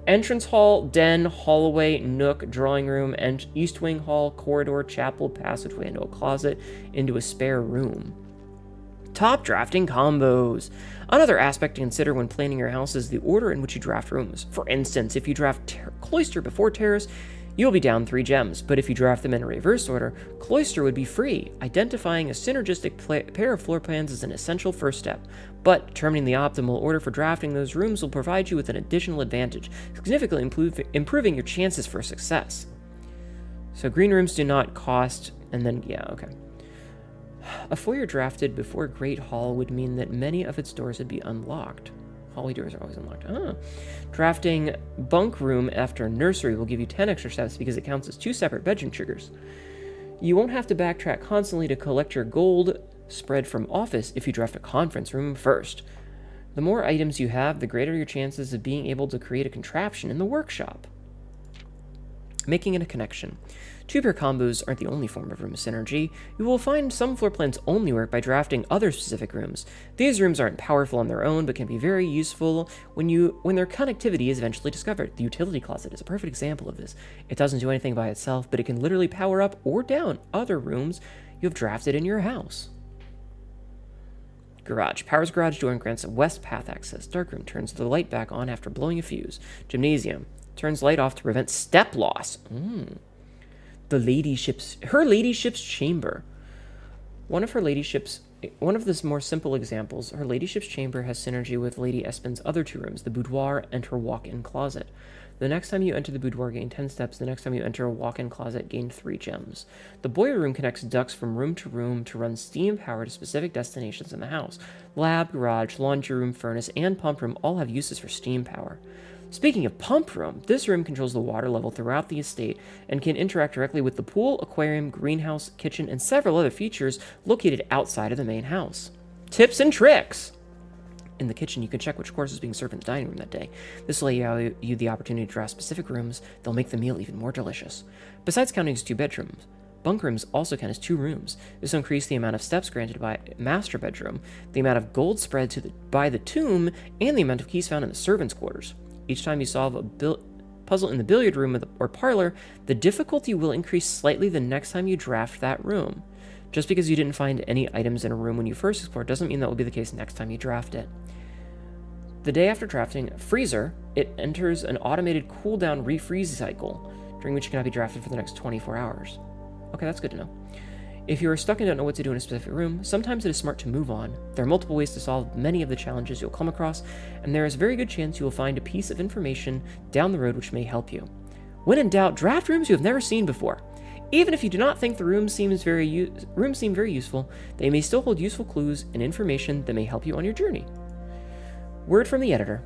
entrance hall, den, hallway, nook, drawing room, and east wing hall, corridor, chapel, passageway into a closet, into a spare room. Top drafting combos. Another aspect to consider when planning your house is the order in which you draft rooms. For instance, if you draft cloister before terrace, you'll be down 3 gems, but if you draft them in a reverse order, cloister would be free. Identifying a synergistic pair of floor plans is an essential first step, but determining the optimal order for drafting those rooms will provide you with an additional advantage, significantly improving your chances for success. So green rooms do not cost, and then, yeah, okay. A foyer drafted before Great Hall would mean that many of its doors would be unlocked. Hallway doors are always unlocked. Drafting bunk room after nursery will give you 10 extra steps because it counts as 2 separate bedroom triggers. You won't have to backtrack constantly to collect your gold spread from office if you draft a conference room first. The more items you have, the greater your chances of being able to create a contraption in the workshop. Making it a connection. 2-pair combos aren't the only form of room synergy. You will find some floor plans only work by drafting other specific rooms. These rooms aren't powerful on their own, but can be very useful when their connectivity is eventually discovered. The utility closet is a perfect example of this. It doesn't do anything by itself, but it can literally power up or down other rooms you have drafted in your house. Garage. Powers garage door and grants west path access. Darkroom turns the light back on after blowing a fuse. Gymnasium. Turns light off to prevent step loss. Her ladyship's chamber. One of the more simple examples, her ladyship's chamber has synergy with Lady Espen's other 2 rooms, the boudoir and her walk-in closet. The next time you enter the boudoir, gain 10 steps. The next time you enter a walk-in closet, gain 3 gems. The boiler room connects ducts from room to run steam power to specific destinations in the house. Lab, garage, laundry room, furnace, and pump room all have uses for steam power. Speaking of pump room, this room controls the water level throughout the estate and can interact directly with the pool, aquarium, greenhouse, kitchen, and several other features located outside of the main house. Tips and tricks! In the kitchen, you can check which course is being served in the dining room that day. This will allow you the opportunity to draft specific rooms that'll make the meal even more delicious. Besides counting as 2 bedrooms, bunk rooms also count as 2 rooms. This will increase the amount of steps granted by master bedroom, the amount of gold spread by the tomb, and the amount of keys found in the servants' quarters. Each time you solve a puzzle in the billiard room or parlor, the difficulty will increase slightly the next time you draft that room. Just because you didn't find any items in a room when you first explored doesn't mean that will be the case next time you draft it. The day after drafting Freezer, it enters an automated cooldown refreeze cycle, during which it cannot be drafted for the next 24 hours. Okay, that's good to know. If you are stuck and don't know what to do in a specific room, sometimes it is smart to move on. There are multiple ways to solve many of the challenges you'll come across, and there is a very good chance you will find a piece of information down the road which may help you. When in doubt, draft rooms you have never seen before. Even if you do not think the rooms seem very useful, they may still hold useful clues and information that may help you on your journey. Word from the editor.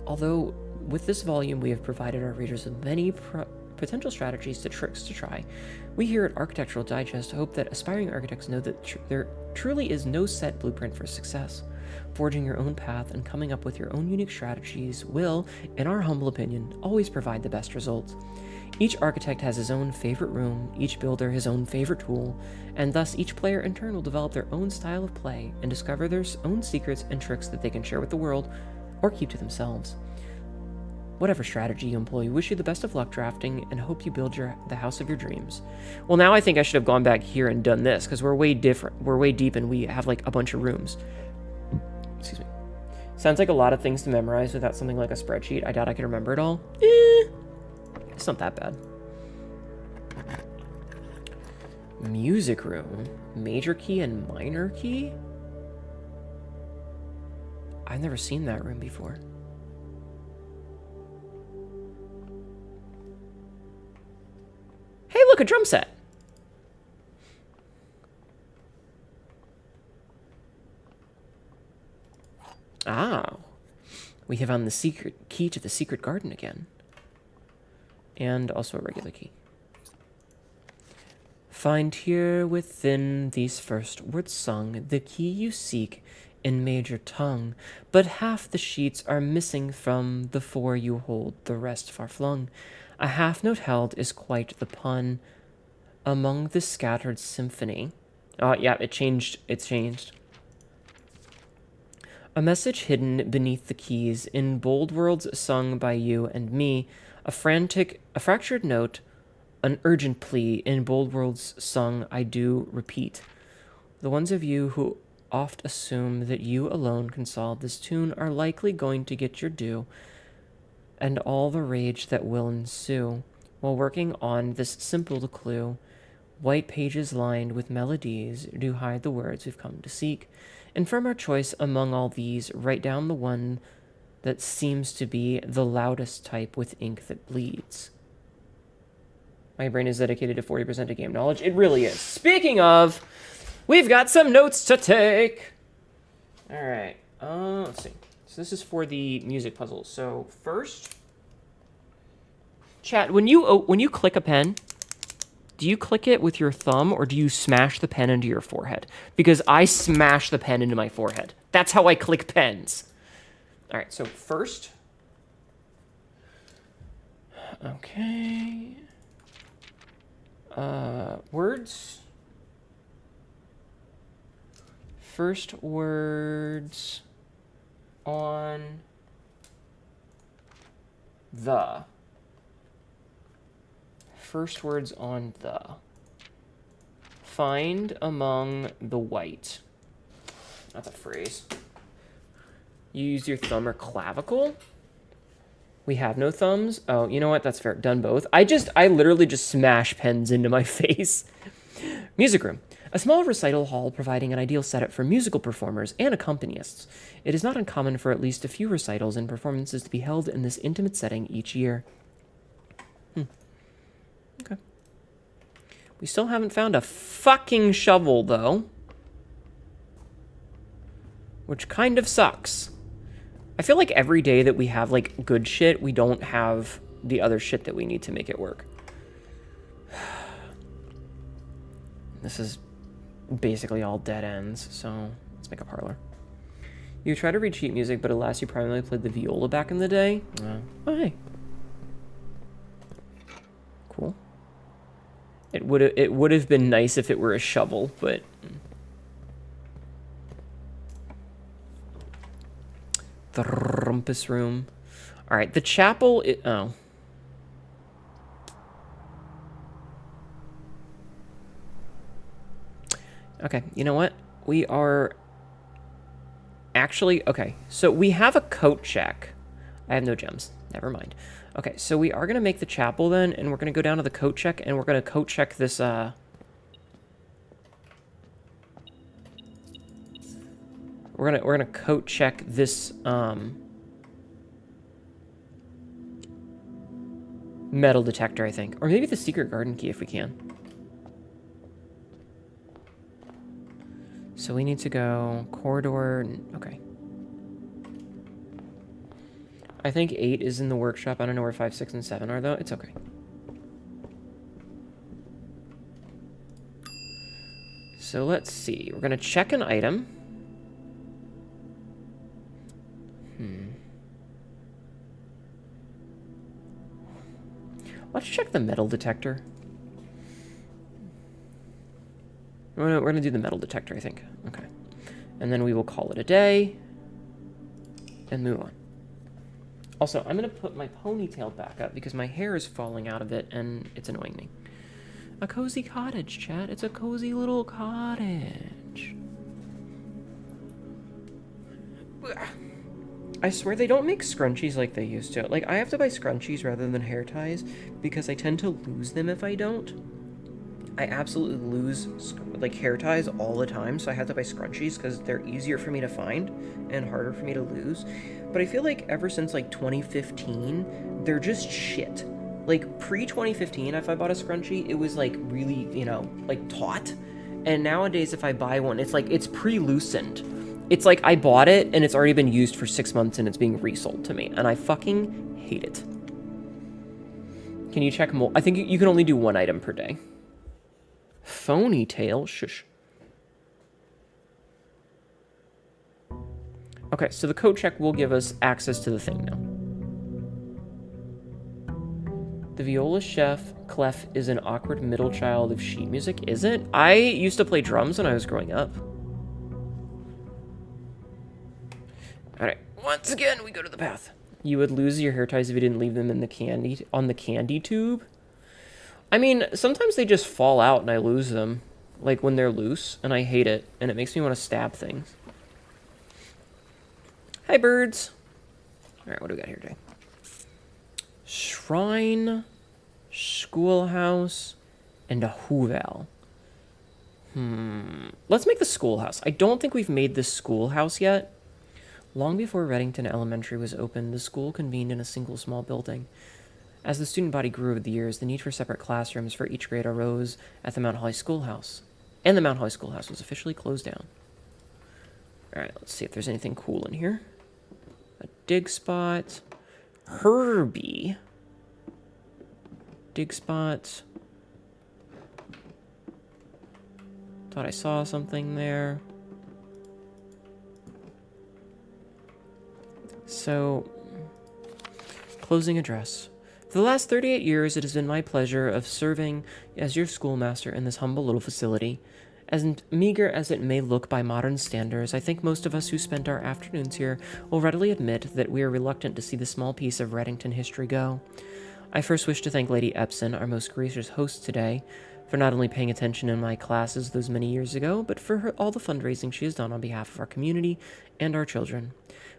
Although with this volume we have provided our readers with many potential strategies to tricks to try, we here at Architectural Digest hope that aspiring architects know that there truly is no set blueprint for success. Forging your own path and coming up with your own unique strategies will, in our humble opinion, always provide the best results. Each architect has his own favorite room, each builder his own favorite tool, and thus each player in turn will develop their own style of play and discover their own secrets and tricks that they can share with the world or keep to themselves. Whatever strategy you employ, we wish you the best of luck drafting and hope you build the house of your dreams. Well, now I think I should have gone back here and done this because we're way different. We're way deep and we have like a bunch of rooms. Excuse me. Sounds like a lot of things to memorize without something like a spreadsheet. I doubt I could remember it all. It's not that bad. Music room. Major key and minor key? I've never seen that room before. look, a drum set. Ah. We have found the secret key to the secret garden again. And also a regular key. Find here within these first words sung the key you seek in major tongue, but half the sheets are missing from the four you hold, the rest far flung. A half note held is quite the pun among the scattered symphony. Oh, yeah, it changed. It's changed. A message hidden beneath the keys in bold words sung by you and me, a fractured note, an urgent plea in bold words sung, I do repeat. The ones of you who oft assume that you alone can solve this tune are likely going to get your due, and all the rage that will ensue while working on this simple clue. White pages lined with melodies do hide the words we've come to seek, and from our choice among all these, write down the one that seems to be the loudest type with ink that bleeds. My brain is dedicated to 40% of game knowledge. It really is. Speaking of, we've got some notes to take. All right. Let's see. So this is for the music puzzle. So first, chat, when you click a pen, do you click it with your thumb or do you smash the pen into your forehead? Because I smash the pen into my forehead. That's how I click pens. All right, so first. Okay. Words. First words on the. First words on the. Find among the white. That's a phrase. You use your thumb or clavicle? We have no thumbs? Oh, you know what? That's fair. Done both. I literally just smash pens into my face. Music room. A small recital hall providing an ideal setup for musical performers and accompanists. It is not uncommon for at least a few recitals and performances to be held in this intimate setting each year. Okay. We still haven't found a fucking shovel, though. Which kind of sucks. I feel like every day that we have, like, good shit, we don't have the other shit that we need to make it work. This is basically all dead ends, so let's make a parlor. You try to read sheet music, but alas, you primarily played the viola back in the day? Oh, hey. Cool. It would have been nice if it were a shovel, but... The rumpus room. All right, the chapel... oh. Okay, you know what? We are... Actually, okay. So we have a coat check. I have no gems. Never mind. Okay, so we are going to make the chapel then, and we're going to go down to the coat check, and we're going to coat check this, We're gonna coat check this metal detector, I think, or maybe the secret garden key if we can. So we need to go corridor. Okay. I think 8 is in the workshop. I don't know where 5, 6, and 7 are though. It's okay. So let's see. We're gonna check an item. Let's check the metal detector. We're gonna do the metal detector, I think. Okay. And then we will call it a day and move on. Also, I'm gonna put my ponytail back up because my hair is falling out of it and it's annoying me. A cozy cottage, chat. It's a cozy little cottage. I swear they don't make scrunchies like they used to. Like, I have to buy scrunchies rather than hair ties because I tend to lose them if I don't. I absolutely lose, like, hair ties all the time, so I have to buy scrunchies because they're easier for me to find and harder for me to lose. But I feel like ever since, like, 2015, they're just shit. Like, pre-2015, if I bought a scrunchie, it was, like, really, you know, like, taut. And nowadays, if I buy one, it's like, it's pre-loosened. It's like I bought it, and it's already been used for 6 months, and it's being resold to me. And I fucking hate it. Can you check more? I think you can only do 1 item per day. Phony tail? Shush. Okay, so the code check will give us access to the thing now. The viola chef, Clef, is an awkward middle child of sheet music, is it? I used to play drums when I was growing up. Alright, once again, we go to the path. You would lose your hair ties if you didn't leave them in the candy, on the candy tube? I mean, sometimes they just fall out and I lose them. Like when they're loose, and I hate it, and it makes me want to stab things. Hi, birds. Alright, what do we got here today? Shrine, schoolhouse, and a Hoovel. Let's make the schoolhouse. I don't think we've made this schoolhouse yet. Long before Reddington Elementary was opened, the school convened in a single small building. As the student body grew over the years, the need for separate classrooms for each grade arose at the Mount Holly Schoolhouse. And the Mount Holly Schoolhouse was officially closed down. Alright, let's see if there's anything cool in here. A dig spot. Herbie. Dig spot. Thought I saw something there. So, closing address. For the last 38 years, it has been my pleasure of serving as your schoolmaster in this humble little facility. As meager as it may look by modern standards, I think most of us who spent our afternoons here will readily admit that we are reluctant to see the small piece of Reddington history go. I first wish to thank Lady Epson, our most gracious host today, for not only paying attention in my classes those many years ago, but for all the fundraising she has done on behalf of our community and our children.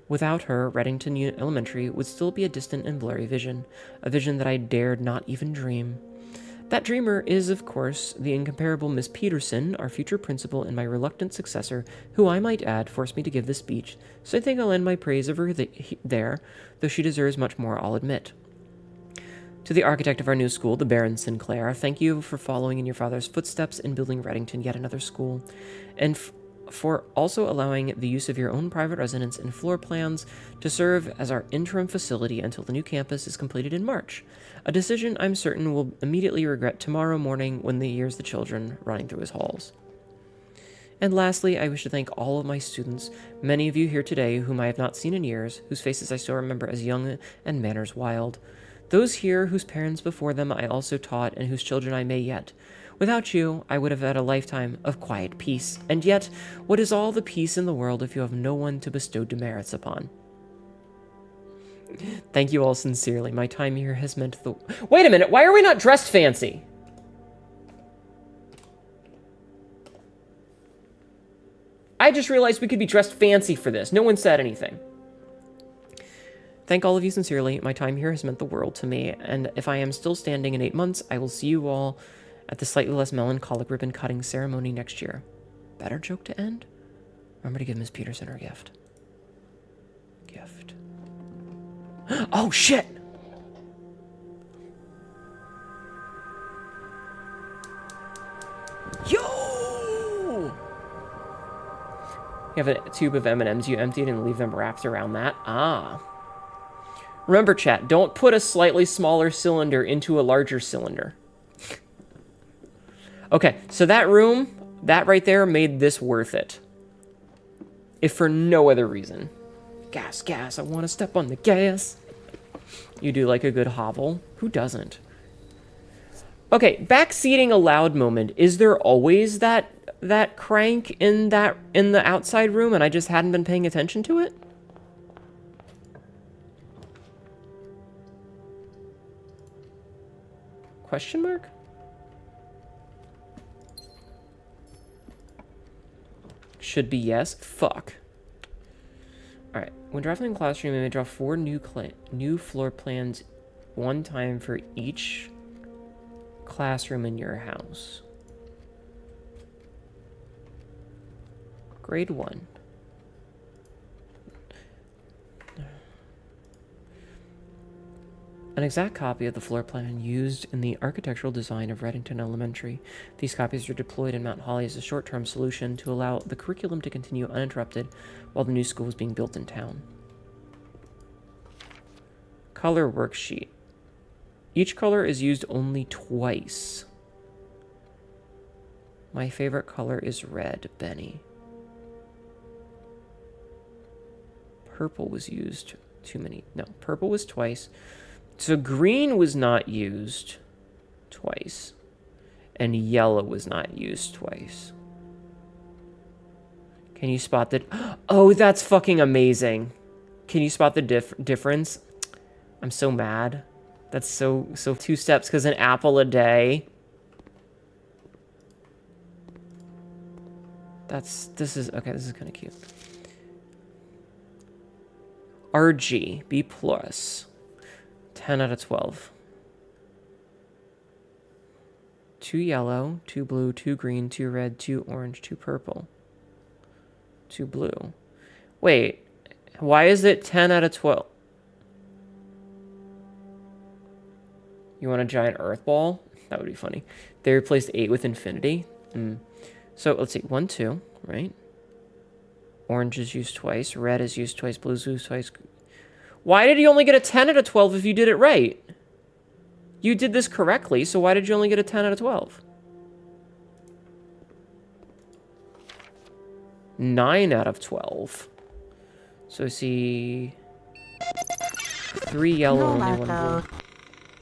Without her, Reddington Elementary would still be a distant and blurry vision, a vision that I dared not even dream. That dreamer is, of course, the incomparable Miss Peterson, our future principal and my reluctant successor, who, I might add, forced me to give this speech, so I think I'll end my praise of her there, though she deserves much more, I'll admit. To the architect of our new school, the Baron Sinclair, thank you for following in your father's footsteps in building Reddington yet another school, and for also allowing the use of your own private residence and floor plans to serve as our interim facility until the new campus is completed in March, a decision I'm certain will immediately regret tomorrow morning when he hears the children running through his halls. And lastly, I wish to thank all of my students, many of you here today whom I have not seen in years, whose faces I still remember as young and manners wild. Those here whose parents before them I also taught and whose children I may yet. Without you, I would have had a lifetime of quiet peace. And yet, what is all the peace in the world if you have no one to bestow demerits upon? Thank you all sincerely. My time here has meant the... Wait a minute, why are we not dressed fancy? I just realized we could be dressed fancy for this. No one said anything. Thank all of you sincerely. My time here has meant the world to me. And if I am still standing in 8 months, I will see you all at the slightly less melancholic ribbon-cutting ceremony next year. Better joke to end? Remember to give Miss Peterson her gift. Gift. Oh, shit! Yo! You have a tube of M&Ms you emptied and leave them wrapped around that? Ah. Remember, chat, don't put a slightly smaller cylinder into a larger cylinder. Okay, so that room, that right there made this worth it. If for no other reason. Gas, gas, I want to step on the gas. You do like a good hovel? Who doesn't? Okay, backseating allowed moment. Is there always that crank in the outside room and I just hadn't been paying attention to it? Question mark? Should be yes. Fuck. Alright. When drafting a classroom, you may draw 4 new floor plans one time for each classroom in your house. Grade 1. An exact copy of the floor plan used in the architectural design of Reddington Elementary. These copies are deployed in Mount Holly as a short-term solution to allow the curriculum to continue uninterrupted while the new school is being built in town. Color worksheet. Each color is used only twice. My favorite color is red, Benny. Purple was used too many. No, purple was twice. So green was not used twice. And yellow was not used twice. Can you spot the... Oh, that's fucking amazing. Can you spot the difference? I'm so mad. That's so 2 steps because an apple a day. This is kind of cute. RG, B+. 10 out of 12. 2 yellow, 2 blue, 2 green, 2 red, 2 orange, 2 purple. 2 blue. Wait, why is it 10 out of 12? You want a giant earth ball? That would be funny. They replaced 8 with infinity. So let's see, 1, 2, right? Orange is used twice, red is used twice, blue is used twice. Why did you only get a 10 out of 12 if you did it right? You did this correctly, so why did you only get a 10 out of 12? 9 out of 12. So see... 3 yellow, only 1 blue.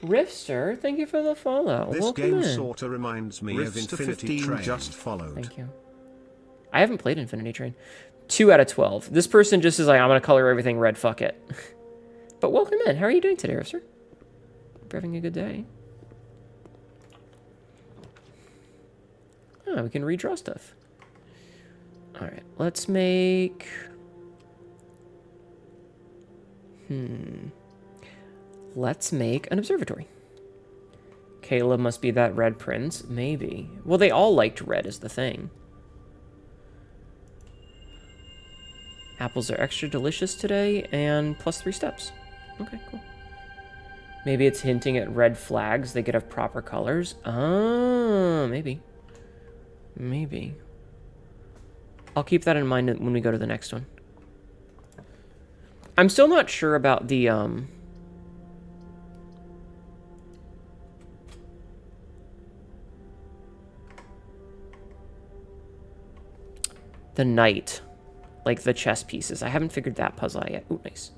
Rifster, thank you for the follow. This Welcome game in. sorta reminds me of Infinity Train. Just followed. Thank you. I haven't played Infinity Train. 2 out of 12. This person just is like, I'm going to color everything red, fuck it. But welcome in. How are you doing today, Rifster? Hope you're having a good day. Oh, we can redraw stuff. Alright, let's make... Let's make an observatory. Caleb must be that red prince. Maybe. Well, they all liked red is the thing. Apples are extra delicious today, and plus 3 steps. Okay, cool. Maybe it's hinting at red flags. They could have proper colors. Oh, maybe. Maybe. I'll keep that in mind when we go to the next one. I'm still not sure about the, knight. Like the chess pieces. I haven't figured that puzzle out yet. Ooh, nice.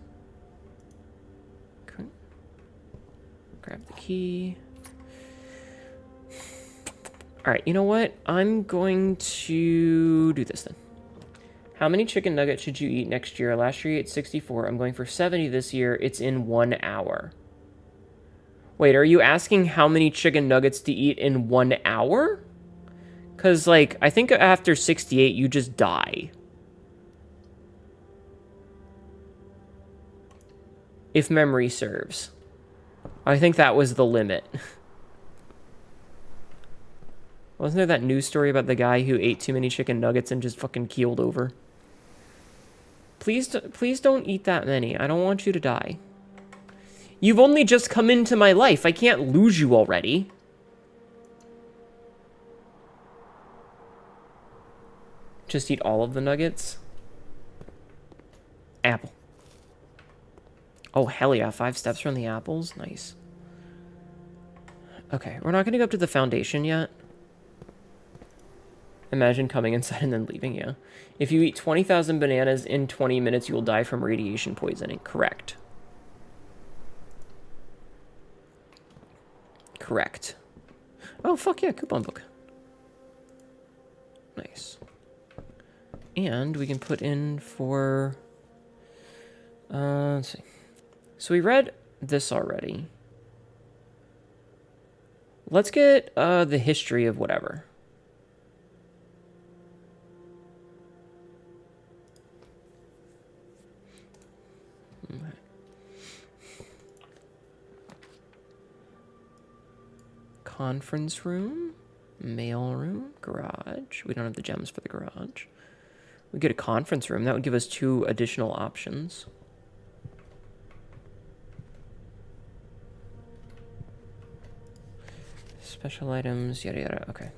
Okay. Grab the key. Alright, you know what? I'm going to do this then. How many chicken nuggets should you eat next year? Last year you ate 64. I'm going for 70 this year. It's in 1 hour. Wait, are you asking how many chicken nuggets to eat in 1 hour? Because, like, I think after 68, you just die. If memory serves. I think that was the limit. Wasn't there that news story about the guy who ate too many chicken nuggets and just fucking keeled over? Please don't eat that many. I don't want you to die. You've only just come into my life. I can't lose you already. Just eat all of the nuggets. Apple. Oh, hell yeah. 5 steps from the apples. Nice. Okay, we're not going to go up to the foundation yet. Imagine coming inside and then leaving, yeah. If you eat 20,000 bananas in 20 minutes, you will die from radiation poisoning. Correct. Correct. Oh, fuck yeah, coupon book. Nice. And we can put in for... let's see. So we read this already. Let's get the history of whatever. Okay. Conference room, mail room, garage. We don't have the gems for the garage. We get a conference room. That would give us 2 additional options. Special items, yada yada. Okay.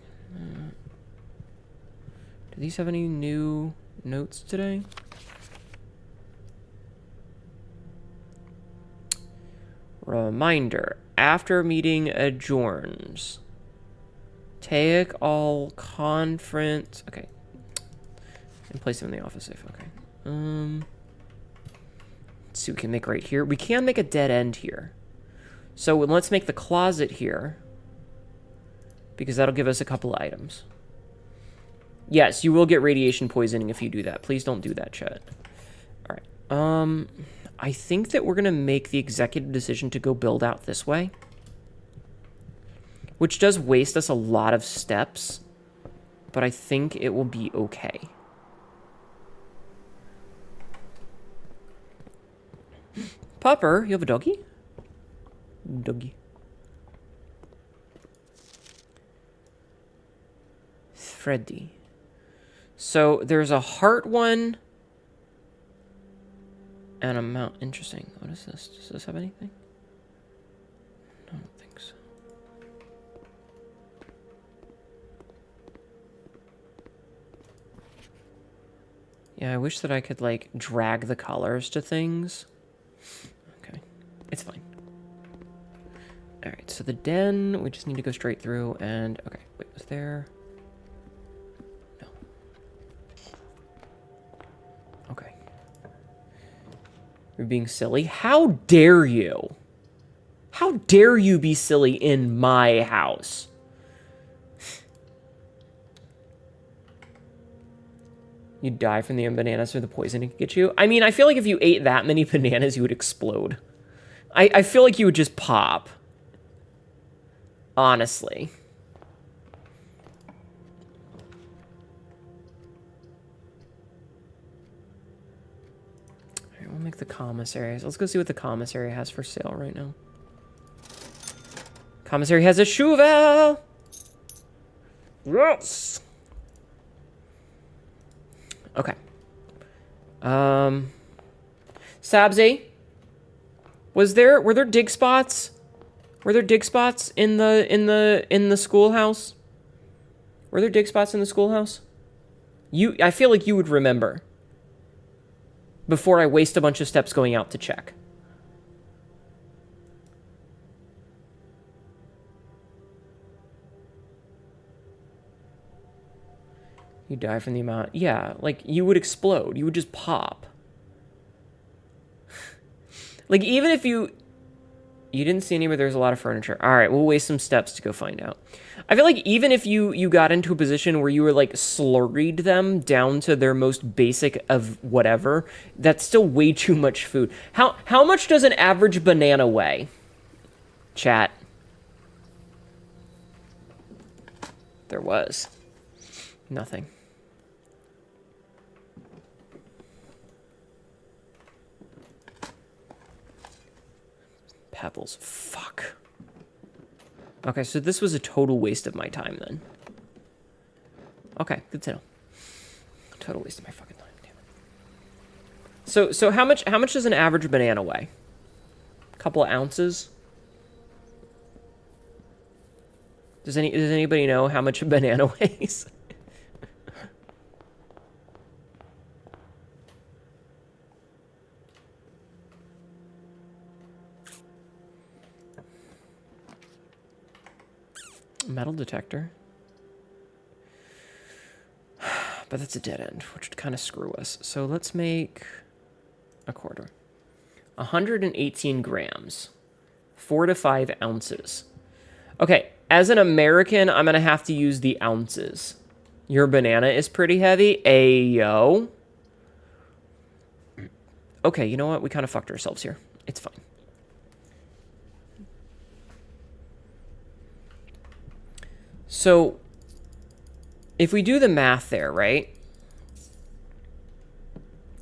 Do these have any new notes today? Reminder. After meeting adjourns. Take all conference... Okay. And place them in the office safe. Okay. Let's see what we can make right here. We can make a dead end here. So let's make the closet here. Because that'll give us a couple of items. Yes, you will get radiation poisoning if you do that. Please don't do that, chat. Alright. I think that we're going to make the executive decision to go build out this way. Which does waste us a lot of steps. But I think it will be okay. Popper, you have a doggy? Doggy. Freddy. So there's a heart one. And a mount. Interesting. What is this? Does this have anything? I don't think so. Yeah, I wish that I could, like, drag the colors to things. Okay. It's fine. Alright, so the den, we just need to go straight through and... Okay, wait, was there... No. Okay. You're being silly? How dare you? How dare you be silly in my house? You die from the bananas or the poison it could get you? I mean, I feel like if you ate that many bananas, you would explode. I feel like you would just pop. Honestly. Alright, we'll make the commissaries. Let's go see what the commissary has for sale right now. Commissary has a shovel! Yes! Okay. Sabzi? Were there dig spots? Were there dig spots in the schoolhouse? Were there dig spots in the schoolhouse? I feel like you would remember. Before I waste a bunch of steps going out to check. You die from the amount... Yeah, like, you would explode. You would just pop. Like, even if you... You didn't see anywhere there's a lot of furniture. Alright, we'll waste some steps to go find out. I feel like even if you got into a position where you were, like, slurried them down to their most basic of whatever, that's still way too much food. How much does an average banana weigh? Chat. There was. Nothing. Pebbles. Fuck. Okay, so this was a total waste of my time then. Okay, good to know. Total waste of my fucking time. Damn it. So how much does an average banana weigh? A couple of ounces? Does anybody know how much a banana weighs? Metal detector. But that's a dead end, which would kind of screw us. So let's make a quarter. 118 grams. 4 to 5 ounces. Okay, as an American, I'm going to have to use the ounces. Your banana is pretty heavy. Ayo. Okay, you know what? We kind of fucked ourselves here. It's fine. So, if we do the math there, right?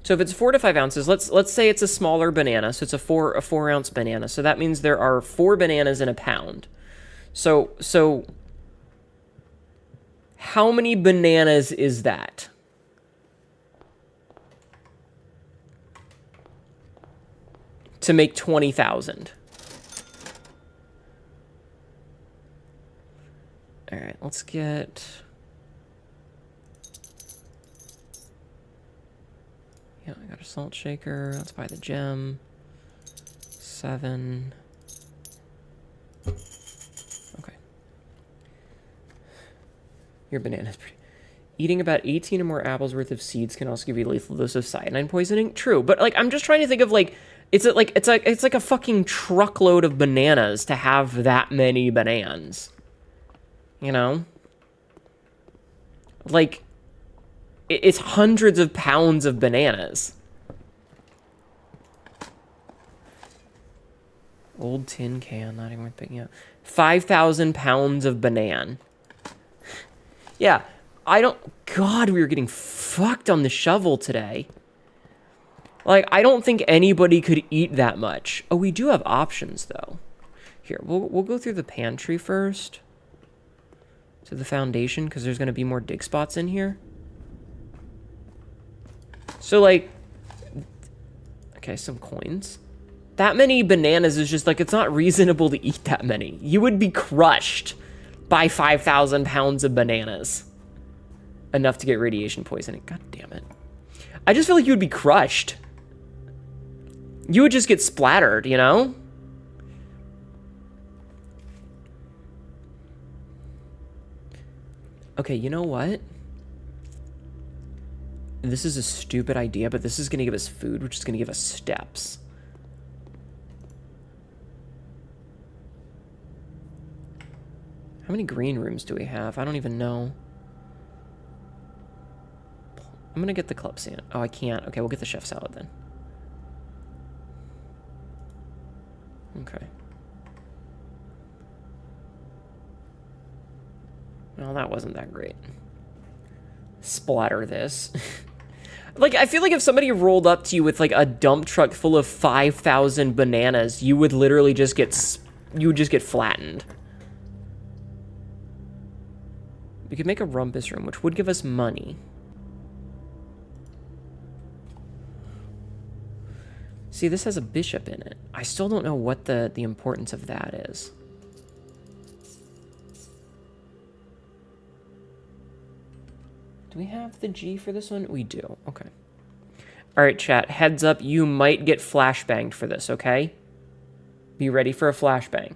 So if it's 4 to 5 ounces, let's say it's a smaller banana, so it's a 4 ounce banana. So that means there are 4 bananas in a pound. So how many bananas is that? To make 20,000. let's get... Yeah, I got a salt shaker. Let's buy the gem. 7. Okay. Your banana's pretty... Eating about 18 or more apples worth of seeds can also give you a lethal dose of cyanide poisoning. True, but like I'm just trying to think of like it's like a fucking truckload of bananas to have that many bananas. You know? Like it's hundreds of pounds of bananas. Old tin can, not even worth picking up. 5,000 pounds of banana. Yeah. God, we were getting fucked on the shovel today. Like, I don't think anybody could eat that much. Oh, we do have options, though. Here, we'll go through the pantry first. To the foundation, because there's going to be more dig spots in here. So, like... Okay, some coins. That many bananas is just, like, it's not reasonable to eat that many. You would be crushed by 5,000 pounds of bananas. Enough to get radiation poisoning. God damn it. I just feel like you would be crushed. You would just get splattered, you know? Okay, you know what? This is a stupid idea, but this is going to give us food, which is going to give us steps. How many green rooms do we have? I don't even know. I'm gonna get the club sand. Oh, I can't. Okay, we'll get the chef salad then. Okay. Well, that wasn't that great. Splatter this. Like, I feel like if somebody rolled up to you with, like, a dump truck full of 5,000 bananas, you would literally just get... You would just get flattened. We could make a rumpus room, which would give us money. See, this has a bishop in it. I still don't know what the importance of that is. Do we have the G for this one? We do. Okay. All right, chat. Heads up, you might get flashbanged for this, okay? Be ready for a flashbang.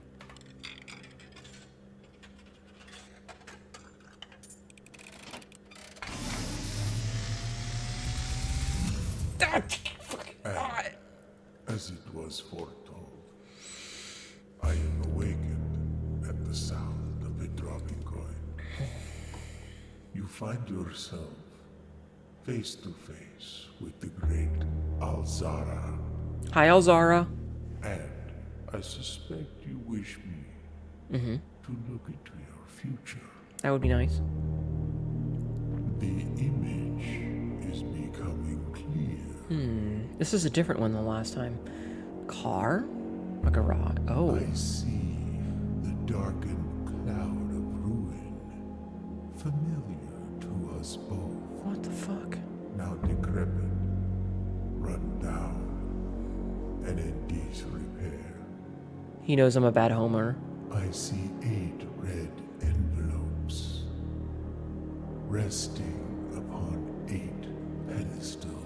As it was foretold, I am awakened at the sound of a dropping coin. You find yourself face to face with the great Alzara. Hi, Alzara. And I suspect you wish me to look into your future. That would be nice. The image is becoming clear. This is a different one than last time. Car? A garage. Oh. I see the darkened cloud of ruin, familiar to us both. What the fuck? Now decrepit, run down, and in disrepair. He knows I'm a bad homer. I see 8 red envelopes, resting upon 8 pedestals.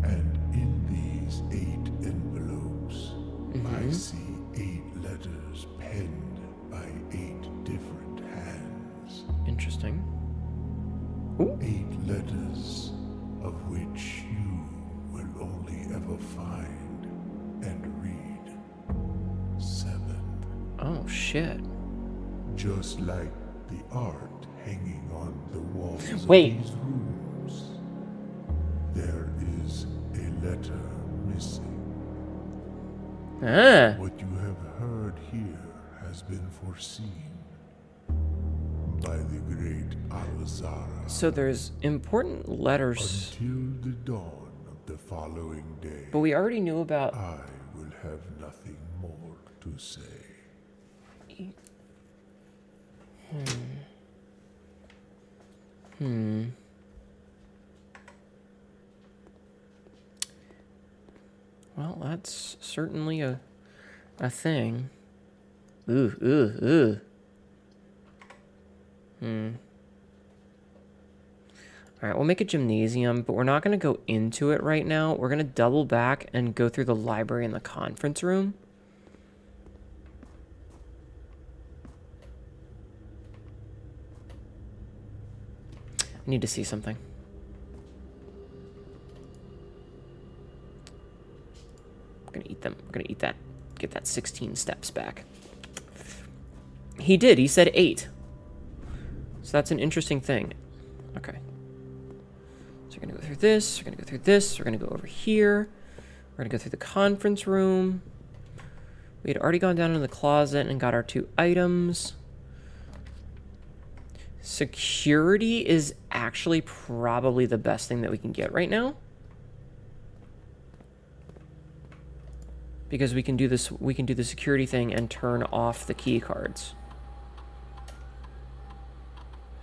And in these 8 envelopes, I see 8 letters penned by 8 different hands. Interesting. 8 letters of which you will only ever find and read 7. Oh, shit. Just like the art hanging on the walls Wait. of these rooms, there is a letter missing. Ah. What you have heard here has been foreseen by the great Alzara So there's important letters, until the dawn of the following day. but we already knew about... I will have nothing more to say. Well, that's certainly a thing. Ooh. All right, we'll make a gymnasium, but we're not going to go into it right now. We're going to double back and go through the library and the conference room. I need to see something. I'm going to eat them. I'm going to eat that. Get that 16 steps back. He did. He said 8. So that's an interesting thing. Okay. So we're going to go through this. We're going to go through this. We're going to go over here. We're going to go through the conference room. We had already gone down into the closet and got our 2 items. Security is actually probably the best thing that we can get right now. Because we can do this, we can do the security thing and turn off the key cards.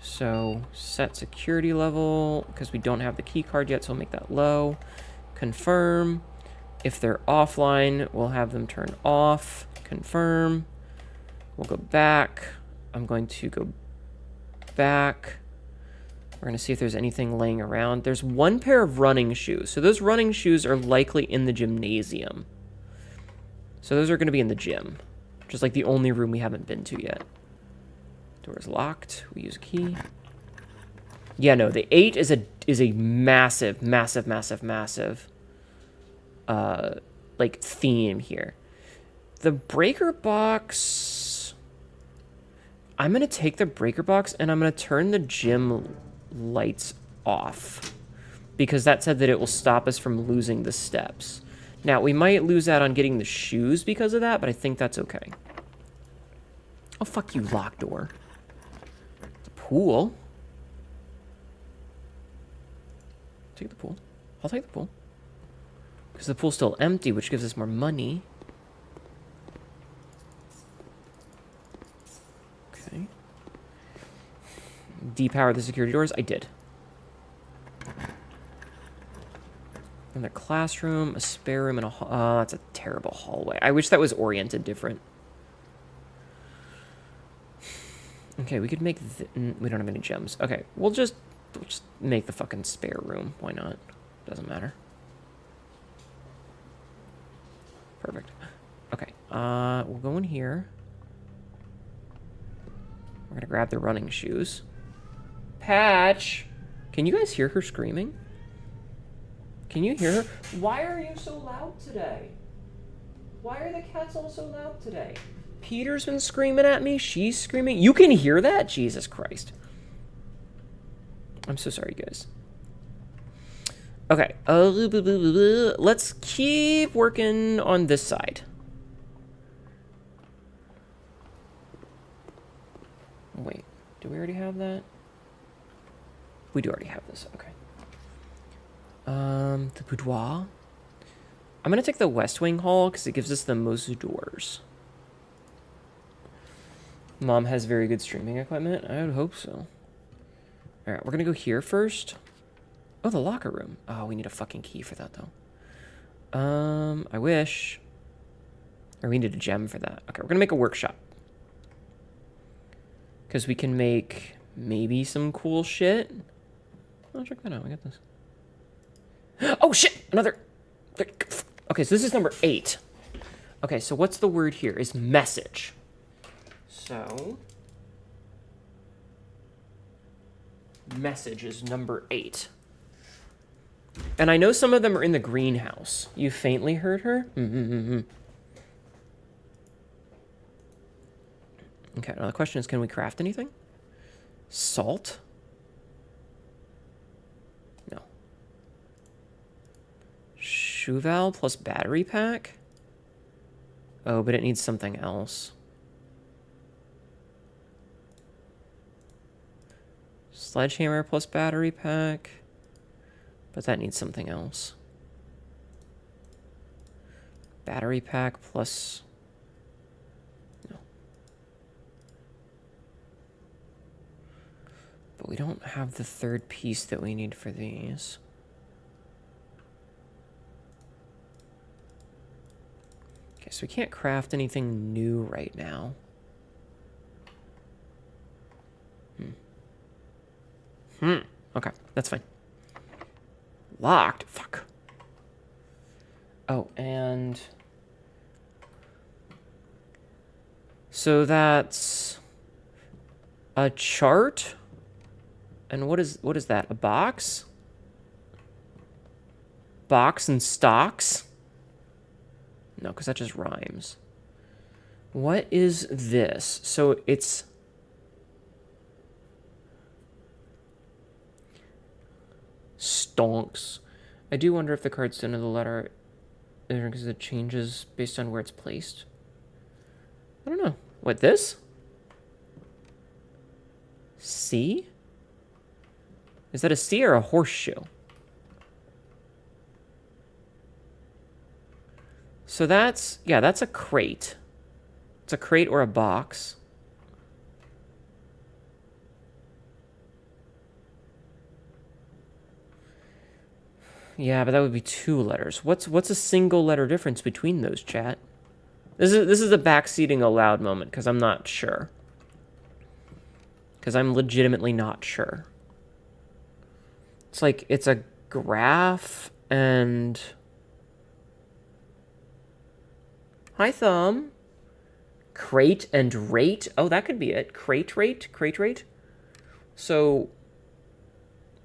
So set security level, because we don't have the key card yet, so we'll make that low. Confirm. If they're offline, we'll have them turn off. Confirm. We'll go back. I'm going to go back. We're going to see if there's anything laying around. There's 1 pair of running shoes. So those running shoes are likely in the gymnasium. So those are going to be in the gym. Just like the only room we haven't been to yet. Door is locked. We use a key. Yeah, no, the 8 is a massive like theme here. The breaker box, I'm going to take the breaker box and I'm going to turn the gym lights off because that said that it will stop us from losing the steps. Now, we might lose out on getting the shoes because of that, but I think that's okay. Oh, fuck you, locked door. The pool. Take the pool. I'll take the pool. Because the pool's still empty, which gives us more money. Okay. Depower the security doors. I did. Another classroom, a spare room, and a hall. Oh, that's a terrible hallway. I wish that was oriented different. Okay, we could make... we don't have any gems. Okay, we'll just make the fucking spare room. Why not? Doesn't matter. Perfect. Okay, we'll go in here. We're gonna grab the running shoes. Patch! Can you guys hear her screaming? Can you hear her? Why are you so loud today? Why are the cats all so loud today? Peter's been screaming at me. She's screaming. You can hear that? Jesus Christ. I'm so sorry, guys. Okay. Let's keep working on this side. Wait. Do we already have that? We do already have this. Okay. The boudoir. I'm going to take the West Wing Hall because it gives us the most doors. Mom has very good streaming equipment. I would hope so. Alright, we're going to go here first. Oh, the locker room. Oh, we need a fucking key for that, though. I wish. Or we need a gem for that. Okay, we're going to make a workshop. Because we can make maybe some cool shit. Oh, check that out. We got this. Oh, shit! Another... Okay, so this is number 8. Okay, so what's the word here? Is message. So... message is number 8. And I know some of them are in the greenhouse. You faintly heard her? Okay, now the question is, can we craft anything? Salt? No. Shuval plus battery pack? Oh, but it needs something else. Sledgehammer plus battery pack. But that needs something else. Battery pack plus... no. But we don't have the third piece that we need for these. Okay, so we can't craft anything new right now. Okay, that's fine. Locked? Fuck. Oh, and... So that's... a chart? And what is that? A box? Box and stocks? No, because that just rhymes. What is this? So it's... Stonks. I do wonder if the card's the end of the letter because it changes based on where it's placed. I don't know. What, this? C? Is that a C or a horseshoe? So that's, yeah, that's a crate. It's a crate or a box. Yeah, but that would be 2 letters. What's a single letter difference between those, chat? This is a backseating aloud moment because I'm not sure. Because I'm legitimately not sure. It's like it's a graph and hi Thumb. Crate and rate. Oh, that could be it. Crate rate. So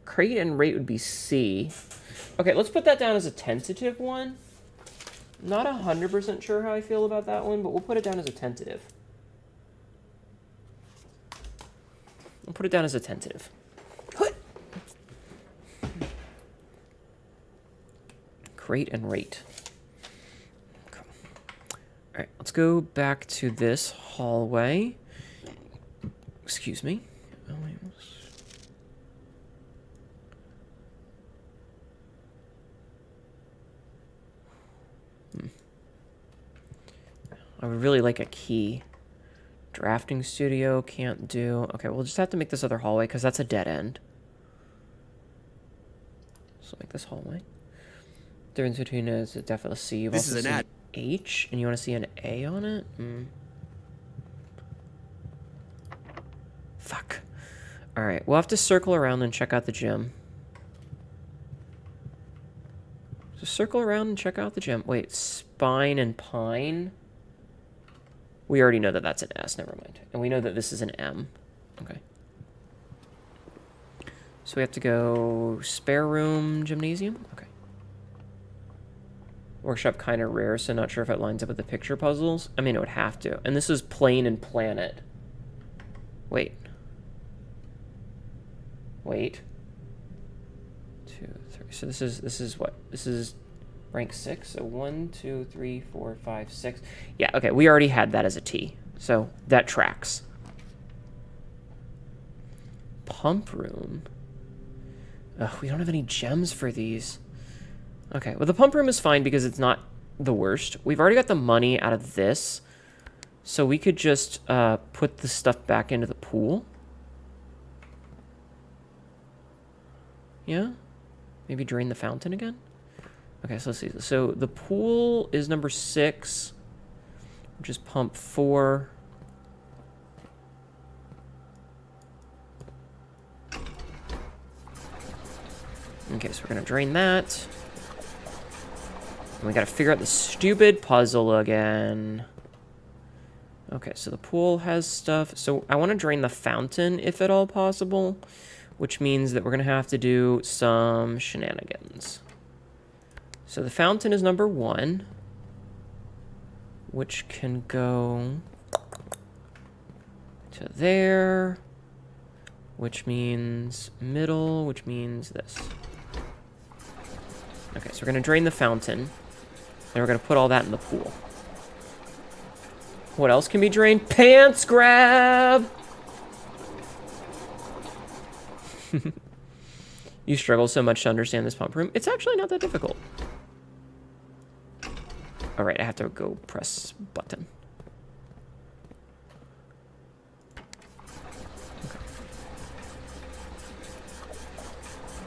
crate and rate would be C. Okay, let's put that down as a tentative one. Not 100% sure how I feel about that one, but we'll put it down as a tentative. We'll put it down as a tentative. Crate and rate. Okay. All right, let's go back to this hallway. Excuse me. I would really like a key. Drafting studio, can't do. Okay, we'll just have to make this other hallway because that's a dead end. So make this hallway. Difference between is definitely C. You've This also is an seen ad. H, and you want to see an A on it? Fuck. All right, we'll have to circle around and check out the gym. Just circle around and check out the gym. Wait, spine and pine? We already know that that's an S, never mind. And we know that this is an M. Okay. So we have to go spare room, gymnasium? Okay. Workshop kind of rare, so not sure if it lines up with the picture puzzles. I mean, it would have to. And this is plane and planet. Wait. 2, 3. So this is what? This is rank 6. So 1, 2, 3, 4, 5, 6. Yeah, okay. We already had that as a T. So that tracks. Pump room. Ugh, we don't have any gems for these. Okay, well the pump room is fine because it's not the worst. We've already got the money out of this. So we could just put the stuff back into the pool. Yeah? Maybe drain the fountain again? Okay, so let's see. So the pool is number 6, which is pump 4. Okay, so we're gonna drain that. And we gotta figure out the stupid puzzle again. Okay, so the pool has stuff. So I want to drain the fountain if at all possible, which means that we're gonna have to do some shenanigans. So the fountain is number 1, which can go to there, which means middle, which means this. Okay, so we're gonna drain the fountain, and we're gonna put all that in the pool. What else can be drained? Pants grab! You struggle so much to understand this pump room. It's actually not that difficult. All right, I have to go press button. Okay.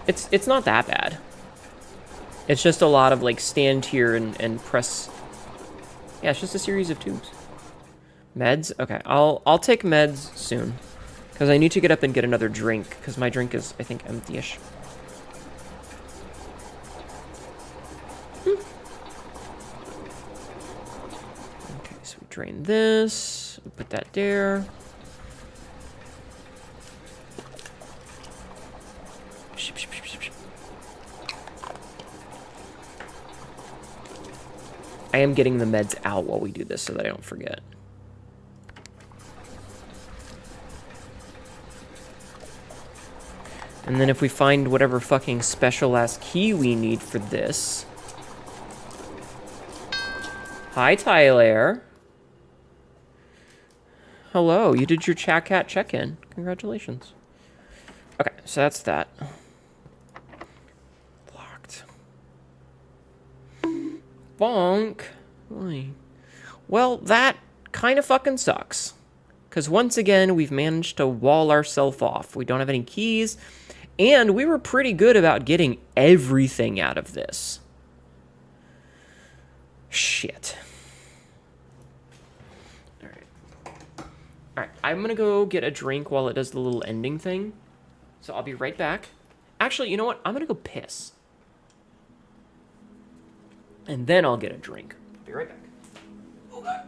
It's not that bad. It's just a lot of like stand here and press. Yeah, it's just a series of tubes. Meds? Okay, I'll take meds soon. Because I need to get up and get another drink, because my drink is, I think, empty-ish. Okay, so we drain this. We put that there. I am getting the meds out while we do this so that I don't forget. And then if we find whatever fucking special-ass key we need for this... Hi, Tyler. Hello, you did your chat cat check-in. Congratulations. Okay, so that's that. Locked. Bonk. Oy. Well, that kind of fucking sucks. Because once again, we've managed to wall ourselves off. We don't have any keys. And we were pretty good about getting everything out of this. Shit. Alright, I'm gonna go get a drink while it does the little ending thing. So I'll be right back. Actually, you know what? I'm gonna go piss. And then I'll get a drink. Be right back. Okay.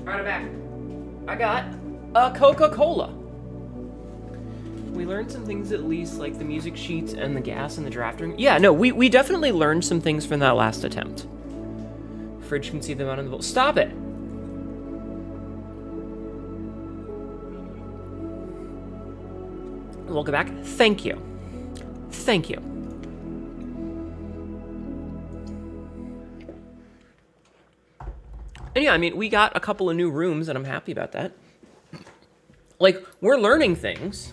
Alright, I'm back. I got a Coca-Cola. We learned some things at least, like the music sheets and the gas and the draft room. Yeah, no, we definitely learned some things from that last attempt. Fridge can see them out in the bowl. Stop it! Welcome back. Thank you. Thank you. And yeah, I mean, we got a couple of new rooms, and I'm happy about that. Like, we're learning things.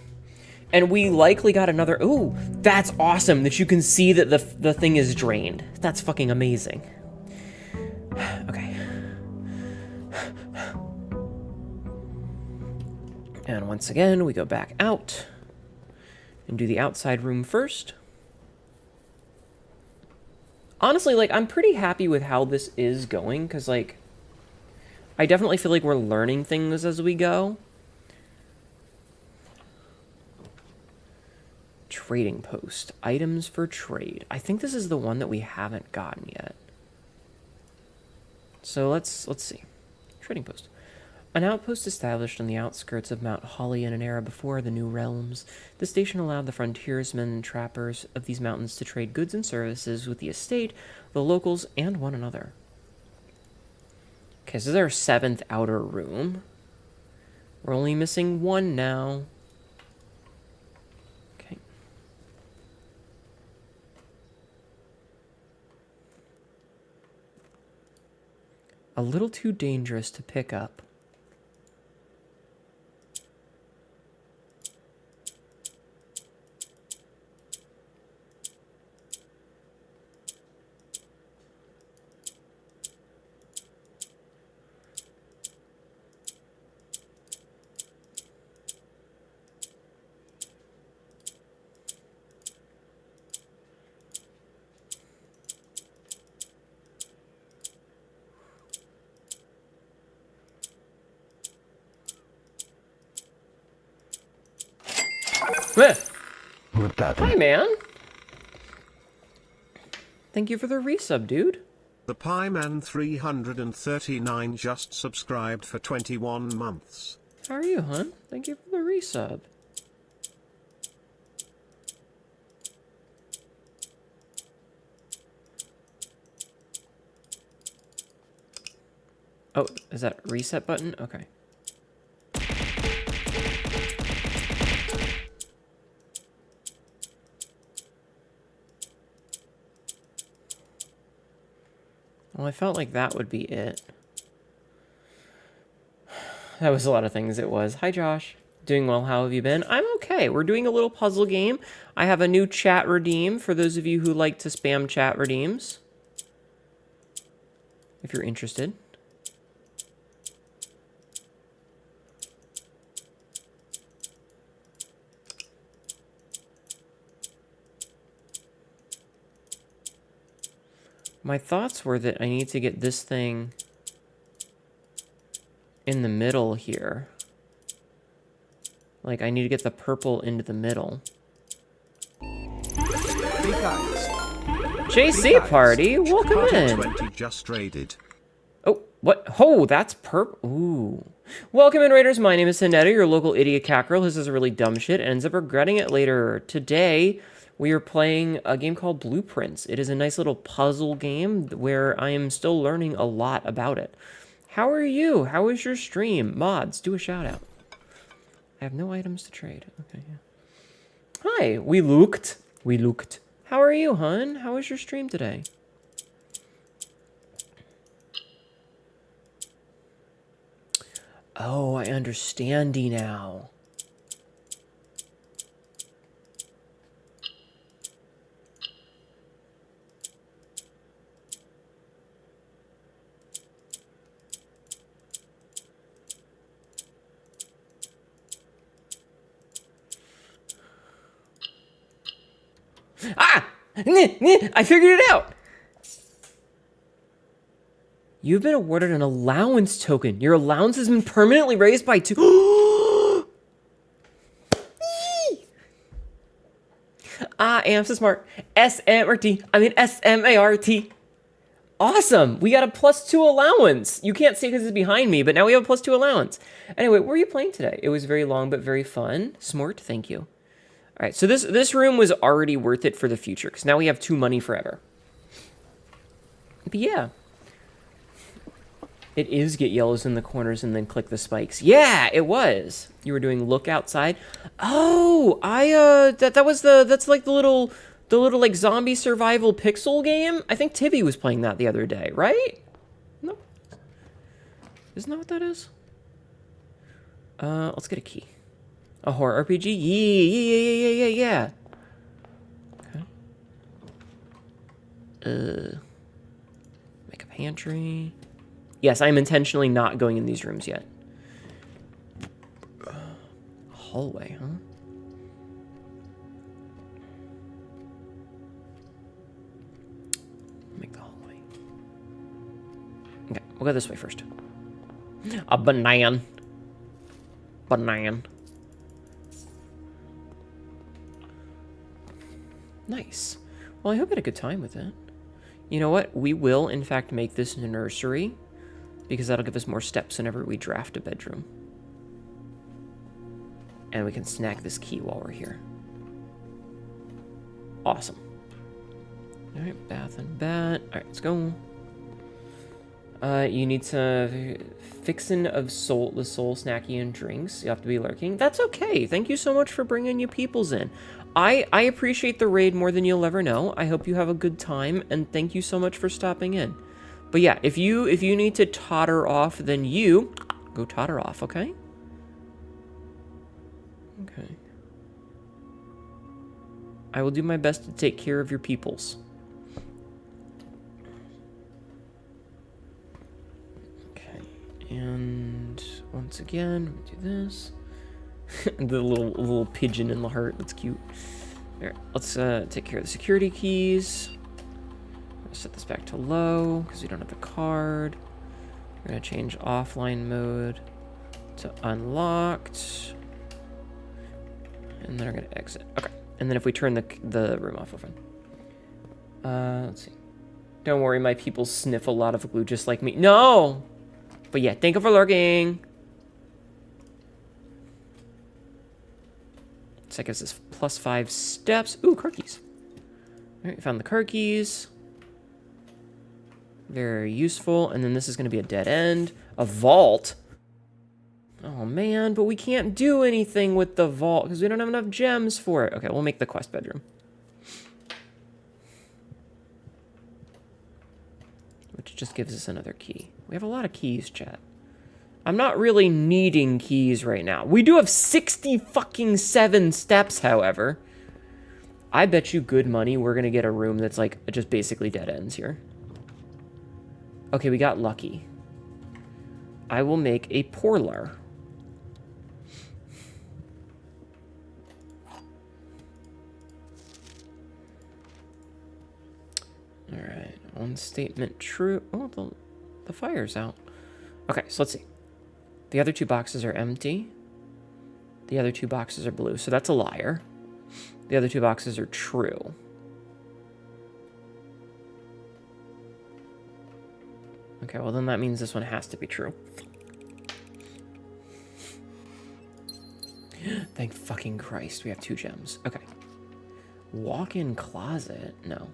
And we likely got another... Ooh, that's awesome that you can see that the thing is drained. That's fucking amazing. Okay. And once again, we go back out. And do the outside room first. Honestly, like, I'm pretty happy with how this is going, because, like... I definitely feel like we're learning things as we go. Trading post. Items for trade. I think this is the one that we haven't gotten yet. So let's see. Trading post. An outpost established on the outskirts of Mount Holly in an era before the New Realms. The station allowed the frontiersmen and trappers of these mountains to trade goods and services with the estate, the locals, and one another. Okay, so this is our 7th outer room. We're only missing one now. Okay. A little too dangerous to pick up. Hi, man. Thank you for the resub, dude. The Pieman 339 just subscribed for 21 months. How are you, hon? Thank you for the resub. Oh, is that a reset button? Okay. Well, I felt like that would be it. That was a lot of things it was. Hi, Josh. Doing well. How have you been? I'm okay. We're doing a little puzzle game. I have a new chat redeem for those of you who like to spam chat redeems. If you're interested. My thoughts were that I need to get this thing in the middle here. Like, I need to get the purple into the middle. Hey guys. JC Party, welcome in. 20 just raided. Oh, what? Oh, that's purple. Ooh. Welcome in, Raiders. My name is Sinetta, your local idiot cat girl. This is really dumb shit and ends up regretting it later. Today, we are playing a game called Blueprints. It is a nice little puzzle game where I am still learning a lot about it. How are you? How is your stream? Mods, do a shout out. I have no items to trade. Okay, yeah. Hi, we looked. We looked. How are you, hun? How was your stream today? Oh, I understand-y now. Ah! I figured it out! You've been awarded an allowance token. Your allowance has been permanently raised by 2. I am so smart. S-M-R-T. I mean S-M-A-R-T. Awesome. We got a +2 allowance. You can't see because it's behind me, but now we have a +2 allowance. Anyway, what were you playing today? It was very long, but very fun. Smart, thank you. All right, so this room was already worth it for the future, because now we have 2 money forever. But yeah. It is get yellows in the corners and then click the spikes. Yeah, it was. You were doing look outside. Oh, that's like the little like zombie survival pixel game. I think Tibby was playing that the other day, right? No. Isn't that what that is? Let's get a key. A horror RPG? Yeah. Okay. Make a pantry. Yes, I'm intentionally not going in these rooms yet. Hallway, huh? Make the hallway. Okay, we'll go this way first. A banana. Nice. Well, I hope you had a good time with it. You know what? We will, in fact, make this a nursery, because that'll give us more steps whenever we draft a bedroom. And we can snag this key while we're here. Awesome. All right, bath and bat. All right, let's go. You need to fixin' of the soul snacky and drinks. You have to be lurking. That's okay. Thank you so much for bringing you peoples in. I appreciate the raid more than you'll ever know. I hope you have a good time, and thank you so much for stopping in. But yeah, if you need to totter off, then you go totter off, okay? Okay. I will do my best to take care of your peoples. Okay, and once again, we do this. The little pigeon in the heart, that's cute. All right, let's take care of the security keys. Set this back to low because we don't have the card. We're gonna change offline mode to unlocked. and then are gonna exit. Okay, and then if we turn the room off, we're fine. Let's see. Don't worry, my people sniff a lot of glue just like me. No! But yeah, thank you for lurking. So that gives us +5 steps. Ooh, car keys. All right, we found the car keys. Very useful. And then this is going to be a dead end. A vault. Oh, man, but we can't do anything with the vault because we don't have enough gems for it. Okay, we'll make the quest bedroom. Which just gives us another key. We have a lot of keys, chat. I'm not really needing keys right now. We do have 67 steps, however. I bet you good money we're going to get a room that's like just basically dead ends here. Okay, we got lucky. I will make a parlor. All right, one statement true. Oh, the fire's out. Okay, so let's see. The other 2 boxes are empty. The other 2 boxes are blue, so that's a liar. The other 2 boxes are true. Okay, well then that means this one has to be true. Thank fucking Christ, we have 2 gems. Okay. Walk-in closet? No.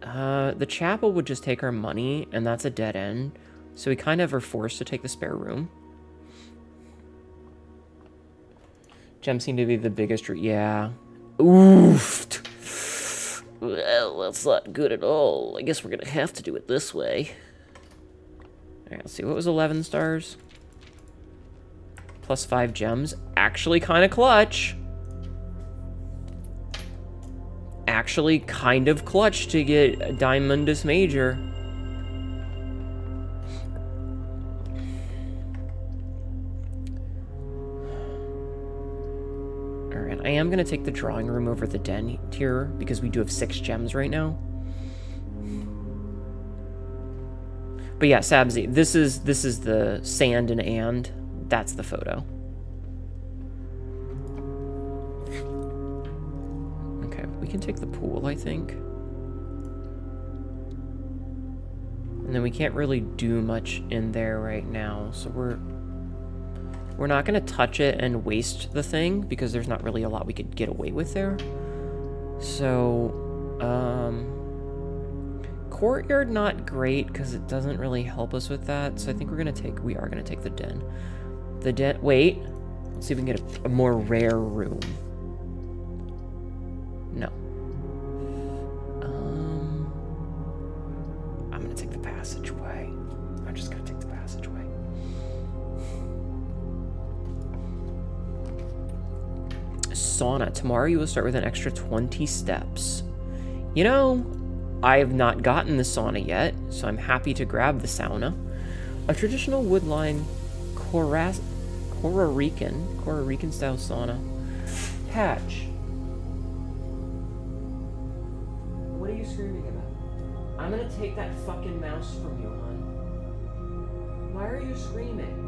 The chapel would just take our money, and that's a dead end. So we kind of are forced to take the spare room. Gems seem to be the biggest... Yeah. Oof. Well, that's not good at all. I guess we're going to have to do it this way. Alright, let's see. What was 11 stars? +5 gems. Actually kind of clutch. Actually kind of clutch to get a Diamondus Major. Alright, I am going to take the drawing room over the den here because we do have 6 gems right now. But yeah, Sabzi, this is the sand and that's the photo. Okay, we can take the pool, I think. And then we can't really do much in there right now, so we're not going to touch it and waste the thing because there's not really a lot we could get away with there. So, courtyard not great because it doesn't really help us with that. So I think we are going to take the den. Wait, let's see if we can get a more rare room. No. I'm going to take the passageway. I'm just going to take the passageway. Sauna. Tomorrow you will start with an extra 20 steps. You know, I have not gotten the sauna yet, so I'm happy to grab the sauna. A traditional woodline Costa Rican style sauna. Patch. What are you screaming about? I'm gonna take that fucking mouse from you, hon. Why are you screaming?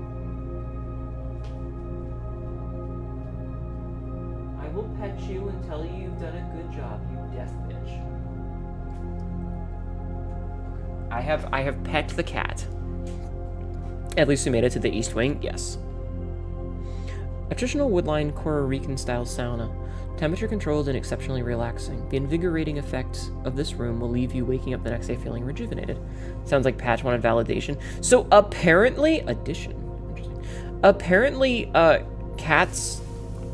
I will pet you and tell you you've done a good job, you deaf bitch. I have pet the cat. At least we made it to the East Wing, yes. A traditional woodline Costa Rican style sauna. Temperature controlled and exceptionally relaxing. The invigorating effects of this room will leave you waking up the next day feeling rejuvenated. Sounds like Patch wanted validation. So apparently, interesting. Apparently, cats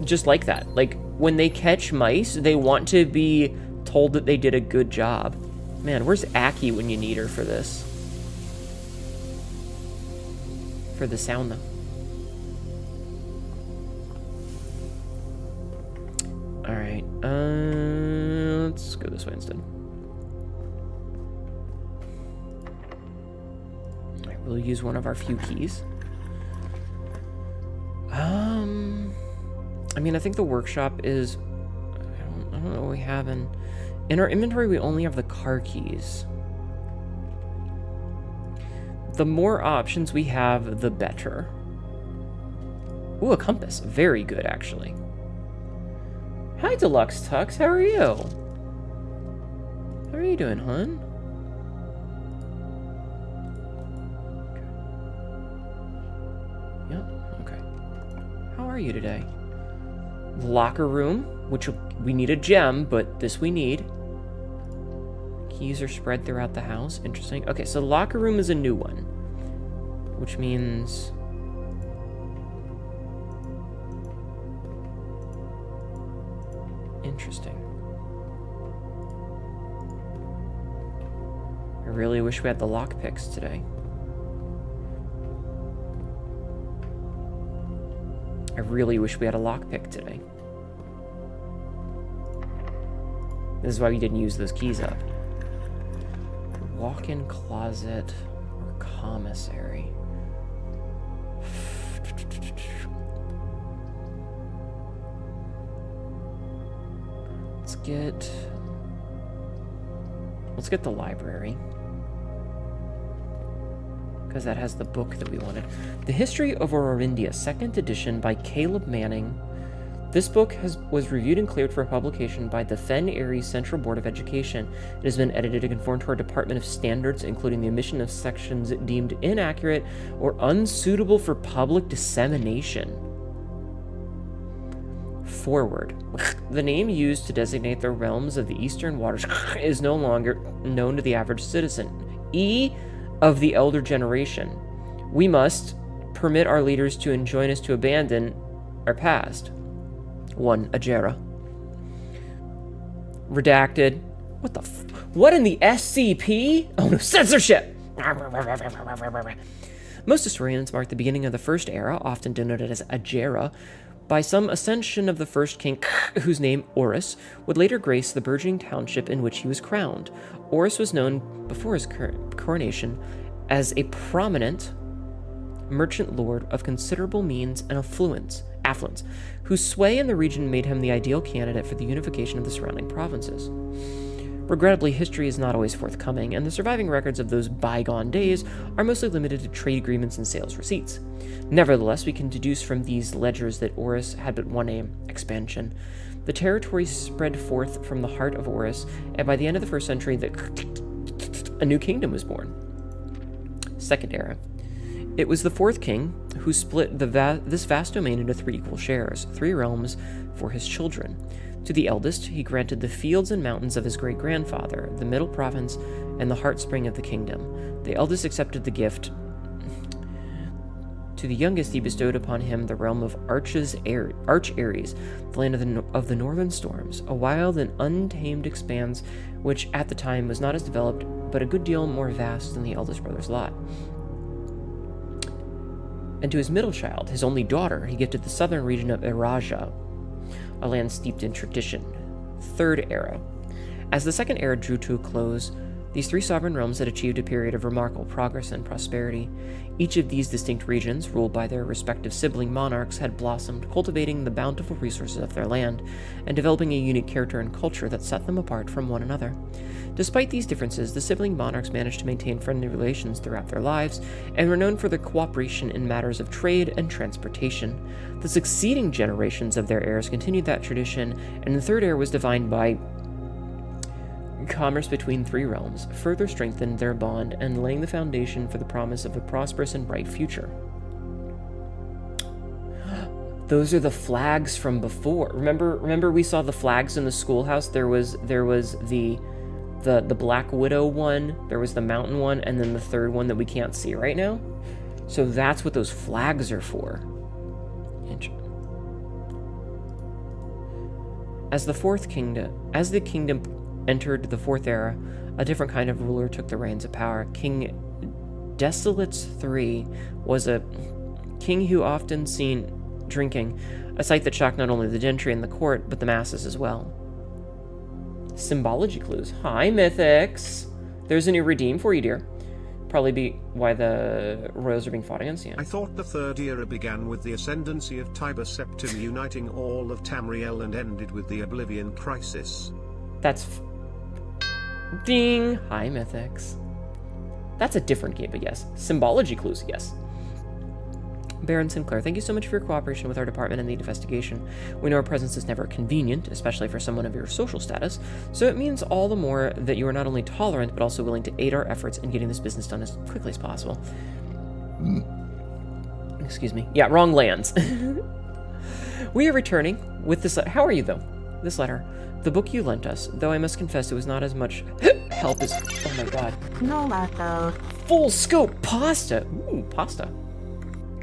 just like that. Like, when they catch mice, they want to be told that they did a good job. Man, where's Aki when you need her for this? For the sauna. Alright, let's go this way instead. Alright, we'll use one of our few keys. I mean, I think the workshop is... I don't know what we have in our inventory. We only have the car keys. The more options we have, the better. Ooh, a compass. Very good, actually. Hi, Deluxe Tux. How are you? How are you doing, hon? Yep, okay. How are you today? The locker room, which we need a gem, but this we need. Keys are spread throughout the house. Interesting. Okay, so the locker room is a new one, which means... Interesting. I really wish we had the lockpicks today. I really wish we had a lockpick today. This is why we didn't use those keys up. Walk-in closet or commissary. Let's get the library, because that has the book that we wanted. The History of Aurovindia, 2nd edition by Caleb Manning. This book was reviewed and cleared for publication by the Fen Aerie Central Board of Education. It has been edited to conform to our Department of Standards, including the omission of sections deemed inaccurate or unsuitable for public dissemination. Forward. The name used to designate the realms of the Eastern Waters is no longer known to the average citizen. E of the elder generation. We must permit our leaders to enjoin us to abandon our past. 1. Ajera. Redacted. What the what in the SCP? Oh no, censorship! Most historians mark the beginning of the First Era, often denoted as Ajera, by some ascension of the first king, whose name, Horus, would later grace the burgeoning township in which he was crowned. Horus was known, before his coronation, as a prominent merchant lord of considerable means and affluence, whose sway in the region made him the ideal candidate for the unification of the surrounding provinces. Regrettably, history is not always forthcoming, and the surviving records of those bygone days are mostly limited to trade agreements and sales receipts. Nevertheless, we can deduce from these ledgers that Horus had but one aim: expansion. The territory spread forth from the heart of Horus, and by the end of the 1st century, a new kingdom was born. 2nd Era. It was the 4th king who split this vast domain into 3 equal shares, 3 realms for his children. To the eldest, he granted the fields and mountains of his great-grandfather, the middle province, and the heartspring of the kingdom. The eldest accepted the gift. To the youngest, he bestowed upon him the realm of Arch Ares, the land of the northern storms, a wild and untamed expanse which at the time was not as developed, but a good deal more vast than the eldest brother's lot. And to his middle child, his only daughter, he gifted the southern region of Eraja, a land steeped in tradition. 3rd Era. As the 2nd Era drew to a close, these 3 sovereign realms had achieved a period of remarkable progress and prosperity. Each of these distinct regions, ruled by their respective sibling monarchs, had blossomed, cultivating the bountiful resources of their land, and developing a unique character and culture that set them apart from one another. Despite these differences, the sibling monarchs managed to maintain friendly relations throughout their lives, and were known for their cooperation in matters of trade and transportation. The succeeding generations of their heirs continued that tradition, and the 3rd Era was defined by commerce between 3 realms, further strengthened their bond, and laying the foundation for the promise of a prosperous and bright future. Those are the flags from before. Remember we saw the flags in the schoolhouse? There was the Black Widow one, there was the mountain one, and then the 3rd one that we can't see right now. So that's what those flags are for. As the kingdom entered the 4th Era, a different kind of ruler took the reins of power. King Desolates III was a king who often seen drinking, a sight that shocked not only the gentry and the court, but the masses as well. Symbology clues. Hi, Mythics! There's a new redeem for you, dear. Probably be why the royals are being fought against you. I thought the 3rd Era began with the ascendancy of Tiber Septim uniting all of Tamriel and ended with the Oblivion Crisis. That's... Ding! Hi, Mythics. That's a different game, but yes. Symbology clues, yes. Baron Sinclair, thank you so much for your cooperation with our department in the investigation. We know our presence is never convenient, especially for someone of your social status, so it means all the more that you are not only tolerant, but also willing to aid our efforts in getting this business done as quickly as possible. Excuse me. Yeah, wrong lands. We are returning with this letter. How are you, though? This letter. The book you lent us, though I must confess it was not as much help as... Oh my god. Nolato. Full scope pasta. Ooh, pasta.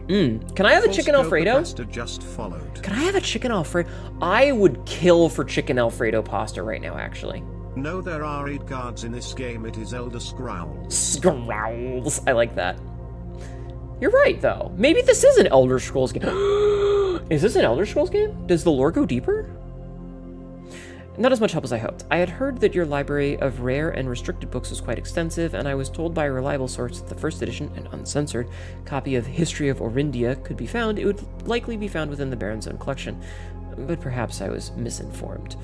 Can I have a chicken Full Alfredo? scope pasta just followed. Can I have a chicken Alfredo? I would kill for chicken Alfredo pasta right now, actually. No, there are 8 guards in this game. It is Elder Scrolls. Scrolls. I like that. You're right, though. Maybe this is an Elder Scrolls game. Is this an Elder Scrolls game? Does the lore go deeper? Not as much help as I hoped. I had heard that your library of rare and restricted books was quite extensive, and I was told by a reliable source that the first edition, an uncensored, copy of History of Orindia could be found. It would likely be found within the Baron's own collection, but perhaps I was misinformed.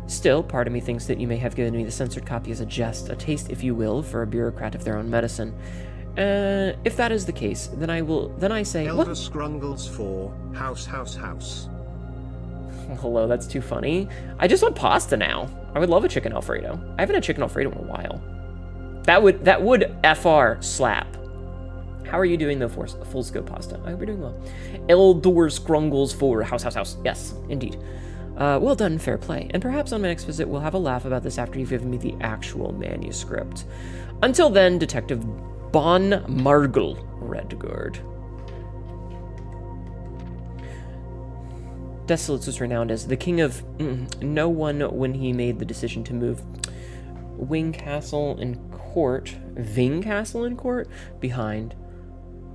Still, part of me thinks that you may have given me the censored copy as a jest, a taste, if you will, for a bureaucrat of their own medicine. If that is the case, then I say... Elder What? Scrungles 4, house. Hello, that's too funny. I just want pasta now. I would love a chicken Alfredo. I haven't had chicken Alfredo in a while. That would FR slap. How are you doing though for full scope pasta? I hope you're doing well. Elder Scrungles 4, house. Yes, indeed. Well done, fair play. And perhaps on my next visit we'll have a laugh about this after you've given me the actual manuscript. Until then, Detective Bon Margle Redguard. Desolates was renowned as the king of no one when he made the decision to move Ving Castle and Court behind.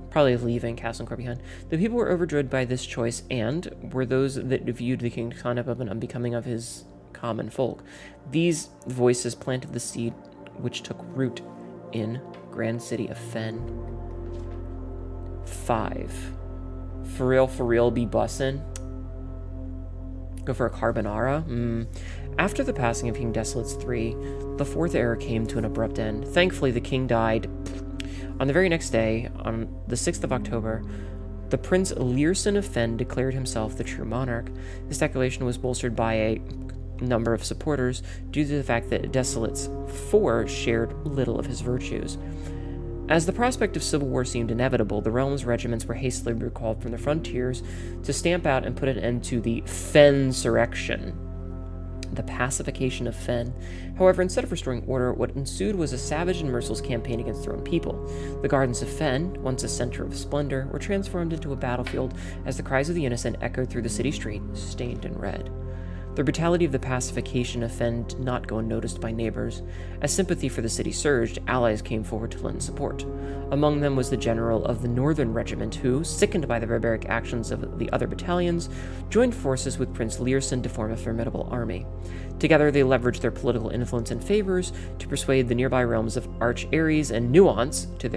Probably leaving Castle and Court behind. The people were overjoyed by this choice and were those that viewed the king's conduct of an unbecoming of his common folk. These voices planted the seed which took root in Grand City of Fen. 5. For real, be bussin'. Go for a carbonara? After the passing of King Desolates III, the fourth era came to an abrupt end. Thankfully, the king died. On the very next day, on the 6th of October, the Prince Learson of Fen declared himself the true monarch. This declaration was bolstered by a number of supporters due to the fact that Desolates IV shared little of his virtues. As the prospect of civil war seemed inevitable, the realm's regiments were hastily recalled from the frontiers to stamp out and put an end to the Fensurrection, the pacification of Fen. However, instead of restoring order, what ensued was a savage and merciless campaign against their own people. The gardens of Fen, once a center of splendor, were transformed into a battlefield as the cries of the innocent echoed through the city street, stained in red. The brutality of the pacification of Fen did not go unnoticed by neighbors. As sympathy for the city surged, allies came forward to lend support. Among them was the general of the Northern Regiment who, sickened by the barbaric actions of the other battalions, joined forces with Prince Learson to form a formidable army. Together they leveraged their political influence and favors to persuade the nearby realms of Arch Ares and Nuance to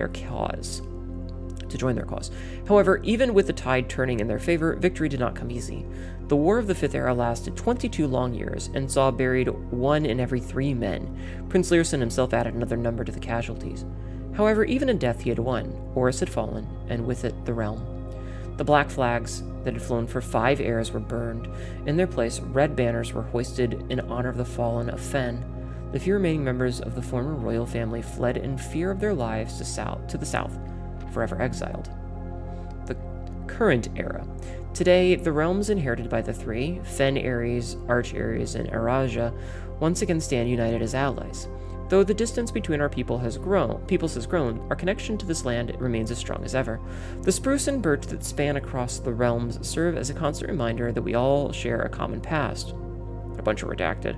join their cause. However, even with the tide turning in their favor, victory did not come easy. The War of the Fifth Era lasted 22 long years and saw buried 1 in every 3 men. Prince Learson himself added another number to the casualties. However, even in death he had won. Horus had fallen, and with it the realm. The black flags that had flown for 5 eras were burned. In their place, red banners were hoisted in honor of the fallen of Fen. The few remaining members of the former royal family fled in fear of their lives to the south, forever exiled. The current era. Today, the realms inherited by the 3, Fen Ares, Arch Ares, and Araja, once again stand united as allies. Though the distance between our peoples has grown, our connection to this land remains as strong as ever. The spruce and birch that span across the realms serve as a constant reminder that we all share a common past. A bunch of redacted.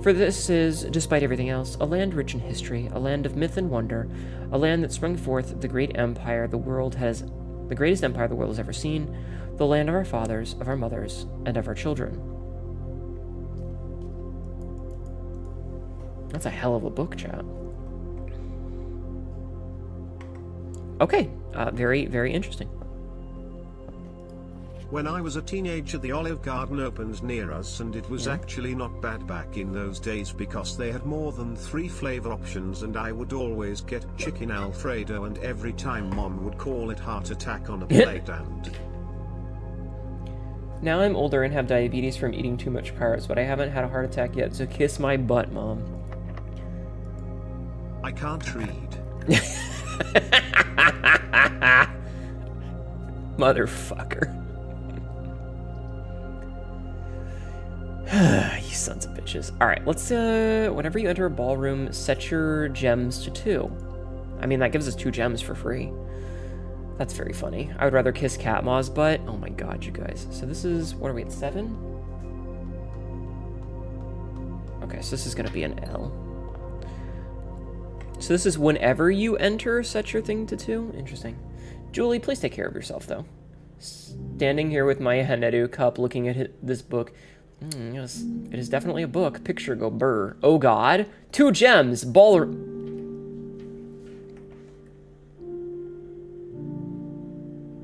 For this is, despite everything else, a land rich in history, a land of myth and wonder, a land that sprung forth the greatest empire the world has ever seen, the land of our fathers, of our mothers, and of our children. That's a hell of a book, chat. Okay, very, very interesting. When I was a teenager, the Olive Garden opened near us, and it was actually not bad back in those days because they had more than 3 flavor options, and I would always get chicken Alfredo, and every time Mom would call it heart attack on a plate. And now I'm older and have diabetes from eating too much carbs, but I haven't had a heart attack yet, so kiss my butt, Mom. I can't read. Motherfucker. You sons of bitches. Alright, let's, whenever you enter a ballroom, set your gems to 2. I mean, that gives us 2 gems for free. That's very funny. I would rather kiss Katma's butt. Oh my god, you guys. So this is, what are we at, 7? Okay, so this is gonna be an L. So this is whenever you enter, set your thing to 2? Interesting. Julie, please take care of yourself, though. Standing here with my Haneru cup, looking at this book. Yes, it is definitely a book. Picture go burr. Oh god. 2 gems. Baller.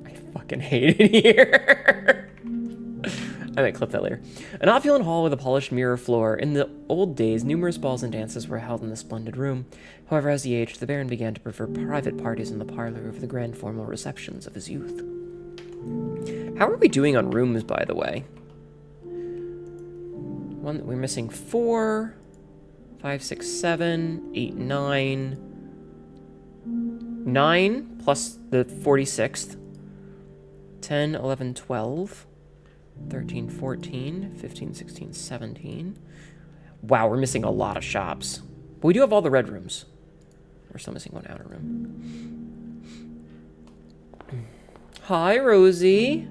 I fucking hate it here. I might clip that later. An opulent hall with a polished mirror floor. In the old days, numerous balls and dances were held in the splendid room. However, as he aged, the Baron began to prefer private parties in the parlor over the grand formal receptions of his youth. How are we doing on rooms, by the way? We're missing 4, 5, 6, 7, 8, 9. 9 plus the 46th. 10, 11, 12. 13, 14, 15, 16, 17. Wow, we're missing a lot of shops. But we do have all the red rooms. We're still missing 1 outer room. Hi, Rosie.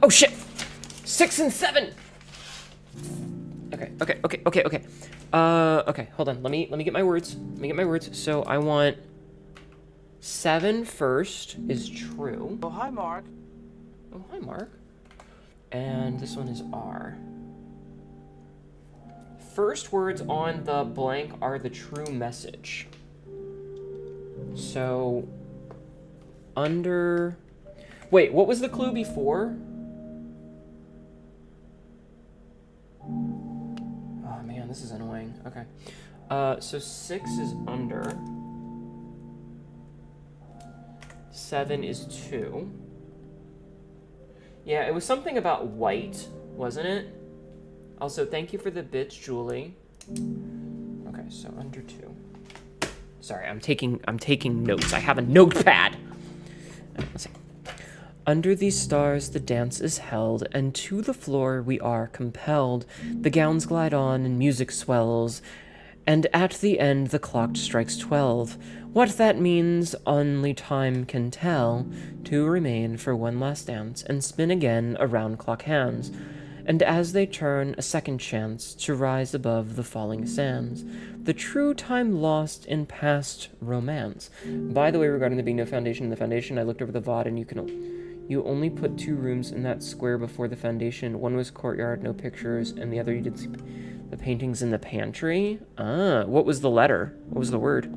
Oh, shit! 6 and 7! Okay. Okay, hold on. Let me get my words. So I want 7 first is true. Oh, hi, Mark. Oh, hi, Mark. And this one is R. First words on the blank are the true message. So, under... Wait, what was the clue before? Oh man, this is annoying. Okay. So 6 is under. 7 is 2. Yeah, it was something about white, wasn't it? Also, thank you for the bits, Julie. Okay, so under 2. Sorry, I'm taking notes. I have a notepad. Let's see. Under these stars the dance is held, and to the floor we are compelled. The gowns glide on and music swells, and at the end the clock strikes 12. What that means only time can tell. To remain for one last dance, and spin again around clock hands. And as they turn, a second chance to rise above the falling sands. The true time lost in past romance. By the way, regarding there being no foundation in the foundation, I looked over the VOD and you only put 2 rooms in that square before the foundation. One was courtyard, no pictures, and the other you did see the paintings in the pantry. Ah, what was the letter? What was the word?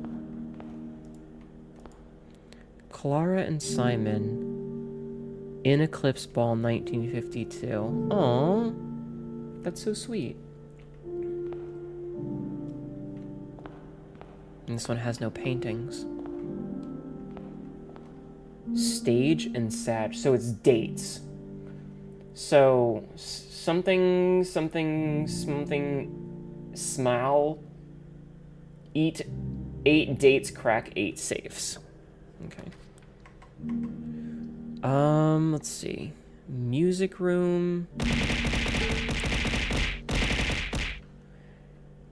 Clara and Simon in Eclipse Ball 1952. Aw, that's so sweet. And this one has no paintings. Stage and Sag, so it's dates. So something smile. Eat 8 dates, crack 8 safes. Okay. Let's see. Music room.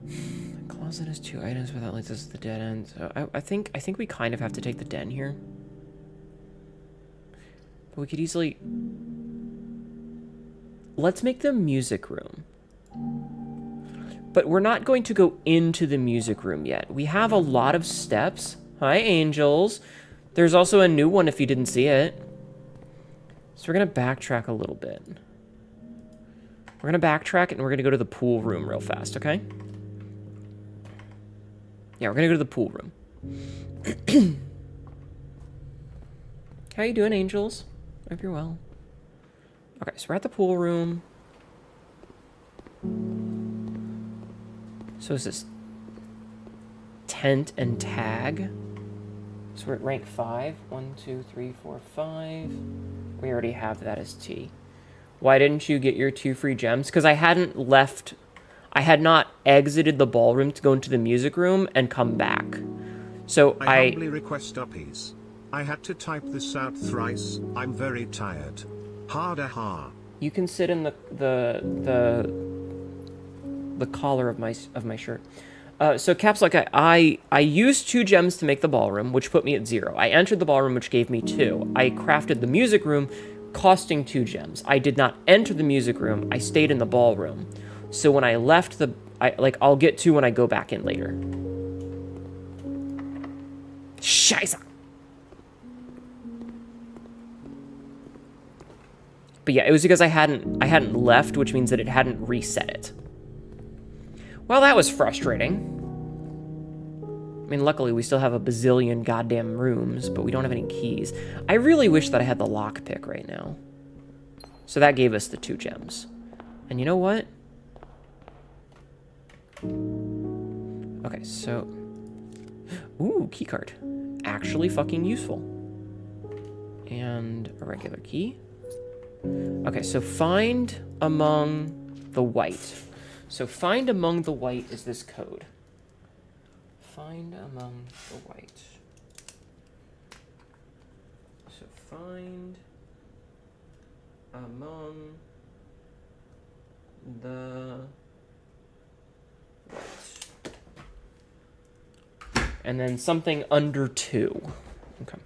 The closet has 2 items, but that leads us to the dead end. So I think we kind of have to take the den here. But we could easily... Let's make the music room. But we're not going to go into the music room yet. We have a lot of steps. Hi, angels. There's also a new one if you didn't see it. So we're going to backtrack a little bit. We're going to backtrack and we're going to go to the pool room real fast, okay? Yeah, we're going to go to the pool room. How you doing, angels? I hope you're well. Okay, so we're at the pool room. So is this tent and tag? So we're at rank 5. 1, 2, 3, 4, 5. We already have that as T. Why didn't you get your 2 free gems? Because I hadn't left... I had not exited the ballroom to go into the music room and come back. So I humbly request uppies. I had to type this out thrice. I'm very tired. Harder ha. You can sit in the collar of my shirt. So Caps Lock, I used 2 gems to make the ballroom, which put me at 0. I entered the ballroom, which gave me 2. I crafted the music room, costing 2 gems. I did not enter the music room. I stayed in the ballroom. So when I left I'll get to when I go back in later. Scheiße. But yeah, it was because I hadn't left, which means that it hadn't reset it. Well, that was frustrating. I mean, luckily we still have a bazillion goddamn rooms, but we don't have any keys. I really wish that I had the lockpick right now. So that gave us the 2 gems. And you know what? Okay, so... Ooh, keycard. Actually fucking useful. And a regular key. Okay, so find among the white. So find among the white is this code. Find among the white. So find among the white. And then something under 2. Okay.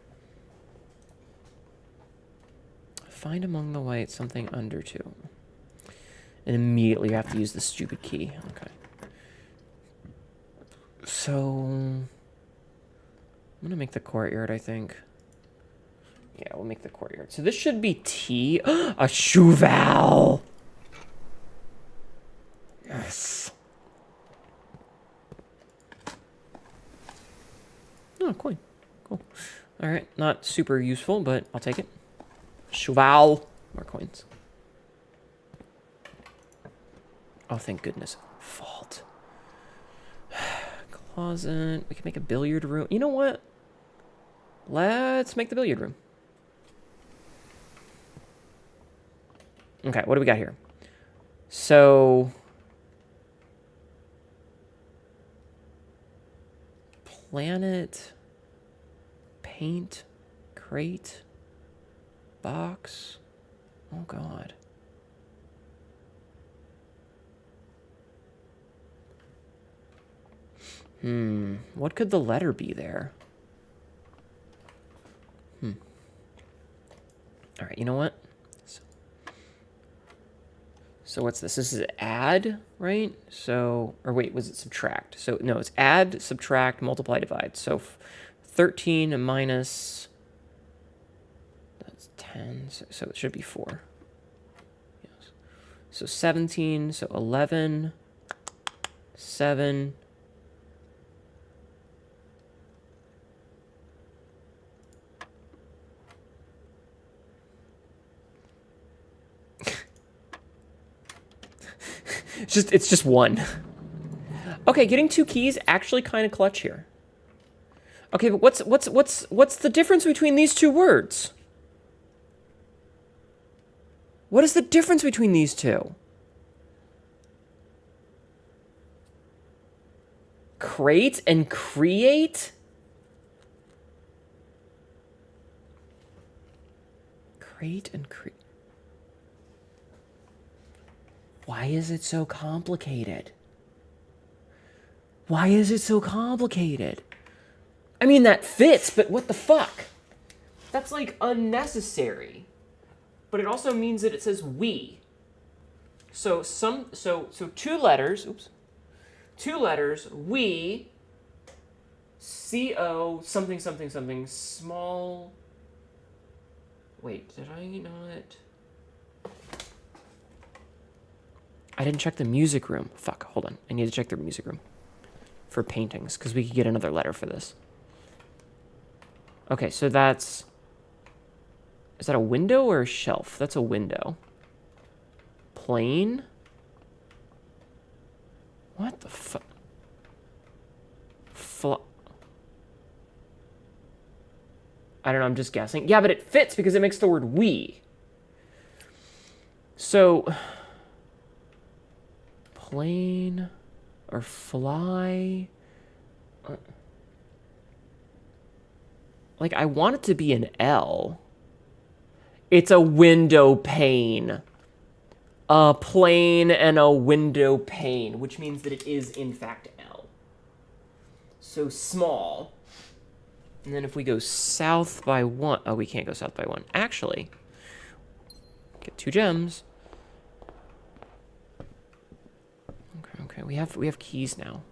Find among the white something under 2. And immediately you have to use the stupid key. Okay. So I'm gonna make the courtyard, I think. Yeah, we'll make the courtyard. So this should be T. A cheval! Yes. Oh, coin. Cool. Alright, not super useful, but I'll take it. Cheval. More coins. Oh, thank goodness. Vault. Closet. We can make a billiard room. You know what? Let's make the billiard room. Okay, what do we got here? So... Planet. Paint. Crate. Box. Oh, God. What could the letter be there? All right, you know what? So what's this? This is add, right? So, or wait, was it subtract? So, no, it's add, subtract, multiply, divide. So 13 minus, that's 10, so it should be 4. Yes. So 17, so 11, 7, It's just 1. Okay, getting 2 keys actually kind of clutch here. Okay, but what's the difference between these 2 words? What is the difference between these 2? Crate and create? Crate and create. Why is it so complicated? Why is it so complicated? I mean, that fits, but what the fuck? That's, like, unnecessary. But it also means that it says we. So 2 letters, oops. 2 letters, we, C-O, something, something, something, small. Wait, did I not? I didn't check the music room. Fuck, hold on. I need to check the music room for paintings, because we could get another letter for this. Okay, so that's... Is that a window or a shelf? That's a window. Plane? What the fuck? I don't know, I'm just guessing. Yeah, but it fits because it makes the word we. So, plane or fly? Like, I want it to be an L. It's a window pane. A plane and a window pane, which means that it is, in fact, L. So small. And then if we go south by 1... Oh, we can't go south by 1. Actually, get 2 gems. Okay, we have keys now.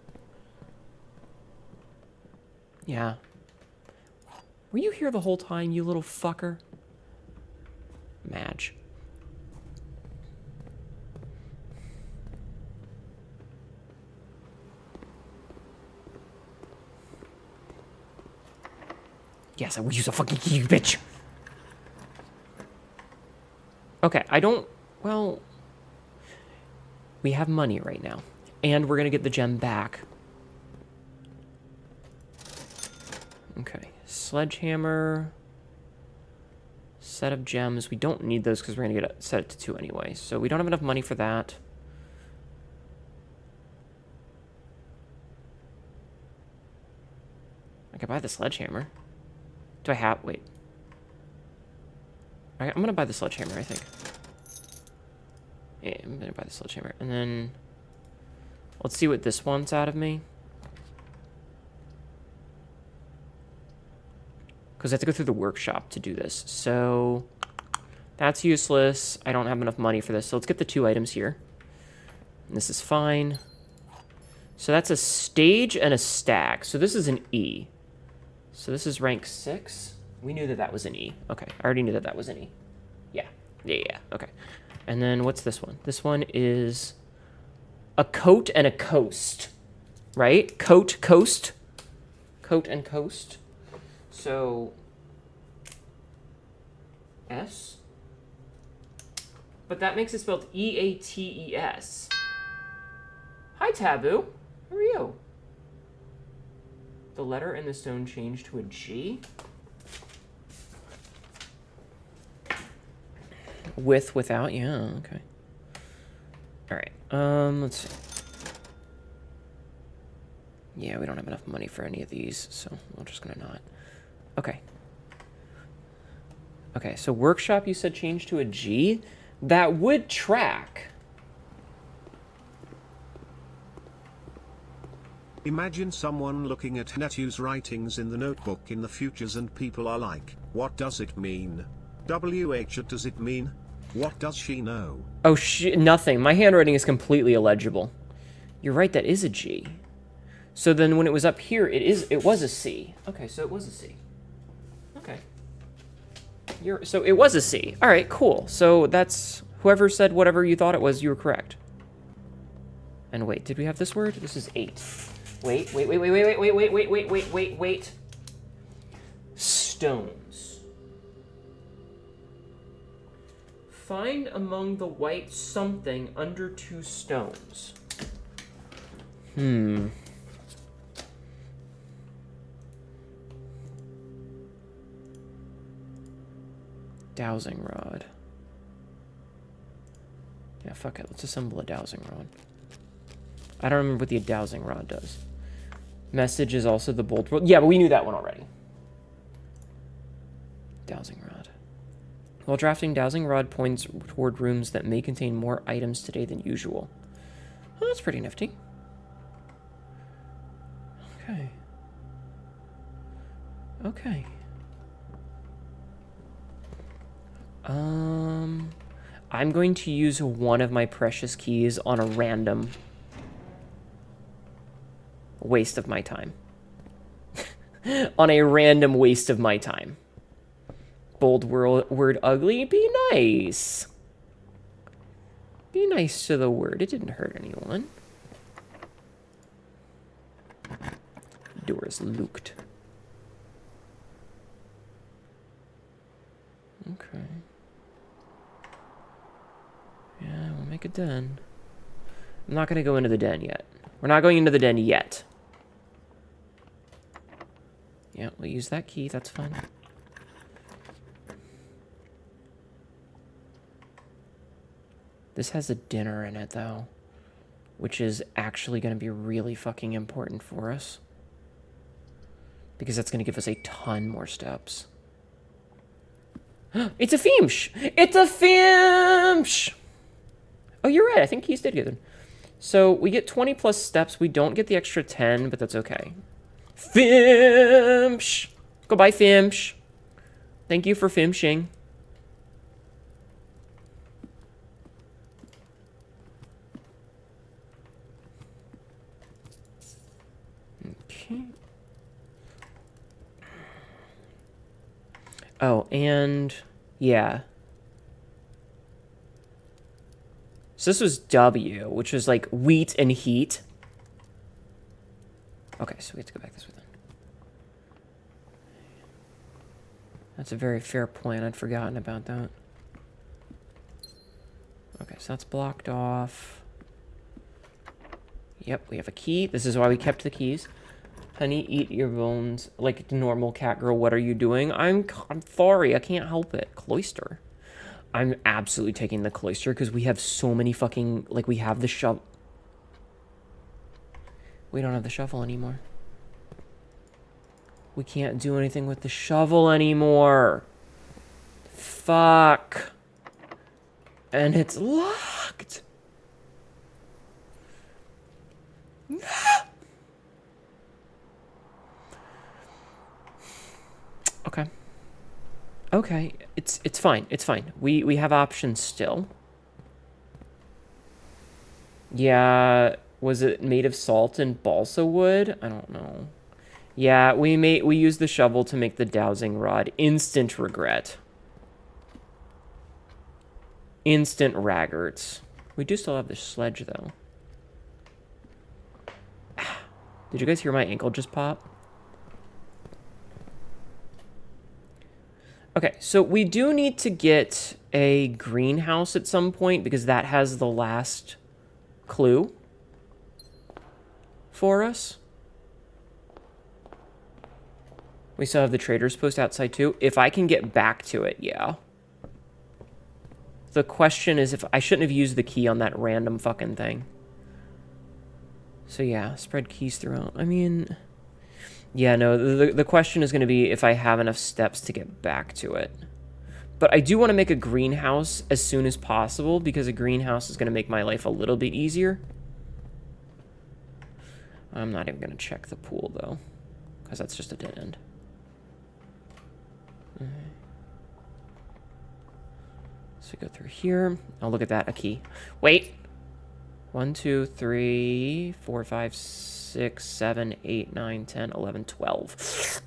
Yeah. Were you here the whole time, you little fucker? Madge. Yes, I will use a fucking key, bitch. Okay, I don't... Well... We have money right now. And we're gonna get the gem back. Okay. Sledgehammer. Set of gems. We don't need those because we're gonna get set it to 2 anyway. So we don't have enough money for that. I could buy the sledgehammer. Do I have... Wait. I'm gonna buy the sledgehammer, I think. Yeah, I'm gonna buy the sledgehammer. And then... Let's see what this wants out of me. Because I have to go through the workshop to do this. So... That's useless. I don't have enough money for this. So let's get the 2 items here. And this is fine. So that's a stage and a stack. So this is an E. So this is rank 6. We knew that that was an E. Okay, I already knew that that was an E. Yeah. Okay. And then what's this one? This one is a coat and a coast, right? Coat, coast. Coat and coast. So S. But that makes it spelled E-A-T-E-S. Hi, Taboo. How are you? The letter in the stone changed to a G. With, without, yeah, okay. All right, let's see. Yeah, we don't have enough money for any of these, so we're just gonna not. Okay. Okay, so workshop you said changed to a G? That would track. Imagine someone looking at Netu's writings in the notebook in the futures and people are like, what does it mean? WH, does it mean? What does she know? Oh, nothing. My handwriting is completely illegible. You're right, that is a G. So then when it was up here, it was a C. Okay, so it was a C. Okay. So it was a C. All right, cool. So that's, whoever said whatever you thought it was, you were correct. And wait, did we have this word? This is 8. Wait. Stones. Find among the white something under 2 stones. Dowsing rod. Yeah, fuck it. Let's assemble a dowsing rod. I don't remember what the dowsing rod does. Message is also the bolt rod. Yeah, but we knew that one already. Dowsing rod. While drafting, dowsing rod points toward rooms that may contain more items today than usual. Oh, that's pretty nifty. Okay. Okay. I'm going to use one of my precious keys on a random waste of my time. On a random waste of my time. Bold word ugly, be nice. Be nice to the word. It didn't hurt anyone. Door is locked. Okay. Yeah, we'll make a den. I'm not going to go into the den yet. We're not going into the den yet. Yeah, we'll use that key. That's fine. This has a dinner in it, though, which is actually going to be really fucking important for us. Because that's going to give us a ton more steps. It's a Feemsh! It's a Feemsh! Oh, you're right. I think keys did get them. So we get 20 plus steps. We don't get the extra 10, but that's okay. Feemsh! Goodbye, Feemsh. Thank you for Feemshing. Okay. Oh, and yeah. So this was W, which was like wheat and heat. Okay, so we have to go back this way then. That's a very fair point. I'd forgotten about that. Okay, so that's blocked off. Yep, we have a key. This is why we kept the keys. Honey, eat your bones like a normal cat girl. What are you doing? I'm sorry. I can't help it. Cloister. I'm absolutely taking the cloister because we have so many fucking... Like, we have the shovel. We don't have the shovel anymore. We can't do anything with the shovel anymore. Fuck. And it's locked. No. Okay. Okay, it's fine. It's fine. We have options still. Yeah, was it made of salt and balsa wood? I don't know. Yeah, we used the shovel to make the dowsing rod. Instant regret. Instant raggarts. We do still have the sledge though. Did you guys hear my ankle just pop? Okay, so we do need to get a greenhouse at some point because that has the last clue for us. We still have the trader's post outside too. If I can get back to it, yeah. The question is if I shouldn't have used the key on that random fucking thing. So yeah, spread keys throughout. I mean... Yeah, no, the question is going to be if I have enough steps to get back to it. But I do want to make a greenhouse as soon as possible because a greenhouse is going to make my life a little bit easier. I'm not even going to check the pool, though, because that's just a dead end. Okay. So we go through here. Oh, look at that, a key. Wait! 1, 2, 3, 4, 5, 6, 7, 8, 9, 10, 11, 12.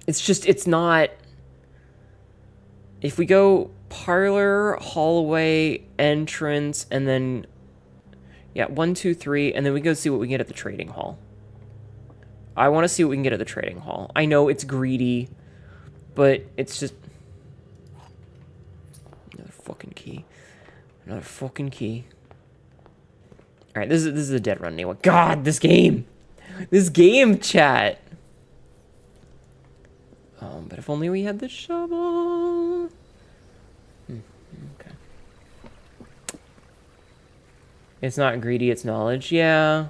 It's not... If we go parlor, hallway, entrance, and then... Yeah, 1, 2, 3, and then we go see what we can get at the trading hall. I want to see what we can get at the trading hall. I know it's greedy, but it's just... Another fucking key. Another fucking key. Alright, this is a dead run anyway. God, this game! This game, chat! But if only we had the shovel. Okay. It's not greedy, it's knowledge. Yeah.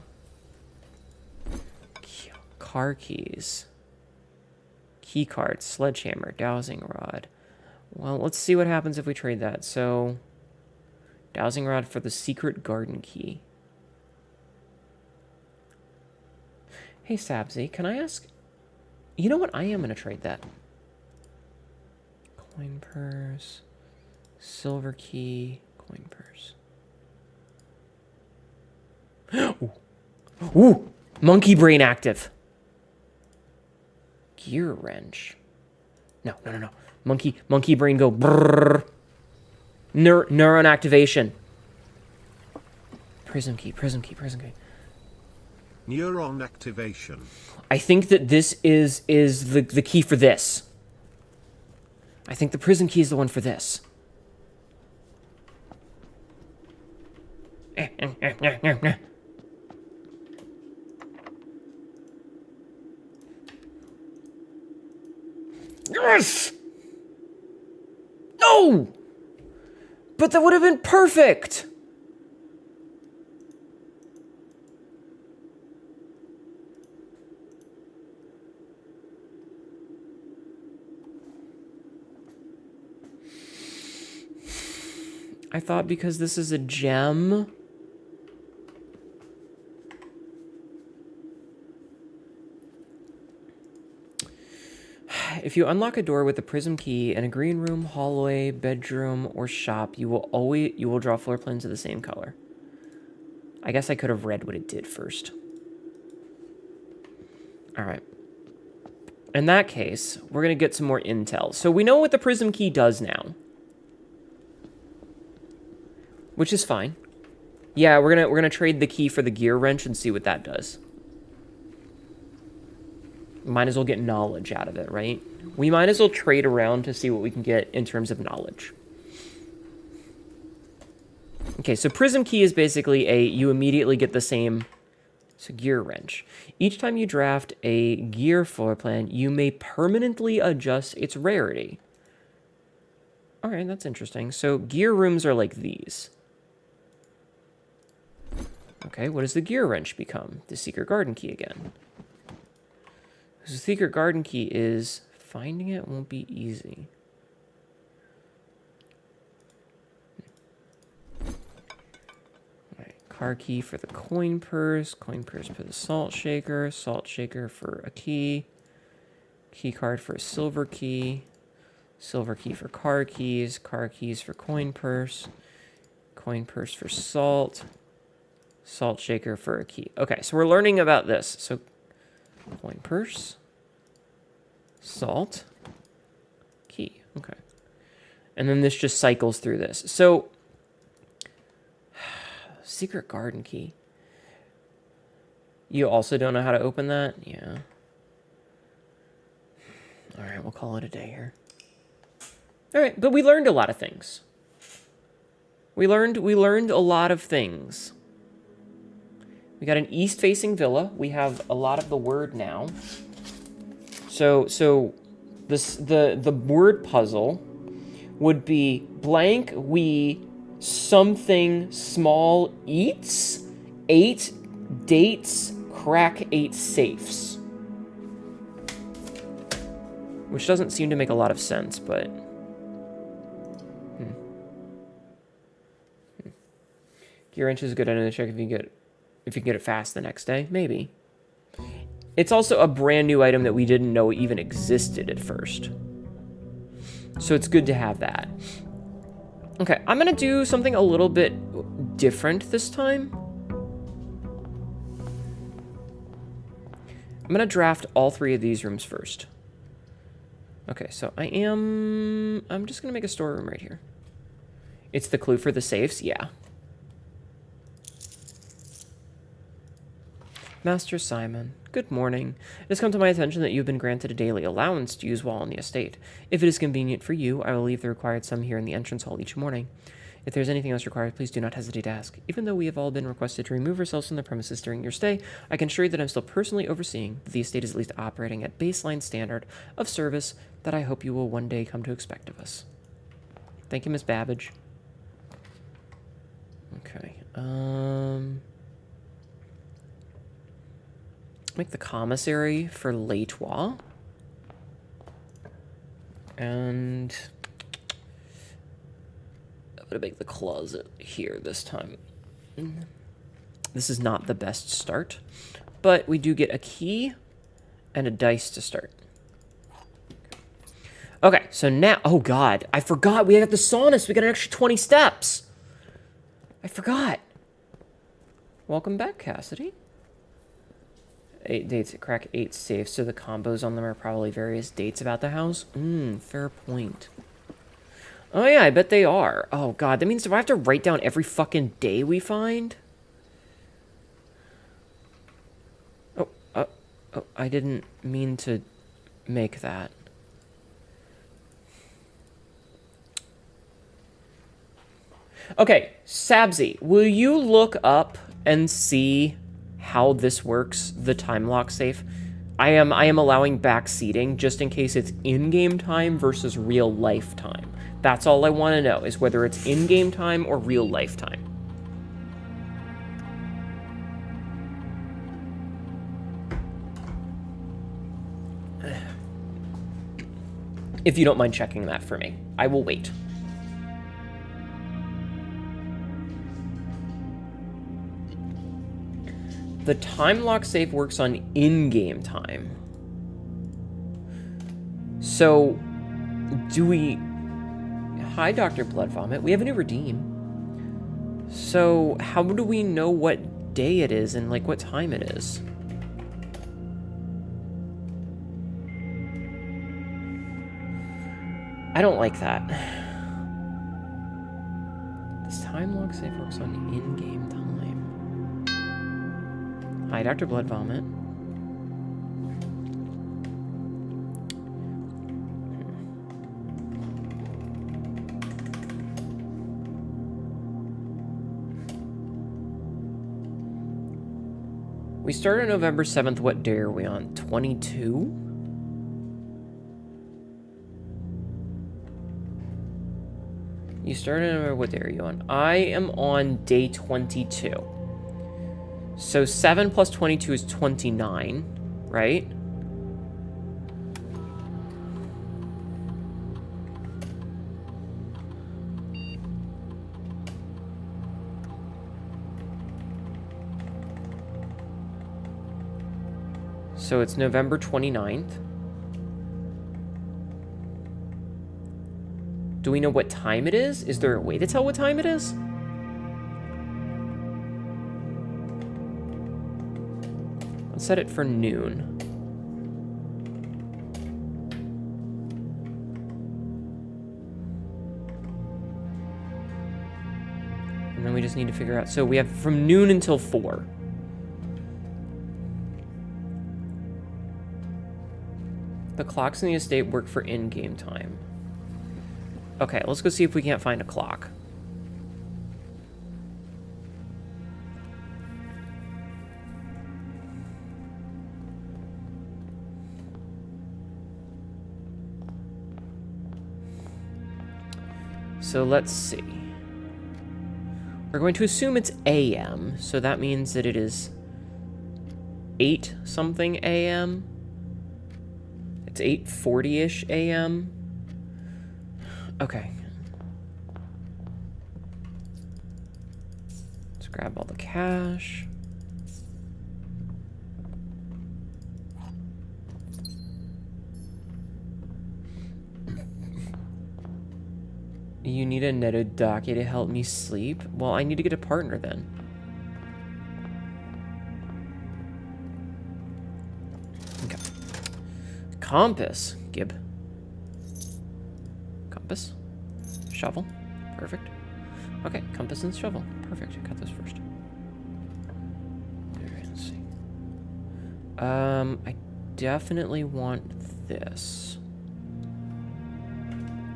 Car keys. Key cards, sledgehammer, dowsing rod. Well, let's see what happens if we trade that. So, dowsing rod for the secret garden key. Hey, Sabzi, can I ask... You know what? I am going to trade that. Coin purse. Silver key. Coin purse. Ooh. Ooh! Monkey brain active. Gear wrench. No. Monkey brain go brrrr. Neuron activation. Prism key. Neuron activation. I think that this is the key for this. I think the prism key is the one for this. Yes! No! But that would have been perfect! I thought because this is a gem... If you unlock a door with a prism key in a green room, hallway, bedroom, or shop, you will draw floor plans of the same color. I guess I could have read what it did first. All right. In that case, we're going to get some more intel. So we know what the prism key does now. Which is fine. Yeah, we're gonna trade the key for the gear wrench and see what that does. Might as well get knowledge out of it, right? We might as well trade around to see what we can get in terms of knowledge. Okay, so prism key is basically you immediately get the same... So gear wrench. Each time you draft a gear floor plan, you may permanently adjust its rarity. Alright, that's interesting. So gear rooms are like these. Okay, what does the gear wrench become? The secret garden key again. The secret garden key is... Finding it won't be easy. Alright, car key for the coin purse for the salt shaker for a key card for a silver key for car keys for coin purse for salt shaker for a key. Okay, so we're learning about this. So coin purse, salt, key. Okay. And then this just cycles through this. So, secret garden key. You also don't know how to open that? Yeah. All right, we'll call it a day here. All right, but we learned a lot of things. We learned a lot of things. We got an east-facing villa. We have a lot of the word now. So this the word puzzle would be blank we something small eats 8 dates crack 8 safes. Which doesn't seem to make a lot of sense, but Gear wrench is a good item to check if you can get it fast the next day. Maybe. It's also a brand new item that we didn't know even existed at first. So it's good to have that. Okay, I'm going to do something a little bit different this time. I'm going to draft all 3 of these rooms first. Okay, so I'm just going to make a storeroom right here. It's the clue for the safes, yeah. Master Simon, good morning. It has come to my attention that you have been granted a daily allowance to use while on the estate. If it is convenient for you, I will leave the required sum here in the entrance hall each morning. If there is anything else required, please do not hesitate to ask. Even though we have all been requested to remove ourselves from the premises during your stay, I can assure you that I'm still personally overseeing that the estate is at least operating at baseline standard of service that I hope you will one day come to expect of us. Thank you, Miss Babbage. Okay, make the commissary for Leitois. And I'm gonna make the closet here this time. This is not the best start, but we do get a key and a dice to start. Okay, so now, oh God, I forgot we got the saunus. We got an extra 20 steps. I forgot. Welcome back, Cassidy. 8 dates that crack 8 safes, so the combos on them are probably various dates about the house. Fair point. Oh yeah, I bet they are. Oh God, that means do I have to write down every fucking day we find? Oh, I didn't mean to make that. Okay, Sabzi, will you look up and see how this works, the time lock safe? I am allowing back seating just in case it's in-game time versus real life time. That's all I want to know, is whether it's in-game time or real life time. If you don't mind checking that for me, I will wait. The time lock save works on in-game time. So, do we... Hi, Dr. Blood Vomit. We have a new redeem. So, how do we know what day it is and, like, what time it is? I don't like that. This time lock save works on in-game time. Hi, Dr. Blood Vomit. We started November 7th. What day are we on? 22? You started, what day are you on? I am on day 22. So 7 plus 22 is 29, right? So it's November 29th. Do we know what time it is? Is there a way to tell what time it is? Let's set it for noon. And then we just need to figure out... So we have from noon until 4. The clocks in the estate work for in-game time. Okay, let's go see if we can't find a clock. So let's see. We're going to assume it's AM, so that means that it is 8 something AM. It's 8:40-ish AM. Okay. Let's grab all the cash. You need a Netodake to help me sleep? Well, I need to get a partner then. Okay. Compass, Gib. Compass. Shovel. Perfect. Okay, compass and shovel. Perfect. Cut this first. Alright, let's see. I definitely want this.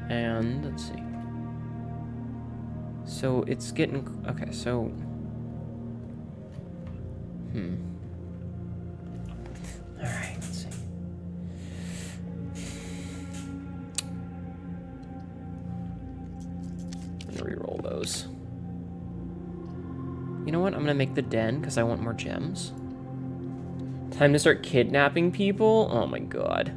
And let's see. So it's getting... Okay, so... Alright, let's see. I'm gonna reroll those. You know what? I'm gonna make the den because I want more gems. Time to start kidnapping people? Oh my god.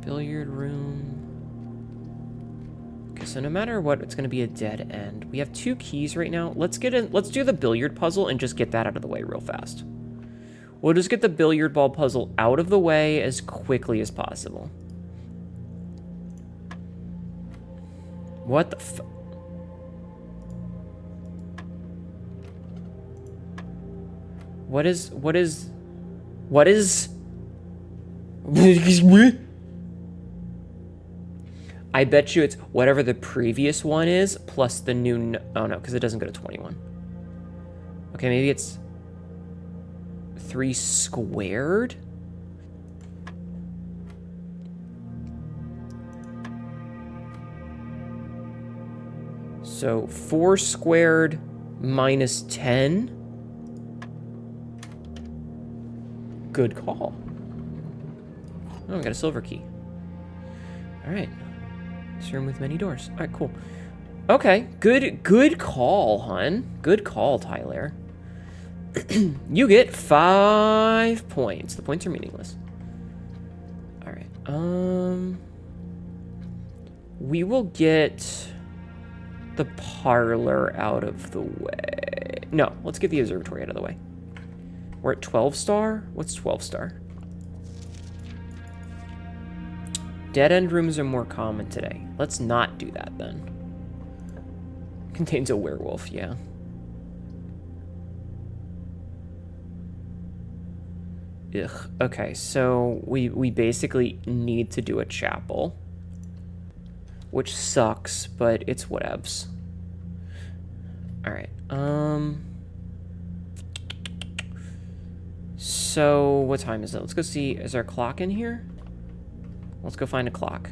Billiard room. Okay, so no matter what, it's gonna be a dead end. We have 2 keys right now. Let's do the billiard puzzle and just get that out of the way real fast. We'll just get the billiard ball puzzle out of the way as quickly as possible. What the f... What is... I bet you it's whatever the previous one is, plus the new... Oh, no, because it doesn't go to 21. Okay, maybe it's 3 squared? So 4 squared minus 10? Good call. Oh, we got a silver key. Alright. This room with many doors. Alright, cool. Okay, good call, hun. Good call, Tyler. You get 5 points. The points are meaningless. Alright, we will get the parlor out of the way. No, let's get the observatory out of the way. We're at 12 star? What's 12 star? Dead-end rooms are more common today. Let's not do that, then. Contains a werewolf, yeah. Ugh. Okay, so we basically need to do a chapel. Which sucks, but it's whatevs. Alright, so, what time is it? Let's go see, is there a clock in here? Let's go find a clock.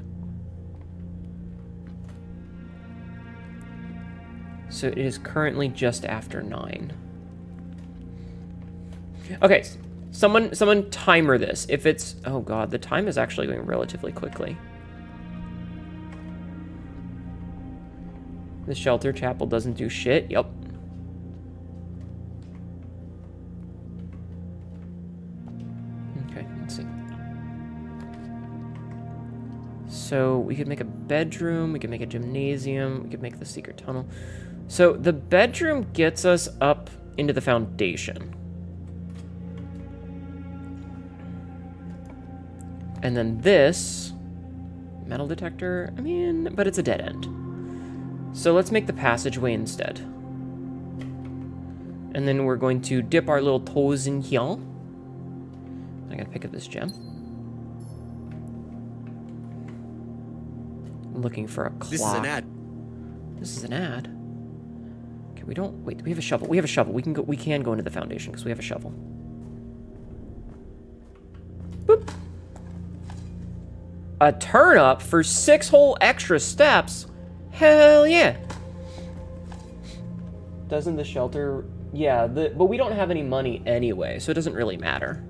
So it is currently just after 9. Okay, someone timer this. If it's, oh god, the time is actually going relatively quickly. The shelter chapel doesn't do shit. Yep. Okay, let's see. So we could make a bedroom, we could make a gymnasium, we could make the secret tunnel. So the bedroom gets us up into the foundation. And then this metal detector, I mean, but it's a dead end. So let's make the passageway instead. And then we're going to dip our little toes in here. I gotta pick up this gem. I'm looking for a clock. This is an ad. This is an ad. Okay, we don't, wait, we have a shovel. We have a shovel. We can go into the foundation because we have a shovel. Boop. A turnip for 6 whole extra steps? Hell yeah. Doesn't the shelter... Yeah, but we don't have any money anyway, so it doesn't really matter.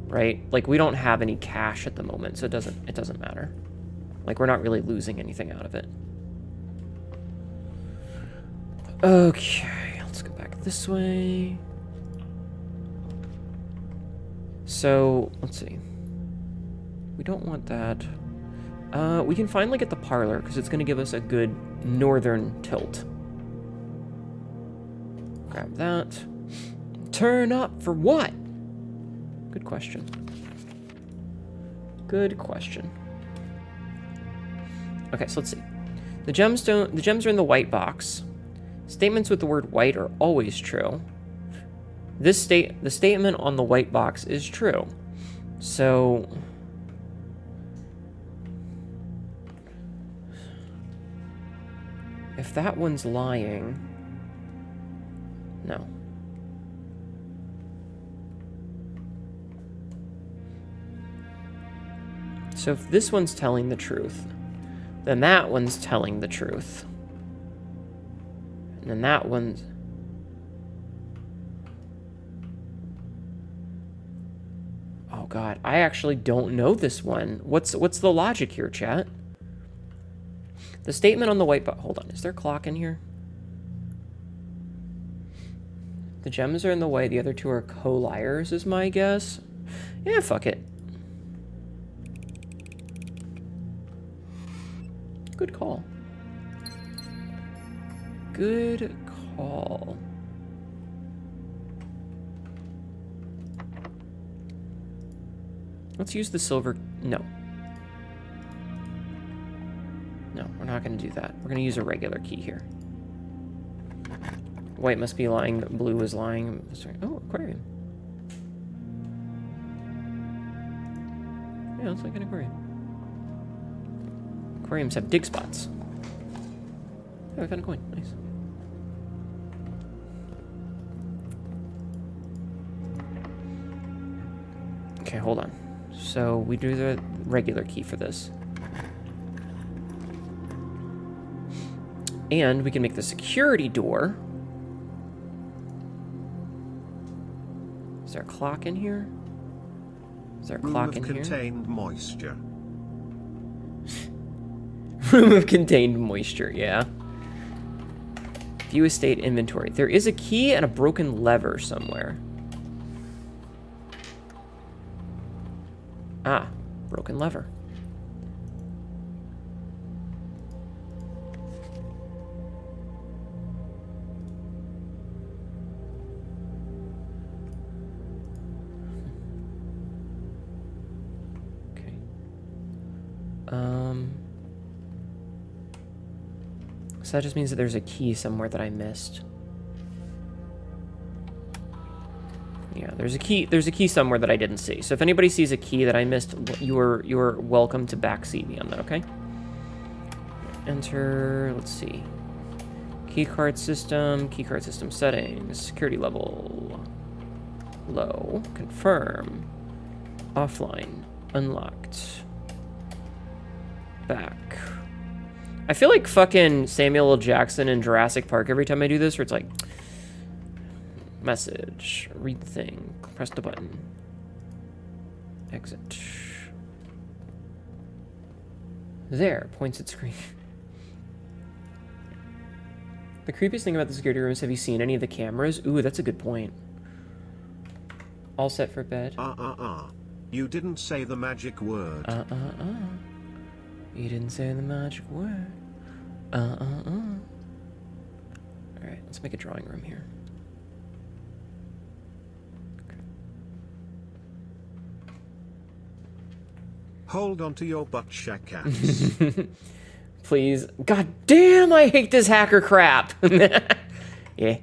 Right? Like, we don't have any cash at the moment, so it doesn't matter. Like, we're not really losing anything out of it. Okay, let's go back this way. So, let's see. We don't want that. We can finally get the parlor, because it's going to give us a good northern tilt. Grab that. Turn up for what? Good question. Good question. Okay, so let's see. The gems are in the white box. Statements with the word white are always true. The statement on the white box is true. So... if that one's lying... No. So if this one's telling the truth, then that one's telling the truth. And then that one's... oh god, I actually don't know this one. What's the logic here, chat? The statement on the white box... hold on, is there a clock in here? The gems are in the way, the other two are co-liars, is my guess. Yeah, fuck it. Good call. Good call. Let's use the silver... no. No, we're not going to do that. We're going to use a regular key here. White must be lying, blue is lying. Sorry. Oh, aquarium. Yeah, it's like an aquarium. Aquariums have dig spots. Oh, we found a coin. Nice. Okay, hold on. So we do the regular key for this. And we can make the security door. Is there a clock in here? Is there a Room clock of in here? contained moisture. Room of contained moisture, yeah. View estate inventory. There is a key and a broken lever somewhere. Ah, broken lever. Okay. So that just means that there's a key somewhere that I missed. Yeah, there's a key somewhere that I didn't see. So if anybody sees a key that I missed, you're welcome to backseat me on that, okay? Enter, let's see. Keycard system settings, security level, low, confirm, offline, unlocked, back. I feel like fucking Samuel L. Jackson in Jurassic Park every time I do this, where it's like, message, read the thing, press the button, exit. There, points at screen. The creepiest thing about the security room is, have you seen any of the cameras? Ooh, that's a good point. All set for bed. You didn't say the magic word. You didn't say the magic word. Alright, let's make a drawing room here. Hold on to your butt, Shackass. Please. God damn, I hate this hacker crap. Yeah.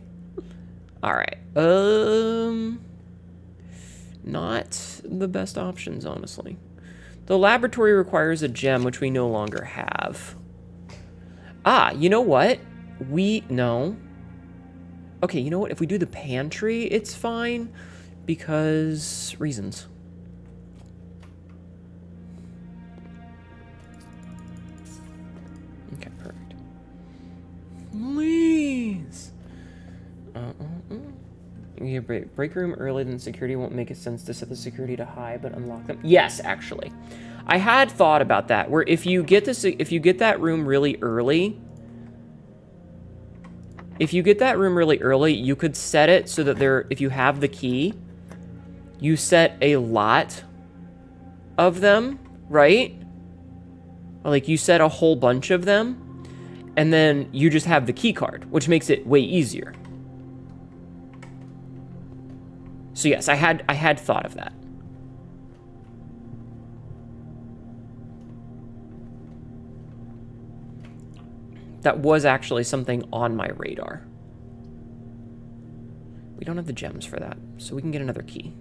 Alright. Not the best options, honestly. The laboratory requires a gem, which we no longer have. Ah, you know what? No. Okay, you know what? If we do the pantry, it's fine. Because reasons. Okay, perfect. Please. You break room early, then security won't make it sense to set the security to high, but unlock them. Yes, actually, I had thought about that. Where if you get that room really early, you could set it so that if you have the key, you set a lot of them, right? Like you set a whole bunch of them, and then you just have the key card, which makes it way easier. So yes, I had thought of that. That was actually something on my radar. We don't have the gems for that, so we can get another key.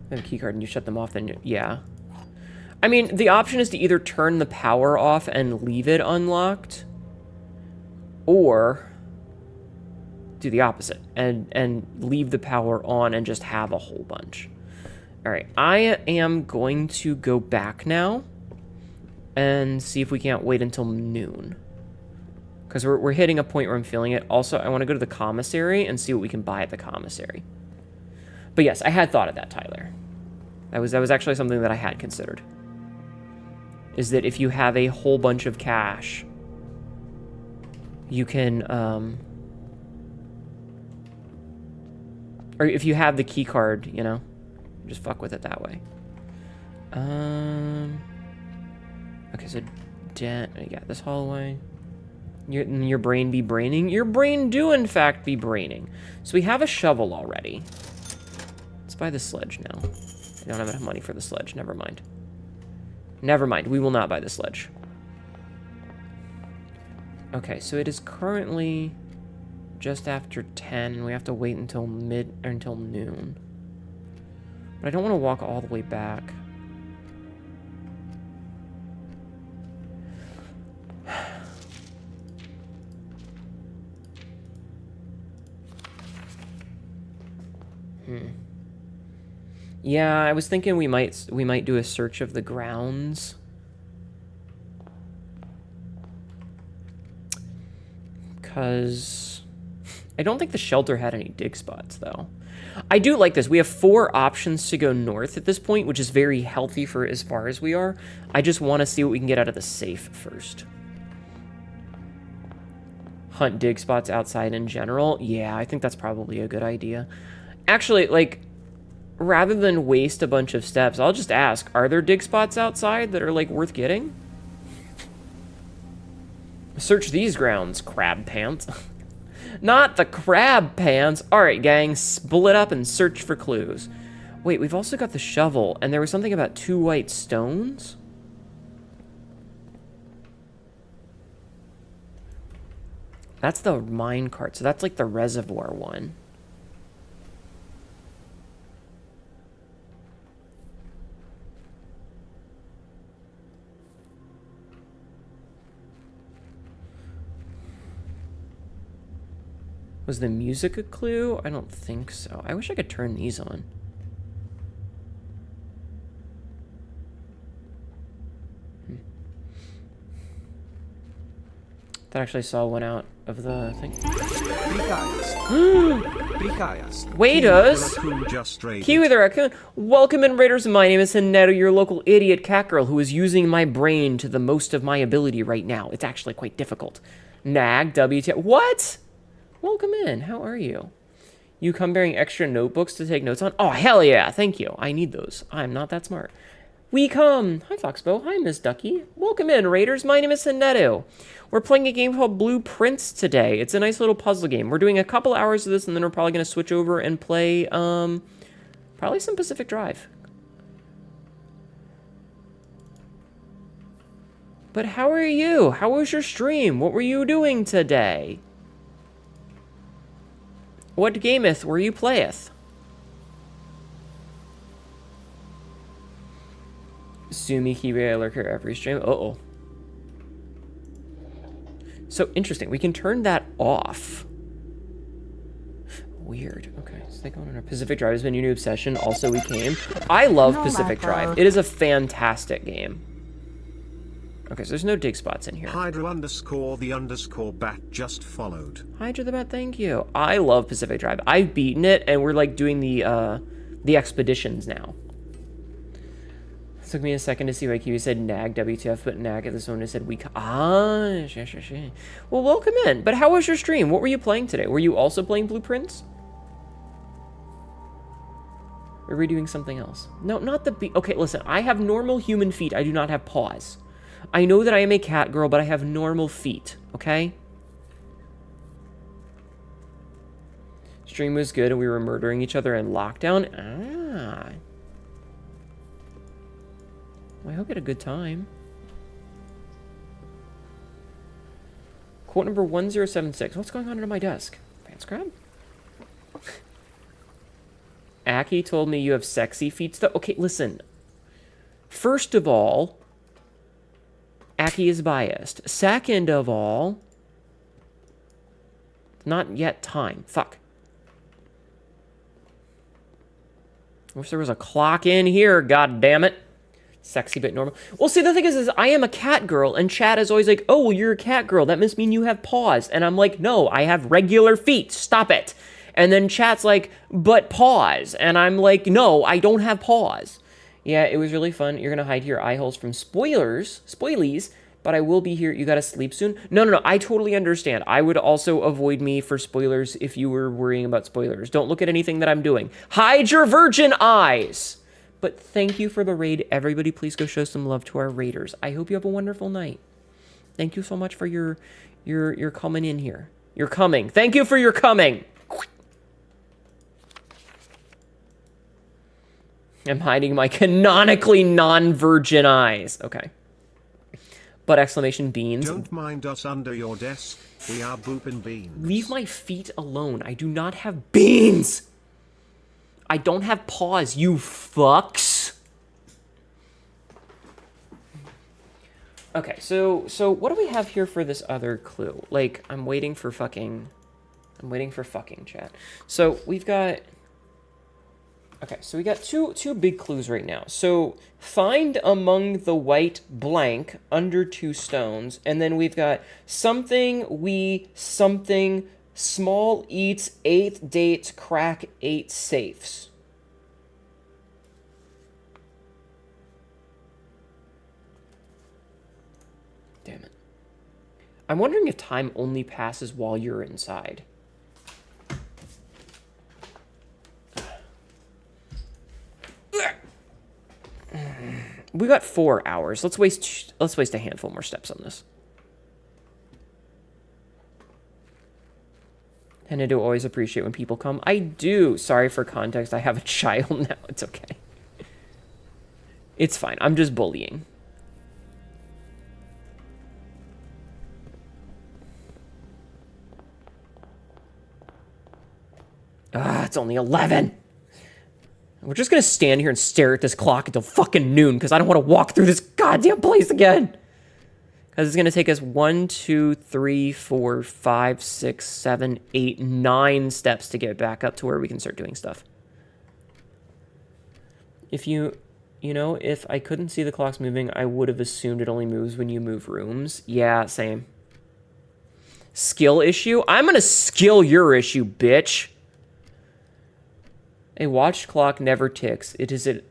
I have a key card and you shut them off, then yeah. I mean, the option is to either turn the power off and leave it unlocked, or do the opposite and leave the power on and just have a whole bunch. All right, I am going to go back now and see if we can't wait until noon, because we're hitting a point where I'm feeling it. Also, I want to go to the commissary and see what we can buy at the commissary. But yes, I had thought of that, Tyler. That was actually something that I had considered. Is that if you have a whole bunch of cash, you can or if you have the key card, you know, just fuck with it that way. Okay, so you got this hallway. Your brain be braining. Your brain do in fact be braining. So we have a shovel already. Let's buy the sledge now. I don't have enough money for the sledge. Never mind. Never mind. We will not buy the sledge. Okay, so it is currently just after 10, and we have to wait until noon. But I don't want to walk all the way back. Yeah, I was thinking we might do a search of the grounds. Because I don't think the shelter had any dig spots, though. I do like this. We have 4 options to go north at this point, which is very healthy for as far as we are. I just want to see what we can get out of the safe first. Hunt dig spots outside in general. Yeah, I think that's probably a good idea. Actually, like, rather than waste a bunch of steps, I'll just ask, are there dig spots outside that are, like, worth getting? Search these grounds, crab pants. Not the crab pants. Alright, gang, split up and search for clues. Wait, we've also got the shovel, and there was something about 2 white stones? That's the mine cart, so that's like the reservoir one. Was the music a clue? I don't think so. I wish I could turn these on. That actually saw one out of the thing. Waiters! Kiwi the Raccoon. Welcome in, Raiders. My name is Hinetto, your local idiot cat girl who is using my brain to the most of my ability right now. It's actually quite difficult. Nag, WTF. What? Welcome in. How are you? You come bearing extra notebooks to take notes on? Oh, hell yeah. Thank you. I need those. I'm not that smart. We come. Hi, Foxbow. Hi, Miss Ducky. Welcome in, Raiders. My name is Hinetto. We're playing a game called Blueprints today. It's a nice little puzzle game. We're doing a couple hours of this, and then we're probably going to switch over and play, probably some Pacific Drive. But how are you? How was your stream? What were you doing today? What gameth were you playeth? Sumi Kiwi, I lurk here every stream. Uh-oh. So interesting. We can turn that off. Weird. Okay, so they go on our Pacific Drive has been your new obsession. Also, we came. I love Pacific Drive. It is a fantastic game. Okay, so there's no dig spots in here. Hydra_the_bat just followed. Hydra the Bat, thank you. I love Pacific Drive. I've beaten it, and we're like doing the expeditions now. It took me a second to see why Kiwi said nag, WTF, but nag at this moment said we... Sure. Well, welcome in. But how was your stream? What were you playing today? Were you also playing Blueprints? Or were we doing something else? No, not the... Okay, listen. I have normal human feet. I do not have paws. I know that I am a cat girl, but I have normal feet, okay? Stream was good, and we were murdering each other in lockdown. Ah... Well, I hope you had a good time. Quote number 1076. What's going on under my desk? Pants grab? Aki told me you have sexy feet stuff. Okay, listen. First of all, Aki is biased. Second of all, not yet time. Fuck. Wish there was a clock in here, god damn it. Sexy but normal. Well, see, the thing is I am a cat girl, and chat is always like, oh, well, you're a cat girl. That must mean you have paws. And I'm like, no, I have regular feet. Stop it. And then chat's like, but paws. And I'm like, no, I don't have paws. Yeah, it was really fun. You're going to hide your eye holes from spoilies, but I will be here. You got to sleep soon. No, I totally understand. I would also avoid me for spoilers if you were worrying about spoilers. Don't look at anything that I'm doing. Hide your virgin eyes. But thank you for the raid. Everybody, please go show some love to our raiders. I hope you have a wonderful night. Thank you so much for your coming in here. You're coming. Thank you for your coming. I'm hiding my canonically non-virgin eyes. Okay. But exclamation beans. Don't mind us under your desk. We are boopin' beans. Leave my feet alone. I do not have beans. I don't have paws, you fucks. Okay, so what do we have here for this other clue? Like, I'm waiting for fucking chat. So we've got Okay, so we got two big clues right now. So find among the white blank under 2 stones, and then we've got something small eats 8 dates, crack 8 safes. Damn it. I'm wondering if time only passes while you're inside. We got 4 hours. Let's waste a handful more steps on this. And I do always appreciate when people come. I do. Sorry for context. I have a child now. It's okay. It's fine. I'm just bullying. It's only 11. We're just gonna stand here and stare at this clock until fucking noon because I don't want to walk through this goddamn place again. Because it's gonna take us 1, 2, 3, 4, 5, 6, 7, 8, 9 steps to get back up to where we can start doing stuff. If you know, if I couldn't see the clocks moving, I would have assumed it only moves when you move rooms. Yeah, same. Skill issue? I'm gonna skill your issue, bitch. A watch clock never ticks. Is it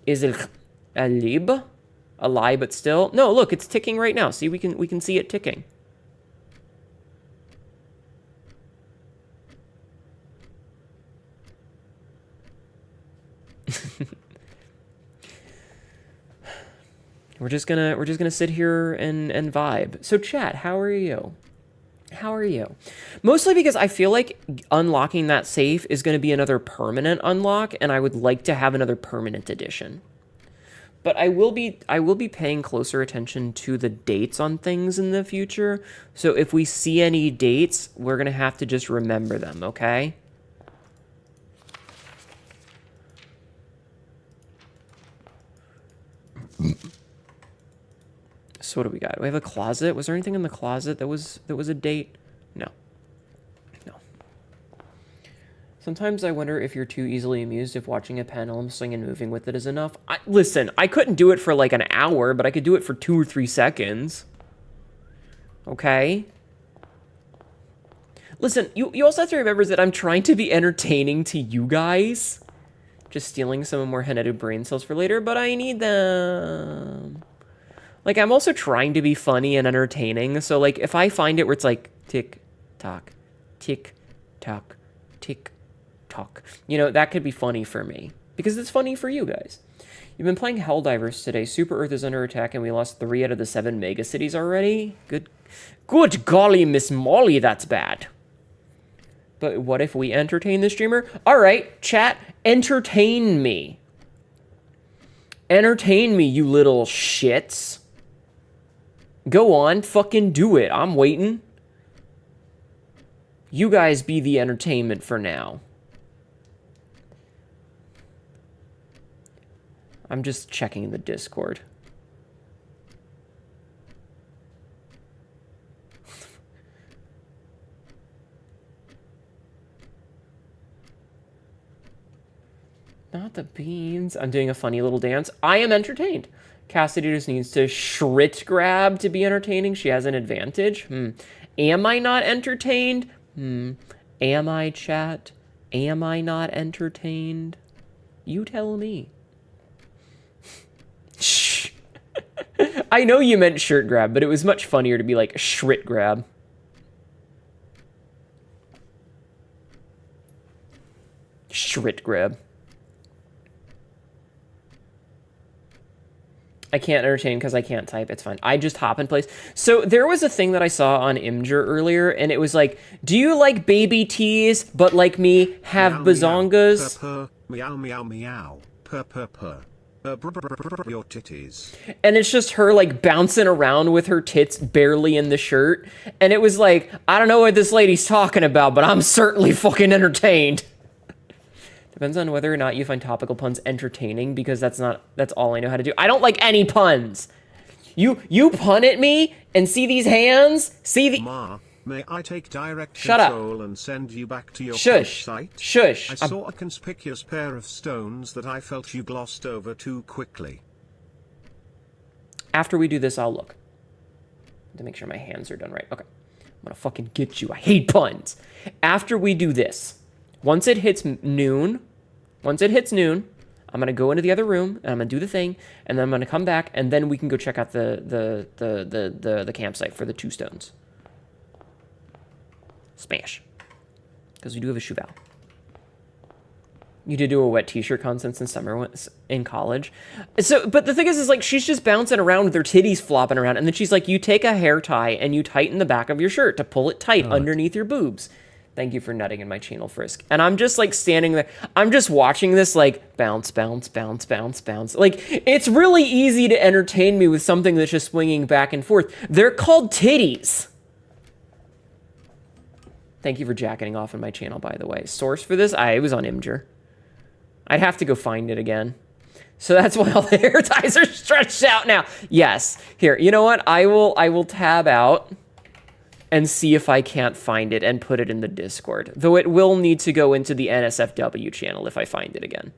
a lib? A lie, but still? No, look, it's ticking right now. See, we can see it ticking. We're just gonna sit here and vibe. So chat, how are you? How are you? Mostly because I feel like unlocking that safe is going to be another permanent unlock, and I would like to have another permanent edition. But I will be paying closer attention to the dates on things in the future. So if we see any dates, we're going to have to just remember them, okay? So what do we got? We have a closet. Was there anything in the closet that was a date? No. No. Sometimes I wonder if you're too easily amused if watching a pendulum swing and moving with it is enough. Listen, I couldn't do it for like an hour, but I could do it for 2 or 3 seconds. Okay? Listen, you also have to remember that I'm trying to be entertaining to you guys. Just stealing some more Henetu brain cells for later, but I need them. Like, I'm also trying to be funny and entertaining, so, like, if I find it where it's like, tick-tock, tick-tock, tick-tock, you know, that could be funny for me, because it's funny for you guys. You've been playing Helldivers today. Super Earth is under attack, and we lost 3 out of the 7 megacities already? Good golly, Miss Molly, that's bad. But what if we entertain the streamer? All right, chat, entertain me. Entertain me, you little shits. Go on, fucking do it. I'm waiting. You guys be the entertainment for now. I'm just checking the Discord. Not the beans. I'm doing a funny little dance. I am entertained. Cassidy just needs to shrit grab to be entertaining. She has an advantage. Am I not entertained? Am I, chat? Am I not entertained? You tell me. Shh. I know you meant shirt grab, but it was much funnier to be like shrit grab. Shrit grab. I can't entertain because I can't type. It's fine. I just hop in place. So there was a thing that I saw on Imgur earlier, and it was like, do you like baby teas, but like me, have Meow, bazongas? Meow, meow, meow, meow. Purr, purr, purr. Your titties. And it's just her like bouncing around with her tits barely in the shirt. And it was like, I don't know what this lady's talking about, but I'm certainly fucking entertained. Depends on whether or not you find topical puns entertaining, because that's all I know how to do. I don't like any puns. You pun at me and see these hands? See the... Ma, May I take direct Shut up. control and send you back to your Shush. site? Shush. I saw a conspicuous pair of stones that I felt you glossed over too quickly. After we do this, I'll look. To make sure my hands are done right. Okay. I'm gonna fucking get you. I hate puns. After we do this, once it hits noon, I'm gonna go into the other room and I'm gonna do the thing, and then I'm gonna come back, and then we can go check out the campsite for the 2 stones. Smash. Because we do have a shoe val. You did do a wet t-shirt contest in summer in college. So, but the thing is like, she's just bouncing around with her titties flopping around, and then she's like, you take a hair tie and you tighten the back of your shirt to pull it tight underneath your boobs. Thank you for nutting in my channel, Frisk. And I'm just like standing there. I'm just watching this like bounce, bounce, bounce, bounce, bounce. Like, it's really easy to entertain me with something that's just swinging back and forth. They're called titties. Thank you for jacking off on my channel, by the way. Source for this? It was on Imgur. I'd have to go find it again. So that's why all the hair ties are stretched out now. Yes. Here, you know what? I will tab out and see if I can't find it and put it in the Discord. Though it will need to go into the NSFW channel if I find it again.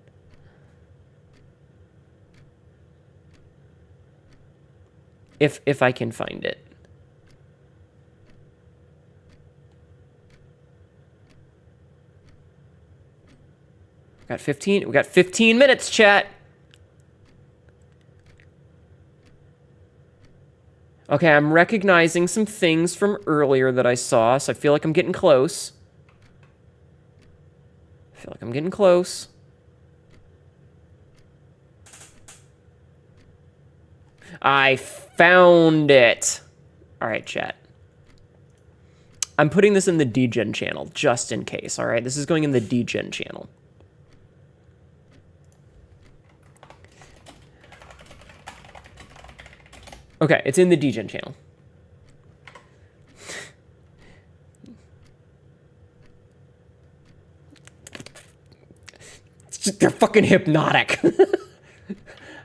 If I can find it. We got 15 minutes, chat. Okay, I'm recognizing some things from earlier that I saw, so I feel like I'm getting close. I found it. All right, chat. I'm putting this in the DGen channel, just in case, all right? This is going in the DGen channel. Okay, it's in the DGen channel. They're fucking hypnotic.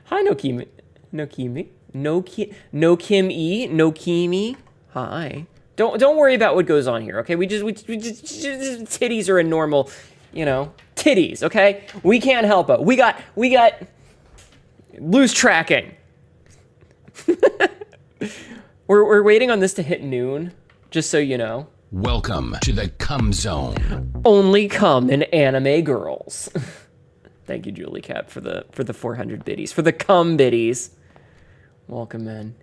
Hi, Nokimi. Nokimi. Hi. Don't worry about what goes on here, okay? We just titties are a normal, you know, titties, okay? We can't help it. We got loose tracking. We're waiting on this to hit noon, just so you know. Welcome to the cum zone. Only cum in anime girls. Thank you, Julie Cat, for the 400 biddies, for the cum biddies. Welcome in.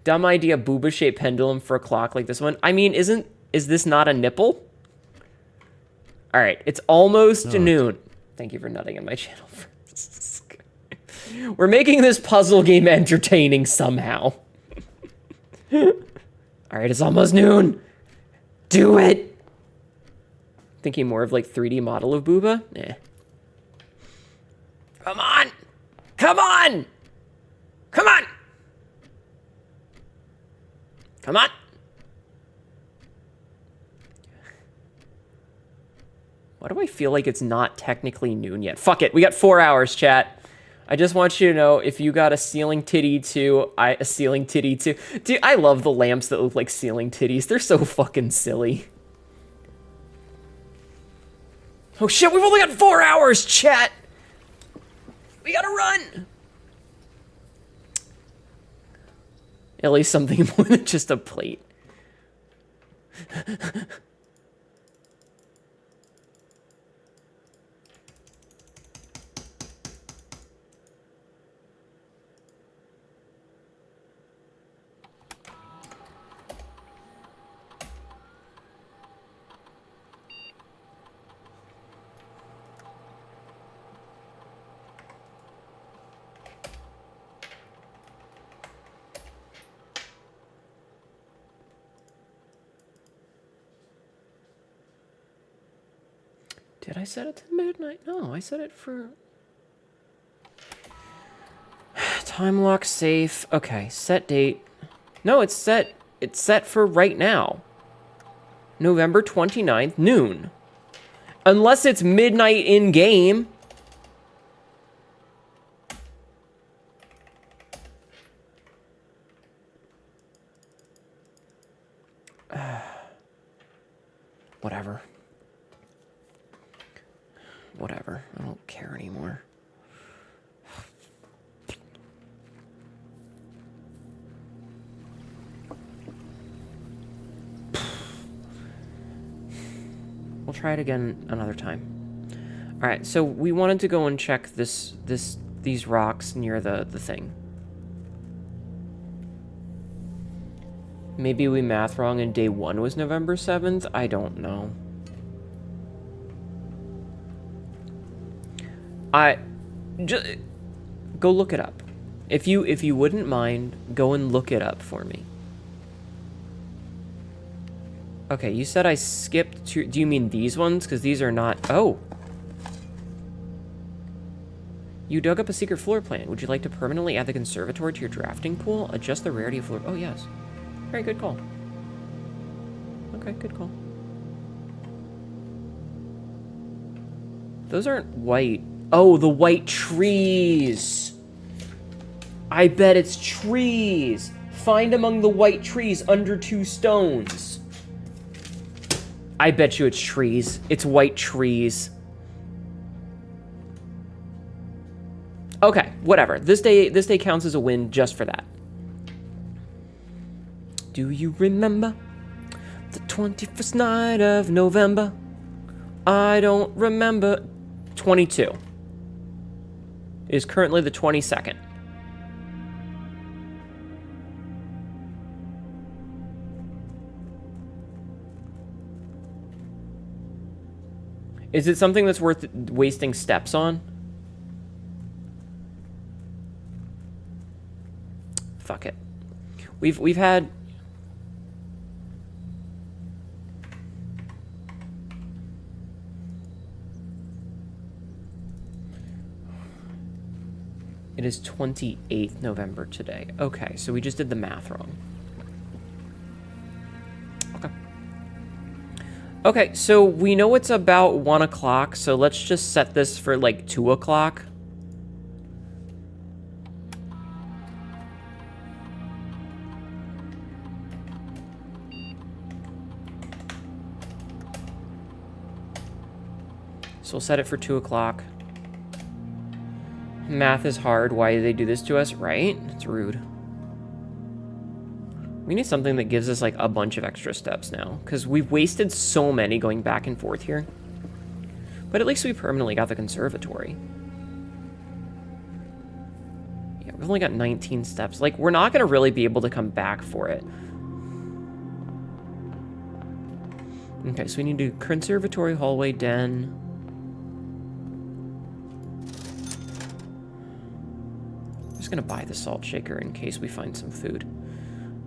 Dumb idea, booba-shaped pendulum for a clock like this one. I mean, is this not a nipple? All right, it's almost noon. Thank you for nutting in my channel. We're making this puzzle game entertaining somehow. All right, it's almost noon. Do it. Thinking more of like 3D model of Booba? Eh. Come on. Come on. Come on. Come on. Why do I feel like it's not technically noon yet? Fuck it. We got 4 hours, chat. I just want you to know, if you got a ceiling titty too, a ceiling titty too. Dude, I love the lamps that look like ceiling titties. They're so fucking silly. Oh shit, we've only got 4 hours, chat! We gotta run! At least something more than just a plate. Did I set it to midnight? No, I set it for... Time lock safe. Okay, set date. No, it's set for right now. November 29th, noon. Unless it's midnight in-game. Whatever. Whatever. I don't care anymore. We'll try it again another time. All right, so we wanted to go and check these rocks near the thing. Maybe we math wrong and day 1 was November 7th. I don't know. Just go look it up. If you wouldn't mind, go and look it up for me. Okay, you said I skipped 2. Do you mean these ones? Because these are not... Oh! You dug up a secret floor plan. Would you like to permanently add the conservatory to your drafting pool? Adjust the rarity of floor... Oh, yes. Very good call. Okay, good call. Those aren't white. Oh, the white trees! I bet it's trees! Find among the white trees under 2 stones. I bet you it's trees. It's white trees. Okay, whatever. This day counts as a win just for that. Do you remember the 21st night of November? I don't remember. 22. It is currently the 22nd. Is it something that's worth wasting steps on? Fuck it. We've had... It is 28th November today. Okay, so we just did the math wrong. Okay. Okay, so we know it's about 1 o'clock, so let's just set this for like 2 o'clock. So we'll set it for 2 o'clock. Math is hard. Why do they do this to us? Right? It's rude. We need something that gives us like a bunch of extra steps now, because we've wasted so many going back and forth here. But at least we permanently got the conservatory. Yeah, we've only got 19 steps. Like, we're not going to really be able to come back for it. Okay, so we need to do conservatory, hallway, den. I'm just going to buy the salt shaker in case we find some food.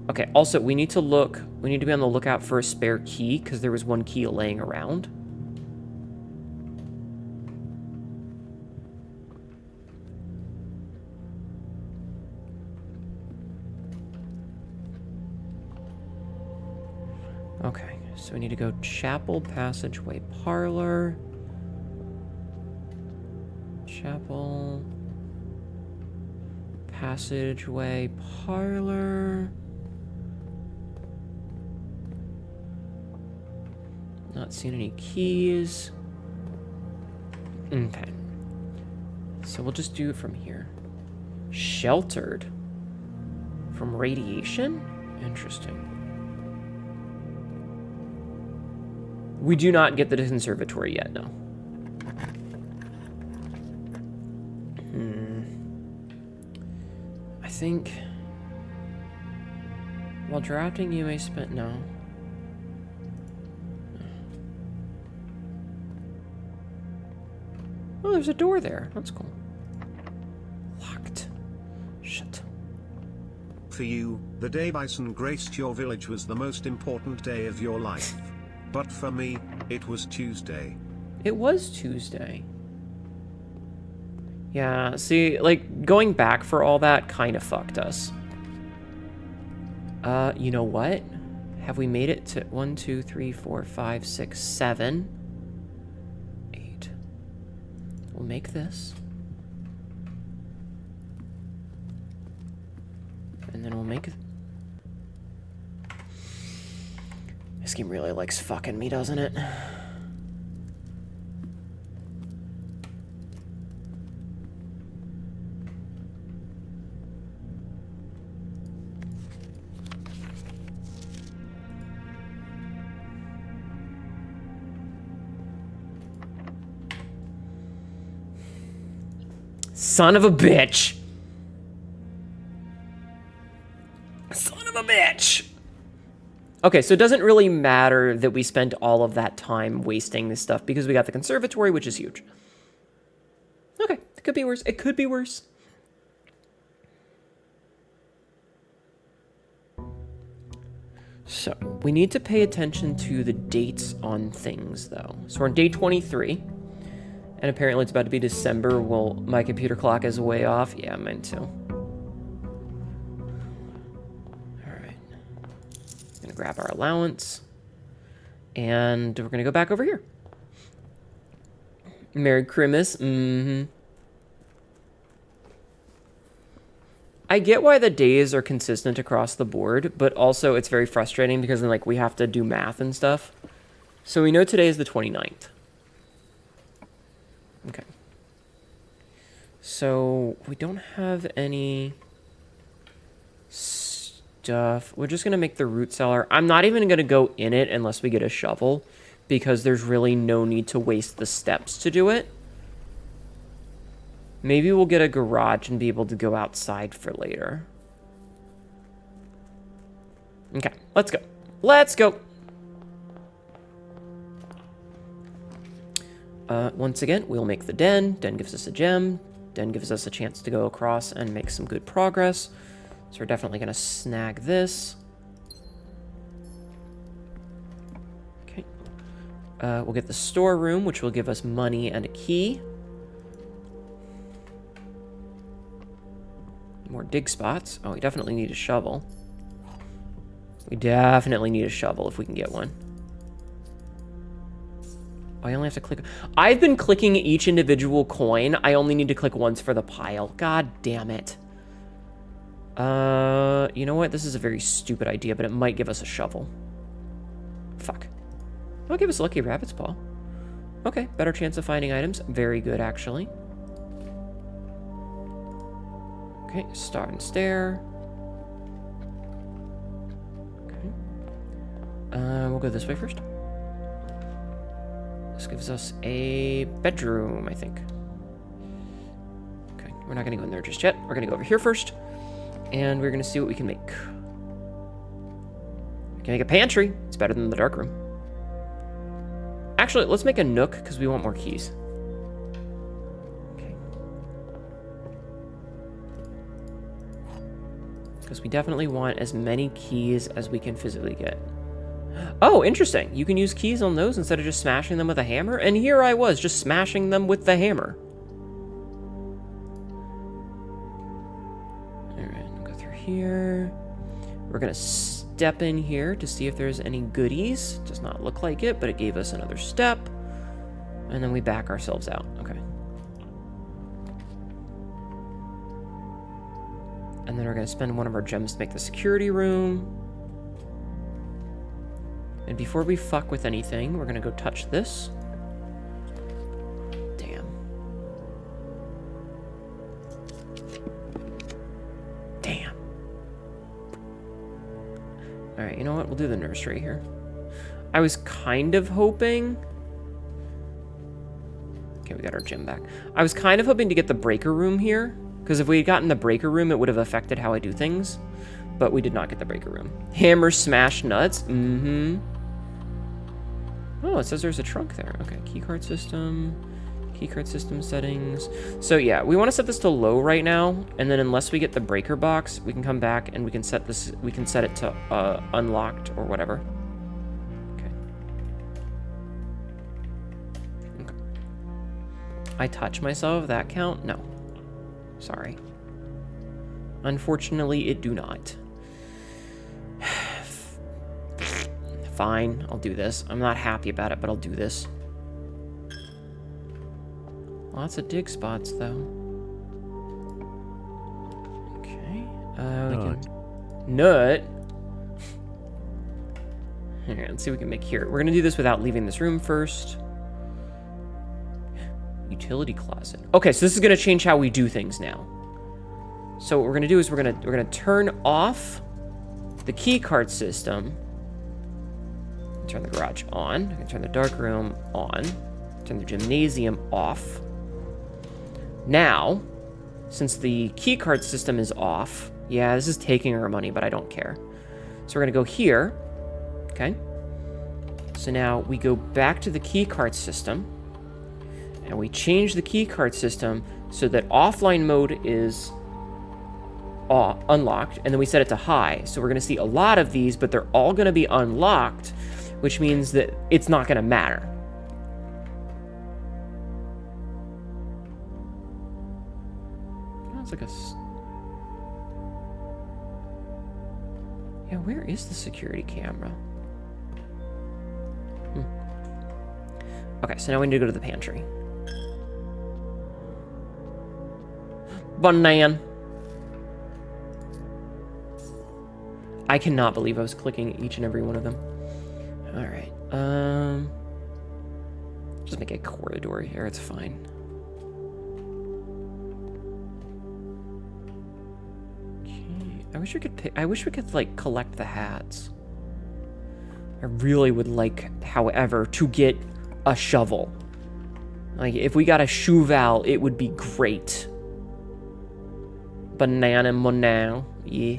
Okay, also, we need to be on the lookout for a spare key, because there was 1 key laying around. Okay, so we need to go chapel, passageway, parlor. Chapel, passageway, parlor. Not seeing any keys. Okay. So we'll just do it from here. Sheltered from radiation? Interesting. We do not get the conservatory yet, no. I think... While drafting, you may spend... No. Oh, there's a door there. That's cool. Locked. Shit. For you, the day Bison graced your village was the most important day of your life. But for me, it was Tuesday. It was Tuesday. Yeah, see, like, going back for all that kind of fucked us. You know what? Have we made it to 1, 2, 3, 4, 5, 6, 7, 8? We'll make this. And then we'll make This game really likes fucking me, doesn't it? Son of a bitch. Son of a bitch. Okay, so it doesn't really matter that we spent all of that time wasting this stuff because we got the conservatory, which is huge. Okay, it could be worse. It could be worse. So, we need to pay attention to the dates on things, though. So we're on day 23. And apparently it's about to be December. Well, my computer clock is way off. Yeah, mine too. Alright. Gonna grab our allowance. And we're gonna go back over here. Merry Christmas. I get why the days are consistent across the board, but also it's very frustrating because then, like, we have to do math and stuff. So we know today is the 29th. Okay. So we don't have any stuff. We're just going to make the root cellar. I'm not even going to go in it unless we get a shovel because there's really no need to waste the steps to do it. Maybe we'll get a garage and be able to go outside for later. Okay, let's go. Let's go. Once again, we'll make the den. Den gives us a gem. Den gives us a chance to go across and make some good progress. So we're definitely going to snag this. Okay. We'll get the storeroom, which will give us money and a key. More dig spots. Oh, we definitely need a shovel. We definitely need a shovel if we can get one. Oh, I only have to click. I've been clicking each individual coin. I only need to click once for the pile. God damn it. You know what? This is a very stupid idea, but it might give us a shovel. Fuck. It'll give us a lucky rabbit's paw. Okay, better chance of finding items. Very good, actually. Okay, star and stair. Okay. We'll go this way first. This gives us a bedroom, I think. Okay, we're not going to go in there just yet. We're going to go over here first. And we're going to see what we can make. We can make a pantry. It's better than the dark room. Actually, let's make a nook because we want more keys. Okay. Because we definitely want as many keys as we can physically get. Oh, interesting. You can use keys on those instead of just smashing them with a hammer. And here I was, just smashing them with the hammer. Alright, we'll go through here. We're going to step in here to see if there's any goodies. Does not look like it, but it gave us another step. And then we back ourselves out. Okay. And then we're going to spend one of our gems to make the security room. And before we fuck with anything, we're gonna go touch this. Damn. Damn. Alright, you know what? We'll do the nursery here. I was kind of hoping... Okay, we got our gym back. I was kind of hoping to get the breaker room here, because if we had gotten the breaker room, it would have affected how I do things. But we did not get the breaker room. Hammer smash nuts. Mm-hmm. Oh, it says there's a trunk there. Okay, keycard system settings. So yeah, we want to set this to low right now, and then unless we get the breaker box, we can come back and we can set this. We can set it to unlocked or whatever. Okay. Okay. I touch myself. That count? No. Sorry. Unfortunately, it do not. Fine, I'll do this. I'm not happy about it, but I'll do this. Lots of dig spots, though. Okay. Nut. Alright, let's see what we can make here. We're gonna do this without leaving this room first. Utility closet. Okay, so this is gonna change how we do things now. So what we're gonna do is we're gonna turn off the key card system. Turn the garage on. I can turn the dark room on. Turn the gymnasium off. Now, since the key card system is off, yeah, this is taking our money, but I don't care. So we're gonna go here. Okay. So now we go back to the key card system, and we change the key card system so that offline mode is unlocked, and then we set it to high. So we're gonna see a lot of these, but they're all gonna be unlocked, which means that it's not gonna matter. It's like yeah, where is the security camera? Okay, so now we need to go to the pantry. Banana. I cannot believe I was clicking each and every one of them. All right. Just make a corridor here. It's fine. Okay. I wish we could pick, I wish we could like collect the hats. I really would like, however, to get a shovel. Like if we got a Shuval, it would be great. Banana monao. Yeah.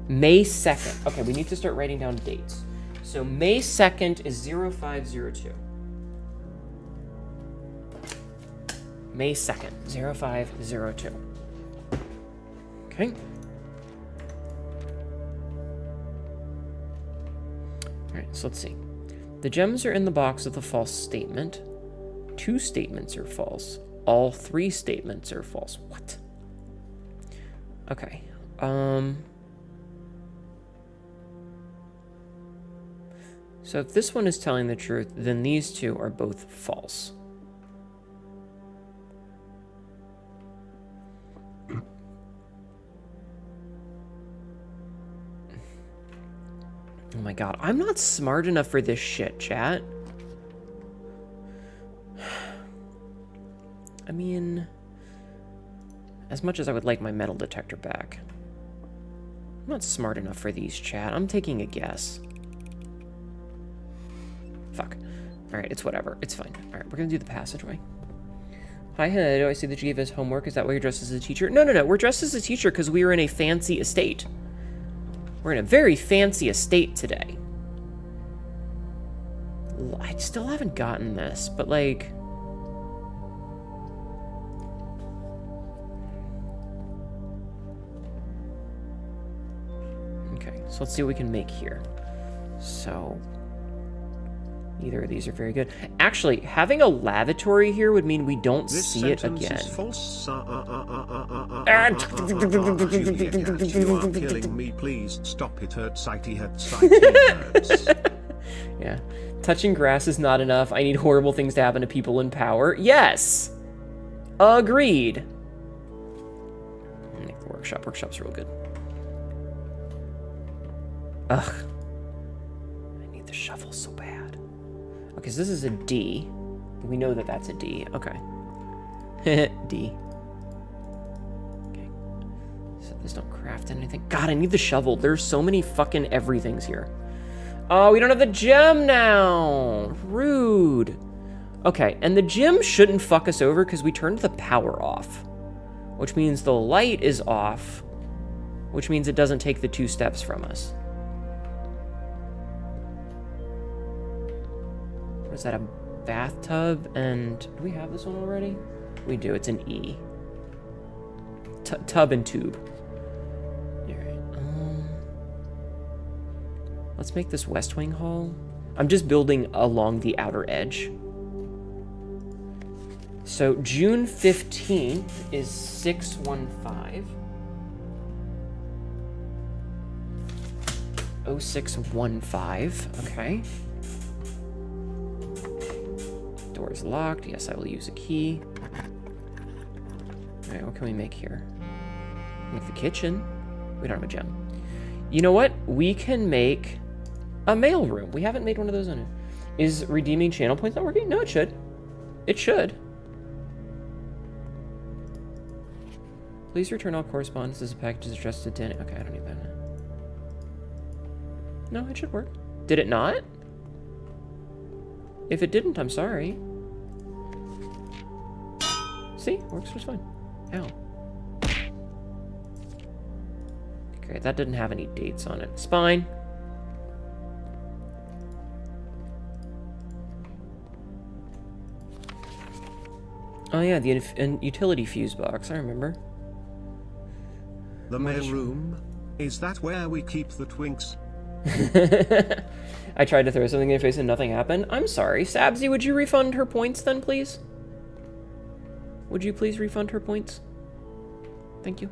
May 2nd. Okay, we need to start writing down dates. So May 2nd is 0502. May 2nd, 0502. Okay. Alright, so let's see. The gems are in the box with a false statement. 2 statements are false. All 3 statements are false. What? Okay. So if this one is telling the truth, then these 2 are both false. Oh my god, I'm not smart enough for this shit, chat. I mean, as much as I would like my metal detector back, I'm not smart enough for these, chat. I'm taking a guess. Fuck. Alright, it's whatever. It's fine. Alright, we're gonna do the passageway. Hi, hello. I see that you gave us homework. Is that why you're dressed as a teacher? No, no, no. We're dressed as a teacher because we are in a fancy estate. We're in a very fancy estate today. I still haven't gotten this, but like... Okay, so let's see what we can make here. So... Neither of these are very good. Actually, having a lavatory here would mean we don't see it again. This sentence is false. You are killing me. Please stop. It hurts. Sighty hurts. Yeah. Touching grass is not enough. I need horrible things to happen to people in power. Yes. Agreed. Make the workshop. Workshop's real good. Ugh. I need the shovel so bad. Okay, so this is a D. We know that that's a D. Okay. D. Okay. So this don't craft anything. God, I need the shovel. There's so many fucking everythings here. Oh, we don't have the gem now. Rude. Okay, and the gem shouldn't fuck us over because we turned the power off. Which means the light is off. Which means it doesn't take the 2 steps from us. Is that a bathtub? And do we have this one already? We do. It's an E. Tub and tube. All right. Let's make this West Wing hall. I'm just building along the outer edge. So June 15th is 615. 0615. Okay. Door is locked. Yes, I will use a key. All right, what can we make here? Make the kitchen. We don't have a gem. You know what? We can make a mail room. We haven't made one of those on it. Is redeeming channel points not working? No, it should. It should. Please return all correspondence as a package addressed to Danny. Okay, I don't need that. No, it should work. Did it not? If it didn't, I'm sorry. See? Works just fine. Ow. Great, that didn't have any dates on it. It's fine. Oh yeah, the utility fuse box, I remember. The mail room? Is that where we keep the twinks? I tried to throw something in your face and nothing happened. I'm sorry. Sabzi, would you refund her points then, please? Would you please refund her points? Thank you.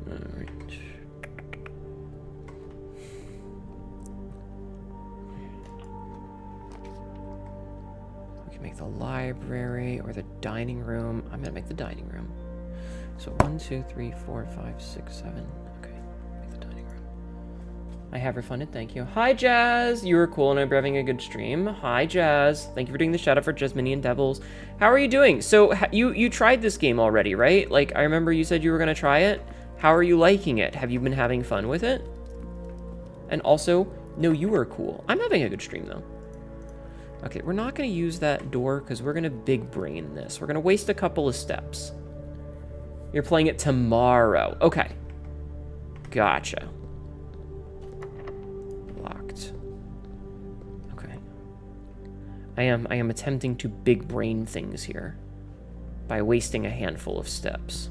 Alright. We can make the library or the dining room. I'm gonna make the dining room. So 1, 2, 3, 4, 5, 6, 7. Okay, make the dining room. I have refunded, thank you. Hi, Jazz! You were cool and I'm having a good stream. Hi, Jazz. Thank you for doing the shout out for Jasminian Devils. How are you doing? So, you tried this game already, right? Like, I remember you said you were gonna try it. How are you liking it? Have you been having fun with it? And also, no, you were cool. I'm having a good stream, though. Okay, we're not gonna use that door because we're gonna big brain this. We're gonna waste a couple of steps. You're playing it tomorrow. Okay. Gotcha. Locked. Okay. I am attempting to big brain things here by wasting a handful of steps.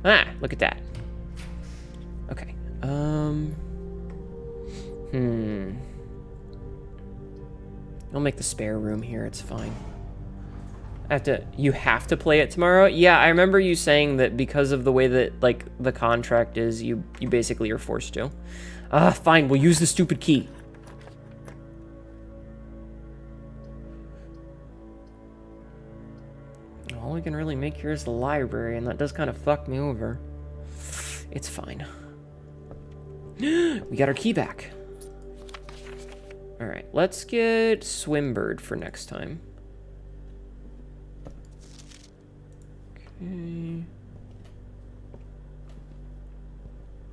Ah, look at that. Okay. I'll make the spare room here, it's fine. You have to play it tomorrow? Yeah, I remember you saying that because of the way that, like, the contract is, you basically are forced to. Fine, we'll use the stupid key. All we can really make here is the library, and that does kind of fuck me over. It's fine. We got our key back. Alright, let's get Swimbird for next time. Okay.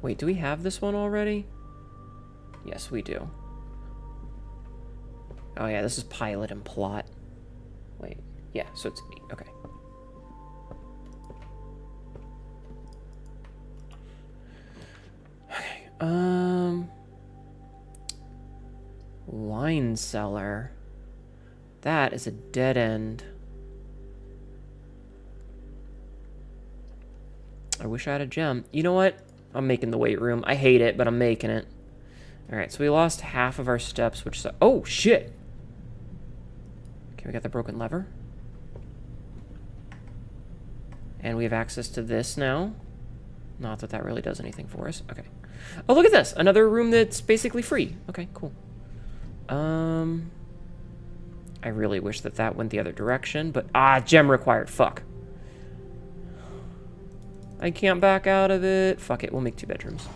Wait, do we have this one already? Yes, we do. Oh yeah, this is pilot and plot. Wait, yeah, so it's 8, okay. Okay, Wine cellar. That is a dead end. I wish I had a gem. You know what? I'm making the weight room. I hate it, but I'm making it. Alright, so we lost half of our steps, which... Oh, shit! Okay, we got the broken lever. And we have access to this now. Not that that really does anything for us. Okay. Oh, look at this! Another room that's basically free. Okay, cool. I really wish that that went the other direction, but... Ah, gem required. Fuck. I can't back out of it. Fuck it, we'll make 2 bedrooms.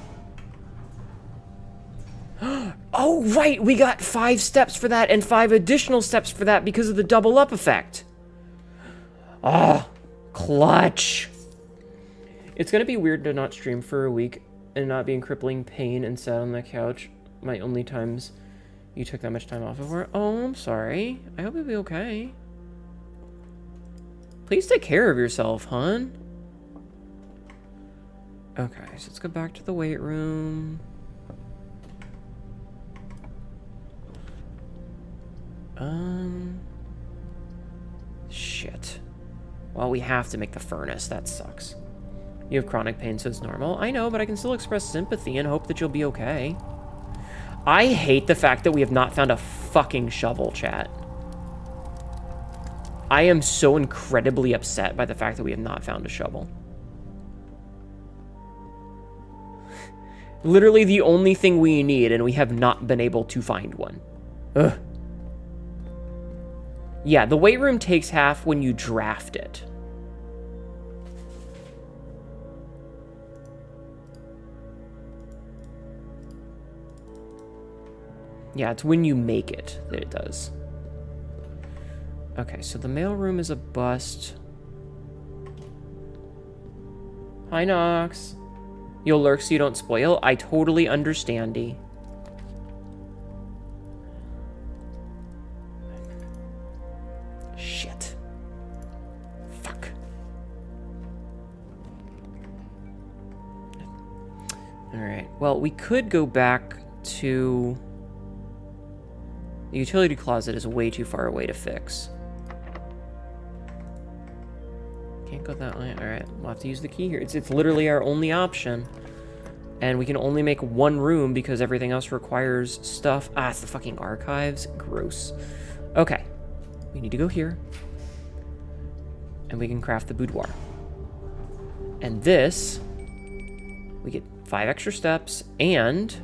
Oh, right! We got 5 steps for that and 5 additional steps for that because of the double up effect. Ah, clutch. It's gonna be weird to not stream for a week and not be in crippling pain and sat on the couch. My only times you took that much time off of work. Oh, I'm sorry. I hope you'll be okay. Please take care of yourself, hon. Okay, so let's go back to the weight room. Shit. Well, we have to make the furnace. That sucks. You have chronic pain, so it's normal. I know, but I can still express sympathy and hope that you'll be okay. I hate the fact that we have not found a fucking shovel, chat. I am so incredibly upset by the fact that we have not found a shovel. Literally the only thing we need, and we have not been able to find one. Ugh. Yeah, the weight room takes half when you draft it. Yeah, it's when you make it that it does. Okay, so the mailroom is a bust. Hi, Nox. You'll lurk so you don't spoil. I totally understand, -y. Shit. Fuck. Alright, well, we could go back to... The utility closet is way too far away to fix. Can't go that way. Alright, we'll have to use the key here. It's literally our only option. And we can only make one room because everything else requires stuff. Ah, it's the fucking archives. Gross. Okay. We need to go here. And we can craft the boudoir. And this... We get 5 extra steps, and...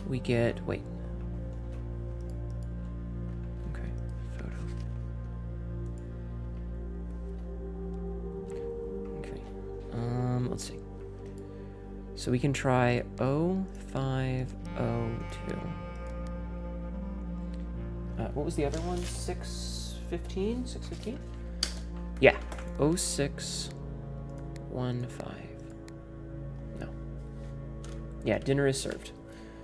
We get... Wait. Okay. Photo. Okay. Let's see. So we can try 0502. What was the other one? 615? 615? Yeah. 0615. No. Yeah, dinner is served.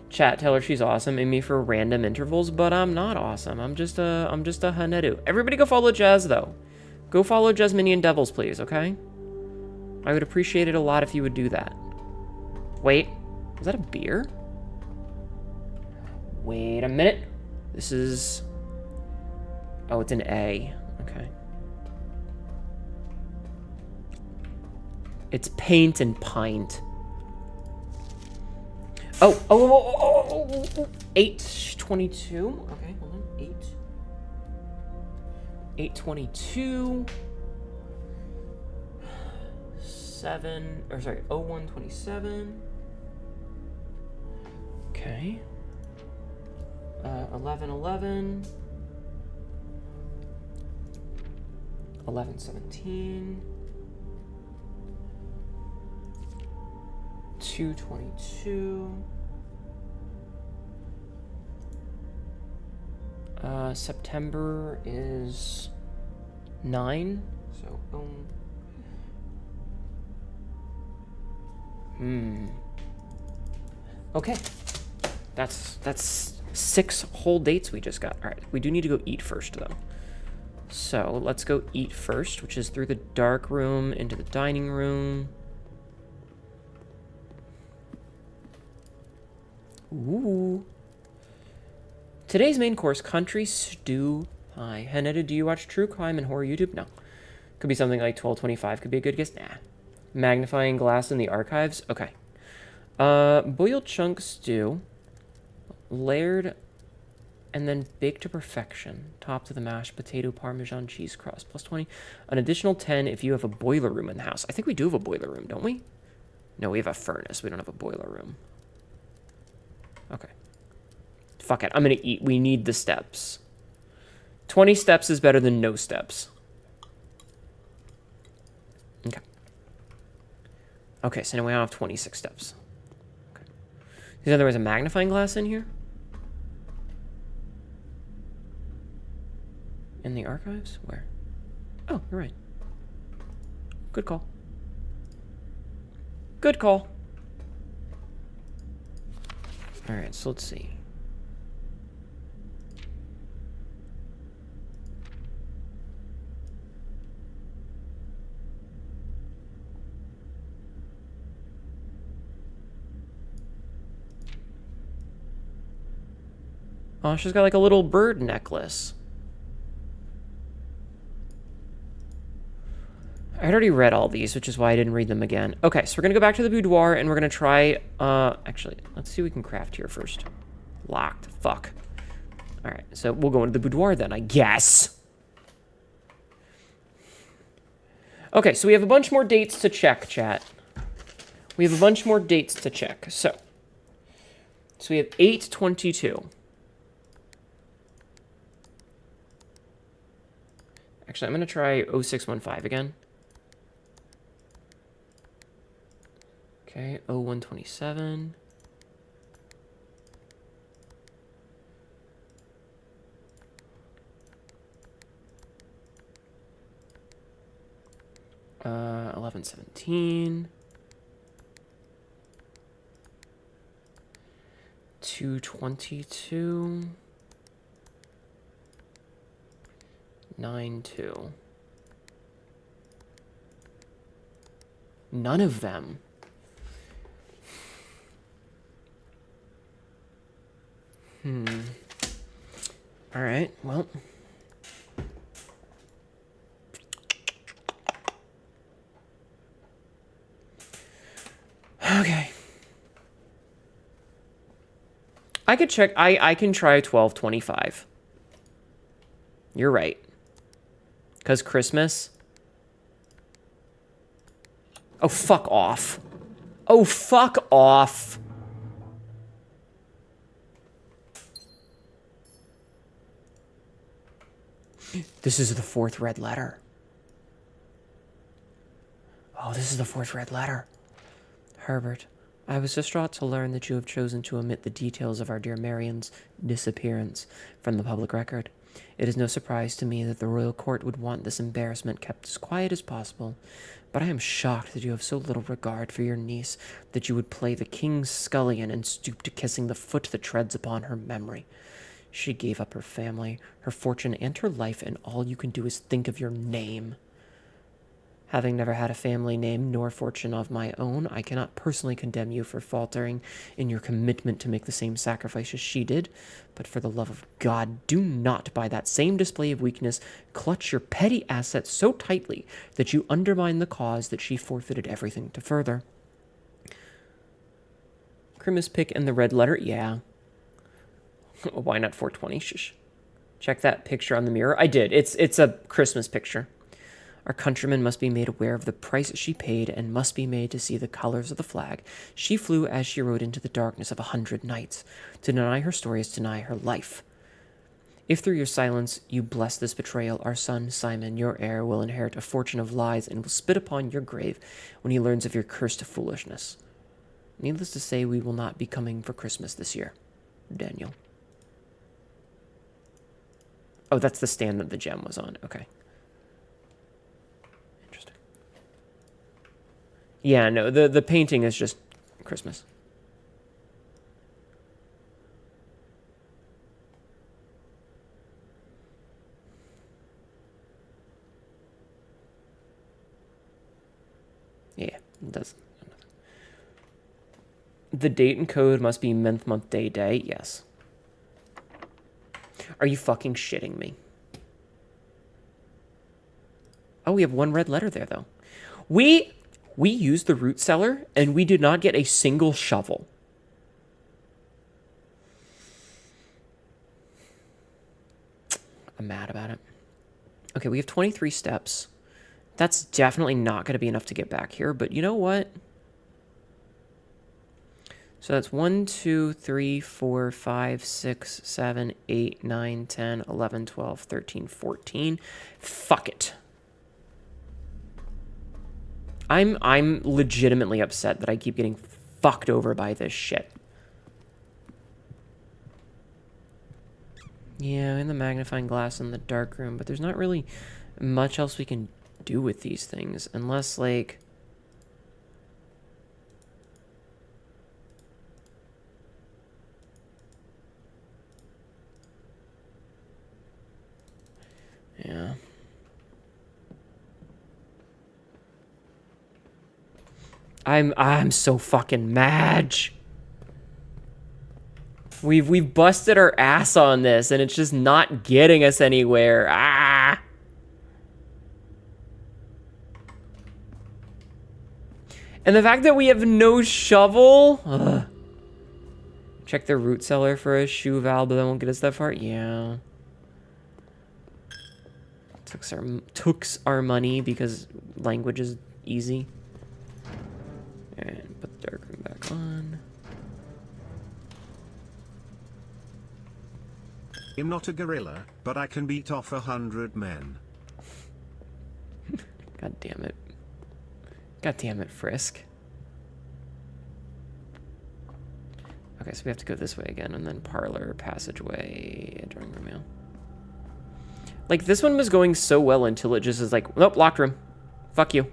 Chat, tell her she's awesome in me for random intervals, but I'm not awesome. I'm just a Hanedu. Everybody go follow Jazz, though. Go follow Jasminian Devils, please, okay? I would appreciate it a lot if you would do that. Wait, is that a beer? Wait a minute. This is... Oh, it's an A. Okay. It's paint and pint. Oh, 822. Okay, hold on. 822. 0127. Okay. 1111. 1117. 222. September is 9. So, Okay. That's 6 whole dates we just got. All right, we do need to go eat first, though. So let's go eat first, which is through the dark room into the dining room. Ooh. Today's main course, country stew pie. Hanetta, do you watch true crime and horror YouTube? No. Could be something like 1225. Could be a good guess. Nah. Magnifying glass in the archives? Okay. Boiled chunk stew. Layered and then baked to perfection. Topped with a mashed potato Parmesan cheese crust. Plus 20. An additional 10 if you have a boiler room in the house. I think we do have a boiler room, don't we? No, we have a furnace. We don't have a boiler room. Okay. Fuck it. I'm gonna eat. We need the steps. 20 steps is better than no steps. Okay. Okay, so now we have 26 steps. Okay. You said there was a magnifying glass in here? In the archives? Where? Oh, you're right. Good call. Good call. Alright, so let's see. Oh, she's got like a little bird necklace. I had already read all these, which is why I didn't read them again. Okay, so we're gonna go back to the boudoir and we're gonna try, actually, let's see what we can craft here first. Locked, fuck. All right, so we'll go into the boudoir then, I guess. Okay, so we have a bunch more dates to check, chat. We have a bunch more dates to check, so we have 8/22. Actually, I'm gonna try 0615 again. Okay, 0127. 117. 222. 92. None of them. All right, well. Okay. I could check. I can try 1225. You're right. Because Christmas. Oh, fuck off. Oh, fuck off. This is the fourth red letter. Oh, this is the fourth red letter. Herbert, I was distraught to learn that you have chosen to omit the details of our dear Marian's disappearance from the public record. It is no surprise to me that the royal court would want this embarrassment kept as quiet as possible, but I am shocked that you have so little regard for your niece that you would play the king's scullion and stoop to kissing the foot that treads upon her memory. She gave up her family, her fortune, and her life, and all you can do is think of your name. Having never had a family name nor fortune of my own, I cannot personally condemn you for faltering in your commitment to make the same sacrifice as she did. But for the love of God, do not, by that same display of weakness, clutch your petty assets so tightly that you undermine the cause that she forfeited everything to further. Christmas pick and the red letter, yeah. Why not 420? Shh. Check that picture on the mirror. I did. It's a Christmas picture. Our countrymen must be made aware of the price she paid and must be made to see the colors of the flag. She flew as she rode into the darkness of 100 nights. To deny her story is to deny her life. If through your silence you bless this betrayal, our son, Simon, your heir, will inherit a fortune of lies and will spit upon your grave when he learns of your cursed foolishness. Needless to say, we will not be coming for Christmas this year. Daniel. Oh, that's the stand that the gem was on. Okay. Interesting. Yeah, no, the painting is just Christmas. Yeah, it does. The date and code must be month, day, day. Yes. Are you fucking shitting me? Oh, we have one red letter there, though. We used the root cellar, and we did not get a single shovel. I'm mad about it. Okay, we have 23 steps. That's definitely not going to be enough to get back here, but you know what? So that's 1, 2, 3, 4, 5, 6, 7, 8, 9, 10, 11, 12, 13, 14. Fuck it. I'm legitimately upset that I keep getting fucked over by this shit. Yeah, in the magnifying glass in the dark room, but there's not really much else we can do with these things unless, like... Yeah. I'm so fucking mad. We've busted our ass on this and it's just not getting us anywhere. Ah. And the fact that we have no shovel. Ugh. Check the root cellar for a shoe valve, but that won't get us that far. Yeah. Took our money because language is easy. And put the dark room back on. I'm not a gorilla, but I can beat off 100 men. God damn it. God damn it, Frisk. Okay, so we have to go this way again, and then parlor, passageway, drawing room, yeah. Like, this one was going so well until it just is like, nope, locked room. Fuck you.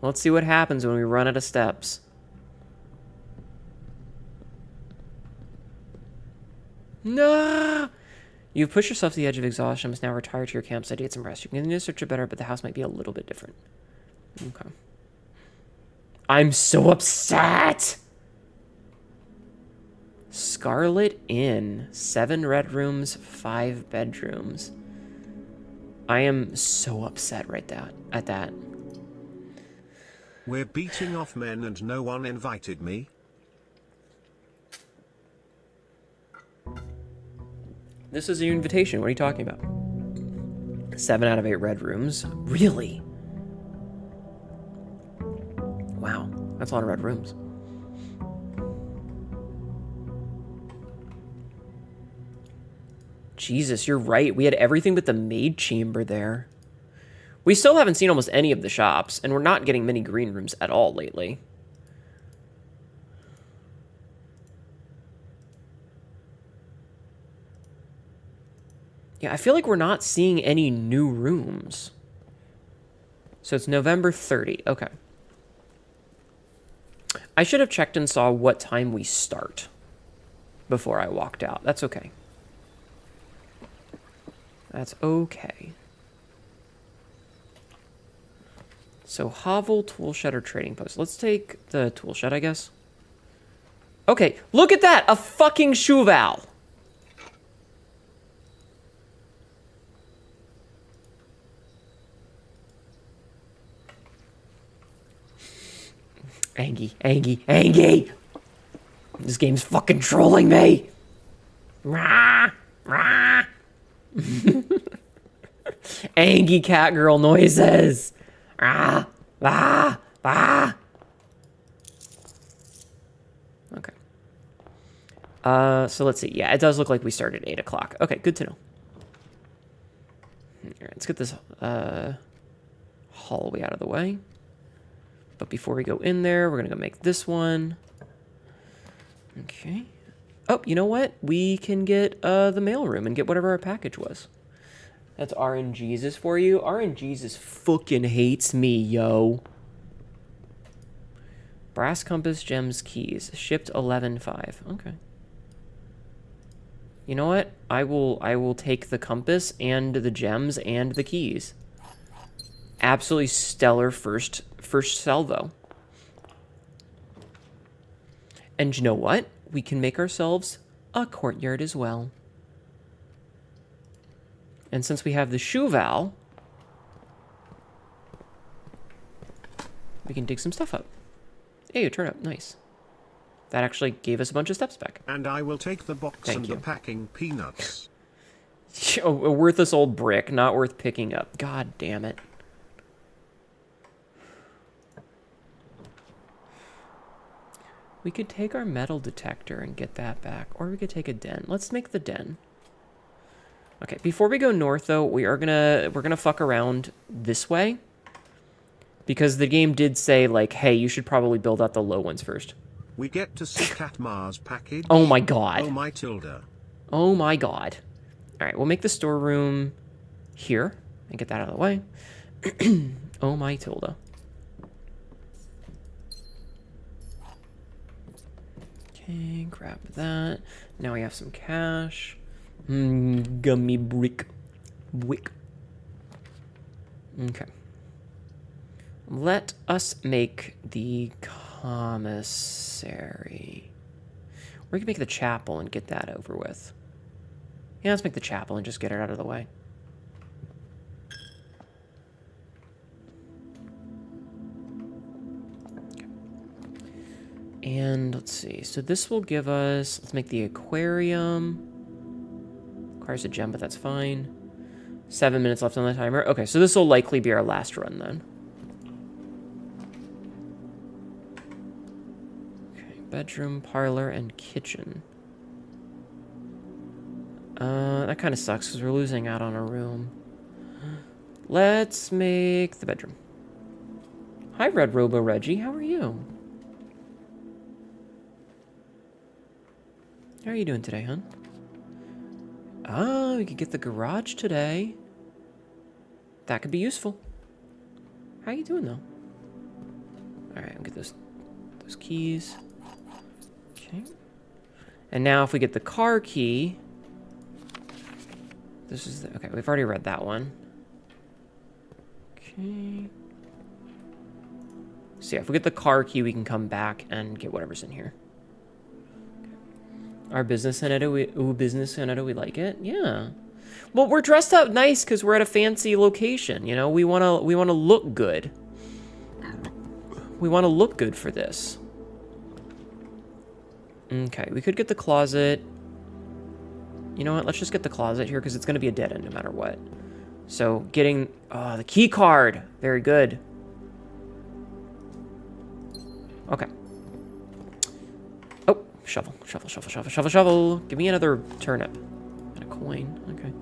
Let's see what happens when we run out of steps. No! You've pushed yourself to the edge of exhaustion, must now retire to your campsite to get some rest. You can continue to search it better, but the house might be a little bit different. Okay. I'm so upset! Scarlet Inn. 7 red rooms, 5 bedrooms. I am so upset at that. We're beating off men and no one invited me. This is your invitation. What are you talking about? 7 out of 8 red rooms? Really? Wow, that's a lot of red rooms. Jesus, you're right. We had everything but the maid chamber there. We still haven't seen almost any of the shops, and we're not getting many green rooms at all lately. Yeah, I feel like we're not seeing any new rooms. So it's November 30. Okay. I should have checked and saw what time we start before I walked out. That's okay. That's okay. So hovel, tool shed, or trading post. Let's take the tool shed, I guess. Okay, look at that! A fucking Shuval! Angie! This game's fucking trolling me! Rah! Rah! Angie cat girl noises! Rah! Bah! Bah! Okay. So let's see. Yeah, it does look like we started at 8 o'clock. Okay, good to know. Alright, let's get this hallway out of the way. But before we go in there, we're going to go make this one. Okay. Oh, you know what? We can get the mailroom and get whatever our package was. That's RNGesus for you. RNGesus fucking hates me, yo. Brass compass, gems, keys. Shipped 11.5. Okay. You know what? I will take the compass and the gems and the keys. Absolutely stellar first salvo. And you know what? We can make ourselves a courtyard as well. And since we have the Shuval, we can dig some stuff up. Hey, a turnip. Nice. That actually gave us a bunch of steps back. And I will take the box Thank and you. the packing peanuts. A worthless old brick, not worth picking up. God damn it. We could take our metal detector and get that back, or we could take a den. Let's make the den. Okay, before we go north though, we're gonna fuck around this way. Because the game did say, like, hey, you should probably build out the low ones first. We get to see Katmar's package. Oh my god. Oh my Tilda. Oh my god. Alright, we'll make the storeroom here and get that out of the way. Oh my Tilda. Okay, grab that. Now we have some cash. Gummy brick. Wick. Okay. Let us make the commissary. Or we can make the chapel and get that over with. Yeah, let's make the chapel and just get it out of the way. Okay. And let's see. So this will give us... Let's make the aquarium. Requires a gem, but that's fine. 7 minutes left on the timer. Okay, so this will likely be our last run then. Bedroom, parlor, and kitchen. That kind of sucks because we're losing out on a room. Let's make the bedroom. Hi, Red Robo Reggie. How are you? How are you doing today, hon? Ah, we could get the garage today. That could be useful. How are you doing, though? right, we'll get those keys. Okay. And now if we get the car key, this is the, okay, we've already read that one. Okay. So yeah, if we get the car key, we can come back and get whatever's in here. Our business in it, we like it. Yeah. Well, we're dressed up nice because we're at a fancy location. You know, we wanna look good. We want to look good for this. Okay, we could get the closet. You know what? Let's just get the closet here because it's gonna be a dead end no matter what. So getting the key card. Very good. Okay. Oh, shovel. Give me another turnip. And a coin. Okay.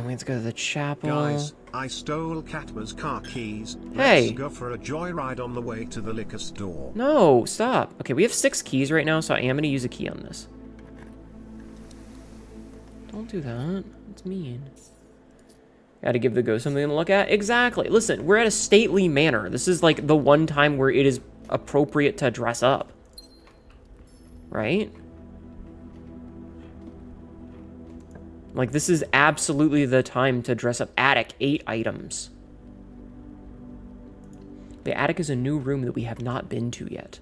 Let's go to the chapel. Guys, I stole Katma's car keys. Hey. Let's go for a joyride on the way to the liquor store. No, stop. Okay, we have 6 keys right now, so I am going to use a key on this. Don't do that. It's mean. Gotta give the ghost something to look at. Exactly. Listen, we're at a stately manor. This is like the one time where it is appropriate to dress up. Right? Like, this is absolutely the time to dress up. Attic, 8 items. The attic is a new room that we have not been to yet.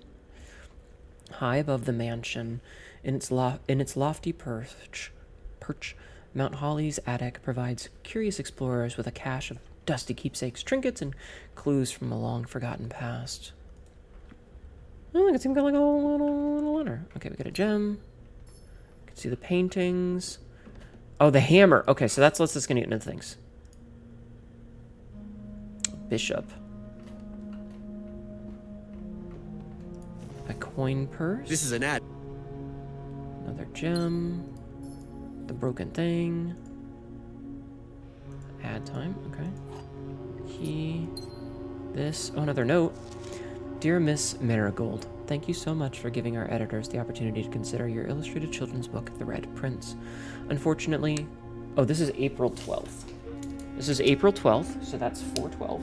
High above the mansion, in its lofty perch, Mount Holly's attic provides curious explorers with a cache of dusty keepsakes, trinkets, and clues from a long-forgotten past. Oh, it seems like a little letter. Okay, we got a gem. You can see the paintings. Oh, the hammer. Okay, so that's let's just gonna get into things. Bishop. A coin purse. This is an ad. Another gem. The broken thing. Add time. Okay. Key. This. Oh, another note. Dear Miss Marigold, thank you so much for giving our editors the opportunity to consider your illustrated children's book, The Red Prince. Unfortunately, oh, this is April 12th. This is April 12th, so that's 4/12.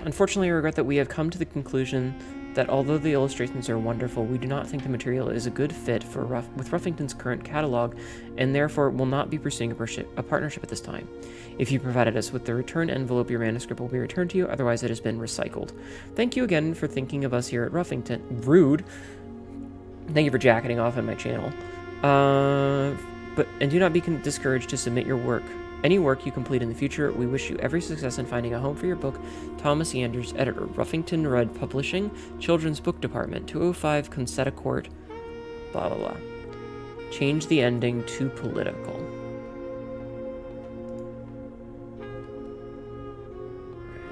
Unfortunately, I regret that we have come to the conclusion that although the illustrations are wonderful, we do not think the material is a good fit for with Ruffington's current catalog, and therefore will not be pursuing a partnership at this time. If you provided us with the return envelope, your manuscript will be returned to you, otherwise it has been recycled. Thank you again for thinking of us here at Ruffington. Rude. Thank you for jacketing off on my channel. And do not be discouraged to submit your work. Any work you complete in the future, we wish you every success in finding a home for your book. Thomas Yanders, editor, Ruffington Rudd Publishing, Children's Book Department, 205 Concetta Court, blah, blah, blah. Change the ending to political.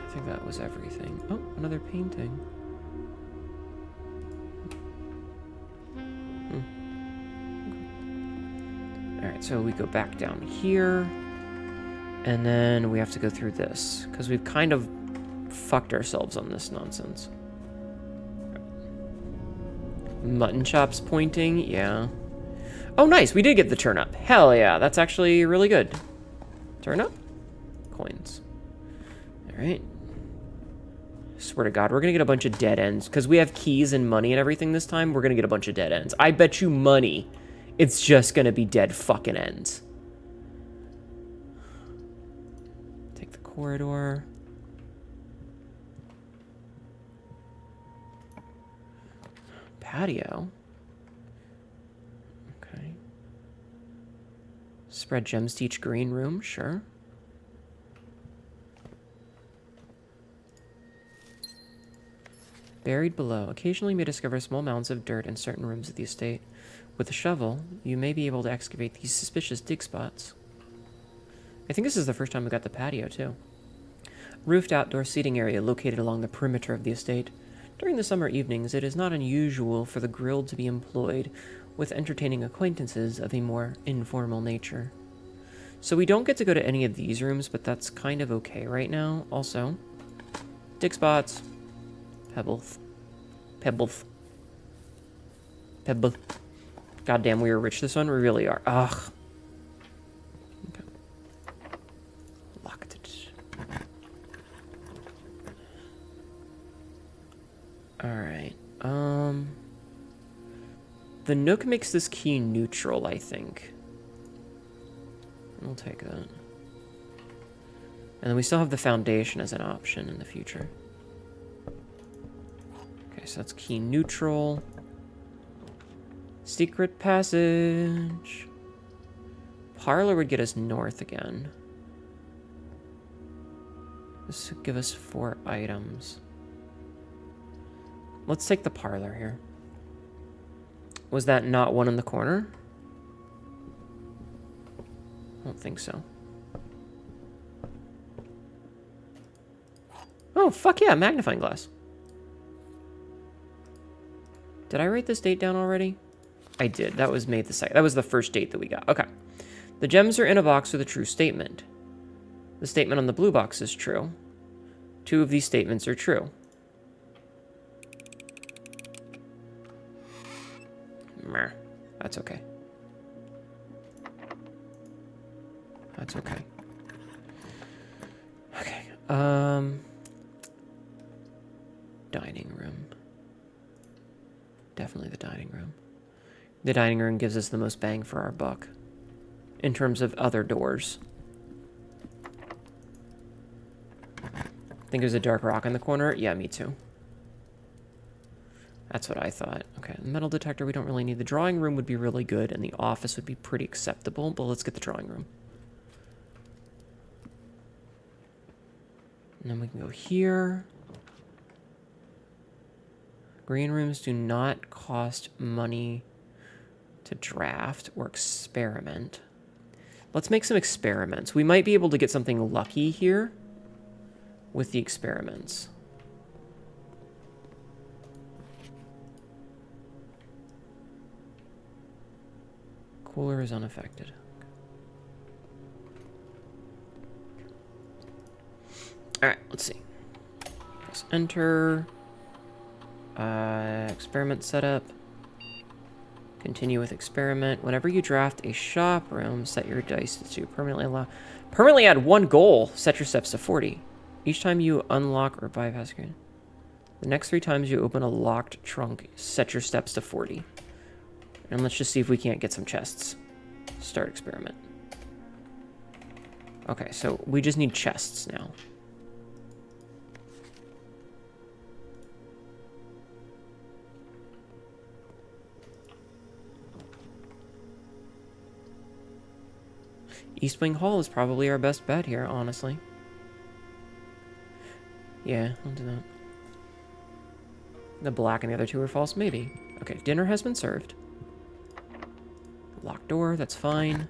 I think that was everything. Oh, another painting. Alright, so we go back down here. And then we have to go through this, because we've kind of fucked ourselves on this nonsense. Mutton chops pointing, yeah. Oh, nice, we did get the turnip. Hell yeah, that's actually really good. Turnip? Coins. Alright. Swear to God, we're gonna get a bunch of dead ends, because we have keys and money and everything this time. We're gonna get a bunch of dead ends. I bet you money, it's just gonna be dead fucking ends. Corridor. Patio. Okay. Spread gems to each green room, sure. Buried below. Occasionally you may discover small mounds of dirt in certain rooms of the estate. With a shovel, you may be able to excavate these suspicious dig spots. I think this is the first time we got the patio, too. Roofed outdoor seating area located along the perimeter of the estate. During the summer evenings, it is not unusual for the grill to be employed with entertaining acquaintances of a more informal nature. So we don't get to go to any of these rooms, but that's kind of okay right now. Also, dig spots. Pebbles. Goddamn, we are rich this one. We really are. Ugh. Okay. Locked it. Alright. The Nook makes this key neutral, I think. We'll take that. And then we still have the foundation as an option in the future. Okay, so that's key neutral. Secret passage. Parlor would get us north again. This would give us 4 items. Let's take the parlor here. Was that not one in the corner? I don't think so. Oh, fuck yeah, magnifying glass. Did I write this date down already? I did. That was May the 2nd. That was the first date that we got. Okay. The gems are in a box with a true statement. The statement on the blue box is true. 2 of these statements are true. Meh. That's okay. That's okay. Okay. Dining room. Definitely the dining room. The dining room gives us the most bang for our buck in terms of other doors. Think there's a dark rock in the corner? Yeah, me too. That's what I thought. Okay, the metal detector we don't really need. The drawing room would be really good, and the office would be pretty acceptable, but let's get the drawing room. And then we can go here. Green rooms do not cost money to draft or experiment. Let's make some experiments. We might be able to get something lucky here with the experiments. Cooler is unaffected. Alright, let's see. Press enter. Experiment setup. Continue with experiment. Whenever you draft a shop room, set your dice to permanently add 1 goal. Set your steps to 40. Each time you unlock or bypass screen. The next 3 times you open a locked trunk, set your steps to 40. And let's just see if we can't get some chests. Start experiment. Okay, so we just need chests now. East Wing Hall is probably our best bet here, honestly. Yeah, I'll do that. The black and the other 2 are false, maybe. Okay, dinner has been served. Locked door, that's fine.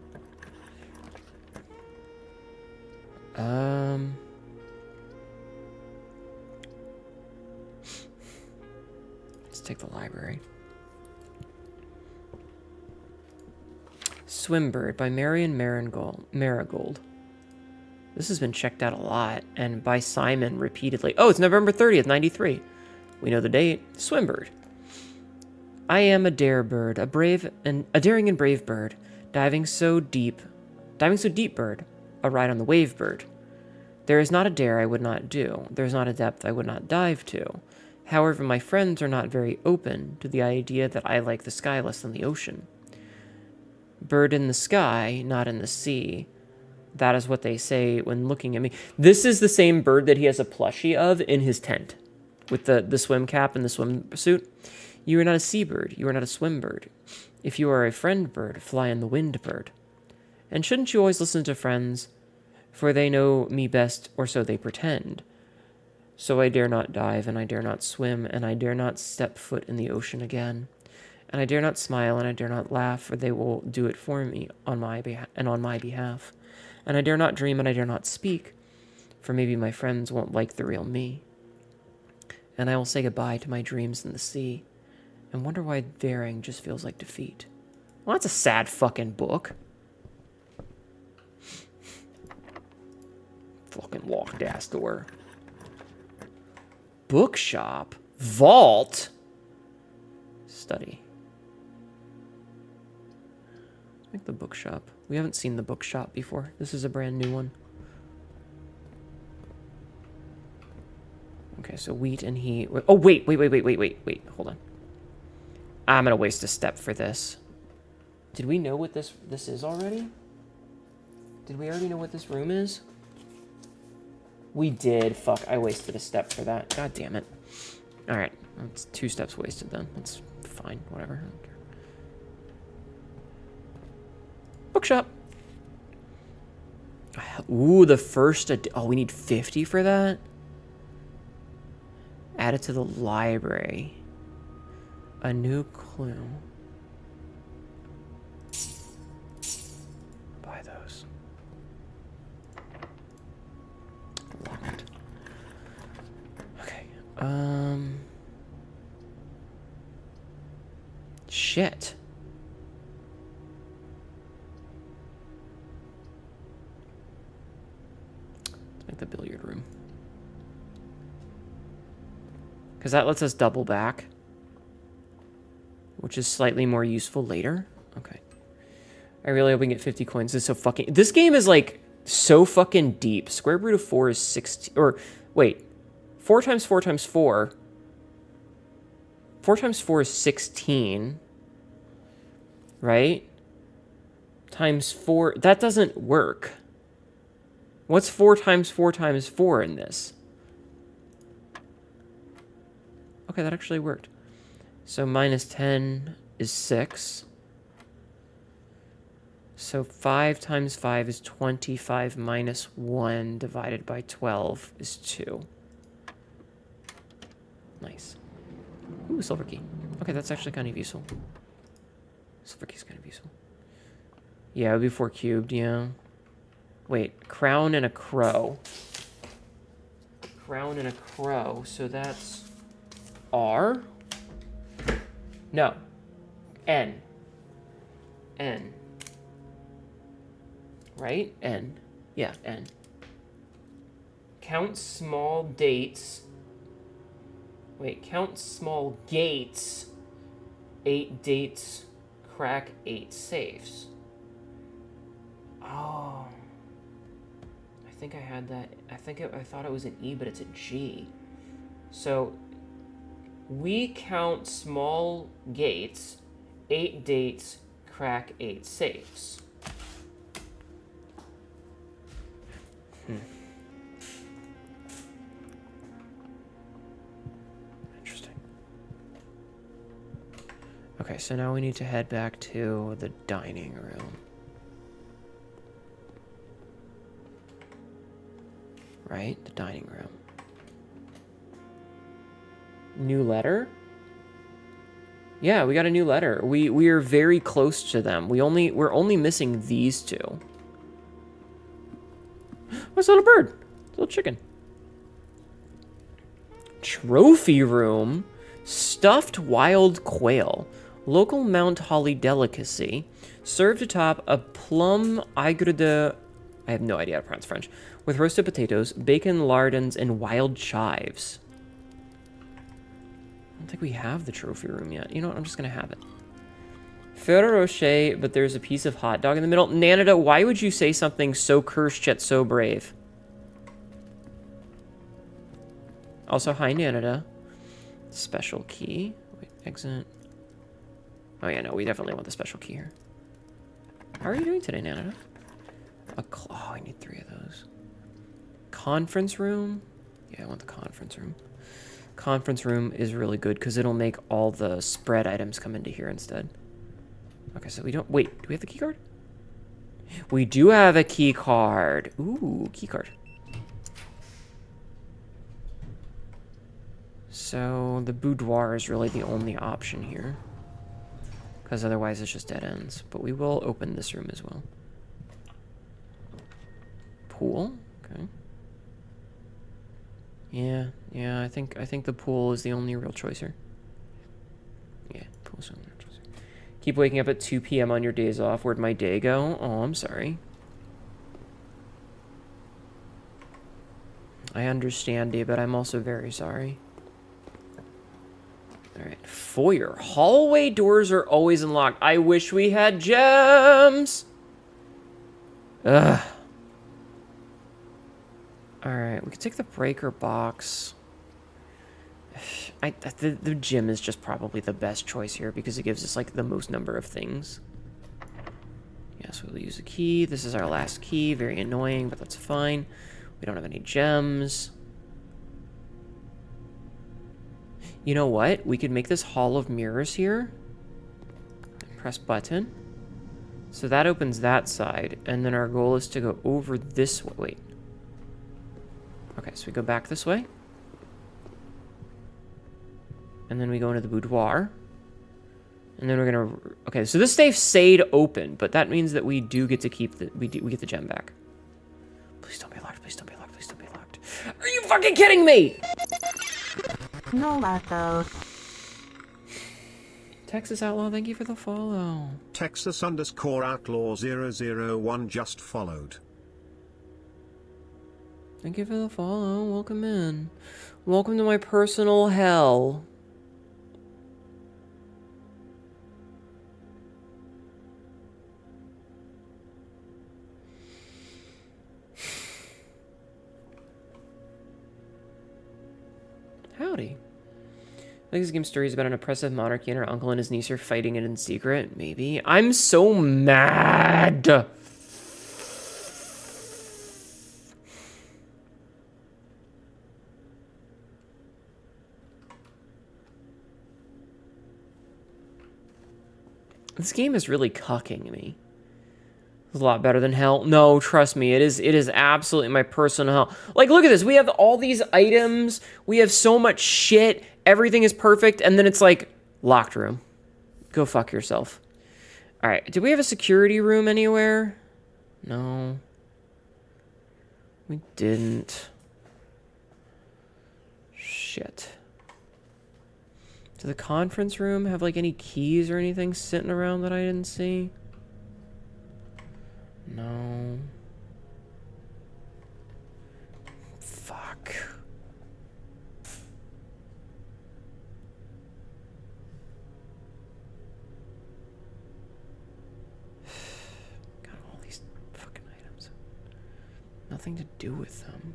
Let's take the library. Swimbird by Marion Marigold. This has been checked out a lot, and by Simon repeatedly. Oh, it's November 30th, 93. We know the date. Swimbird. I am a dare bird, a daring and brave bird, diving so deep bird, a ride on the wave bird. There is not a dare I would not do. There is not a depth I would not dive to. However, my friends are not very open to the idea that I like the sky less than the ocean. Bird in the sky, not in the sea. That is what they say when looking at me. This is the same bird that he has a plushie of in his tent with the swim cap and the swimsuit. You are not a seabird. You are not a swim bird. If you are a friend bird, fly on the wind bird. And shouldn't you always listen to friends? For they know me best, or so they pretend. So I dare not dive, and I dare not swim, and I dare not step foot in the ocean again. And I dare not smile, and I dare not laugh, for they will do it for me on my behalf. And I dare not dream, and I dare not speak, for maybe my friends won't like the real me. And I will say goodbye to my dreams in the sea, and wonder why daring just feels like defeat. Well, that's a sad fucking book. Fucking locked ass door. Bookshop. Vault. Study. the bookshop. We haven't seen the bookshop before. This is a brand new one. Okay, so wheat and heat. Oh, wait. Hold on. I'm gonna waste a step for this. Did we know what this is already? Did we already know what this room is? We did. Fuck, I wasted a step for that. God damn it. Alright, that's 2 steps wasted then. That's fine, whatever. I don't care. Bookshop. Ooh, the first... Oh, we need 50 for that? Add it to the library. A new clue. Buy those. Locked. Okay. Shit. Let's make the billiard room. Because that lets us double back. Which is slightly more useful later. Okay. I really hope we can get 50 coins. This is so fucking... This game is, like, so fucking deep. Square root of 4 is 16... Or, wait. 4 times 4 times 4. 4 times 4 is 16. Right? Times 4... That doesn't work. What's 4 times 4 times 4 in this? Okay, that actually worked. So minus 10 is 6. So 5 times 5 is 25 minus 1 divided by 12 is 2. Nice. Ooh, silver key. Okay, that's actually kind of useful. Silver key's kind of useful. Yeah, it would be 4 cubed, yeah. Wait, crown and a crow. Crown and a crow, so that's R? No. N. N. Right? N. Yeah, N. Count small dates. Wait, count small gates. 8 dates. Crack 8 safes. Oh. I think I had that. I thought it was an E, but it's a G. So we count small gates, 8 dates, crack 8 safes. Interesting. Okay, so now we need to head back to the dining room. Right? The dining room. New letter? Yeah, we got a new letter. We are very close to them. We're only missing these 2. What's a little bird? It's a little chicken. Trophy room. Stuffed wild quail. Local Mount Holly delicacy. Served atop a plum aigre. I have no idea how to pronounce French. With roasted potatoes, bacon lardons, and wild chives. I don't think we have the trophy room yet. You know what? I'm just going to have it. Ferrero Rocher, but there's a piece of hot dog in the middle. Nanada, why would you say something so cursed yet so brave? Also, hi, Nanada. Special key. Wait, exit. Oh, yeah, no, we definitely want the special key here. How are you doing today, Nanada? Oh, I need 3 of those. Conference room? Yeah, I want the conference room. Conference room is really good because it'll make all the spread items come into here instead. Okay, so we don't... Wait, do we have the key card? We do have a key card. Ooh, key card. So the boudoir is really the only option here. Because otherwise it's just dead ends. But we will open this room as well. Pool? Okay. Yeah, I think the pool is the only real choice here. Yeah, pool's the only real choice here. Keep waking up at 2 p.m. on your days off. Where'd my day go? Oh, I'm sorry. I understand you, but I'm also very sorry. Alright. foyer. Hallway doors are always unlocked. I wish we had gems. Ugh. Alright, we could take the breaker box. The gym is just probably the best choice here because it gives us, like, the most number of things. Yes, we'll use a key. This is our last key. Very annoying, but that's fine. We don't have any gems. You know what? We could make this hall of mirrors here. Press button. So that opens that side. And then our goal is to go over this way. Wait. Okay, so we go back this way. And then we go into the boudoir. And then we're gonna... Okay, so this stayed open, but that means that we do get to keep the... We get the gem back. Please don't be locked, please don't be locked, please don't be locked. Are you fucking kidding me? No Lato. Texas Outlaw, thank you for the follow. Texas_Outlaw001 just followed. Thank you for the follow. Welcome in. Welcome to my personal hell. Howdy. I think this game's story is about an oppressive monarchy and her uncle and his niece are fighting it in secret. Maybe. I'm so mad. This game is really cucking me. It's a lot better than hell. No, trust me, it is absolutely my personal hell. Like, look at this. We have all these items. We have so much shit. Everything is perfect. And then it's like, locked room. Go fuck yourself. All right. Do we have a security room anywhere? No. We didn't. Shit. Did the conference room have, like, any keys or anything sitting around that I didn't see? No. Fuck. Got all these fucking items. Nothing to do with them.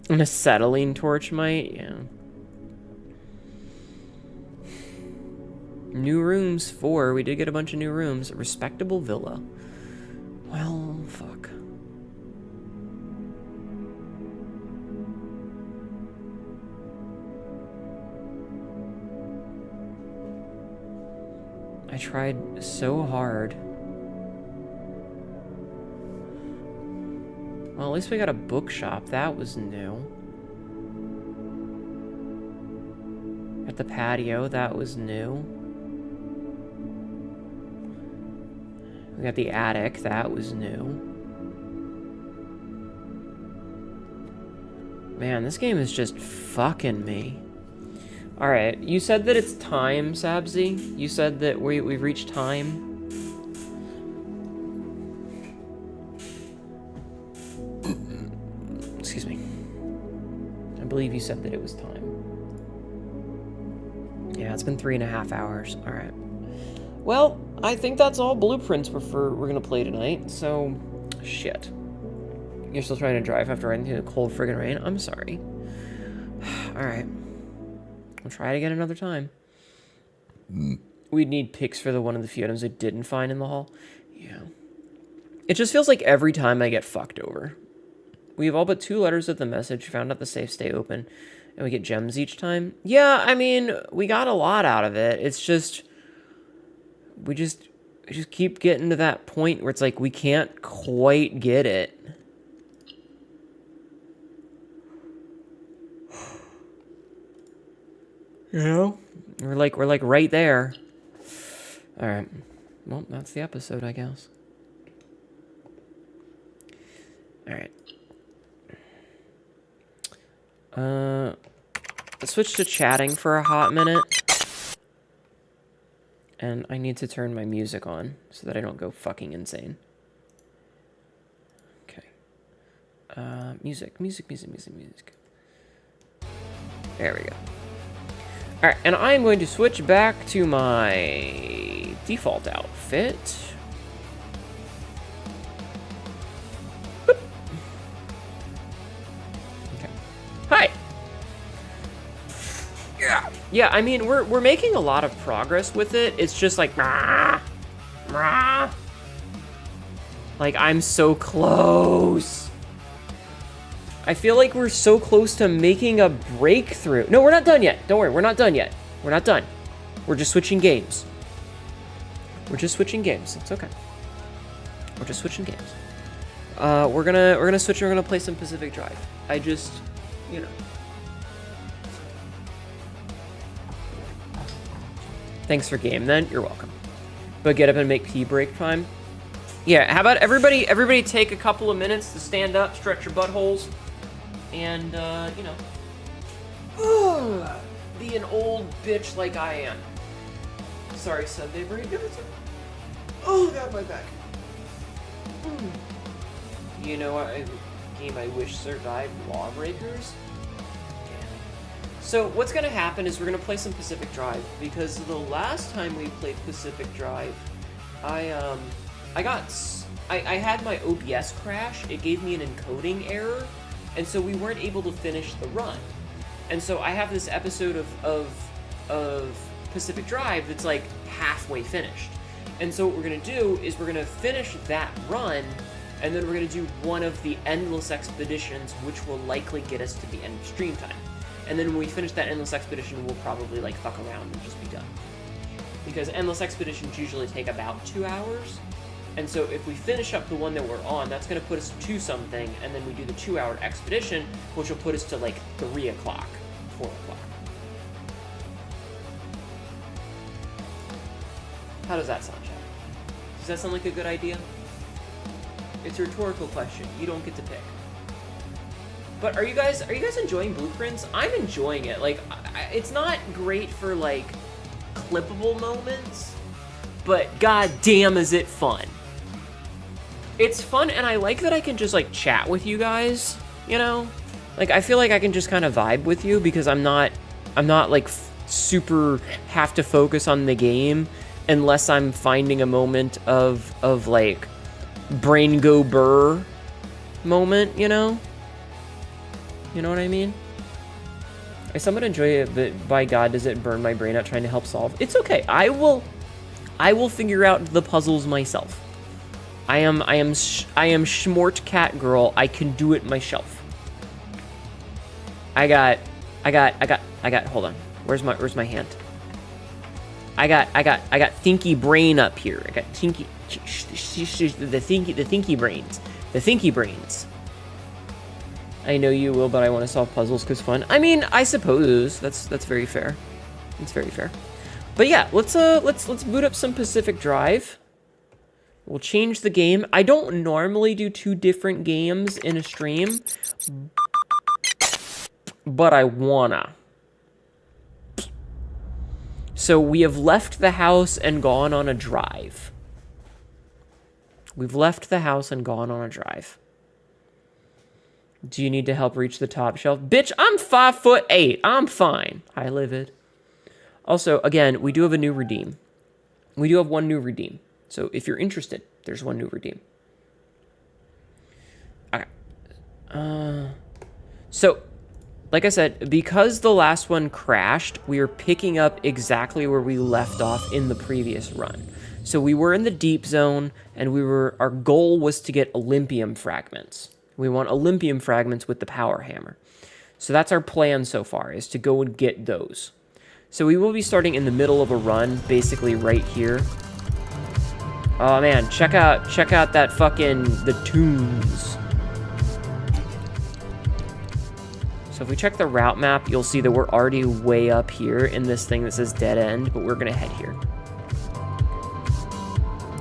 An acetylene torch might, yeah. New rooms, 4. We did get a bunch of new rooms. A respectable villa. Well, fuck. I tried so hard. Well, at least we got a bookshop. That was new. At the patio, that was new. We got the attic. That was new. Man, this game is just fucking me. Alright, you said that it's time, Sabzi. You said that we've reached time. Excuse me. I believe you said that it was time. Yeah, it's been 3.5 hours. Alright. Well, I think that's all blueprints we're gonna play tonight, so... Shit. You're still trying to drive after riding through the cold friggin' rain? I'm sorry. Alright. We'll try it again another time. We'd need pics for the one of the few items I didn't find in the hall. Yeah. It just feels like every time I get fucked over. We have all but 2 letters of the message, found out the safe stay open, and we get gems each time. Yeah, I mean, we got a lot out of it. It's just... We just keep getting to that point where it's like we can't quite get it. You know? We're like right there. Alright. Well, that's the episode, I guess. Alright. Let's switch to chatting for a hot minute. And I need to turn my music on so that I don't go fucking insane. Okay. Music. There we go. Alright, and I'm going to switch back to my default outfit. Boop. Okay. Hi! Yeah, I mean, we're making a lot of progress with it. It's just like, like, I'm so close. I feel like we're so close to making a breakthrough. No, we're not done yet. Don't worry, we're not done yet. We're not done. We're just switching games. It's okay. We're just switching games. We're gonna switch. We're gonna play some Pacific Drive. I just, you know. Thanks for game, then. You're welcome. But get up and make pee break time. Yeah, how about everybody take a couple of minutes to stand up, stretch your buttholes, and, you know, be an old bitch like I am. Sorry, Sunday brain. Oh, God, my back. You know what game I wish survived? Lawbreakers? So what's gonna happen is we're gonna play some Pacific Drive, because the last time we played Pacific Drive, I had my OBS crash. It gave me an encoding error, and so we weren't able to finish the run. And so I have this episode of Pacific Drive that's like halfway finished. And so what we're gonna do is we're gonna finish that run, and then we're gonna do one of the Endless Expeditions, which will likely get us to the end of stream time. And then when we finish that Endless Expedition, we'll probably, like, fuck around and just be done. Because Endless Expeditions usually take about 2 hours. And so if we finish up the one that we're on, that's going to put us to something, and then we do the 2-hour expedition, which will put us to, like, 3 o'clock, 4 o'clock. How does that sound, Chad? Does that sound like a good idea? It's a rhetorical question. You don't get to pick. But are you guys enjoying Blueprints? I'm enjoying it. Like, it's not great for, like, clippable moments, but goddamn is it fun. It's fun, and I like that I can just, like, chat with you guys, you know? Like, I feel like I can just kind of vibe with you, because I'm not like, super have to focus on the game unless I'm finding a moment of like, brain go burr moment, you know? You know what I mean? I somewhat enjoy it, but by God, does it burn my brain out trying to help solve? It's okay. I will figure out the puzzles myself. I am Schmort Cat Girl. I can do it myself. I got. Hold on. Where's my hand? I got Thinky Brain up here. I got Tinky, the Thinky Brains. The Thinky Brains. I know you will, but I want to solve puzzles because fun. I mean, I suppose that's very fair. It's very fair. But yeah, let's boot up some Pacific Drive. We'll change the game. I don't normally do 2 different games in a stream, but I wanna. So we have left the house and gone on a drive. We've left the house and gone on a drive. Do you need to help reach the top shelf? Bitch, I'm 5'8". I'm fine. Hi, Livid. Also, again, we do have a new redeem. We do have 1 new redeem. So if you're interested, there's 1 new redeem. Okay. So, like I said, because the last one crashed, we are picking up exactly where we left off in the previous run. So we were in the deep zone, and our goal was to get Olympium fragments. We want Olympium fragments with the power hammer. So that's our plan so far, is to go and get those. So we will be starting in the middle of a run, basically right here. Oh man, check out that fucking, the tunes. So if we check the route map, you'll see that we're already way up here in this thing that says dead end, but we're gonna head here.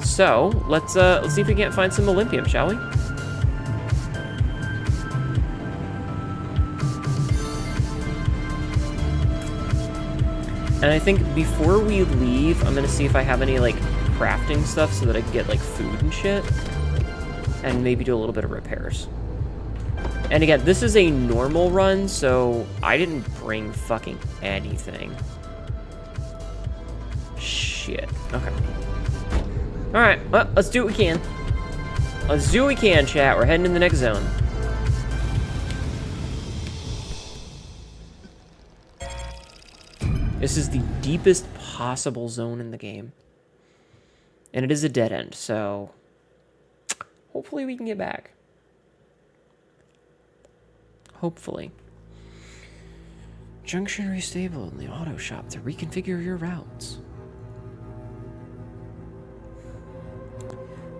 So let's see if we can't find some Olympium, shall we? And I think before we leave, I'm gonna see if I have any, like, crafting stuff so that I can get, like, food and shit. And maybe do a little bit of repairs. And again, this is a normal run, so I didn't bring fucking anything. Shit. Okay. Alright, well, let's do what we can. Let's do what we can, chat. We're heading to the next zone. This is the deepest possible zone in the game. And it is a dead end, so hopefully we can get back. Hopefully. Junction restable in the auto shop to reconfigure your routes.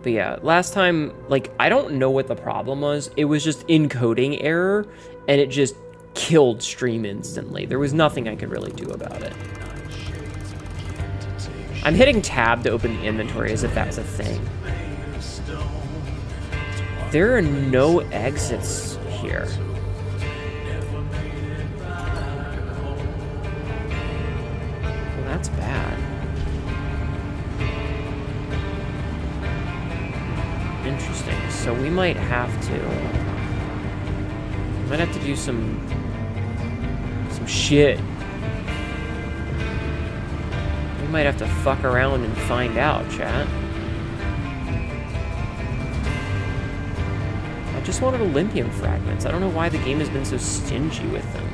But yeah, last time, like, I don't know what the problem was. It was just encoding error, and it just killed stream instantly. There was nothing I could really do about it. I'm hitting tab to open the inventory as if that's a thing. There are no exits here. Well, that's bad. Interesting. So we might have to do some shit. We might have to fuck around and find out, chat. I just wanted Olympium fragments. I don't know why the game has been so stingy with them.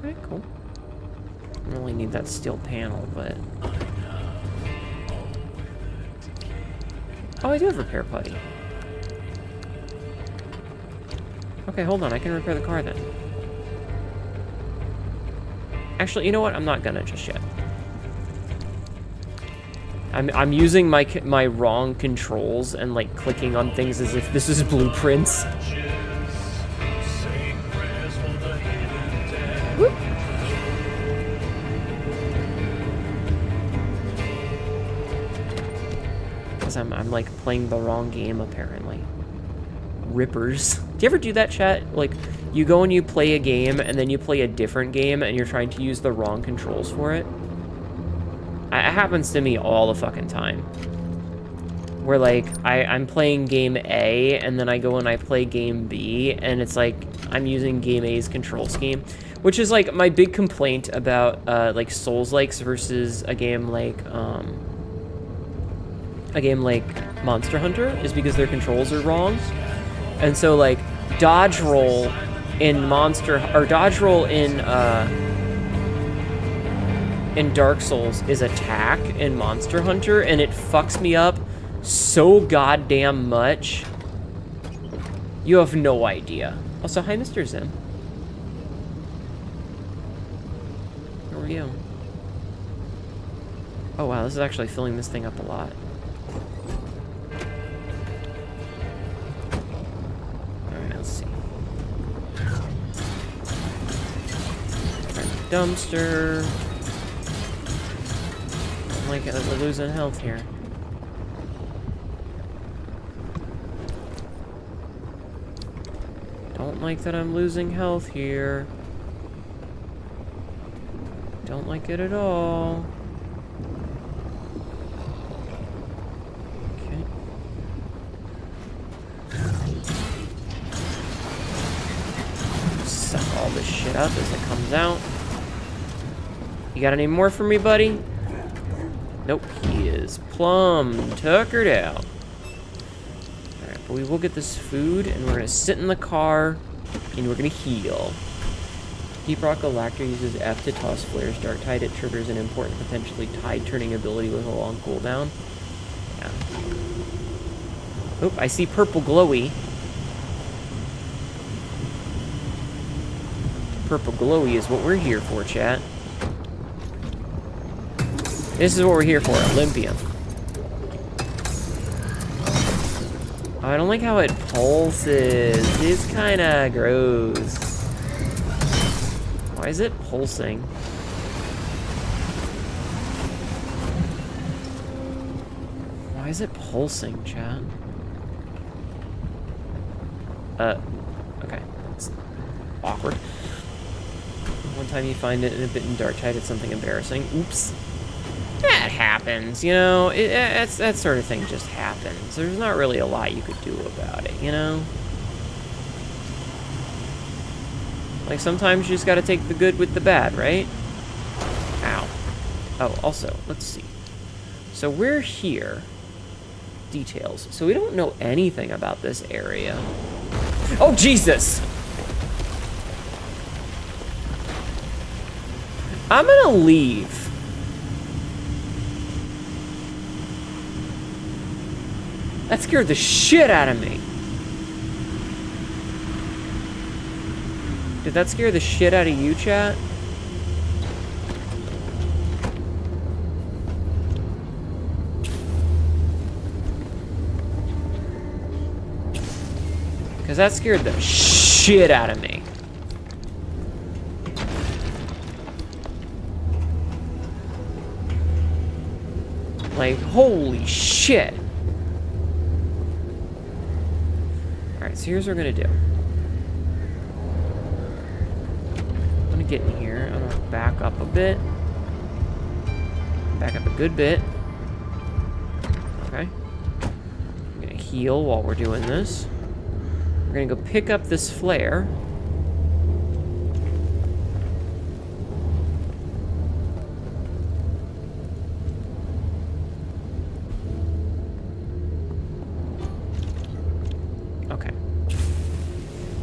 Alright, cool. I don't really need that steel panel, but... Oh, I do have repair putty. Okay, hold on. I can repair the car then. Actually, you know what? I'm not gonna just yet. I'm using my wrong controls and like clicking on things as if this is blueprints. Whoop. Because I'm like playing the wrong game apparently. Rippers. Do you ever do that, chat? Like, you go and you play a game, and then you play a different game, and you're trying to use the wrong controls for it? It happens to me all the fucking time. Where, like, I'm playing game A, and then I go and I play game B, and it's like, I'm using game A's control scheme. Which is, like, my big complaint about, like, Souls-likes versus a game like Monster Hunter, is because their controls are wrong. And so, like, dodge roll in Dark Souls is attack in Monster Hunter, and it fucks me up so goddamn much. You have no idea. Also, hi, Mr. Zim. How are you? Oh, wow, this is actually filling this thing up a lot. Dumpster. I'm like, we're losing health here. Don't like that I'm losing health here. Don't like it at all. Okay. Suck all this shit up as it comes out. You got any more for me, buddy? Nope, he is plumb tuckered out. Alright, but we will get this food, and we're gonna sit in the car, and we're gonna heal. Deep Rock Galactor uses F to toss flares. Dark Tide, it triggers an important, potentially tide-turning ability with a long cooldown. Yeah. Oh, I see purple glowy. Purple glowy is what we're here for, chat. This is what we're here for, Olympium. Oh, I don't like how it pulses. It's kind of gross. Why is it pulsing? Why is it pulsing, chat? Okay. It's awkward. One time you find it in a bit in Darktide, it's something embarrassing. Oops. That happens, you know? That sort of thing just happens. There's not really a lot you could do about it, you know? Like, sometimes you just gotta take the good with the bad, right? Ow. Oh, also, let's see. So we're here. Details. So we don't know anything about this area. Oh, Jesus! I'm gonna leave. That scared the shit out of me. Did that scare the shit out of you, chat? Because that scared the shit out of me. Like, holy shit. Alright, so here's what we're gonna do. I'm gonna get in here. I'm gonna back up a bit. Back up a good bit. Okay. I'm gonna heal while we're doing this. We're gonna go pick up this flare. Okay.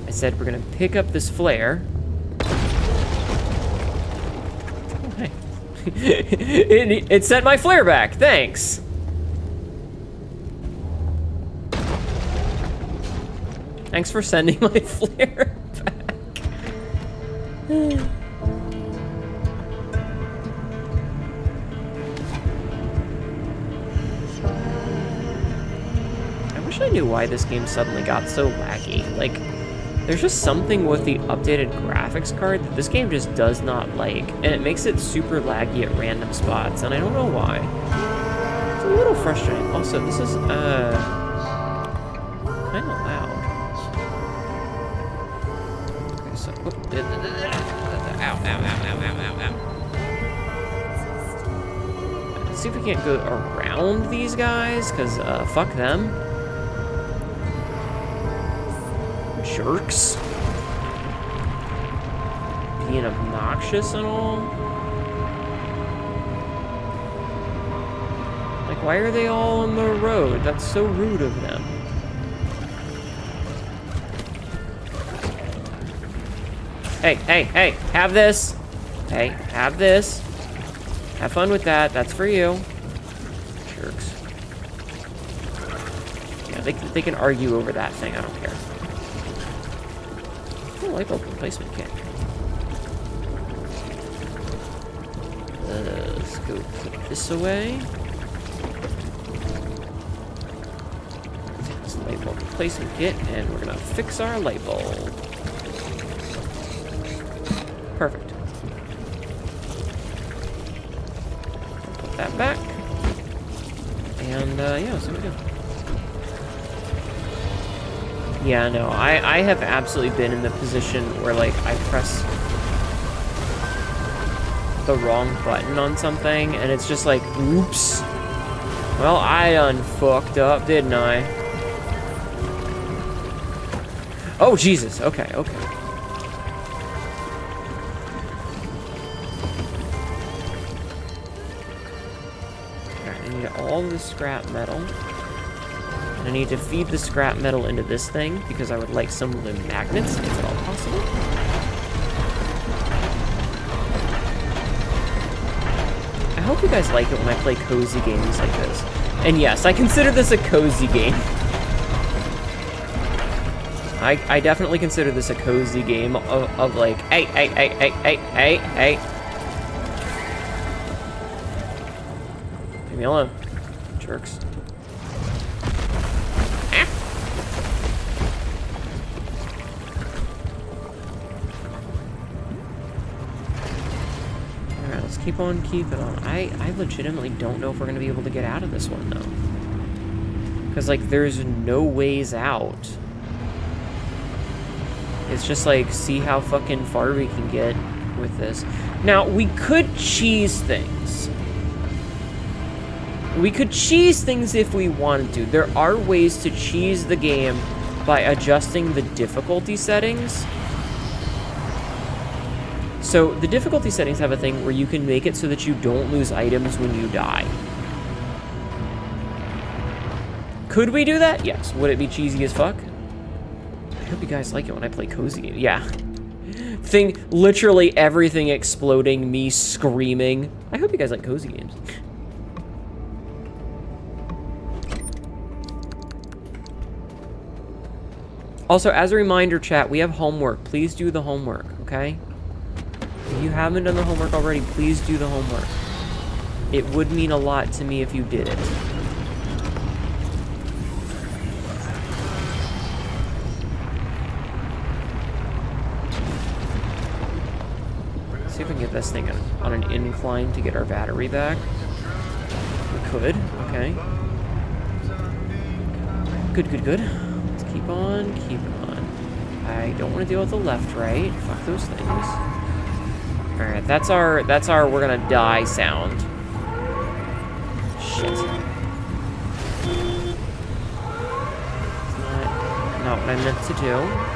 I said we're gonna pick up this flare. Oh, hey. it sent my flare back. Thanks. Thanks for sending my flare back. I wish I knew why this game suddenly got so laggy. Like, there's just something with the updated graphics card that this game just does not like, and it makes it super laggy at random spots, and I don't know why. It's a little frustrating. Also, this is, kind of loud. Ow, ow, ow, ow, ow, ow, ow. Let's see if we can't go around these guys, because, fuck them. Jerks. Being obnoxious and all. Like, why are they all on the road? That's so rude of them. Hey, hey, hey, have this. Hey, have this. Have fun with that. That's for you. Jerks. Yeah, they can argue over that thing. I don't care. Oh, light bulb replacement kit. Let's go put this away. Take this light bulb replacement kit, and we're gonna fix our light bulb. Perfect. Put that back. And, yeah, so we do. Yeah, no, I have absolutely been in the position where, like, I press the wrong button on something, and it's just like, oops. Well, I unfucked up, didn't I? Oh, Jesus. Okay, okay. All the scrap metal. And I need to feed the scrap metal into this thing because I would like some of the magnets, if at all possible. I hope you guys like it when I play cozy games like this. And yes, I consider this a cozy game. I definitely consider this a cozy game of like, hey, hey, hey, hey, hey, hey, hey. Leave me alone. Jerks. Alright, let's keep on keeping on. I legitimately don't know if we're going to be able to get out of this one, though. Because, like, there's no ways out. It's just like, see how fucking far we can get with this. Now, we could cheese things. We could cheese things if we wanted to. There are ways to cheese the game by adjusting the difficulty settings. So, the difficulty settings have a thing where you can make it so that you don't lose items when you die. Could we do that? Yes. Would it be cheesy as fuck? I hope you guys like it when I play cozy games. Yeah. Literally everything exploding, me screaming. I hope you guys like cozy games. Also, as a reminder, chat, we have homework. Please do the homework, okay? If you haven't done the homework already, please do the homework. It would mean a lot to me if you did it. See if we can get this thing on an incline to get our battery back. We could, okay. Good, good, good. Let's keep on, keep on. I don't want to deal with the left, right. Fuck those things. Alright, that's our we're gonna die sound. Shit. It's not what I meant to do.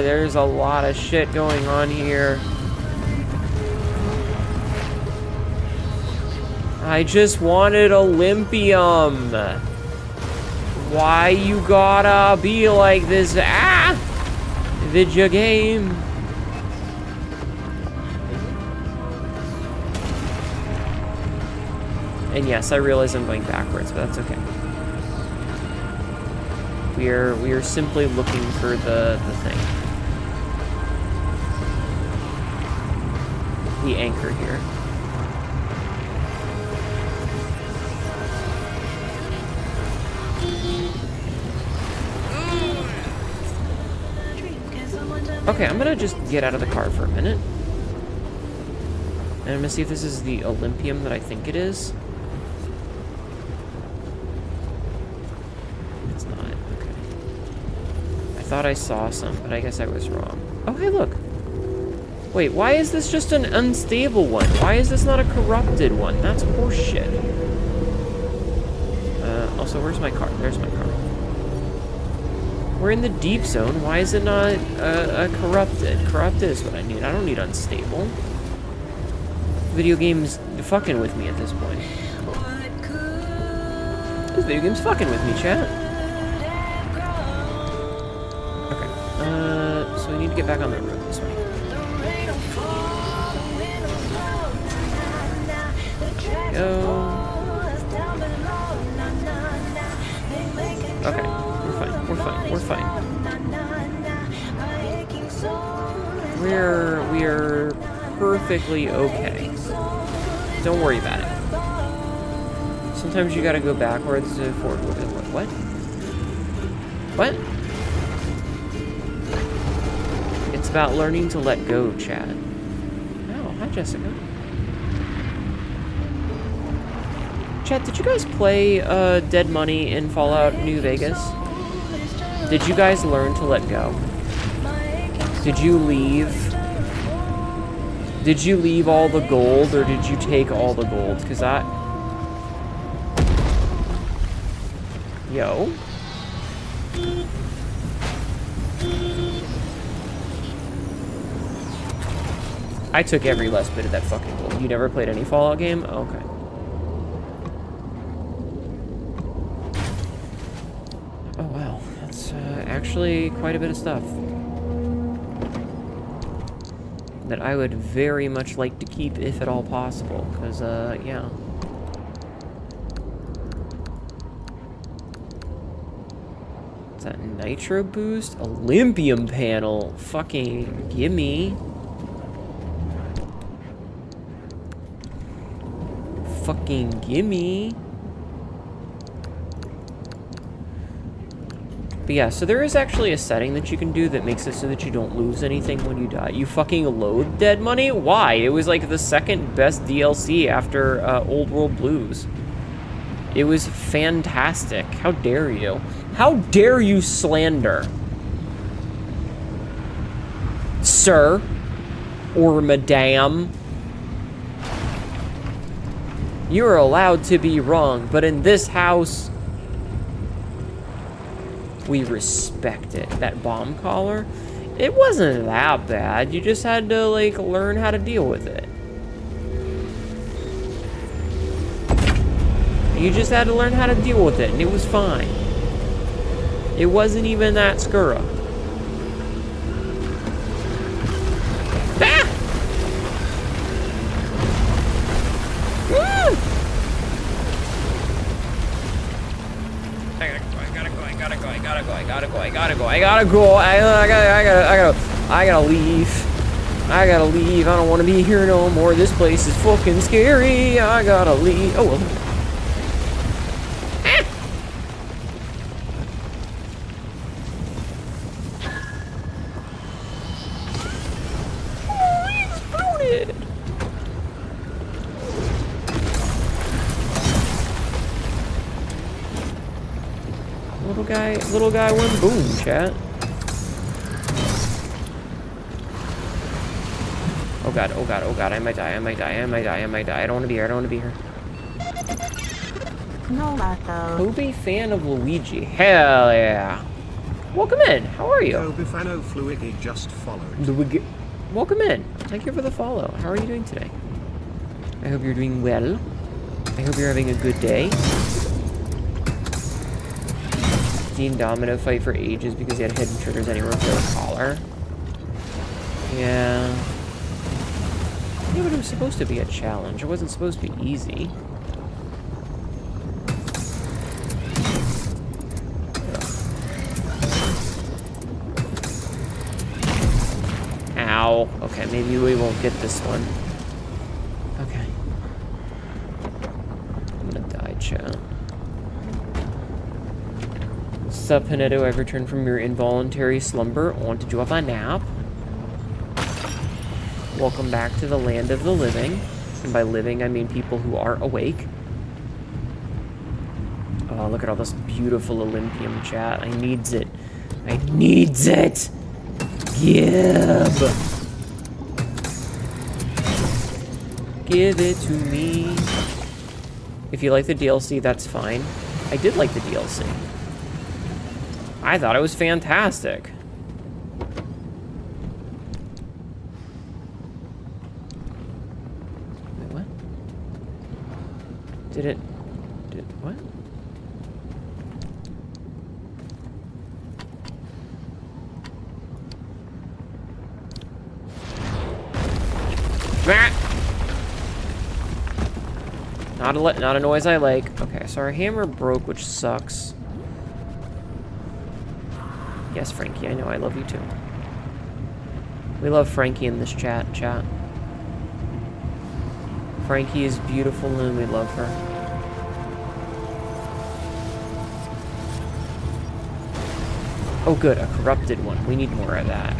There's a lot of shit going on here. I just wanted Olympium. Why you gotta be like this? Ah! Video game. And yes, I realize I'm going backwards, but that's okay. We are simply looking for the thing. The anchor here. Okay, I'm gonna just get out of the car for a minute. And I'm gonna see if this is the Olympium that I think it is. It's not. Okay. I thought I saw some, but I guess I was wrong. Oh, hey, look. Wait, why is this just an unstable one? Why is this not a corrupted one? That's horseshit. Also, where's my car? There's my car. We're in the deep zone. Why is it not corrupted? Corrupted is what I need. I don't need unstable. Video game's fucking with me at this point. This video game's fucking with me, chat. Okay. So we need to get back on the road this way. Go. Okay. We're fine. We're fine. We're perfectly okay. Don't worry about it. Sometimes you gotta go backwards to forward. What? What? It's about learning to let go, Chad. Oh, hi, Jessica. Chat, did you guys play Dead Money in Fallout New Vegas? Did you guys learn to let go? Did you leave? Did you leave all the gold, or did you take all the gold? Because Yo. I took every last bit of that fucking gold. You never played any Fallout game? Okay. Oh, wow. That's actually quite a bit of stuff that I would very much like to keep if at all possible, because, yeah. What's that, Nitro Boost? Olympium panel! Fucking gimme. Fucking gimme. But yeah, so there is actually a setting that you can do that makes it so that you don't lose anything when you die. You fucking load Dead Money? Why? It was like the second best DLC after Old World Blues. It was fantastic. How dare you? How dare you slander? Sir? Or madame? You're allowed to be wrong, but in this house, we respect it. That bomb collar, it wasn't that bad. You just had to, like, learn how to deal with it. You just had to learn how to deal with it, and it was fine. It wasn't even that scurra. Ah! Woo! I gotta leave. I don't want to be here no more. This place is fucking scary. I gotta leave. Oh, well. Ah! Oh, it exploded. Little guy went boom, chat. Oh god, I might die. I don't want to be here, No Lasso. Kobe fan of Luigi. Hell yeah. Welcome in. How are you? Obifano Fluigi just followed. Welcome in. Thank you for the follow. How are you doing today? I hope you're doing well. I hope you're having a good day. Dean Domino fight for ages because he had hidden triggers anywhere for a collar. Yeah. Yeah, but it was supposed to be a challenge. It wasn't supposed to be easy. Ow. Okay, maybe we won't get this one. Okay. I'm gonna die, chat. Sup, Pinedo, I've returned from your involuntary slumber. Did you have a nap? Welcome back to the land of the living. And by living, I mean people who are awake. Oh, look at all this beautiful Olympium, chat. I needs it. I needs it! Give it to me. If you like the DLC, that's fine. I did like the DLC. I thought it was fantastic. Wait, what? Did what? Not a noise I like. Okay, so our hammer broke, which sucks. Yes, Frankie, I know, I love you too. We love Frankie in this chat. Frankie is beautiful and we love her. Oh good, a corrupted one. We need more of that.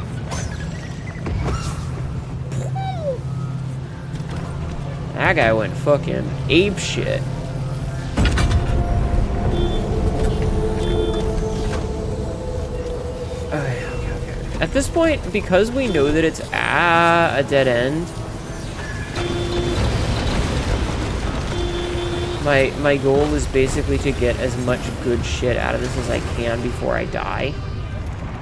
That guy went fucking ape shit. Okay. At this point, because we know that it's a dead end, my goal is basically to get as much good shit out of this as I can before I die.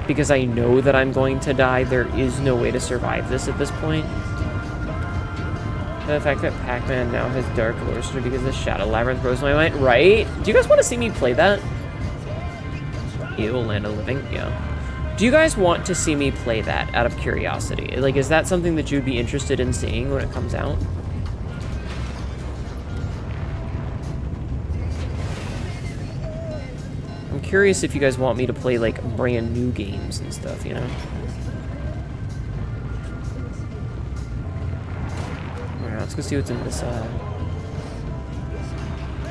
Because I know that I'm going to die, there is no way to survive this at this point. The fact that Pac-Man now has Dark Lorster because the Shadow Labyrinth blows my mind, right? Do you guys want to see me play that? Ew, Land of Living, yeah. Do you guys want to see me play that out of curiosity? Like, is that something that you'd be interested in seeing when it comes out? I'm curious if you guys want me to play, like, brand new games and stuff, you know? Alright, let's go see what's in this,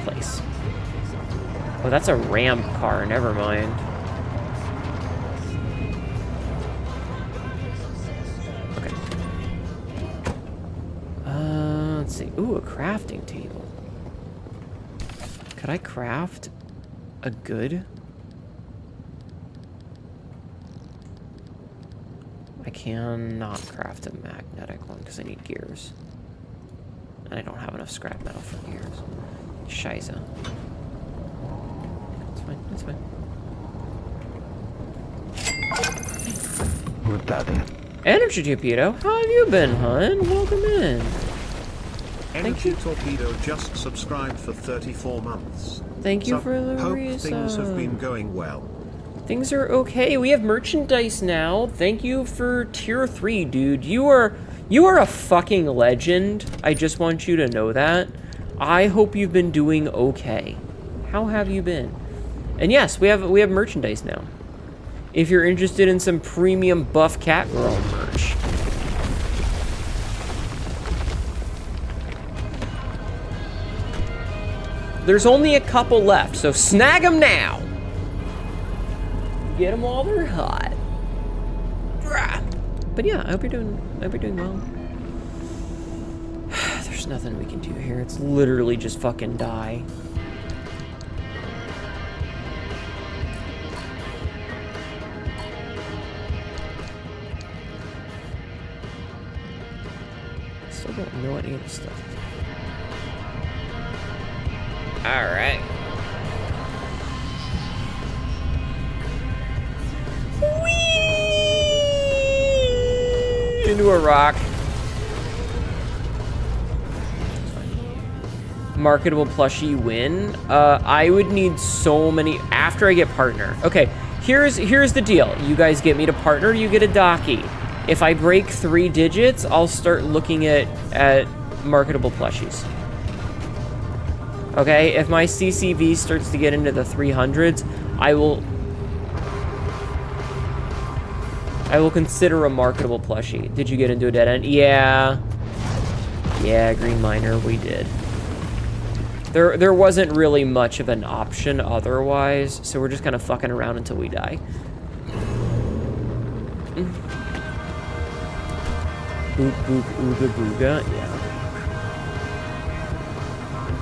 place. Oh, that's a ramp car, never mind. crafting table. Could I craft a good? I cannot craft a magnetic one because I need gears. And I don't have enough scrap metal for gears. Scheiße. It's fine, it's fine. Energy Torpedo, how have you been, hun? Welcome in. Energy Torpedo just subscribed for 34 months. Thank you for the Hope resub. things have been going well. Things are okay. We have merchandise now. Thank you for tier 3, dude. You are a fucking legend. I just want you to know that. I hope you've been doing okay. How have you been? And yes, we have merchandise now. If you're interested in some premium buff cat girl merch. There's only a couple left, so snag them now. Get them while they're hot. But yeah, I hope you're doing well. There's nothing we can do here. It's literally just fucking die. Still don't know any of this stuff. All right. Whee! Into a rock. Marketable plushie win. I would need so many after I get partner. Okay, here's the deal. You guys get me to partner, you get a Docky. If I break 3 digits, I'll start looking at marketable plushies. Okay, if my CCV starts to get into the 300s, I will consider a marketable plushie. Did you get into a dead end? Yeah. Yeah, Green Miner, we did. There wasn't really much of an option otherwise, so we're just kind of fucking around until we die. Boop, boop, ooga, booga, yeah.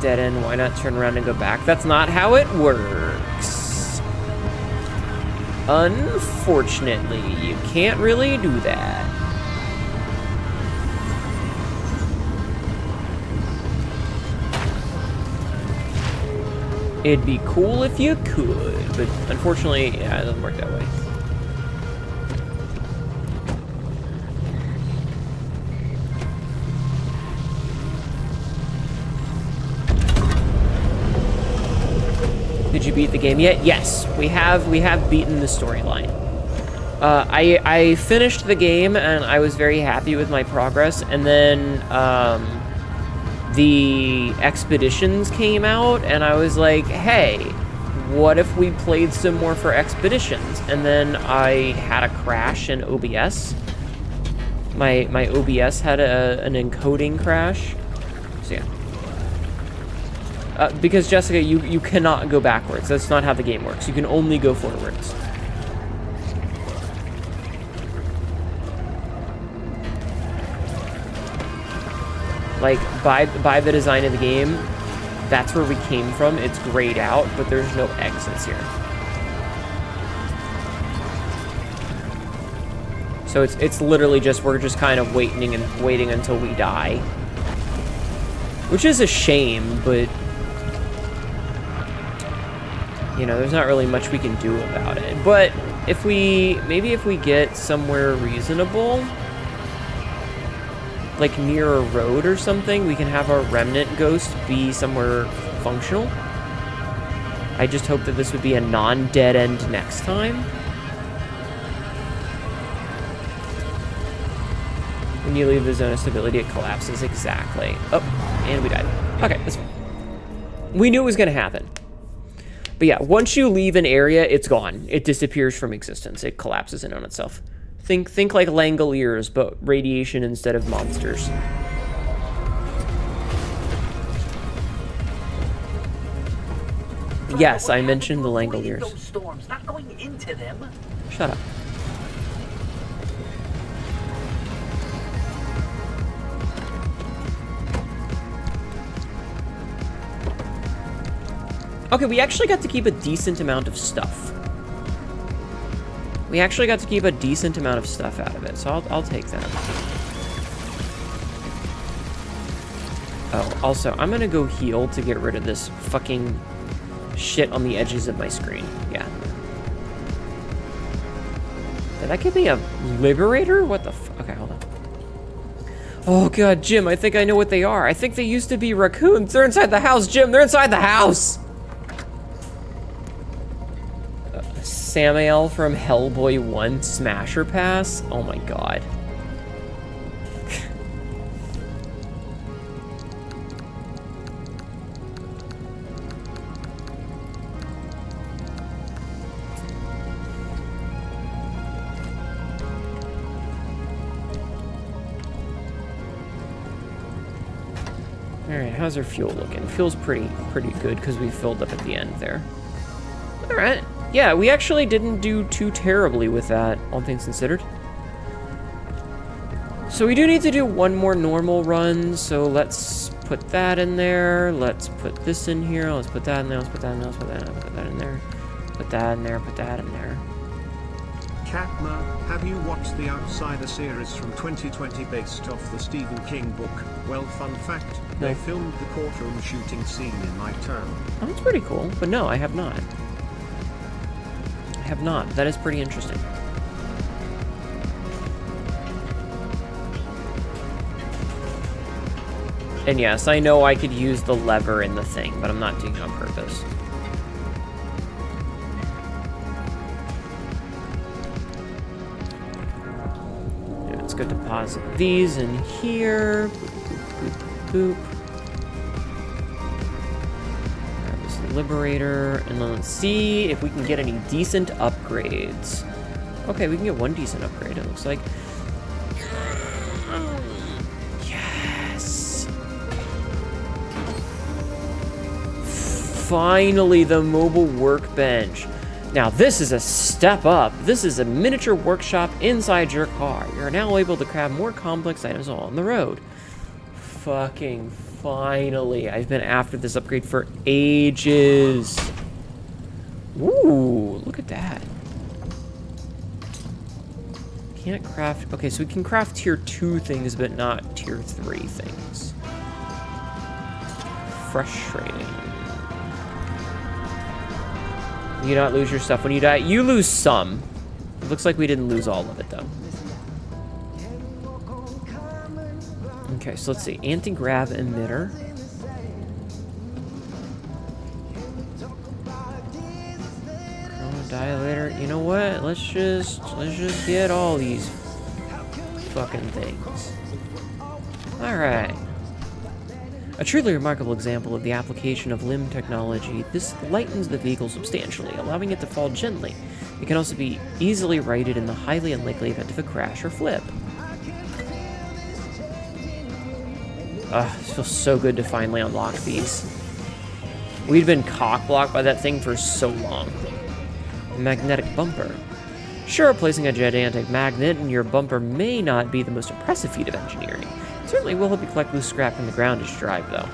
Dead end, why not turn around and go back? That's not how it works. Unfortunately, you can't really do that. It'd be cool if you could, but unfortunately, yeah, it doesn't work that way. Did you beat the game yet? Yes, we have beaten the storyline. I finished the game and I was very happy with my progress, and then the expeditions came out and I was like, hey, what if we played some more for expeditions? And then I had a crash in OBS. My OBS had an encoding crash. So yeah. Because Jessica, you cannot go backwards. That's not how the game works. You can only go forwards. Like, by the design of the game, that's where we came from. It's grayed out, but there's no exits here. So it's literally just, we're just kind of waiting until we die. Which is a shame, but you know, there's not really much we can do about it. But maybe if we get somewhere reasonable, like near a road or something, we can have our remnant ghost be somewhere functional. I just hope that this would be a non-dead end next time. When you leave the zone of stability, it collapses. Exactly. Oh, and we died. Okay, that's fine. We knew it was gonna happen. But yeah, once you leave an area, it's gone. It disappears from existence. It collapses in on itself. Think like Langoliers, but radiation instead of monsters. Yes, I mentioned the Langoliers. Those storms, not going into them. Shut up. Okay, we actually got to keep a decent amount of stuff. We actually got to keep a decent amount of stuff out of it, so I'll take that. Oh, also, I'm gonna go heal to get rid of this fucking shit on the edges of my screen. Yeah. Did that give me a liberator? What the f- Okay, hold on. Oh god, Jim, I think I know what they are. I think they used to be raccoons. They're inside the house, Jim. They're inside the house! Samael from Hellboy 1 Smasher Pass? Oh my god. Alright, how's our fuel looking? Fuel's pretty good because we filled up at the end there. Alright. Yeah, we actually didn't do too terribly with that, all things considered. So we do need to do one more normal run, so let's put that in there. Let's put this in here. Let's put that in there. Let's put that in there. Let's put that in there. Put that in there. Put that in there. Put that in there. Katma, have you watched the Outsider series from 2020 based off the Stephen King book? Well, fun fact, they filmed the courtroom shooting scene in my town. Oh, that's pretty cool, but no, I have not. I have not. That is pretty interesting. And yes, I know I could use the lever in the thing, but I'm not doing it on purpose. Yeah, let's go deposit these in here. Boop, boop, boop, boop. Grab this liberator, and then let's see if we can get any decent upgrades. Okay, we can get one decent upgrade, it looks like. Yes! Finally, the mobile workbench. Now, this is a step up. This is a miniature workshop inside your car. You're now able to craft more complex items on the road. Fucking finally. I've been after this upgrade for ages. Ooh, look at that. Can't craft... Okay, so we can craft tier 2 things, but not tier 3 things. Frustrating. You not lose your stuff when you die. You lose some. It looks like we didn't lose all of it, though. Okay, so let's see. Anti-grav emitter. Chronodilator. You know what? Let's just get all these fucking things. All right. A truly remarkable example of the application of limb technology, this lightens the vehicle substantially, allowing it to fall gently. It can also be easily righted in the highly unlikely event of a crash or flip. Ugh, it feels so good to finally unlock these. We'd been cock-blocked by that thing for so long. A magnetic bumper. Sure, placing a gigantic magnet in your bumper may not be the most impressive feat of engineering. It certainly will help you collect loose scrap from the ground as you drive, though.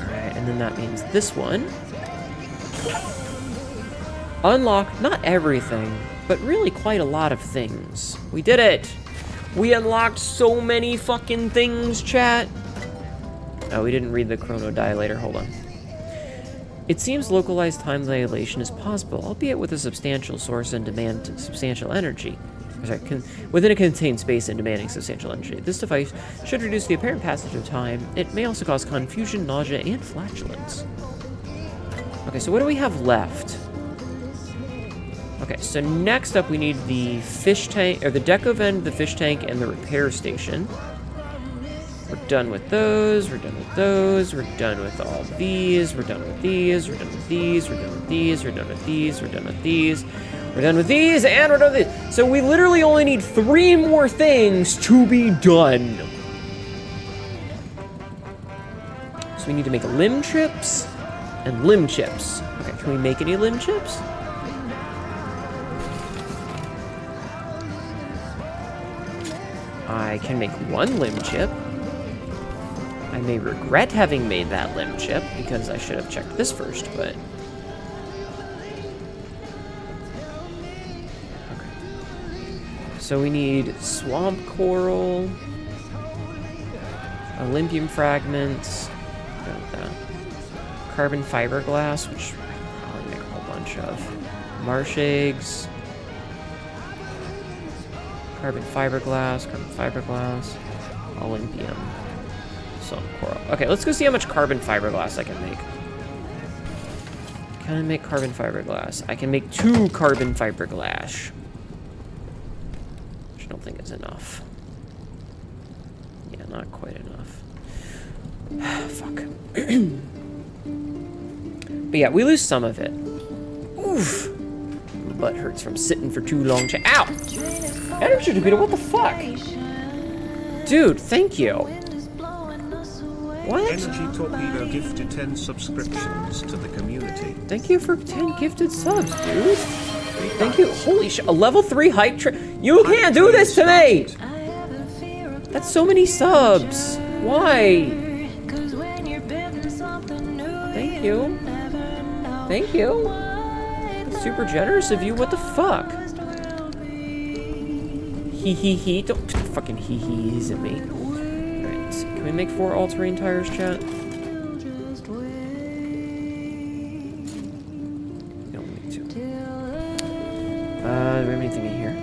Alright, and then that means this one. Unlock not everything, but really quite a lot of things. We did it! We unlocked so many fucking things, chat! Oh, we didn't read the chronodilator. Hold on. It seems localized time dilation is possible, albeit with a substantial source and demand substantial energy. Within a contained space and demanding substantial energy. This device should reduce the apparent passage of time. It may also cause confusion, nausea, and flatulence. Okay, so what do we have left? Okay, so next up we need the fish tank, or the deco vent, the fish tank, and the repair station. We're done with those, we're done with those, we're done with all these, we're done with these, we're done with these, we're done with these, we're done with these, we're done with these, we're done with these, and we're done with these. So we literally only need 3 more things to be done. So we need to make limb chips and limb chips. Okay, can we make any limb chips? I can make 1 limb chip. I may regret having made that limb chip because I should have checked this first, but... Okay. So we need swamp coral, Olympium fragments, carbon fiberglass, which I can probably make a whole bunch of, marsh eggs, carbon fiberglass, Olympium, swamp coral. Okay, let's go see how much carbon fiberglass I can make. Can I make carbon fiberglass? I can make 2 carbon fiberglass, which I don't think is enough. Yeah, not quite enough. Fuck. But yeah, we lose some of it. Oof. My butt hurts from sitting for too long. Ow! Energy torpedo, what the fuck? Dude, thank you. What? Energy Torpedo gifted 10 subscriptions to the community. Thank you for 10 gifted subs, dude. Thank you. Holy shit. A level 3 hype You can't do this to me! That's so many subs. Why? Thank you. Thank you. That's super generous of you. What the fuck? He. Don't fucking he's at me. Alright, so can we make 4 all-terrain tires, chat? We don't need to. Do we have anything in here?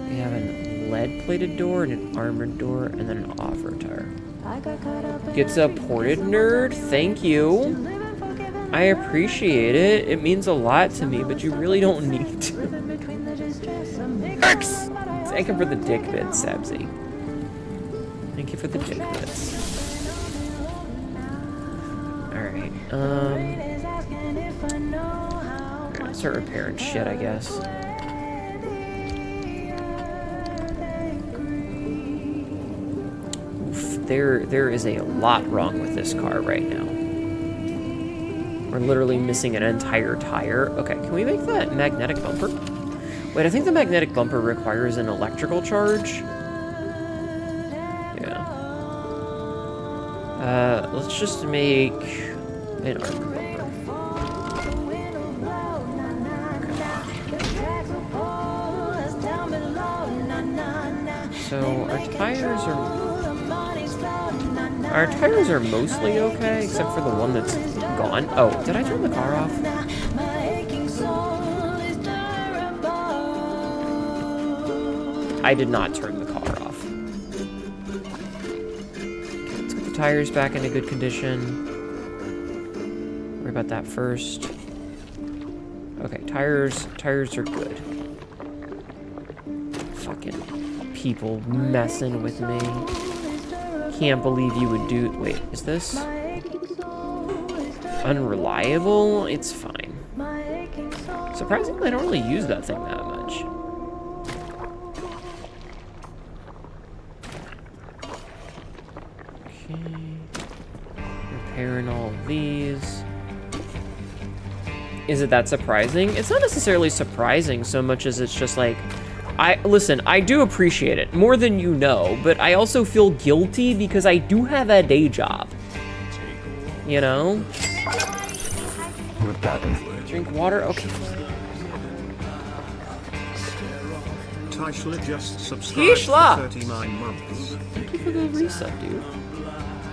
We have a lead-plated door and an armored door and then an off-road tire. Gets a ported nerd. Thank you. I appreciate it. It means a lot to me, but you really don't need to. Thank you for the dick bits, Sabzi. Thank you for the dick bits. Alright, alright, start repairing shit, I guess. Oof, there is a lot wrong with this car right now. We're literally missing an entire tire. Okay, can we make that magnetic bumper? Wait, I think the magnetic bumper requires an electrical charge. Yeah. Let's just make an armor bumper. Okay. So our tires are mostly okay, except for the one that's gone. Oh, did I turn the car off? I did not turn the car off. Okay, let's get the tires back into good condition. Worry about that first. Okay, tires are good. Fucking people messing with me. Can't believe you would do... Wait, is this... unreliable? It's fine. Surprisingly, I don't really use that thing that much. Repairing all of these. Is it that surprising? It's not necessarily surprising so much as it's just like, listen, I do appreciate it more than you know, but I also feel guilty because I do have a day job. You know? Drink water? Okay. Tishla just subscribed for 39 months. Thank you for the resub, dude.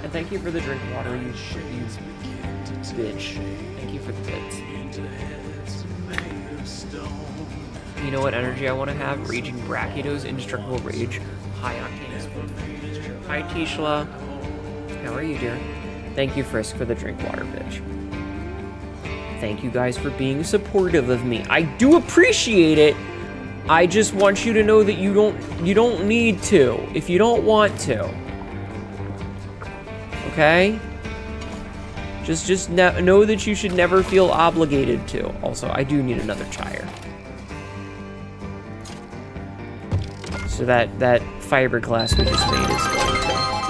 And thank you for the drink water, you bitch. Thank you for the bits. You know what energy I want to have? Raging Brachytos, Indestructible Rage, High Octane. Hi, Tishla. How are you, dear? Thank you, Frisk, for the drink water, bitch. Thank you guys for being supportive of me. I do appreciate it. I just want you to know that you don't need to if you don't want to. Okay? Just know that you should never feel obligated to. Also, I do need another tire. So that fiberglass we just made is going to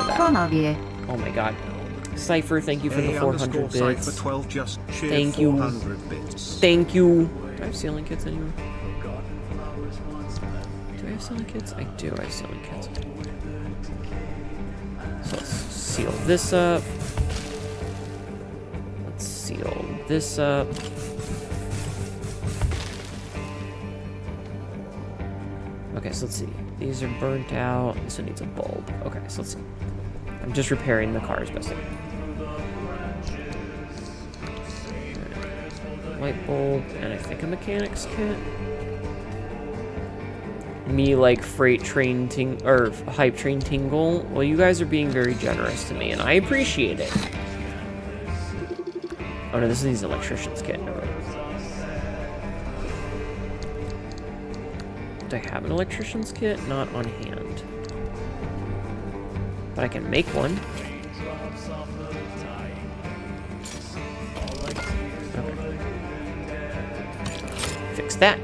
that. Oh my god. Cypher, thank you for the 400 bits. Cypher 12 just thank you. 400 bits. Thank you. Do I have ceiling kits anywhere? Do I have ceiling kits? I do have ceiling kits. So let's seal this up. Let's seal this up. Okay, so let's see. These are burnt out. This one needs a bulb. Okay, so let's see. I'm just repairing the car as best I can. Light bulb, and I think a mechanic's kit. Me like freight train or hype train tingle. Well, you guys are being very generous to me, and I appreciate it. Oh no, this is the electrician's kit. Never mind. Do I have an electrician's kit? Not on hand. But I can make one. Okay. Fix that.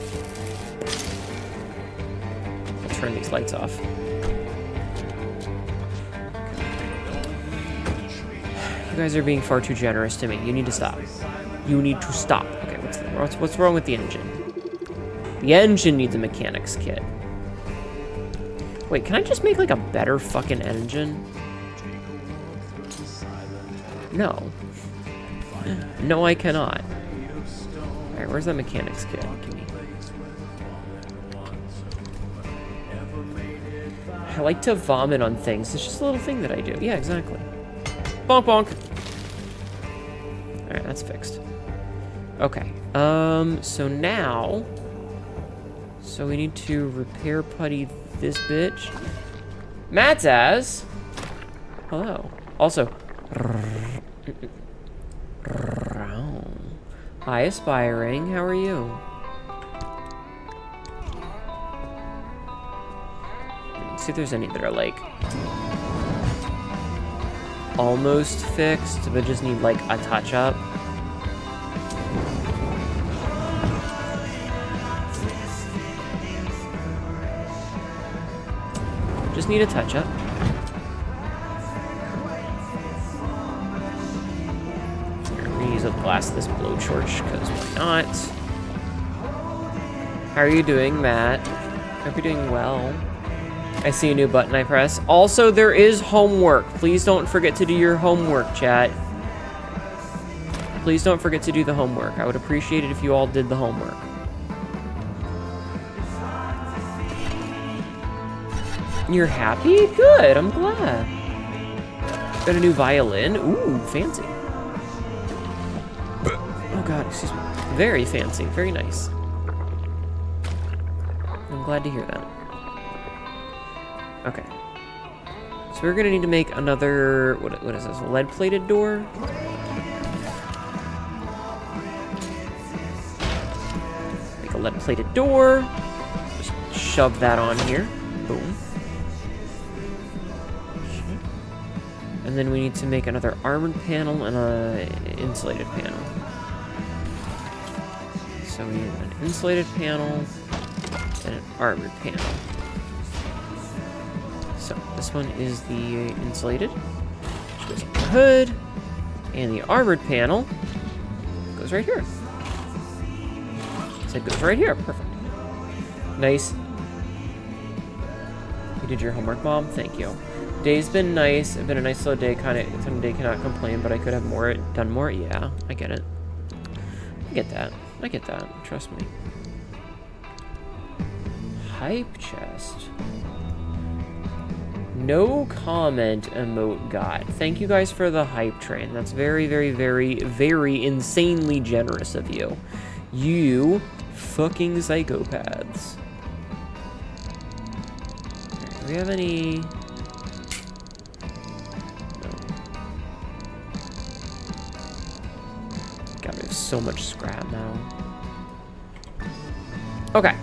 I'll turn these lights off. You guys are being far too generous to me. You need to stop. You need to stop. Okay, what's wrong with the engine? The engine needs a mechanic's kit. Wait, can I just make like a better fucking engine? No. No, I cannot. Alright, where's that mechanic's kit? Give me. I like to vomit on things. It's just a little thing that I do. Yeah, exactly. Bonk bonk. Alright, that's fixed. Okay. So now... So we need to repair putty this bitch. Matzaz! Hello. Also... Hi, Aspiring. How are you? Let's see if there's any that are, like... almost fixed, but just need, like, a touch-up. Just need a touch-up. I'm gonna use a blast this blowtorch, because why not? How are you doing, Matt? Hope you're doing well. I see a new button I press. Also, there is homework. Please don't forget to do your homework, chat. Please don't forget to do the homework. I would appreciate it if you all did the homework. You're happy? Good, I'm glad. Got a new violin. Ooh, fancy. Oh god, excuse me. Very fancy, very nice. I'm glad to hear that. Okay. So we're gonna need to make another, what is this, a lead-plated door? Make a lead-plated door. Just shove that on here. Boom. And then we need to make another armored panel and an insulated panel. So we need an insulated panel and an armored panel. So this one is the insulated, which goes on the hood, and the armored panel goes right here. So it goes right here, perfect. Nice. You did your homework, Mom? Thank you. Day's been nice. It's been a nice little day. Today cannot complain, but I could have done more. Yeah, I get it. I get that. I get that. Trust me. Hype chest. No comment emote got. Thank you guys for the hype train. That's very, very, very, very insanely generous of you. You fucking psychopaths. Right, do we have any... No. God, we have so much scrap now. Okay.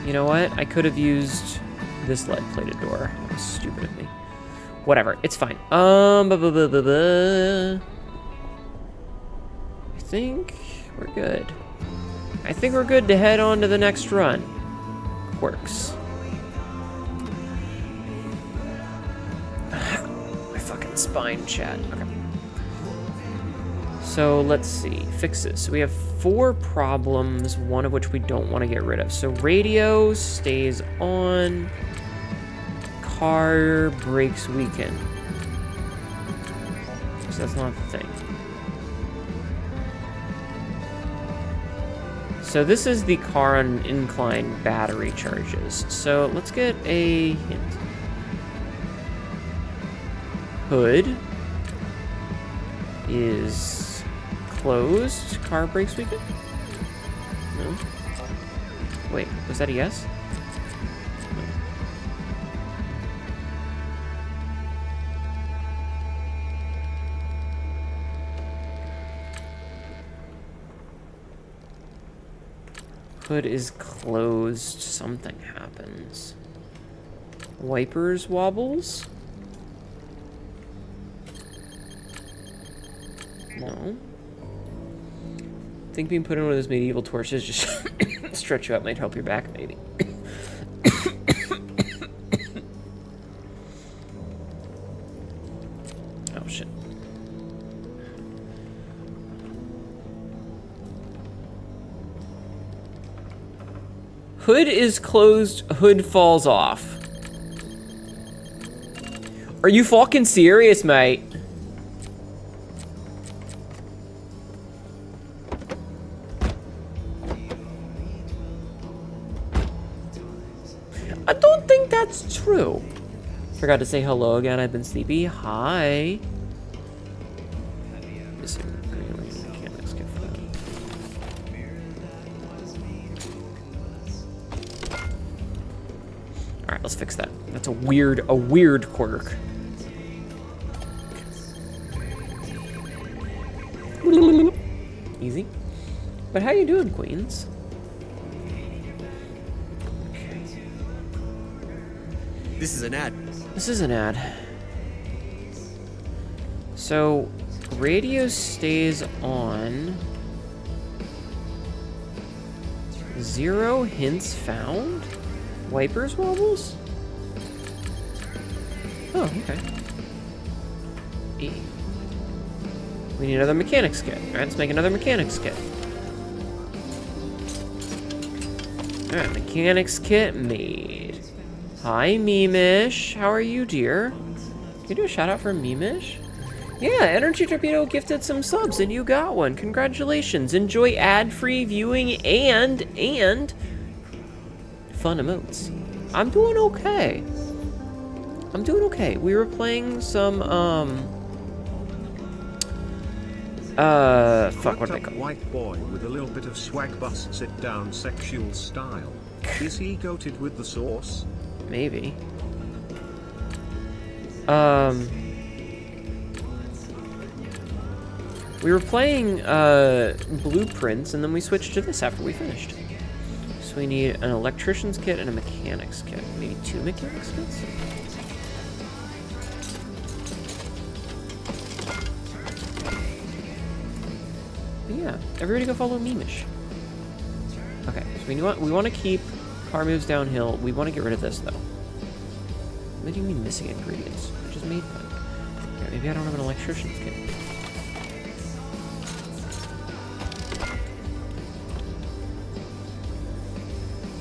You know what? I could have used this lead-plated door. That was stupid of me. Whatever. It's fine. I think we're good. I think we're good to head on to the next run. Quirks. My fucking spine, chat. Okay. So let's see. Fixes. So we have 4 problems, one of which we don't want to get rid of. So radio stays on. car brakes weaken? Because that's not the thing. So this is the car on incline battery charges. So let's get a hint. Hood is closed. Car brakes weaken? No. Wait, was that a yes? No. Hood is closed. Something happens. Wipers wobbles? No. I think being put in one of those medieval torches just stretch you out might help your back, maybe. Oh, shit. Hood is closed, hood falls off. Are you fucking serious, mate? I don't think that's true. Forgot to say hello again. I've been sleepy. Hi. All right, let's fix that. That's a weird quirk. Easy. But how you doing, Queens? This is an ad. This is an ad. So, radio stays on. 0 hints found? Wipers wobbles? Oh, okay. E. We need another mechanics kit. Alright, let's make another mechanics kit. Alright, mechanics kit made. Hi, Mimish. How are you, dear? Can you do a shout out for Mimish? Yeah, Energy Torpedo gifted some subs and you got one. Congratulations. Enjoy ad-free viewing and fun emotes. I'm doing okay. I'm doing okay. We were playing some, fuck, what are they called? White boy with a little bit of swag bust sit down sexual style. Is he goated with the sauce? Maybe. We were playing Blueprints, and then we switched to this after we finished. So we need an electrician's kit and a mechanics kit. Maybe 2 mechanics kits? But yeah, everybody go follow Mimish. Okay, so we want to keep car moves downhill. We want to get rid of this though. What do you mean missing ingredients? I just made one. Okay, maybe I don't have an electrician's kit.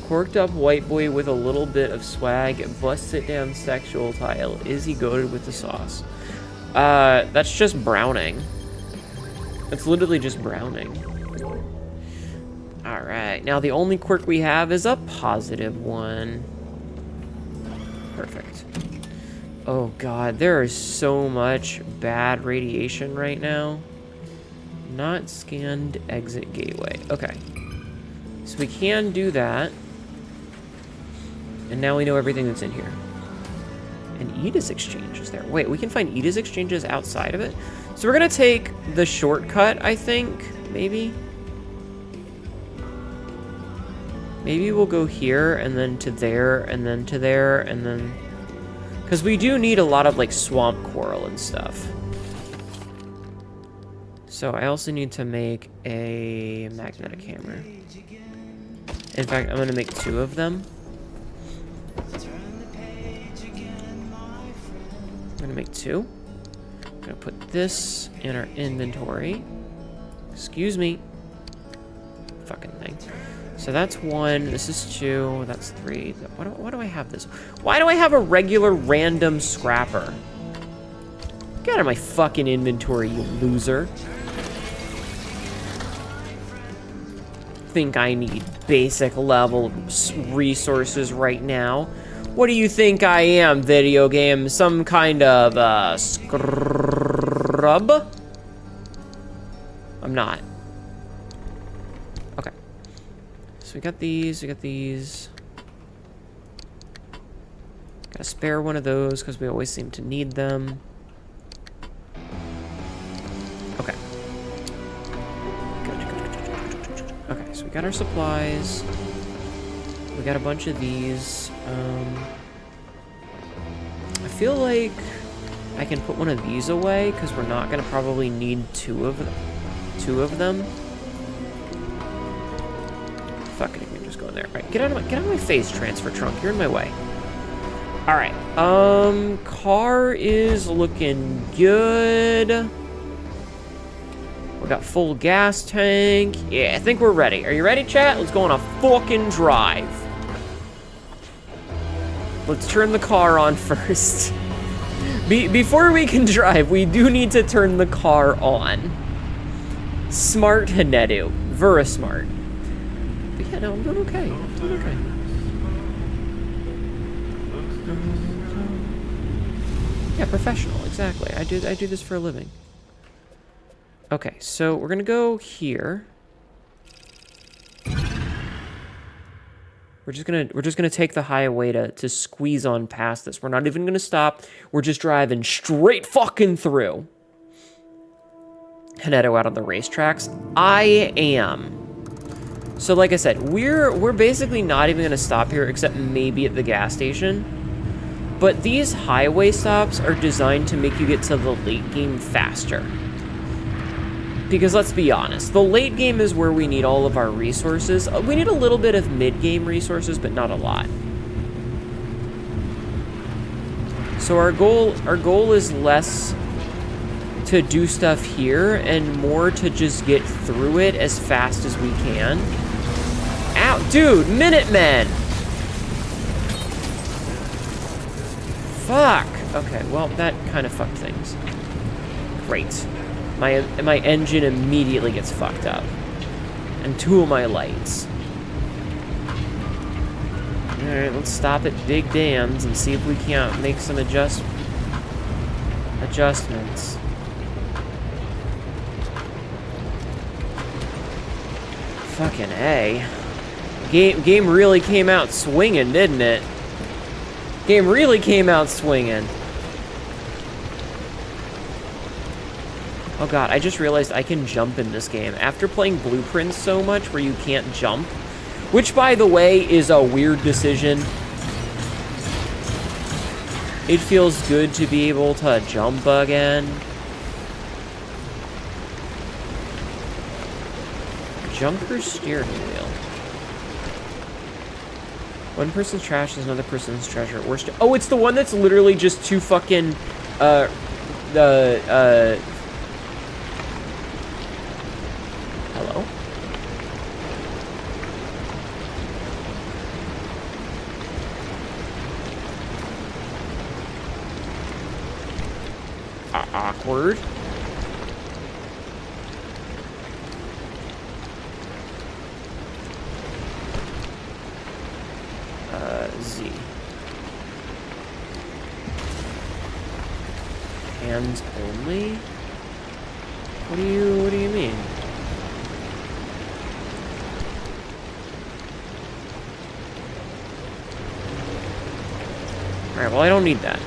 Corked up white boy with a little bit of swag, busts it down sexual tile. Is he goated with the sauce? That's just browning. It's literally just browning. Alright, now the only quirk we have is a positive one. Perfect. Oh god, there is so much bad radiation right now. Not scanned exit gateway. Okay. So we can do that. And now we know everything that's in here. And Edis Exchange is there. Wait, we can find Edis Exchanges outside of it? So we're gonna take the shortcut, I think, maybe? Maybe we'll go here, and then to there, and then to there, and then... Because we do need a lot of, like, swamp coral and stuff. So I also need to make a magnetic hammer. In fact, I'm gonna make 2 of them. I'm gonna make 2. I'm gonna put this in our inventory. Excuse me. fucking thing. So that's 1, this is 2, that's 3. Why do I have this? Why do I have a regular random scrapper? Get out of my fucking inventory, you loser. Think I need basic level resources right now? What do you think I am, video game? Some kind of, scrub? I'm not. Okay. So we got these, Gotta spare one of those, because we always seem to need them. Okay. Okay, so we got our supplies. We got a bunch of these. I feel like I can put one of these away because we're not gonna probably need two of them. Fuck it, I can just go in there. Right, get out of my face, transfer trunk. You're in my way. All right. Car is looking good. We got full gas tank. Yeah, I think we're ready. Are you ready, chat? Let's go on a fucking drive. Let's turn the car on first. Before we can drive, we do need to turn the car on. Smart Hanedu. Vera smart. But yeah, no, I'm doing okay. I'm doing okay. Yeah, professional, exactly. I do this for a living. Okay, so we're gonna go here. We're just gonna take the highway to squeeze on past this. We're not even gonna stop. We're just driving straight fucking through. Hanedo out on the racetracks. I am. So like I said, we're basically not even gonna stop here except maybe at the gas station. But these highway stops are designed to make you get to the late game faster. Because let's be honest, the late game is where we need all of our resources. We need a little bit of mid-game resources, but not a lot. So our goal is less to do stuff here and more to just get through it as fast as we can. Ow, dude, Minutemen! Fuck! Okay, well, that kind of fucked things. Great. My engine immediately gets fucked up. And 2 of my lights. Alright, let's stop at Big Dams and see if we can't make some adjustments. Fucking A. Game really came out swinging, didn't it? Game really came out swinging. Oh god, I just realized I can jump in this game. After playing Blueprints so much where you can't jump, which by the way is a weird decision. It feels good to be able to jump again. Jumper steering wheel. One person's trash is another person's treasure. Oh, it's the one that's literally just 2 fucking, hello? Awkward. Z. Hands only? What do you mean? Alright, well I don't need that.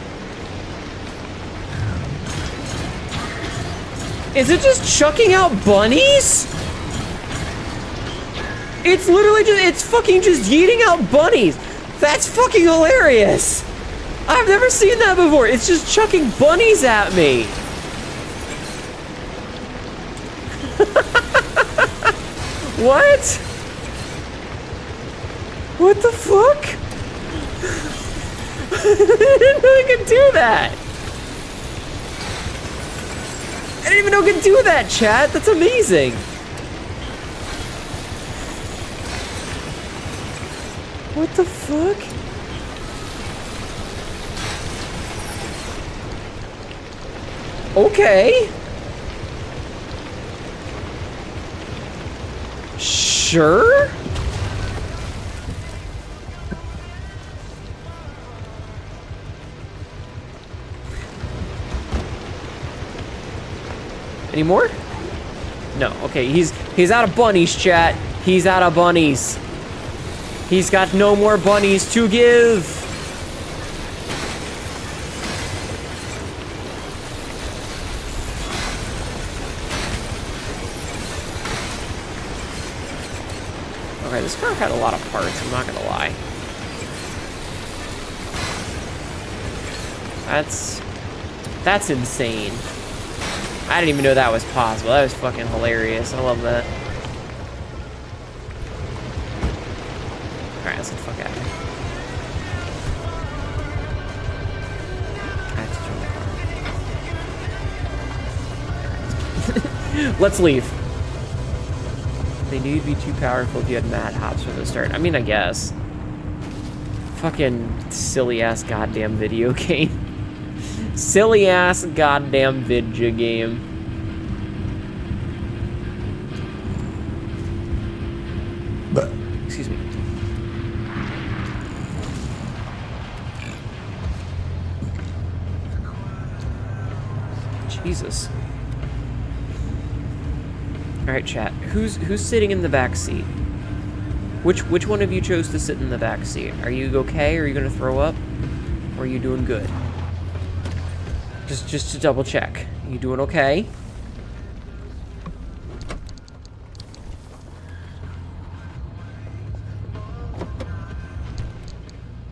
Is it just chucking out bunnies? It's literally it's fucking just yeeting out bunnies. That's fucking hilarious. I've never seen that before. It's just chucking bunnies at me. What? What the fuck? I didn't know I could do that. I didn't even know I could do that, chat. That's amazing. What the fuck? Okay. Sure. Any more? No. Okay, he's out of bunnies, chat. He's out of bunnies. He's got no more bunnies to give. Okay, this car had a lot of parts, I'm not gonna lie. That's insane. I didn't even know that was possible. That was fucking hilarious. I love that. Alright, let's get the fuck out of here. I have to turn the car. Let's leave. They knew you'd be too powerful if you had mad hops from the start. I mean, I guess. Fucking silly ass goddamn video game. Silly ass goddamn video game. Excuse me. Jesus. All right, chat. Who's sitting in the back seat? Which one of you chose to sit in the back seat? Are you okay? Are you gonna throw up? Or are you doing good? Just to double check. You doing okay?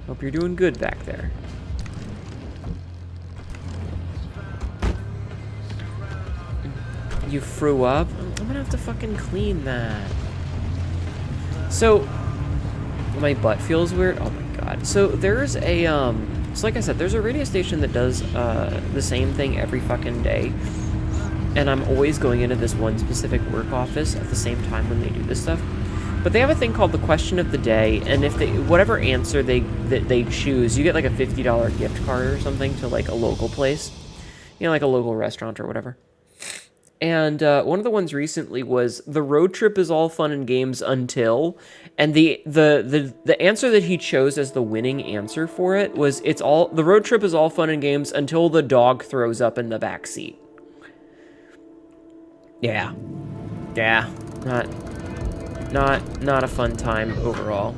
Hope you're doing good back there. You threw up? I'm gonna have to fucking clean that. So, my butt feels weird. Oh my god. So there's a so like I said, there's a radio station that does the same thing every fucking day, and I'm always going into this one specific work office at the same time when they do this stuff. But they have a thing called the question of the day, and if they whatever answer they choose, you get like a $50 gift card or something to like a local place, you know, like a local restaurant or whatever. And one of the ones recently was the road trip is all fun and games until, and the answer that he chose as the winning answer for it was the road trip is all fun and games until the dog throws up in the back seat. Yeah, not a fun time overall.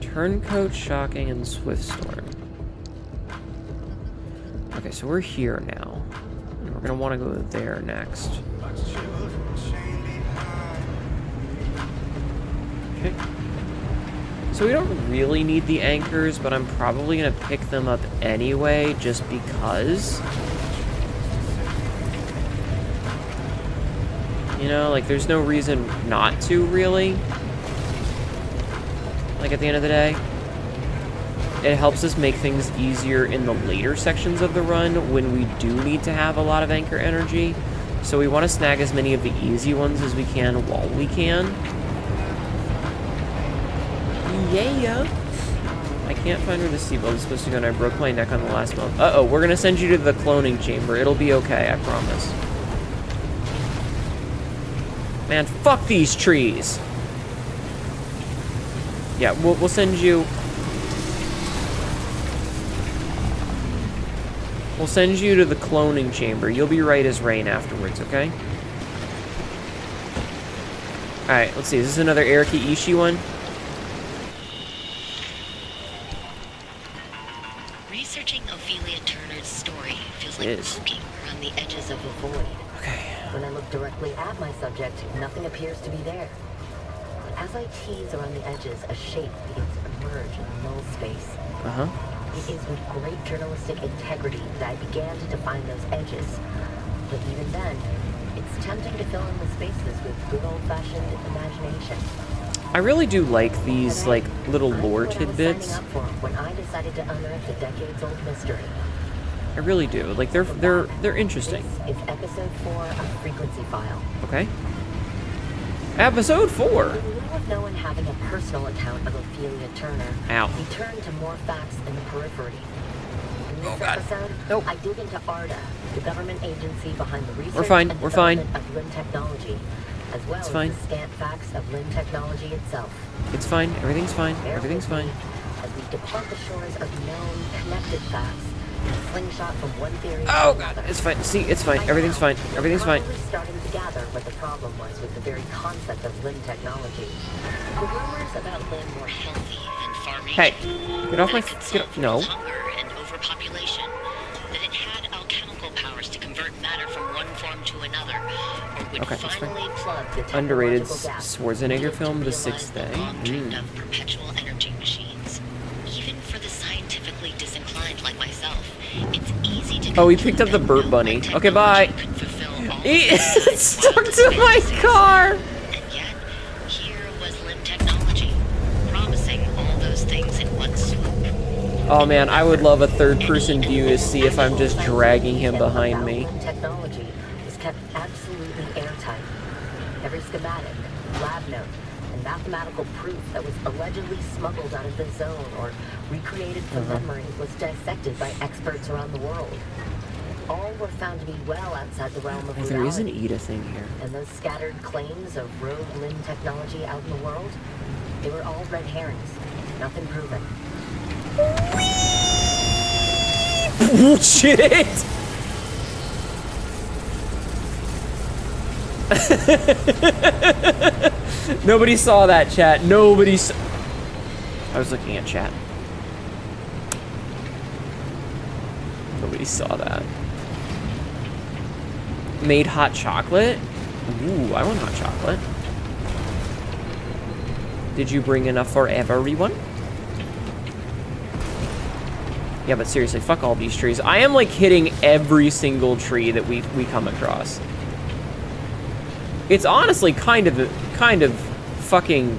Turncoat, Shocking, and Swiftstorm. Okay, so we're here now. And we're gonna want to go there next. Okay. So we don't really need the anchors, but I'm probably gonna pick them up anyway, just because. You know, like there's no reason not to, really. Like at the end of the day. It helps us make things easier in the later sections of the run when we do need to have a lot of anchor energy. So we want to snag as many of the easy ones as we can while we can. Yeah. I can't find where the seatbelt is supposed to go, and I broke my neck on the last month. Uh-oh, we're going to send you to the cloning chamber. It'll be okay, I promise. Man, fuck these trees. Yeah, we'll send you... We'll send you to the cloning chamber. You'll be right as rain afterwards, okay? Alright, let's see. Is this another Erika Ishii one? Researching Ophelia Turner's story feels like poking around the edges of a void. Okay. When I look directly at my subject, nothing appears to be there. But as I tease around the edges, a shape begins to emerge in the null space. Uh-huh. It is with great journalistic integrity that I began to define those edges. But even then, it's tempting to fill in the spaces with good old-fashioned imagination. I really do like these, like, little lore tidbits. Signing up for when I decided to unearth the decades-old mystery. I really do. Like, they're interesting. This is episode 4 of Frequency File. Okay. Episode 4. In lieu of no one having a personal account of Ophelia Turner, Ow. we turn to more facts in the periphery. In this God. episode, Nope. I dig into ARDA, the government agency behind the research We're fine, and we're fine. development of LIM technology, as well It's as fine. the scant facts of LIM technology itself. It's fine. Everything's fine. Bear Everything's with me fine. as we depart the shores of known, connected facts and slingshot from one theory Oh to god, another. it's fine. See, it's fine. By Everything's now, fine. Everything's fine. we're probably starting to gather what the problem was with the very concept of LIM technology. The rumors about LIM More healthy and far-reaching. Hey, get off my. That it could Get solve off. No. hunger and overpopulation. That it had alchemical powers to convert matter from one form to another, or would Okay, that's fine. finally plug the Underrated technological gap. Schwarzenegger film, The realize Sixth the Day. long trend Mm. of perpetual energy machines. Even for the scientifically disinclined like myself, it's easy to Oh, he conclude picked up the that Burt no Bunny. one Okay, bye. technology could fulfill all He the necessary stuck wildest to my fantasies. car. And yet, here was LIM technology, promising all those things in one swoop. Oh man, I would love a third-person view to see if I'm just dragging him behind me. LIM technology was kept absolutely airtight. Every schematic, lab note, and mathematical proof that was allegedly smuggled out of the zone or recreated from memory was dissected by experts around the world. All were found to be well outside the realm of Oh, there is an reality. Ida thing here. And those scattered claims of rogue LIM technology out in the world, they were all red herrings. Nothing proven. Shit! Nobody saw that, chat. Nobody saw. I was looking at chat. Nobody saw that. Made hot chocolate? Ooh, I want hot chocolate. Did you bring enough for everyone? Yeah, but seriously, fuck all these trees. I am like hitting every single tree that we come across. It's honestly kind of fucking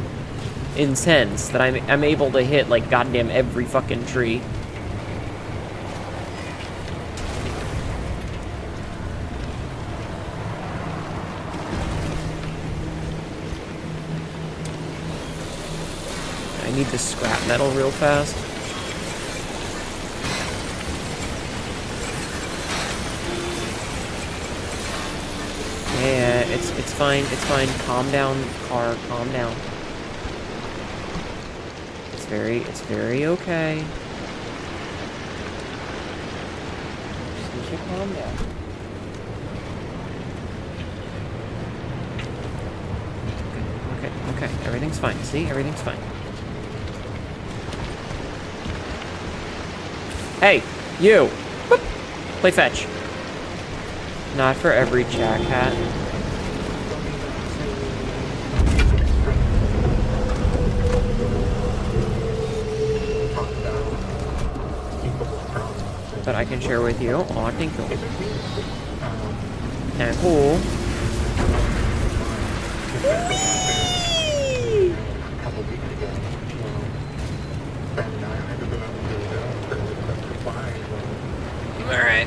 intense that I'm able to hit like goddamn every fucking tree. I need the scrap metal real fast. Yeah, it's fine, it's fine. Calm down, car, calm down. It's very okay. Just need you to calm down. Okay, everything's fine. See, everything's fine. Hey, you! Boop. Play fetch. Not for every jackhat. But I can share with you. Oh, thank you. And cool. Alright.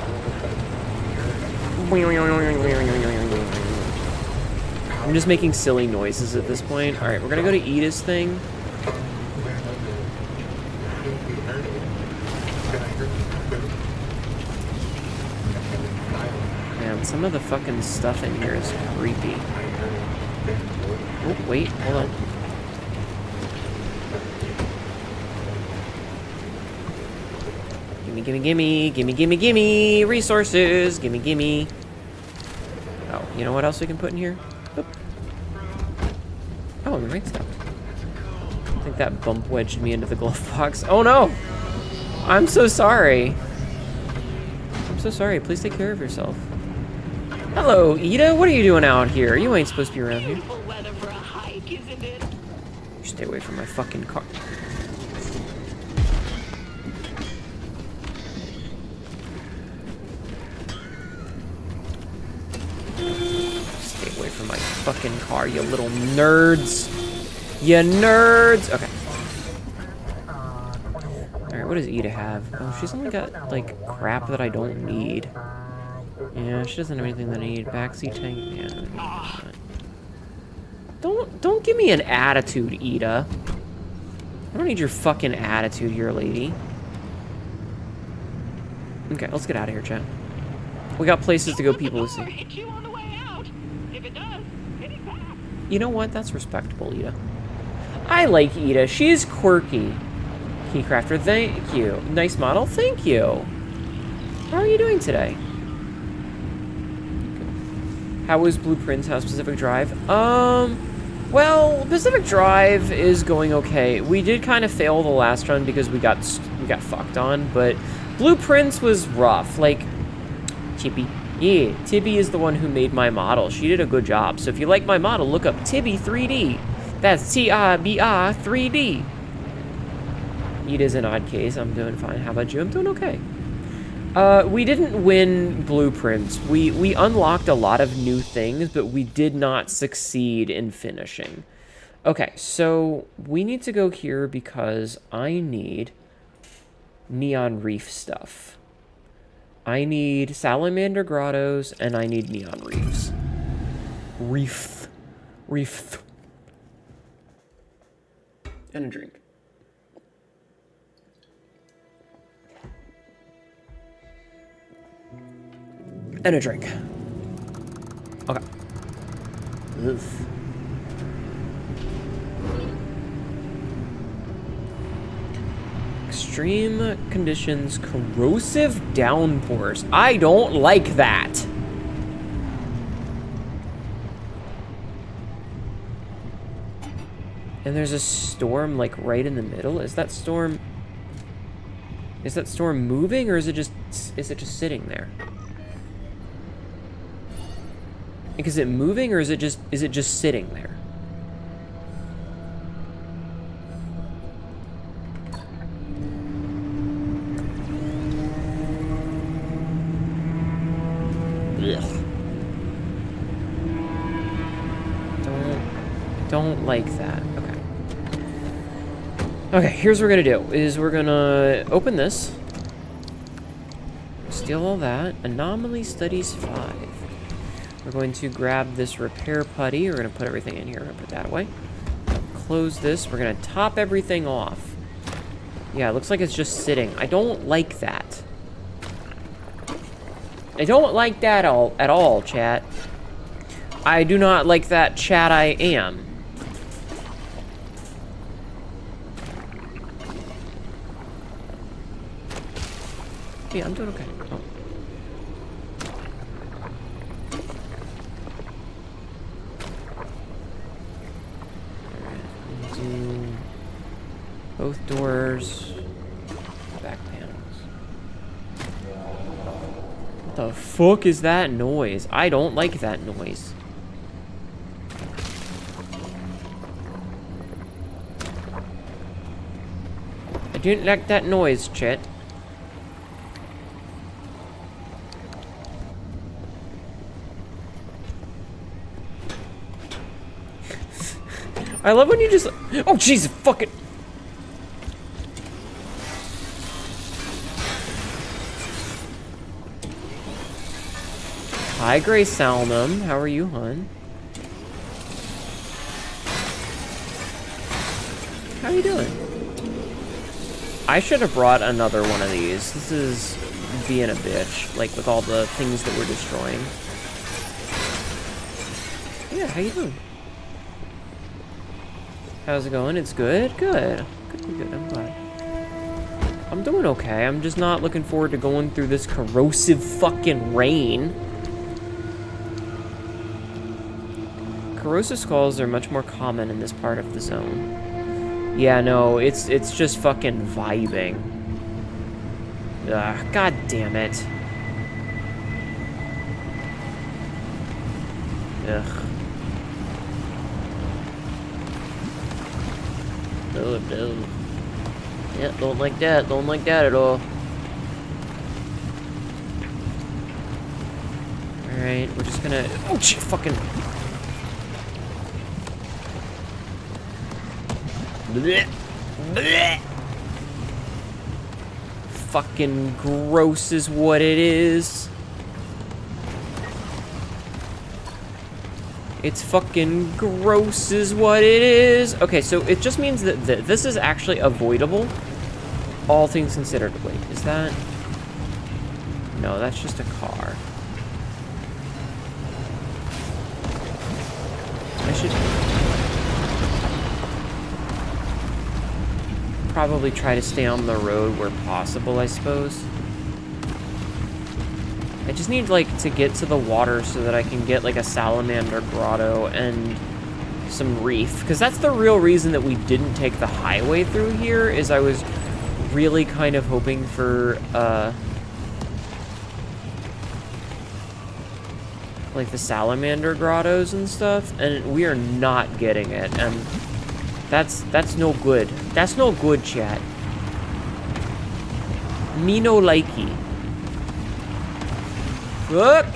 I'm just making silly noises at this point. Alright, we're gonna go to Ida's thing. Man, some of the fucking stuff in here is creepy. Oh, wait, hold on. Gimme, resources, gimme. Oh, you know what else we can put in here? Oop. Oh, the ring stuff. I think that bump wedged me into the glove box. Oh no! I'm so sorry. I'm so sorry, please take care of yourself. Hello, Ida, what are you doing out here? You ain't supposed to be around here. You stay away from my fucking car. Stay away from my fucking car, you little nerds. You nerds! Okay. Alright, what does Ida have? Oh, she's only got, like, crap that I don't need. Yeah, she doesn't have anything that I need. Backseat tank? Yeah, I don't need that. Don't give me an attitude, Ida. I don't need your fucking attitude here, lady. Okay, let's get out of here, chat. We got places to go, people to see. You know what? That's respectable, Ida. I like Ida. She's quirky. Keycrafter, thank you. Nice model, thank you. How are you doing today? How was Blueprints? How's Pacific Drive? Well, Pacific Drive is going okay. We did kind of fail the last run because we got fucked on, but Blueprints was rough. Like, Tibby. Yeah, Tibby is the one who made my model. She did a good job. So if you like my model, look up Tibby 3D. That's T-I-B-I 3D. It is an odd case. I'm doing fine. How about you? I'm doing okay. We didn't win Blueprints. We unlocked a lot of new things, but we did not succeed in finishing. Okay, so we need to go here because I need Neon Reef stuff. I need Salamander Grottos, and I need Neon Reefs. Reef. And a drink. And a drink. Okay. Ugh. Extreme conditions, corrosive downpours. I don't like that. And there's a storm like right in the middle. Is that storm moving, or is it just sitting there? Like, is it moving, or is it just sitting there? Ugh. Don't like that. Okay. Okay, here's what we're gonna do, is we're gonna open this. Steal all that. Anomaly Studies 5. We're going to grab this repair putty. We're gonna put everything in here. We're gonna put that away. Close this. We're gonna top everything off. Yeah, it looks like it's just sitting. I don't like that. I don't like that at all, chat. I do not like that, chat. I am. Yeah, I'm doing okay. Oh. Alright, do both doors, back panels. What the fuck is that noise? I don't like that noise. I didn't like that noise, chat. I love when you just... Oh, Jesus, fuck it. Hi, Grace Salnum. How are you, hon? How you doing? I should have brought another one of these. This is being a bitch, like with all the things that we're destroying. Yeah, how you doing? How's it going? It's good? Good. Good. I'm glad. I'm doing okay. I'm just not looking forward to going through this corrosive fucking rain. Corrosive skulls are much more common in this part of the zone. Yeah, no, it's just fucking vibing. Ugh, god damn it. Ugh. No. Yeah, don't like that. Don't like that at all. Alright, we're just gonna... Oh, shit, fucking... Blech. Blech. Fucking gross is what it is. It's fucking gross is what it is. Okay, so it just means that this is actually avoidable. All things considered. Wait, is that... No, that's just a car. I should... probably try to stay on the road where possible, I suppose. I just need, like, to get to the water so that I can get, like, a salamander grotto and some reef. Because that's the real reason that we didn't take the highway through here, is I was really kind of hoping for, like, the salamander grottos and stuff. And we are not getting it. And that's no good. That's no good, chat. Me no likey. Look!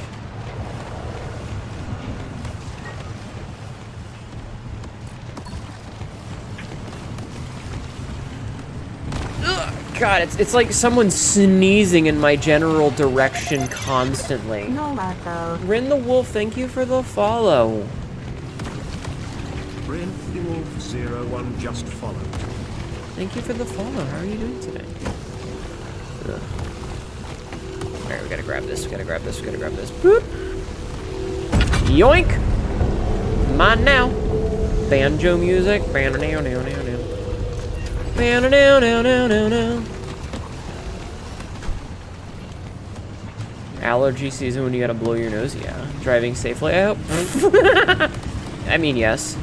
Ugh, God, it's like someone sneezing in my general direction constantly. No, Lato. Rin the Wolf, thank you for the follow. Rin the Wolf 01 just followed. Thank you for the follow. How are you doing today? Ugh. Alright, we gotta grab this, we gotta grab this, we gotta grab this. Boop! Yoink! Mine now. Banjo music. Allergy season when you gotta blow your nose? Yeah. Driving safely, I hope. I mean, yes.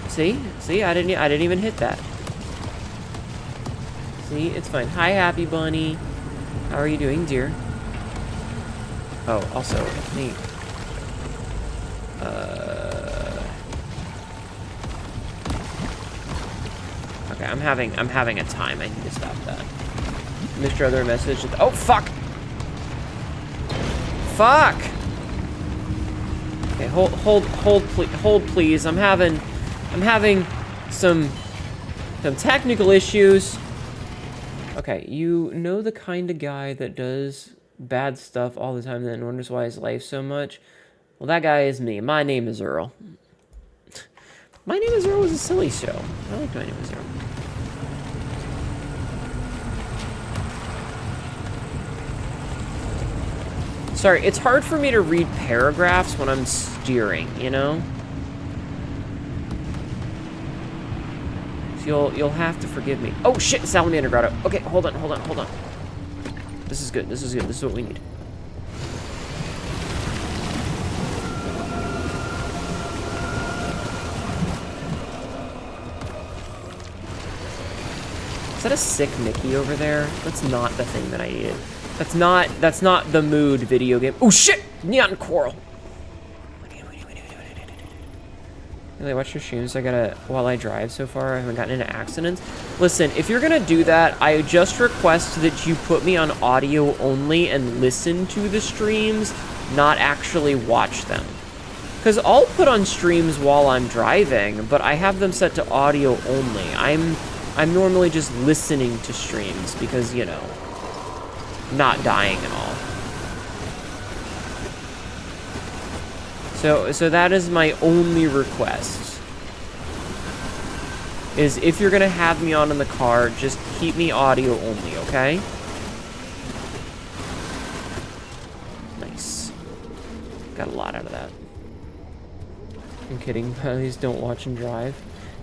See? See? I didn't even hit that. See, it's fine. Hi, Happy Bunny. How are you doing, dear? Oh, also, me. Okay, I'm having a time. I need to stop that. Mr. Other message. Oh, fuck! Fuck! Okay, hold, please. I'm having some technical issues. Okay, you know the kind of guy that does bad stuff all the time and then wonders why his life's so much? Well, that guy is me. My name is Earl. My Name is Earl was a silly show. I like My Name is Earl. Sorry, it's hard for me to read paragraphs when I'm steering, you know? You'll have to forgive me. Oh shit, salamander grotto. Okay, hold on. This is good. This is what we need. Is that a sick Mickey over there? That's not the thing that I needed. That's not the mood video game. Oh shit! Neon coral. Really watch your streams. While I drive so far, I haven't gotten into accidents. Listen, if you're gonna do that, I just request that you put me on audio only and listen to the streams, not actually watch them. Because I'll put on streams while I'm driving, but I have them set to audio only. I'm normally just listening to streams because, you know, not dying and all. So that is my only request. Is if you're gonna have me on in the car, just keep me audio only, okay? Nice. Got a lot out of that. I'm kidding. Please don't watch and drive.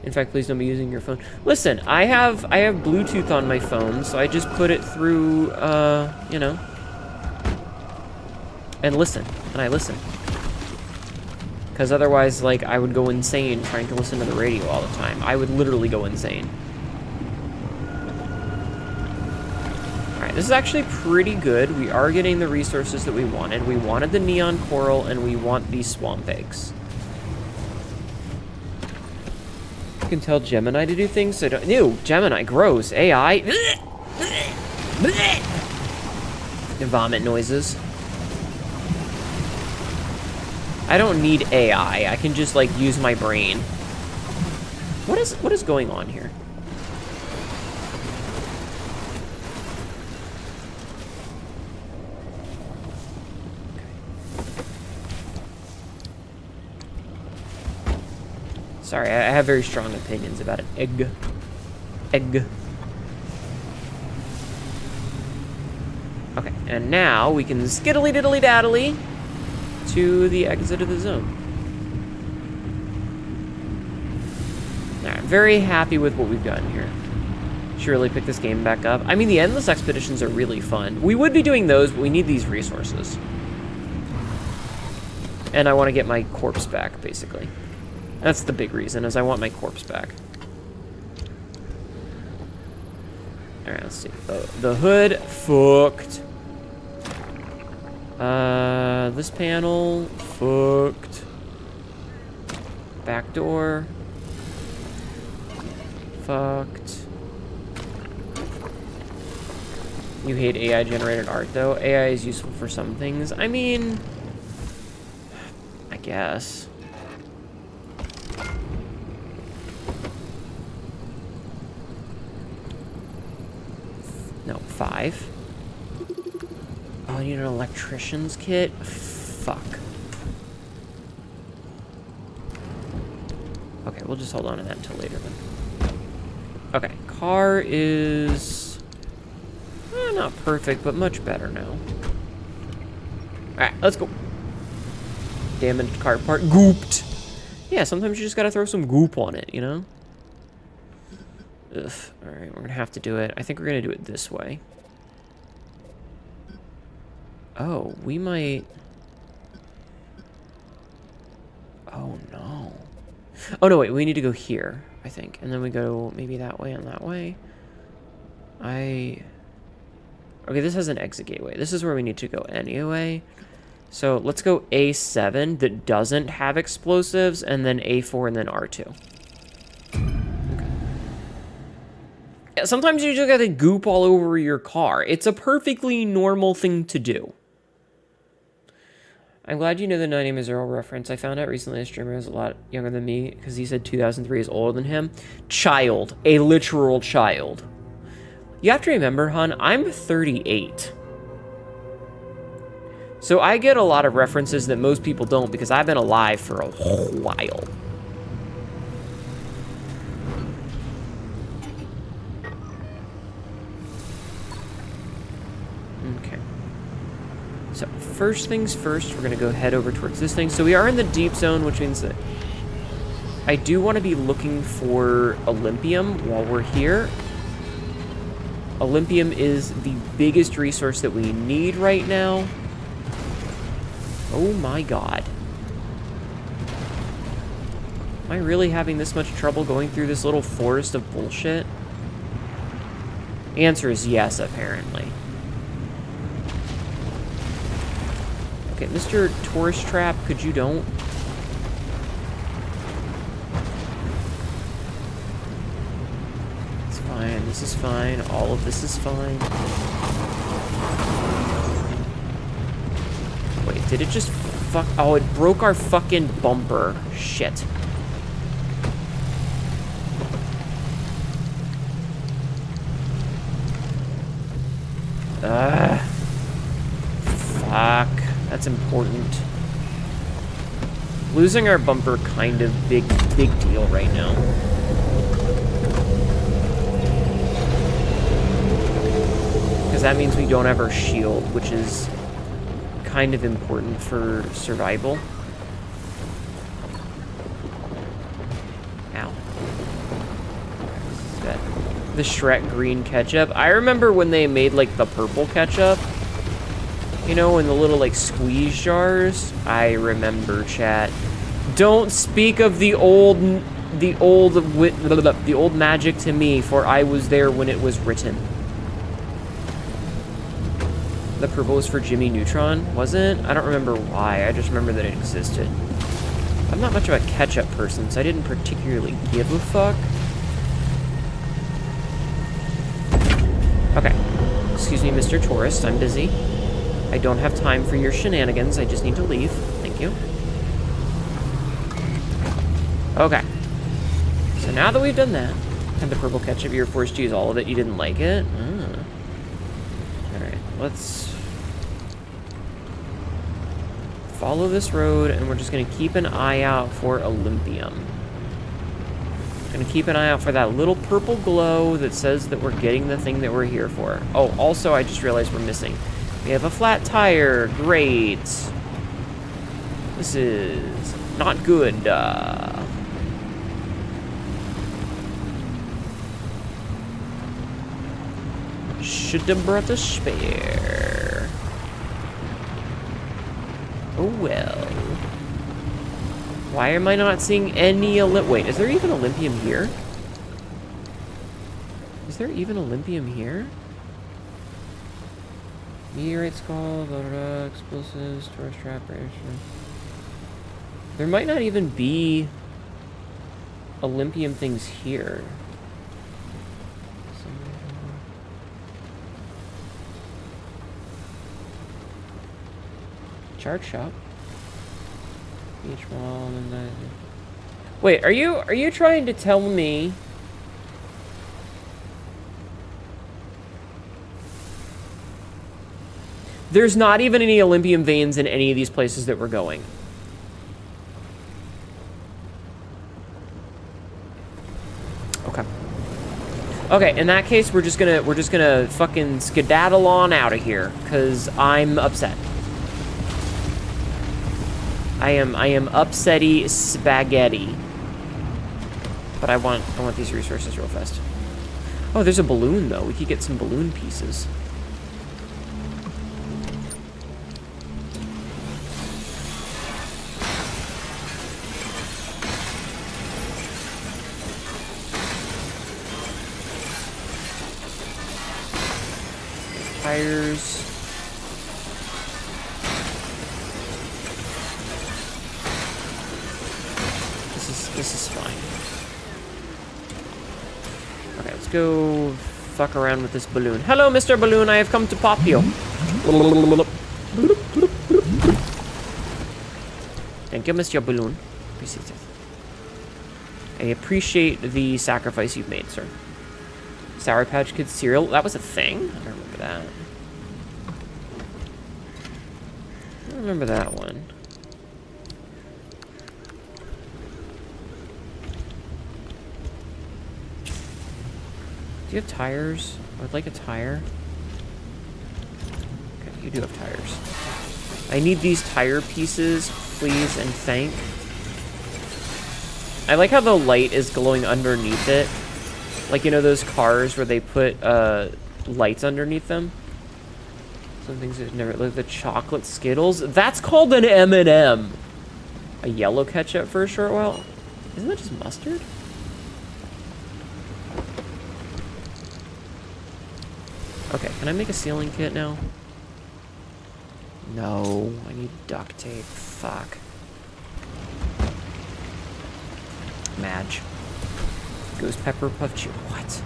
In fact, please don't be using your phone. Listen, I have Bluetooth on my phone, so I just put it through, you know, and listen, and I listen. Because otherwise, like, I would go insane trying to listen to the radio all the time. I would literally go insane. Alright, this is actually pretty good. We are getting the resources that we wanted. We wanted the neon coral, and we want these swamp eggs. You can tell Gemini to do things, so don't... Ew, Gemini, gross. AI. Vomit noises. I don't need AI. I can just, like, use my brain. What is going on here? Sorry, I have very strong opinions about an egg. Egg. Okay, and now we can skiddly diddly daddly to the exit of the zone. Alright, very happy with what we've done here. Should really pick this game back up. I mean, the endless expeditions are really fun. We would be doing those, but we need these resources. And I want to get my corpse back, basically. That's the big reason, is I want my corpse back. Alright, let's see. The hood, fucked. This panel, fucked. Back door, fucked. You hate AI-generated art, though? AI is useful for some things. I mean, I guess. No, 5. Oh, I need an electrician's kit? Fuck. Okay, we'll just hold on to that until later then. Okay, car is... not perfect, but much better now. Alright, let's go. Damaged car part. Gooped. Yeah, sometimes you just gotta throw some goop on it, you know? Ugh. Alright, we're gonna have to do it. I think we're gonna do it this way. Oh, we might... Oh, no. Oh, no, wait. We need to go here, I think. And then we go maybe that way and that way. Okay, this has an exit gateway. This is where we need to go anyway. So let's go A7 that doesn't have explosives, and then A4 and then R2. Okay. Yeah, sometimes you just gotta goop all over your car. It's a perfectly normal thing to do. I'm glad you know the 9 is Earl reference. I found out recently a streamer is a lot younger than me because he said 2003 is older than him. Child. A literal child. You have to remember, hon, I'm 38. So I get a lot of references that most people don't because I've been alive for a while. Okay. So first things first, we're going to go head over towards this thing. So we are in the deep zone, which means that I do want to be looking for Olympium while we're here. Olympium is the biggest resource that we need right now. Oh my god. Am I really having this much trouble going through this little forest of bullshit? The answer is yes, apparently. Okay, Mr. Tourist Trap, could you don't? It's fine, this is fine, all of this is fine. Wait, did it just fuck? Oh, it broke our fucking bumper. Shit. Fuck. That's important. Losing our bumper kind of big deal right now. Because that means we don't have our shield, which is kind of important for survival. Ow. Is that the Shrek green ketchup? I remember when they made like the purple ketchup. You know, in the little, like, squeeze jars? I remember, chat. Don't speak of the old magic to me, for I was there when it was written. The purple was for Jimmy Neutron, wasn't it? I don't remember why, I just remember that it existed. I'm not much of a ketchup person, so I didn't particularly give a fuck. Okay. Excuse me, Mr. Tourist, I'm busy. I don't have time for your shenanigans. I just need to leave. Thank you. Okay. So now that we've done that, and the purple ketchup, you were forced to use all of it. You didn't like it? Alright, let's follow this road, and we're just going to keep an eye out for Olympium. Gonna keep an eye out for that little purple glow that says that we're getting the thing that we're here for. Oh, also, I just realized we're missing. We have a flat tire. Great. This is not good. Should have brought a spare. Oh well. Why am I not seeing any Wait, is there even Olympium here? Is there even Olympium here? Meteorite skull, blah, blah, blah, explosives, tourist trap, ration. There might not even be Olympium things here. Chart shop. Beach mall and then. Wait, are you trying to tell me there's not even any Olympium veins in any of these places that we're going? Okay. Okay, in that case, we're just gonna fucking skedaddle on out of here, cause I'm upset. I am upsetty spaghetti. But I want these resources real fast. Oh, there's a balloon though. We could get some balloon pieces. Tires. This is fine. Okay, let's go fuck around with this balloon. Hello, Mr. Balloon. I have come to pop you. Thank you, Mr. Balloon. Appreciate it. I appreciate the sacrifice you've made, sir. Sour Patch Kids cereal. That was a thing? I don't remember that. I don't remember that one. Do you have tires? I would like a tire. Okay, you do have tires. I need these tire pieces, please and thank. I like how the light is glowing underneath it. Like, you know those cars where they put lights underneath them? Some things that never... Like the chocolate Skittles. That's called an M&M. A yellow ketchup for a short while? Isn't that just mustard? Okay, can I make a sealing kit now? No, I need duct tape. Fuck. Madge. Ghost pepper puff chew. What?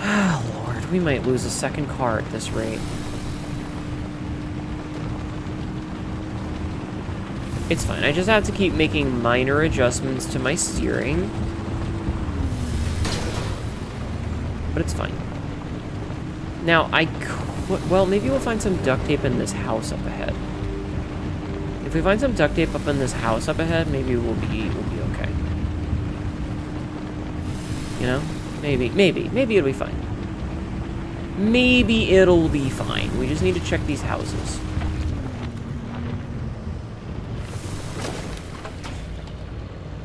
Oh, Lord. We might lose a second car at this rate. It's fine. I just have to keep making minor adjustments to my steering. But it's fine. Now, I could... Well, maybe we'll find some duct tape in this house up ahead. If we find some duct tape up in this house up ahead, maybe we'll be okay. You know? Maybe it'll be fine. Maybe it'll be fine. We just need to check these houses.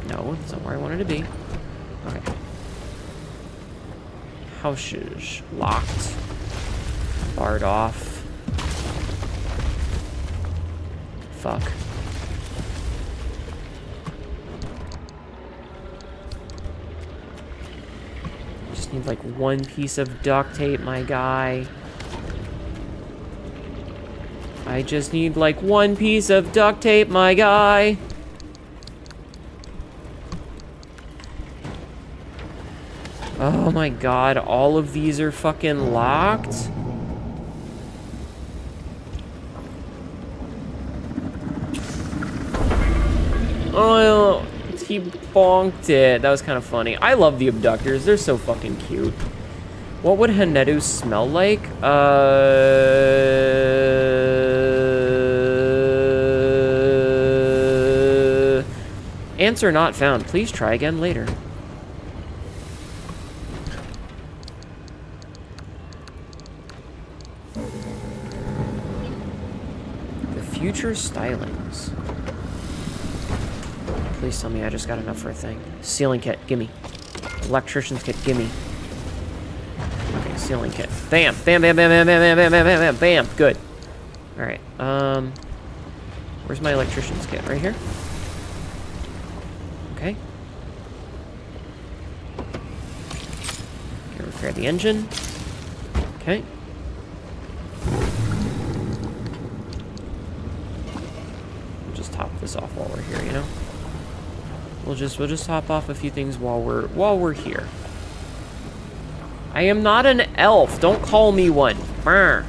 No, that's not where I wanted to be. Okay. Houses locked. Barred off. Fuck. Just need like one piece of duct tape, my guy. I just need like one piece of duct tape, my guy. Oh my god, all of these are fucking locked? Oh, he bonked it. That was kind of funny. I love the abductors. They're so fucking cute. What would Hanedu smell like? Answer not found. Please try again later. The future stylings. Please tell me I just got enough for a thing. Sealing kit, gimme. Electrician's kit, gimme. Okay, sealing kit. Bam! Bam, bam, bam, bam, bam, bam, bam, bam, bam, bam, bam. Good. Alright, where's my electrician's kit? Right here? Okay. Okay, repair the engine. Okay. We'll just top this off while we're here, you know? We'll just top off a few things while we're here. I am not an elf. Don't call me one. Brr.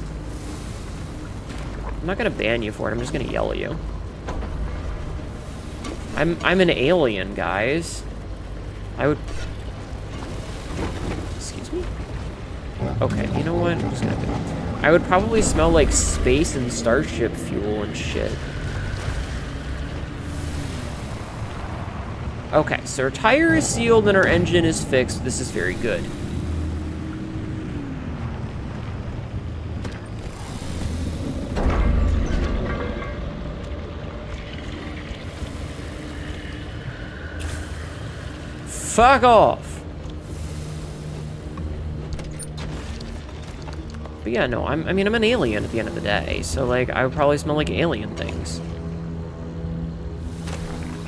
I'm not gonna ban you for it. I'm just gonna yell at you. I'm an alien, guys. I would. Excuse me? Okay, you know what? I'm just gonna do it. I would probably smell like space and starship fuel and shit. Okay, so our tire is sealed and our engine is fixed. This is very good. Fuck off. But yeah, no, I mean, I'm an alien at the end of the day, so, like, I would probably smell like alien things.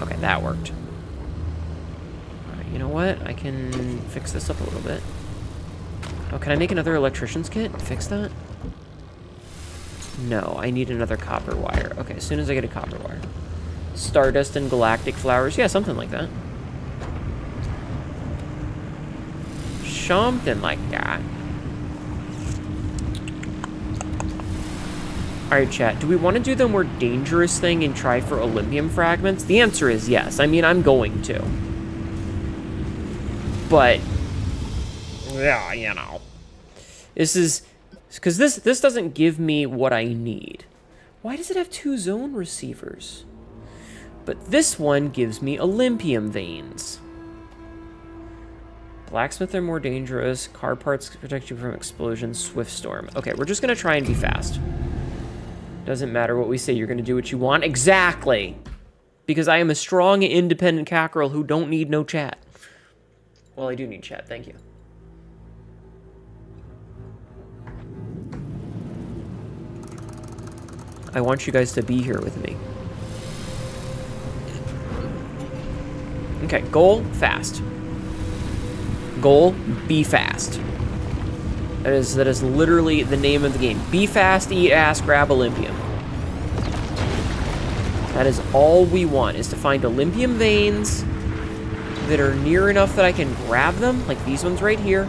Okay, that worked. Alright, you know what? I can fix this up a little bit. Oh, can I make another electrician's kit? Fix that? No, I need another copper wire. Okay, as soon as I get a copper wire. Stardust and galactic flowers. Yeah, something like that. Something like that. Alright, chat. Do we want to do the more dangerous thing and try for Olympium fragments? The answer is yes. I mean, I'm going to. But, yeah, you know. This is... Because this doesn't give me what I need. Why does it have 2 zone receivers? But this one gives me Olympium veins. Blacksmith are more dangerous. Car parts protect you from explosions. Swift storm. Okay, we're just gonna try and be fast. Doesn't matter what we say, you're gonna do what you want. Exactly! Because I am a strong, independent cockerel who don't need no chat. Well, I do need chat, thank you. I want you guys to be here with me. Okay, goal, fast. Goal, be fast. That is literally the name of the game. Be fast, eat ass, grab Olympium. That is all we want, is to find Olympium veins that are near enough that I can grab them, like these ones right here,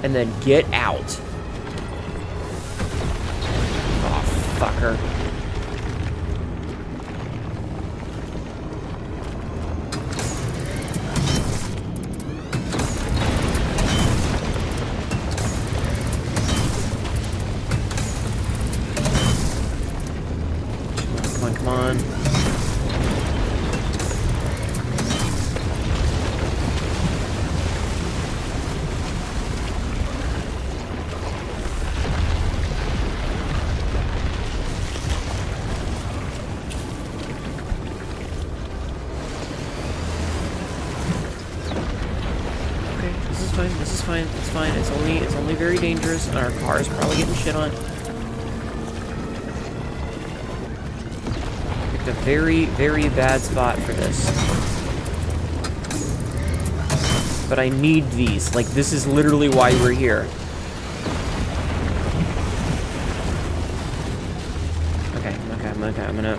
and then get out. Oh, fucker. Come on. Okay, this is fine. This is fine. It's fine. It's only very dangerous, and our car is probably getting shit on. A very, very bad spot for this. But I need these. Like, this is literally why we're here. Okay, I'm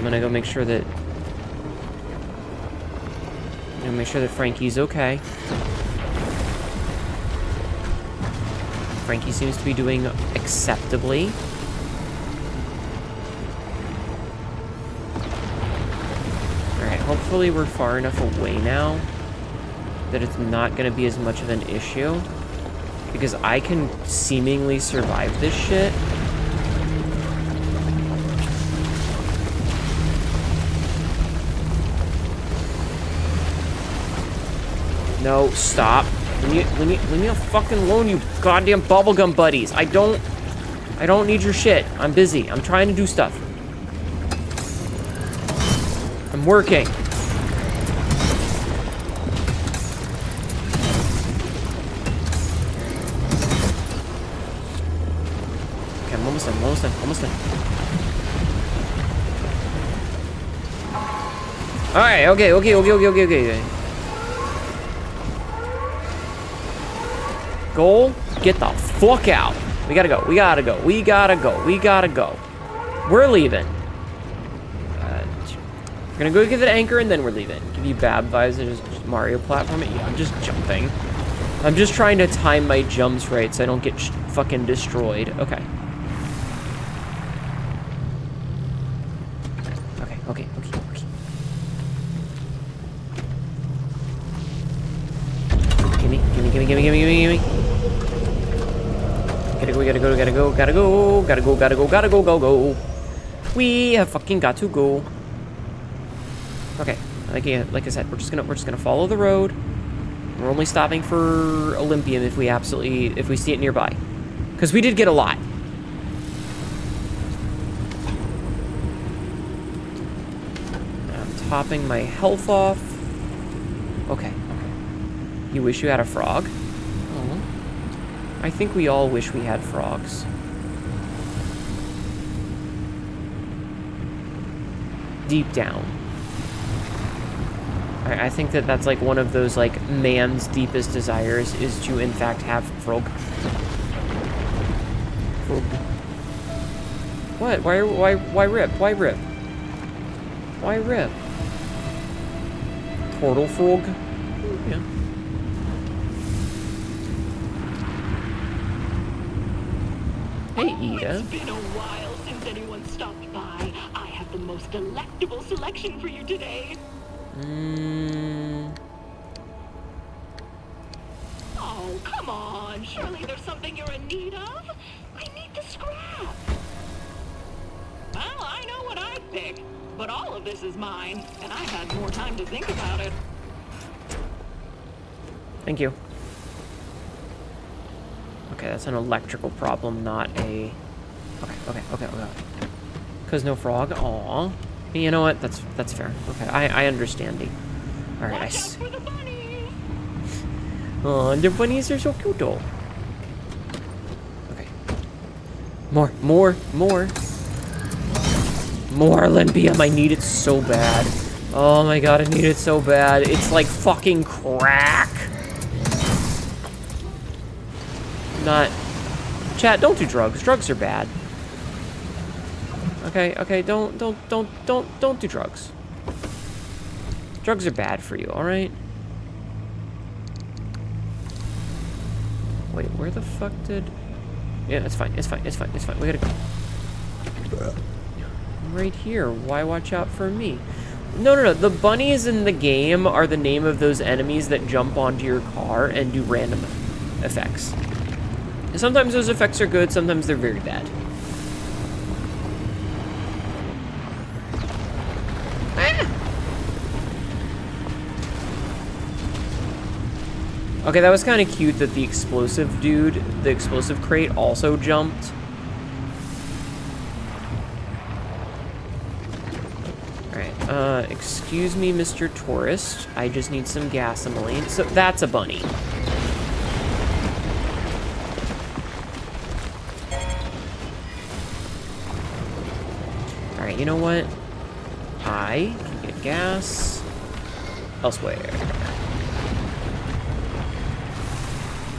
gonna go make sure that... I'm gonna make sure that Frankie's okay. Frankie seems to be doing acceptably. Hopefully we're far enough away now that it's not going to be as much of an issue. Because I can seemingly survive this shit. No, stop. Leave me fucking alone, you goddamn bubblegum buddies. I don't need your shit. I'm busy. I'm trying to do stuff. I'm working. Okay, I'm almost done. Alright, okay. Goal, get the fuck out. We gotta go. We're leaving. We're gonna go get the anchor and then we're leaving. Give you bad vibes and just Mario platforming. Yeah, I'm just jumping. I'm just trying to time my jumps right so I don't get fucking destroyed. Okay. Okay. Gimme. Gotta go. We have fucking got to go. Okay, like I said, we're just gonna follow the road. We're only stopping for Olympium if we see it nearby, because we did get a lot. I'm topping my health off. Okay. You wish you had a frog? Oh. I think we all wish we had frogs. Deep down. I think that's like one of those like man's deepest desires is to in fact have frog. What? Why rip? Why rip? Turtle frog? Yeah. Hey, Ida. It's been a while since anyone stopped by. I have the most delectable selection for you today. Oh, come on. Surely there's something you're in need of? I need the scrap. Well, I know what I'd pick, but all of this is mine, and I've had more time to think about it. Thank you. Okay, that's an electrical problem, not a... Okay. Because no frog? Aww. You know what? That's fair. Okay, I understand. Alright, I see. Watch out for the bunnies! Oh, the bunnies are so cute though. Okay. More Olympium. I need it so bad. Oh my god, I need it so bad. It's like fucking crack. Not... Chat, don't do drugs. Drugs are bad. Okay, don't do drugs. Drugs are bad for you, alright? Wait, where the fuck did... Yeah, it's fine. We gotta go. Right here. Why watch out for me? No. The bunnies in the game are the name of those enemies that jump onto your car and do random effects. And sometimes those effects are good, sometimes they're very bad. Okay, that was kind of cute that the explosive dude, the explosive crate, also jumped. Alright, excuse me, Mr. Tourist. I just need some gasoline. So, that's a bunny. Alright, you know what? I can get gas elsewhere.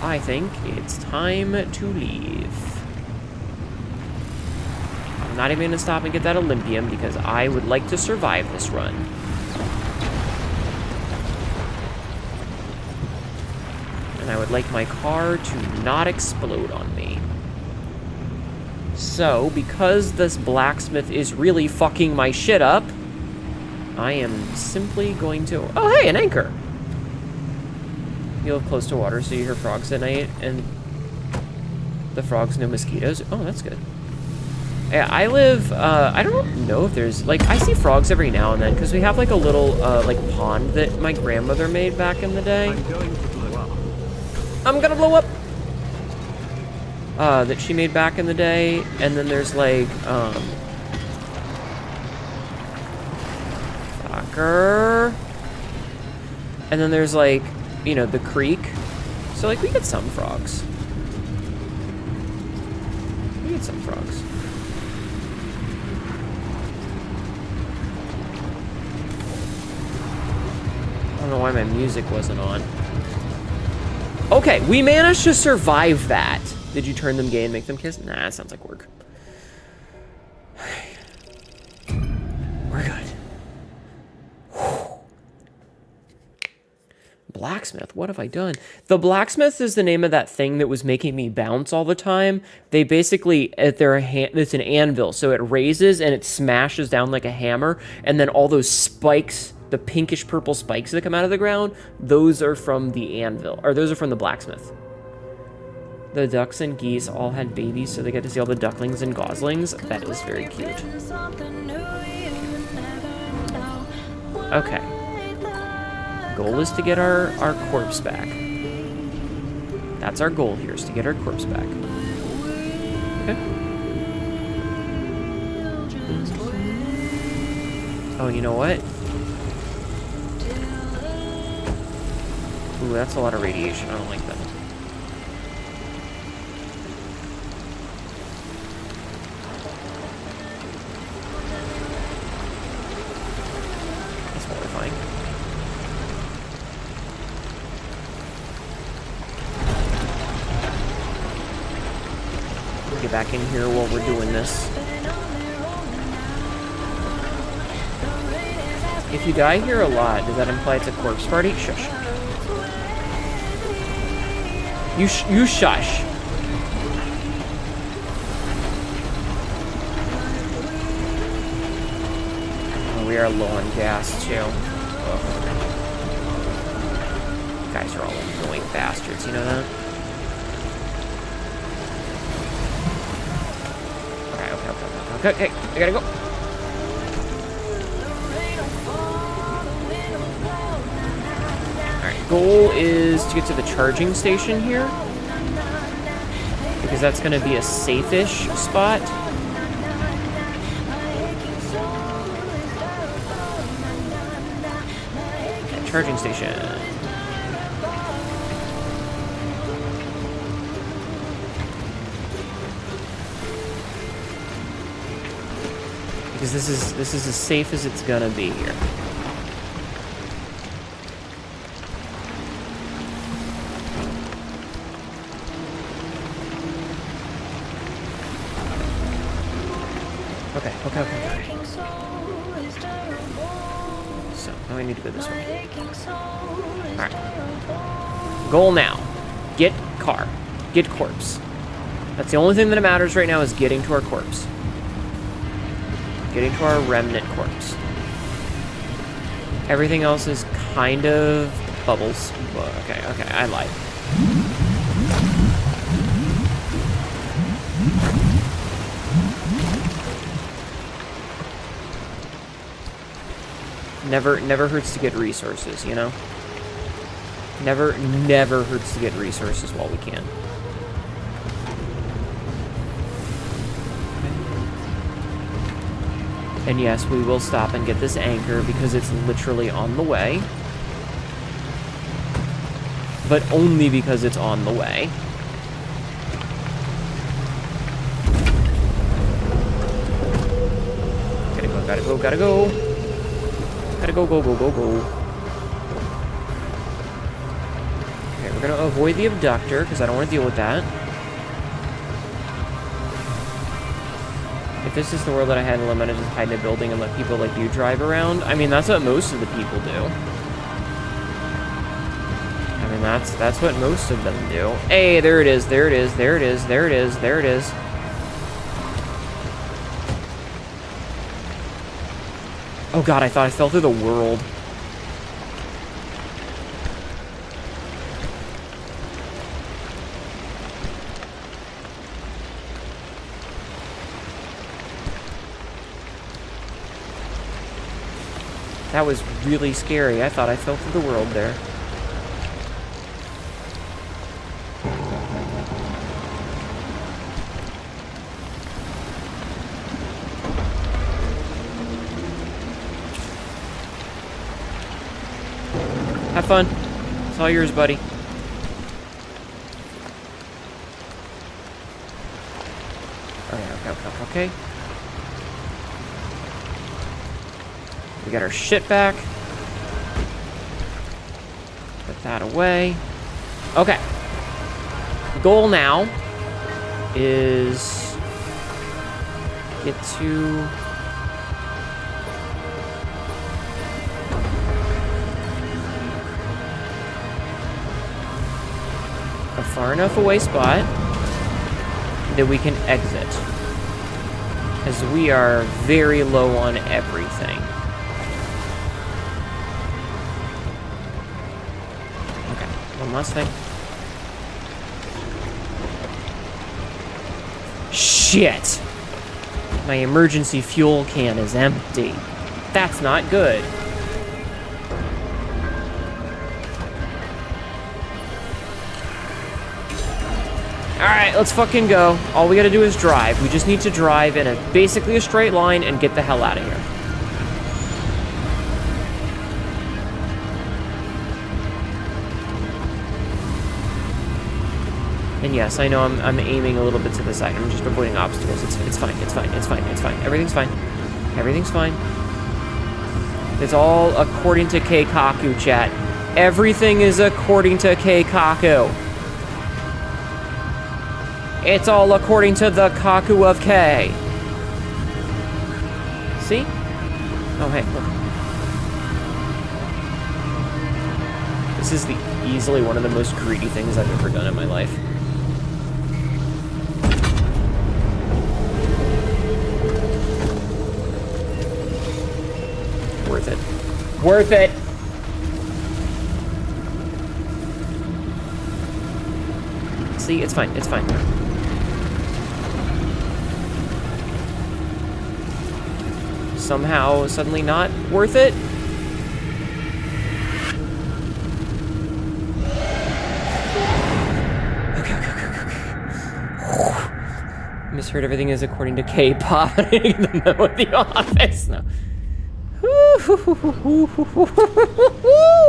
I think it's time to leave. I'm not even gonna stop and get that Olympium because I would like to survive this run. And I would like my car to not explode on me. So, because this blacksmith is really fucking my shit up, I am simply going to... Oh, hey, an anchor! You live close to water, so you hear frogs at night, and the frogs know mosquitoes. Oh, that's good. Yeah, I live, I don't know if there's, like, I see frogs every now and then, because we have, like, a little, like, pond that my grandmother made back in the day. I'm going to blow up. I'm gonna blow up! That she made back in the day, and then there's, like, soccer. And then there's, like, you know, the creek. So, like, we get some frogs. We get some frogs. I don't know why my music wasn't on. Okay, we managed to survive that. Did you turn them gay and make them kiss? Nah, that sounds like work. We're good. Blacksmith, what have I done? The blacksmith is the name of that thing that was making me bounce all the time. They basically, at their hand, it's an anvil, so it raises and it smashes down like a hammer, and then all those spikes, the pinkish purple spikes that come out of the ground, those are from the anvil, or those are from the blacksmith. The ducks and geese all had babies, so they get to see all the ducklings and goslings. That is very cute. Okay. Goal is to get our corpse back. That's our goal here, is to get our corpse back. Okay. Oh, you know what? Ooh, that's a lot of radiation. I don't like that. That's horrifying. Get back in here while we're doing this. If you die here a lot, does that imply it's a corpse party? Shush. You shush. Oh, we are low on gas, too. Oh. You guys are all annoying bastards, you know that? Okay, I gotta go. Alright, goal is to get to the charging station here. Because that's gonna be a safe-ish spot. Okay, charging station. Because this is as safe as it's gonna be here. Okay. So now we need to go this way. Alright. Goal now. Get car. Get corpse. That's the only thing that matters right now, is getting to our corpse. Getting to our remnant corpse. Everything else is kind of bubbles. Okay, I lied. Never hurts to get resources, you know? Never hurts to get resources while we can. And yes, we will stop and get this anchor because it's literally on the way. But only because it's on the way. Gotta go. Gotta go. Okay, we're gonna avoid the abductor because I don't want to deal with that. If this is the world that I had to limit, I just hide in a building and let people like you drive around. I mean, that's what most of the people do. I mean, that's what most of them do. Hey, there it is. Oh god, I thought I fell through the world. That was really scary. I thought I fell through the world there. Have fun. It's all yours, buddy. Okay. We got our shit back. Put that away. Okay. The goal now is get to a far enough away spot that we can exit. As we are very low on everything. Okay, one last thing. Shit! My emergency fuel can is empty. That's not good. Alright, let's fucking go. All we gotta do is drive. We just need to drive in basically a straight line and get the hell out of here. And yes, I know I'm aiming a little bit to the side. I'm just avoiding obstacles. It's fine. Everything's fine. Everything's fine. It's all according to Keikaku, chat. Everything is according to Keikaku. It's all according to the Kaku of K. See? Oh, hey, look. This is easily one of the most greedy things I've ever done in my life. Worth it. Worth it! See, it's fine. Somehow suddenly not worth it. Misheard everything is according to K-pop. I didn't get the memo at the office. No.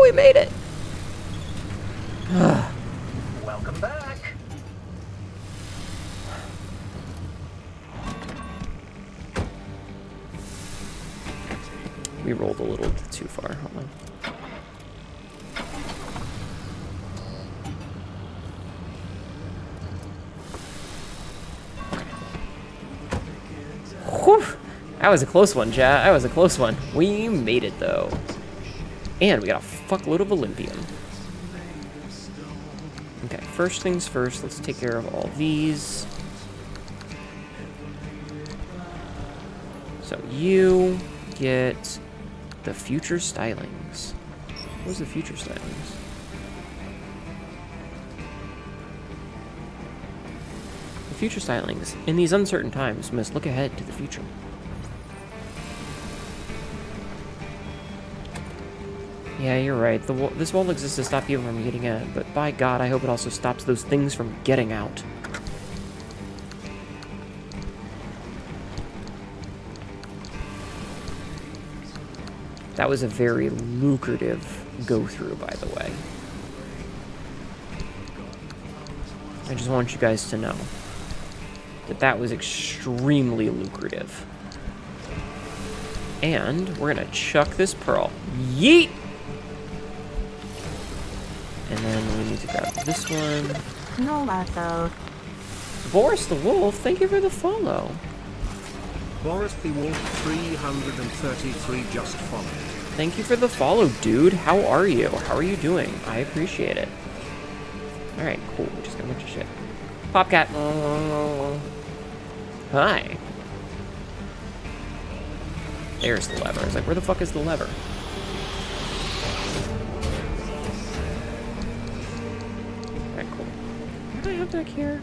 We made it. Welcome back. We rolled a little too far. Hold on. Whew. That was a close one, chat. That was a close one. We made it, though. And we got a fuckload of Olympium. Okay, first things first. Let's take care of all these. So you get the future stylings. What was the future stylings? The future stylings. In these uncertain times, must look ahead to the future. Yeah, you're right. This wall exists to stop people from getting in, but by God, I hope it also stops those things from getting out. That was a very lucrative go-through, by the way. I just want you guys to know that that was extremely lucrative. And we're gonna chuck this pearl. Yeet! And then we need to grab this one. No, Lato. Boris the Wolf, thank you for the follow. Boris the Wolf 333 just followed. Thank you for the follow, dude. How are you? How are you doing? I appreciate it. Alright, cool. We just got a bunch of shit. Popcat. Hi. There's the lever. I was like, where the fuck is the lever? Alright, cool. What do I have back here?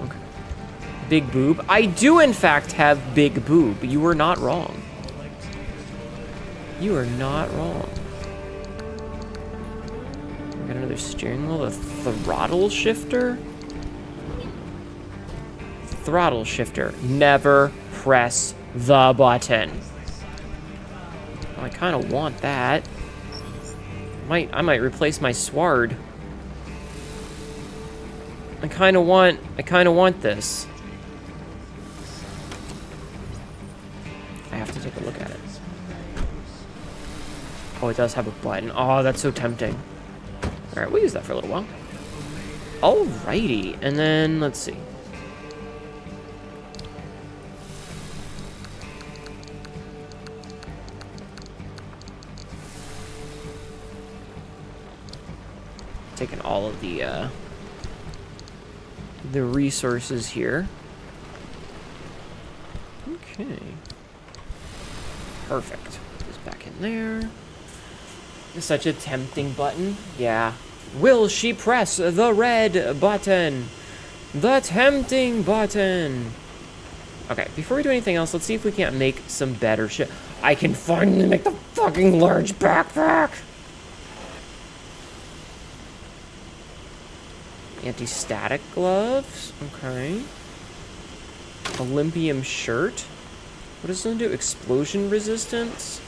Okay. Big boob. I do, in fact, have big boob. You are not wrong. You are not wrong. We got another steering wheel, a throttle shifter. Throttle shifter. Never press the button. Oh, I kind of want that. I might replace my sward. I kind of want this. I have to take a look at it. Oh, it does have a button. Oh, that's so tempting. Alright, we'll use that for a little while. Alrighty, and then, let's see. Taking all of the resources here. Okay. Perfect. Goes back in there. Such a tempting button. Yeah. Will she press the red button? The tempting button. Okay, before we do anything else, let's see if we can't make some better shit. I can finally make the fucking large backpack! Anti-static gloves. Okay. Olympium shirt. What does this one do? Explosion resistance?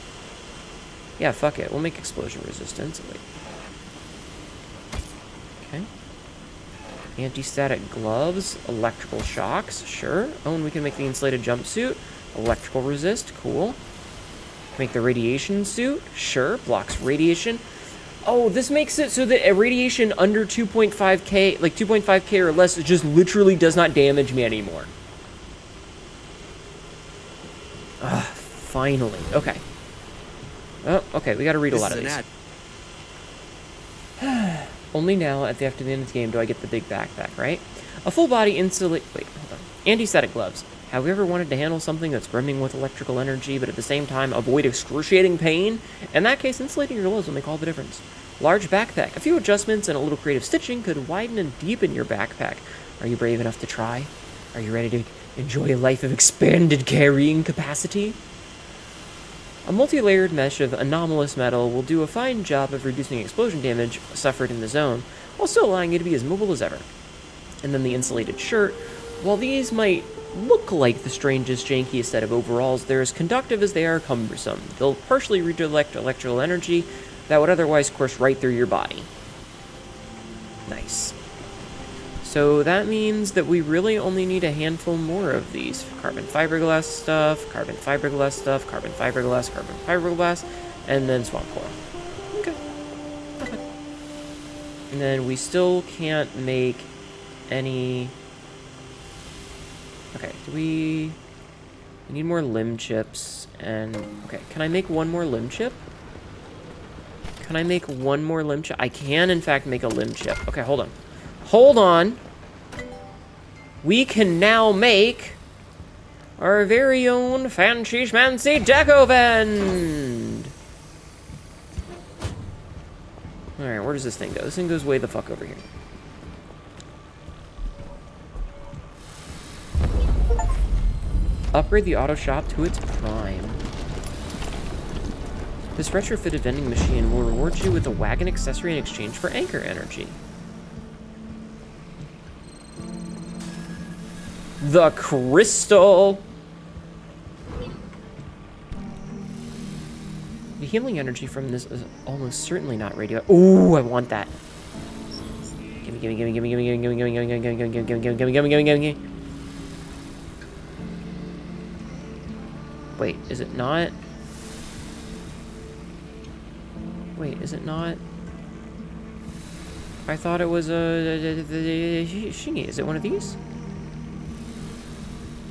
Yeah, fuck it. We'll make explosion resistance. Wait. Okay. Anti-static gloves. Electrical shocks. Sure. Oh, and we can make the insulated jumpsuit. Electrical resist. Cool. Make the radiation suit. Sure. Blocks radiation. Oh, this makes it so that a radiation under 2.5K, like 2.5K or less, it just literally does not damage me anymore. Ah, finally. Okay. Oh, okay, we gotta read a lot of these. Only now, after the end of the game, do I get the big backpack, right? A full body insulate... Wait, hold on. Anti-static gloves. Have we ever wanted to handle something that's brimming with electrical energy, but at the same time avoid excruciating pain? In that case, insulating your gloves will make all the difference. Large backpack. A few adjustments and a little creative stitching could widen and deepen your backpack. Are you brave enough to try? Are you ready to enjoy a life of expanded carrying capacity? A multi-layered mesh of anomalous metal will do a fine job of reducing explosion damage suffered in the zone, while still allowing you to be as mobile as ever. And then the insulated shirt. While these might look like the strangest, jankiest set of overalls, they're as conductive as they are cumbersome. They'll partially redirect electrical energy that would otherwise course right through your body. Nice. So that means that we really only need a handful more of these. Carbon fiberglass stuff, carbon fiberglass stuff, carbon fiberglass, carbon fiberglass, and then swamp coral. Okay. Okay. And then we still can't make any... Okay, we need more limb chips, and... Okay, can I make one more limb chip? Can I make one more limb chip? I can, in fact, make a limb chip. Okay, hold on. Hold on! We can now make our very own fancy schmancy deco vend! Alright, where does this thing go? This thing goes way the fuck over here. Upgrade the auto shop to its prime. This retrofitted vending machine will reward you with a wagon accessory in exchange for anchor energy. The crystal! The healing energy from this is almost certainly not radio. Ooh, I want that. Gimme, gimme, gimme, gimme, gimme, gimme, gimme, gimme, gimme, gimme, gimme, gimme, gimme, gimme, gimme, gimme, gimme, gimme. Wait, is it not? Wait, is it not? I thought it was a Shingy. Is it one of these?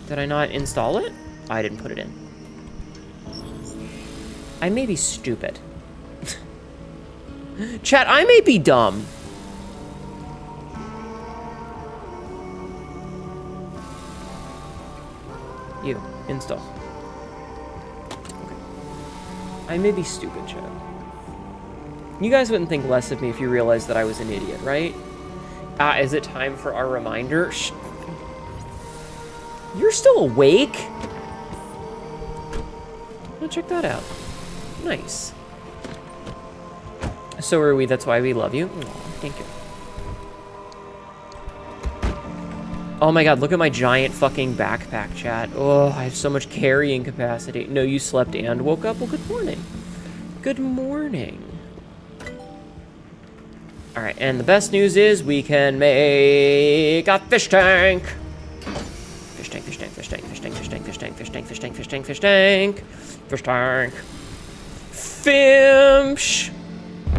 Did I not install it? I didn't put it in. I may be stupid. Chat, I may be dumb. You, install. I may be stupid, chat. You guys wouldn't think less of me if you realized that I was an idiot, right? Is it time for our reminder? You're still awake? Oh, check that out. Nice. So are we, that's why we love you. Aw, thank you. Oh my god, look at my giant fucking backpack, chat. Oh, I have so much carrying capacity. No, you slept and woke up? Well, good morning. Good morning. Alright, and the best news is we can make a fish tank. Fish tank, fish tank, fish tank, fish tank, fish tank, fish tank, fish tank, fish tank, fish tank, fish tank. Fish tank. Fimsh!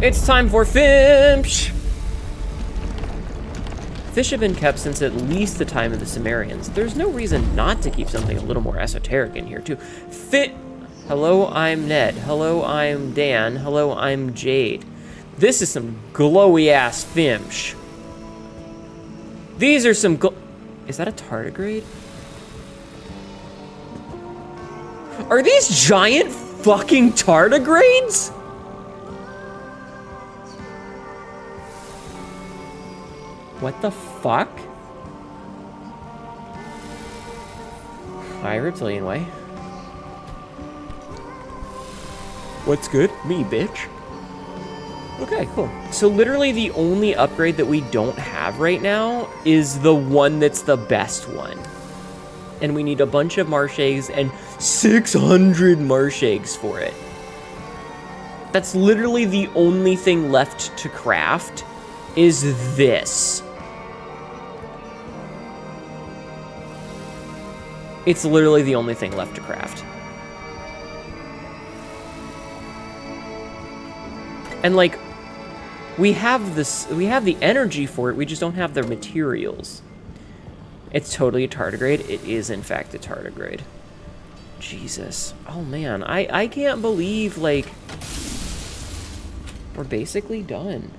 It's time for Fimsh! Fish have been kept since at least the time of the Sumerians. There's no reason not to keep something a little more esoteric in here, too. Hello, I'm Ned. Hello, I'm Dan. Hello, I'm Jade. This is some glowy-ass Fimsh. These are some Is that a tardigrade? Are these giant fucking tardigrades? What the fuck? Hi, Reptilian Way. What's good? Me, bitch. Okay, cool. So literally the only upgrade that we don't have right now is the one that's the best one. And we need a bunch of marsh eggs and 600 marsh eggs for it. That's literally the only thing left to craft is this. It's literally the only thing left to craft. And like, we have the energy for it, we just don't have the materials. It's totally a tardigrade. It is in fact a tardigrade. Jesus. Oh man, I can't believe, like, we're basically done.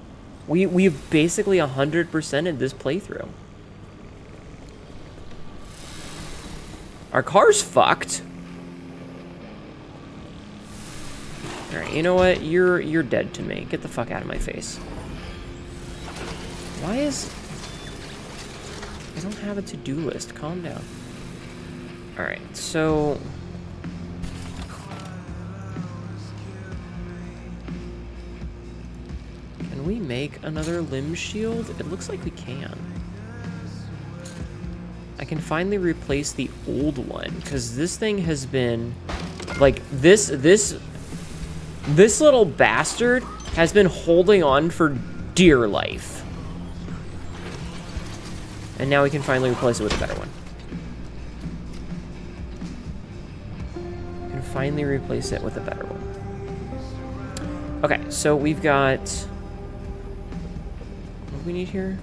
We've basically 100%ed this playthrough. Our car's fucked. Alright, you know what? You're dead to me. Get the fuck out of my face. Why is... I don't have a to-do list. Calm down. Alright, so... Can we make another limb shield? It looks like we can. I can finally replace the old one, because this thing has been... Like, this little bastard has been holding on for dear life. And now we can finally replace it with a better one. We can finally replace it with a better one. Okay, so we've got... What do we need here?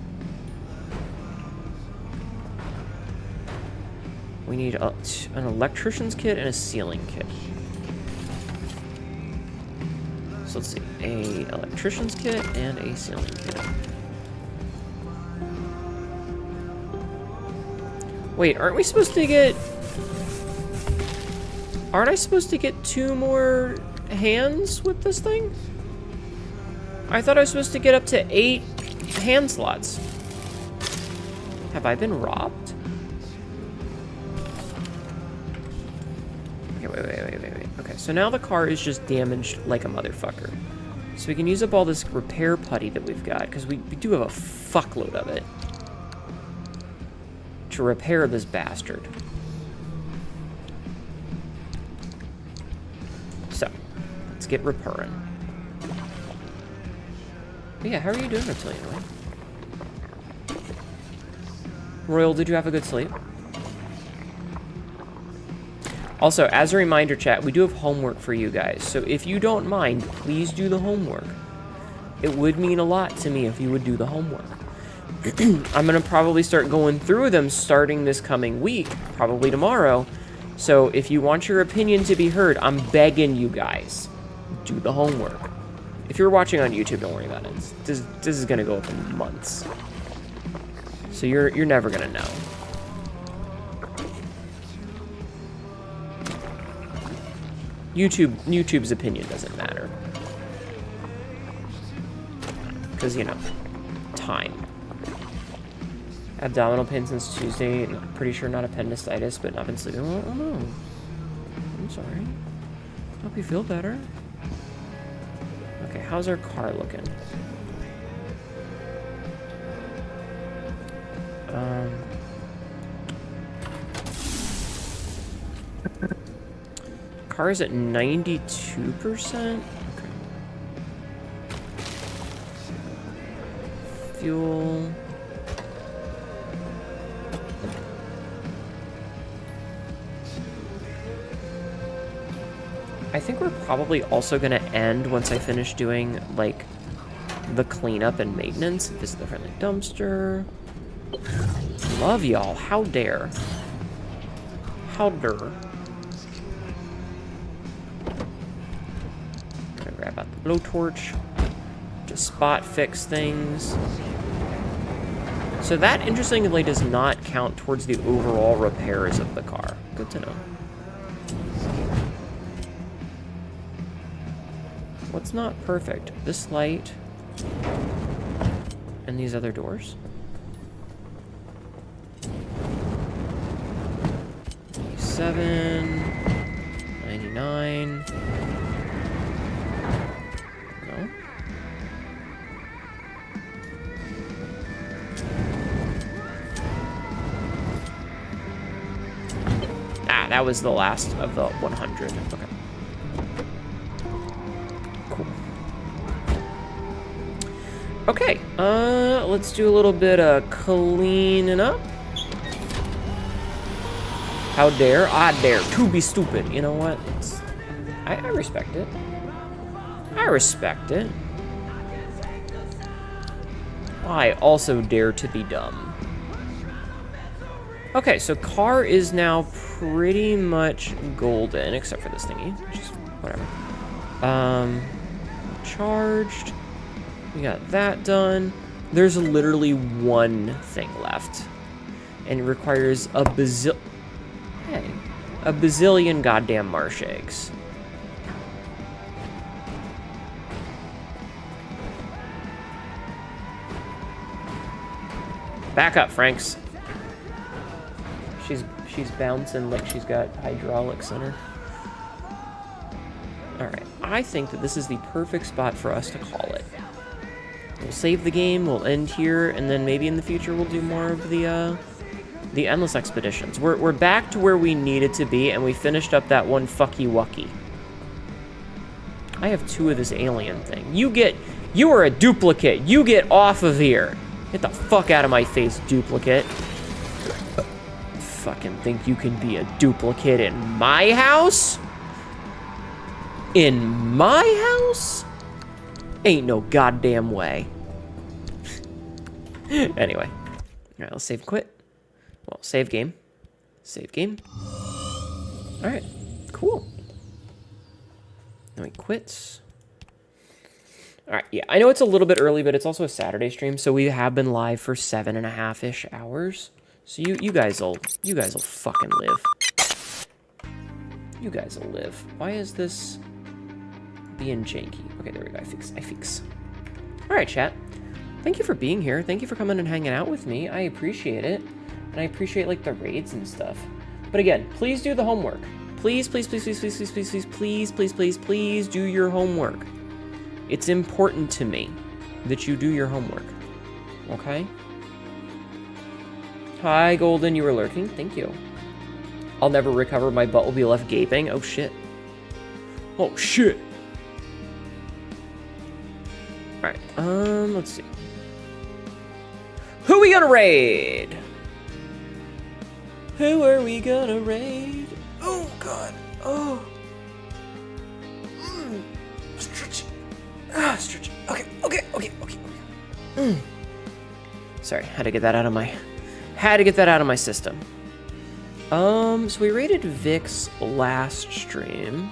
We need an electrician's kit and a sealing kit. So let's see, a electrician's kit and a sealing kit. Wait, aren't we supposed to get... Aren't I supposed to get 2 more hands with this thing? I thought I was supposed to get up to 8 hand slots. Have I been robbed? Okay, wait. Okay, so now the car is just damaged like a motherfucker. So we can use up all this repair putty that we've got, because we do have a fuckload of it, to repair this bastard. So, let's get repairing. But yeah, how are you doing, Reptilian? Royal, did you have a good sleep? Also, as a reminder, chat, we do have homework for you guys. So if you don't mind, please do the homework. It would mean a lot to me if you would do the homework. I'm going to probably start going through them starting this coming week, probably tomorrow. So if you want your opinion to be heard, I'm begging you guys, do the homework. If you're watching on YouTube, don't worry about it. This is going to go up in months. So you're never going to know. YouTube's opinion doesn't matter. Because, you know, time. Abdominal pain since Tuesday. Pretty sure not appendicitis, but not been sleeping well. Oh no. I'm sorry. Hope you feel better. Okay, how's our car looking? Car is at 92%. Okay. Fuel. I think we're probably also going to end once I finish doing, like, the cleanup and maintenance. Visit the friendly dumpster. Love y'all. How dare. How dare. Gonna grab out the blowtorch. Just spot fix things. So that, interestingly, does not count towards the overall repairs of the car. Good to know. What's not perfect? This light and these other doors. 97, 99. No. Ah, that was the last of the 100. Okay. Okay, let's do a little bit of cleaning up. How dare? I dare to be stupid. You know what? I respect it. I respect it. I also dare to be dumb. Okay, so car is now pretty much golden, except for this thingy, which is whatever. Charged. We got that done. There's literally one thing left. And it requires a bazillion goddamn marsh eggs. Back up, Franks. She's bouncing like she's got hydraulics in her. Alright, I think that this is the perfect spot for us to call it. We'll save the game, we'll end here, and then maybe in the future we'll do more of the endless expeditions. We're back to where we needed to be, and we finished up that one fucky wucky. I have 2 of this alien thing. You are a duplicate. You get off of here. Get the fuck out of my face, duplicate. Fucking think you can be a duplicate in my house? In my house? Ain't no goddamn way. Anyway. Alright, let's save quit. Well, save game. Save game. Alright, cool. Then we quits. Alright, yeah, I know it's a little bit early, but it's also a Saturday stream, so we have been live for 7.5-ish hours. So you guys will fucking live. You guys will live. Why is this being janky? Okay, there we go. I fix. All right, chat. Thank you for being here. Thank you for coming and hanging out with me. I appreciate it. And I appreciate, like, the raids and stuff. But again, please do the homework. Please do your homework. It's important to me that you do your homework. Okay? Hi, Golden. You were lurking. Thank you. I'll never recover. My butt will be left gaping. Oh, shit. Oh, shit. Alright, let's see. Who are we gonna raid? Who are we gonna raid? Oh, God. Oh. Stretch. Stretch. Okay. Sorry, had to get that out of my system. So we raided Vix last stream.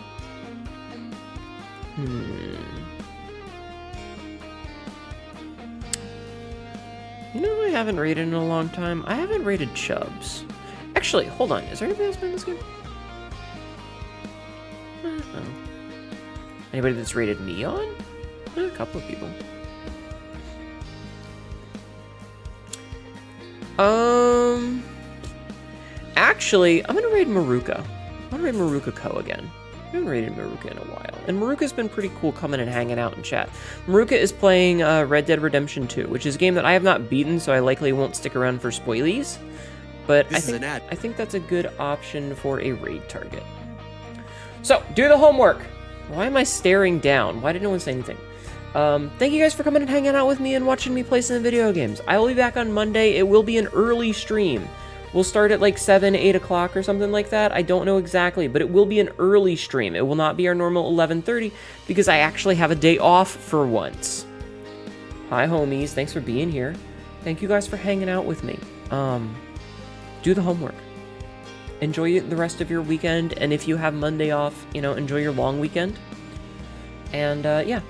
You know who I haven't raided in a long time? I haven't raided Chubbs. Actually, hold on. Is there anybody else playing this game? No. Anybody that's raided Neon? A couple of people. Actually, I'm gonna raid Maruka. I'm gonna raid Maruka Ko again. I haven't raided Maruka in a while. And Maruka's been pretty cool coming and hanging out in chat. Maruka is playing Red Dead Redemption 2, which is a game that I have not beaten, so I likely won't stick around for spoilies. But I think that's a good option for a raid target. So, do the homework. Why am I staring down? Why did no one say anything? Thank you guys for coming and hanging out with me and watching me play some video games. I will be back on Monday. It will be an early stream. We'll start at like 7, 8 o'clock or something like that. I don't know exactly, but it will be an early stream. It will not be our normal 11:30 because I actually have a day off for once. Hi, homies. Thanks for being here. Thank you guys for hanging out with me. Do the homework. Enjoy the rest of your weekend, and if you have Monday off, you know, enjoy your long weekend. And, yeah.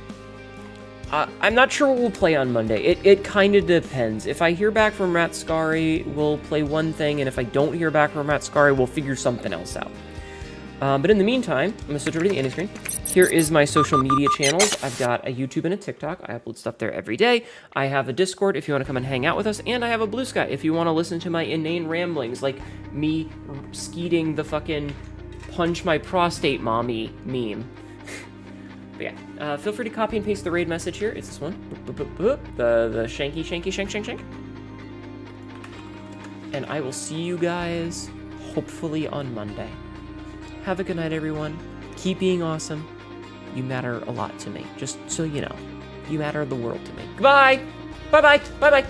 I'm not sure what we'll play on Monday. It kind of depends. If I hear back from Ratscari, we'll play one thing, and if I don't hear back from Ratscari, we'll figure something else out. But in the meantime, I'm going to switch over to the ending screen. Here is my social media channels. I've got a YouTube and a TikTok. I upload stuff there every day. I have a Discord if you want to come and hang out with us, and I have a Blue Sky if you want to listen to my inane ramblings, like me skeeting the fucking punch my prostate mommy meme. But yeah, feel free to copy and paste the raid message here. It's this one. The shanky, shanky, shank, shank, shank. And I will see you guys, hopefully, on Monday. Have a good night, everyone. Keep being awesome. You matter a lot to me. Just so you know. You matter the world to me. Goodbye! Bye-bye! Bye-bye!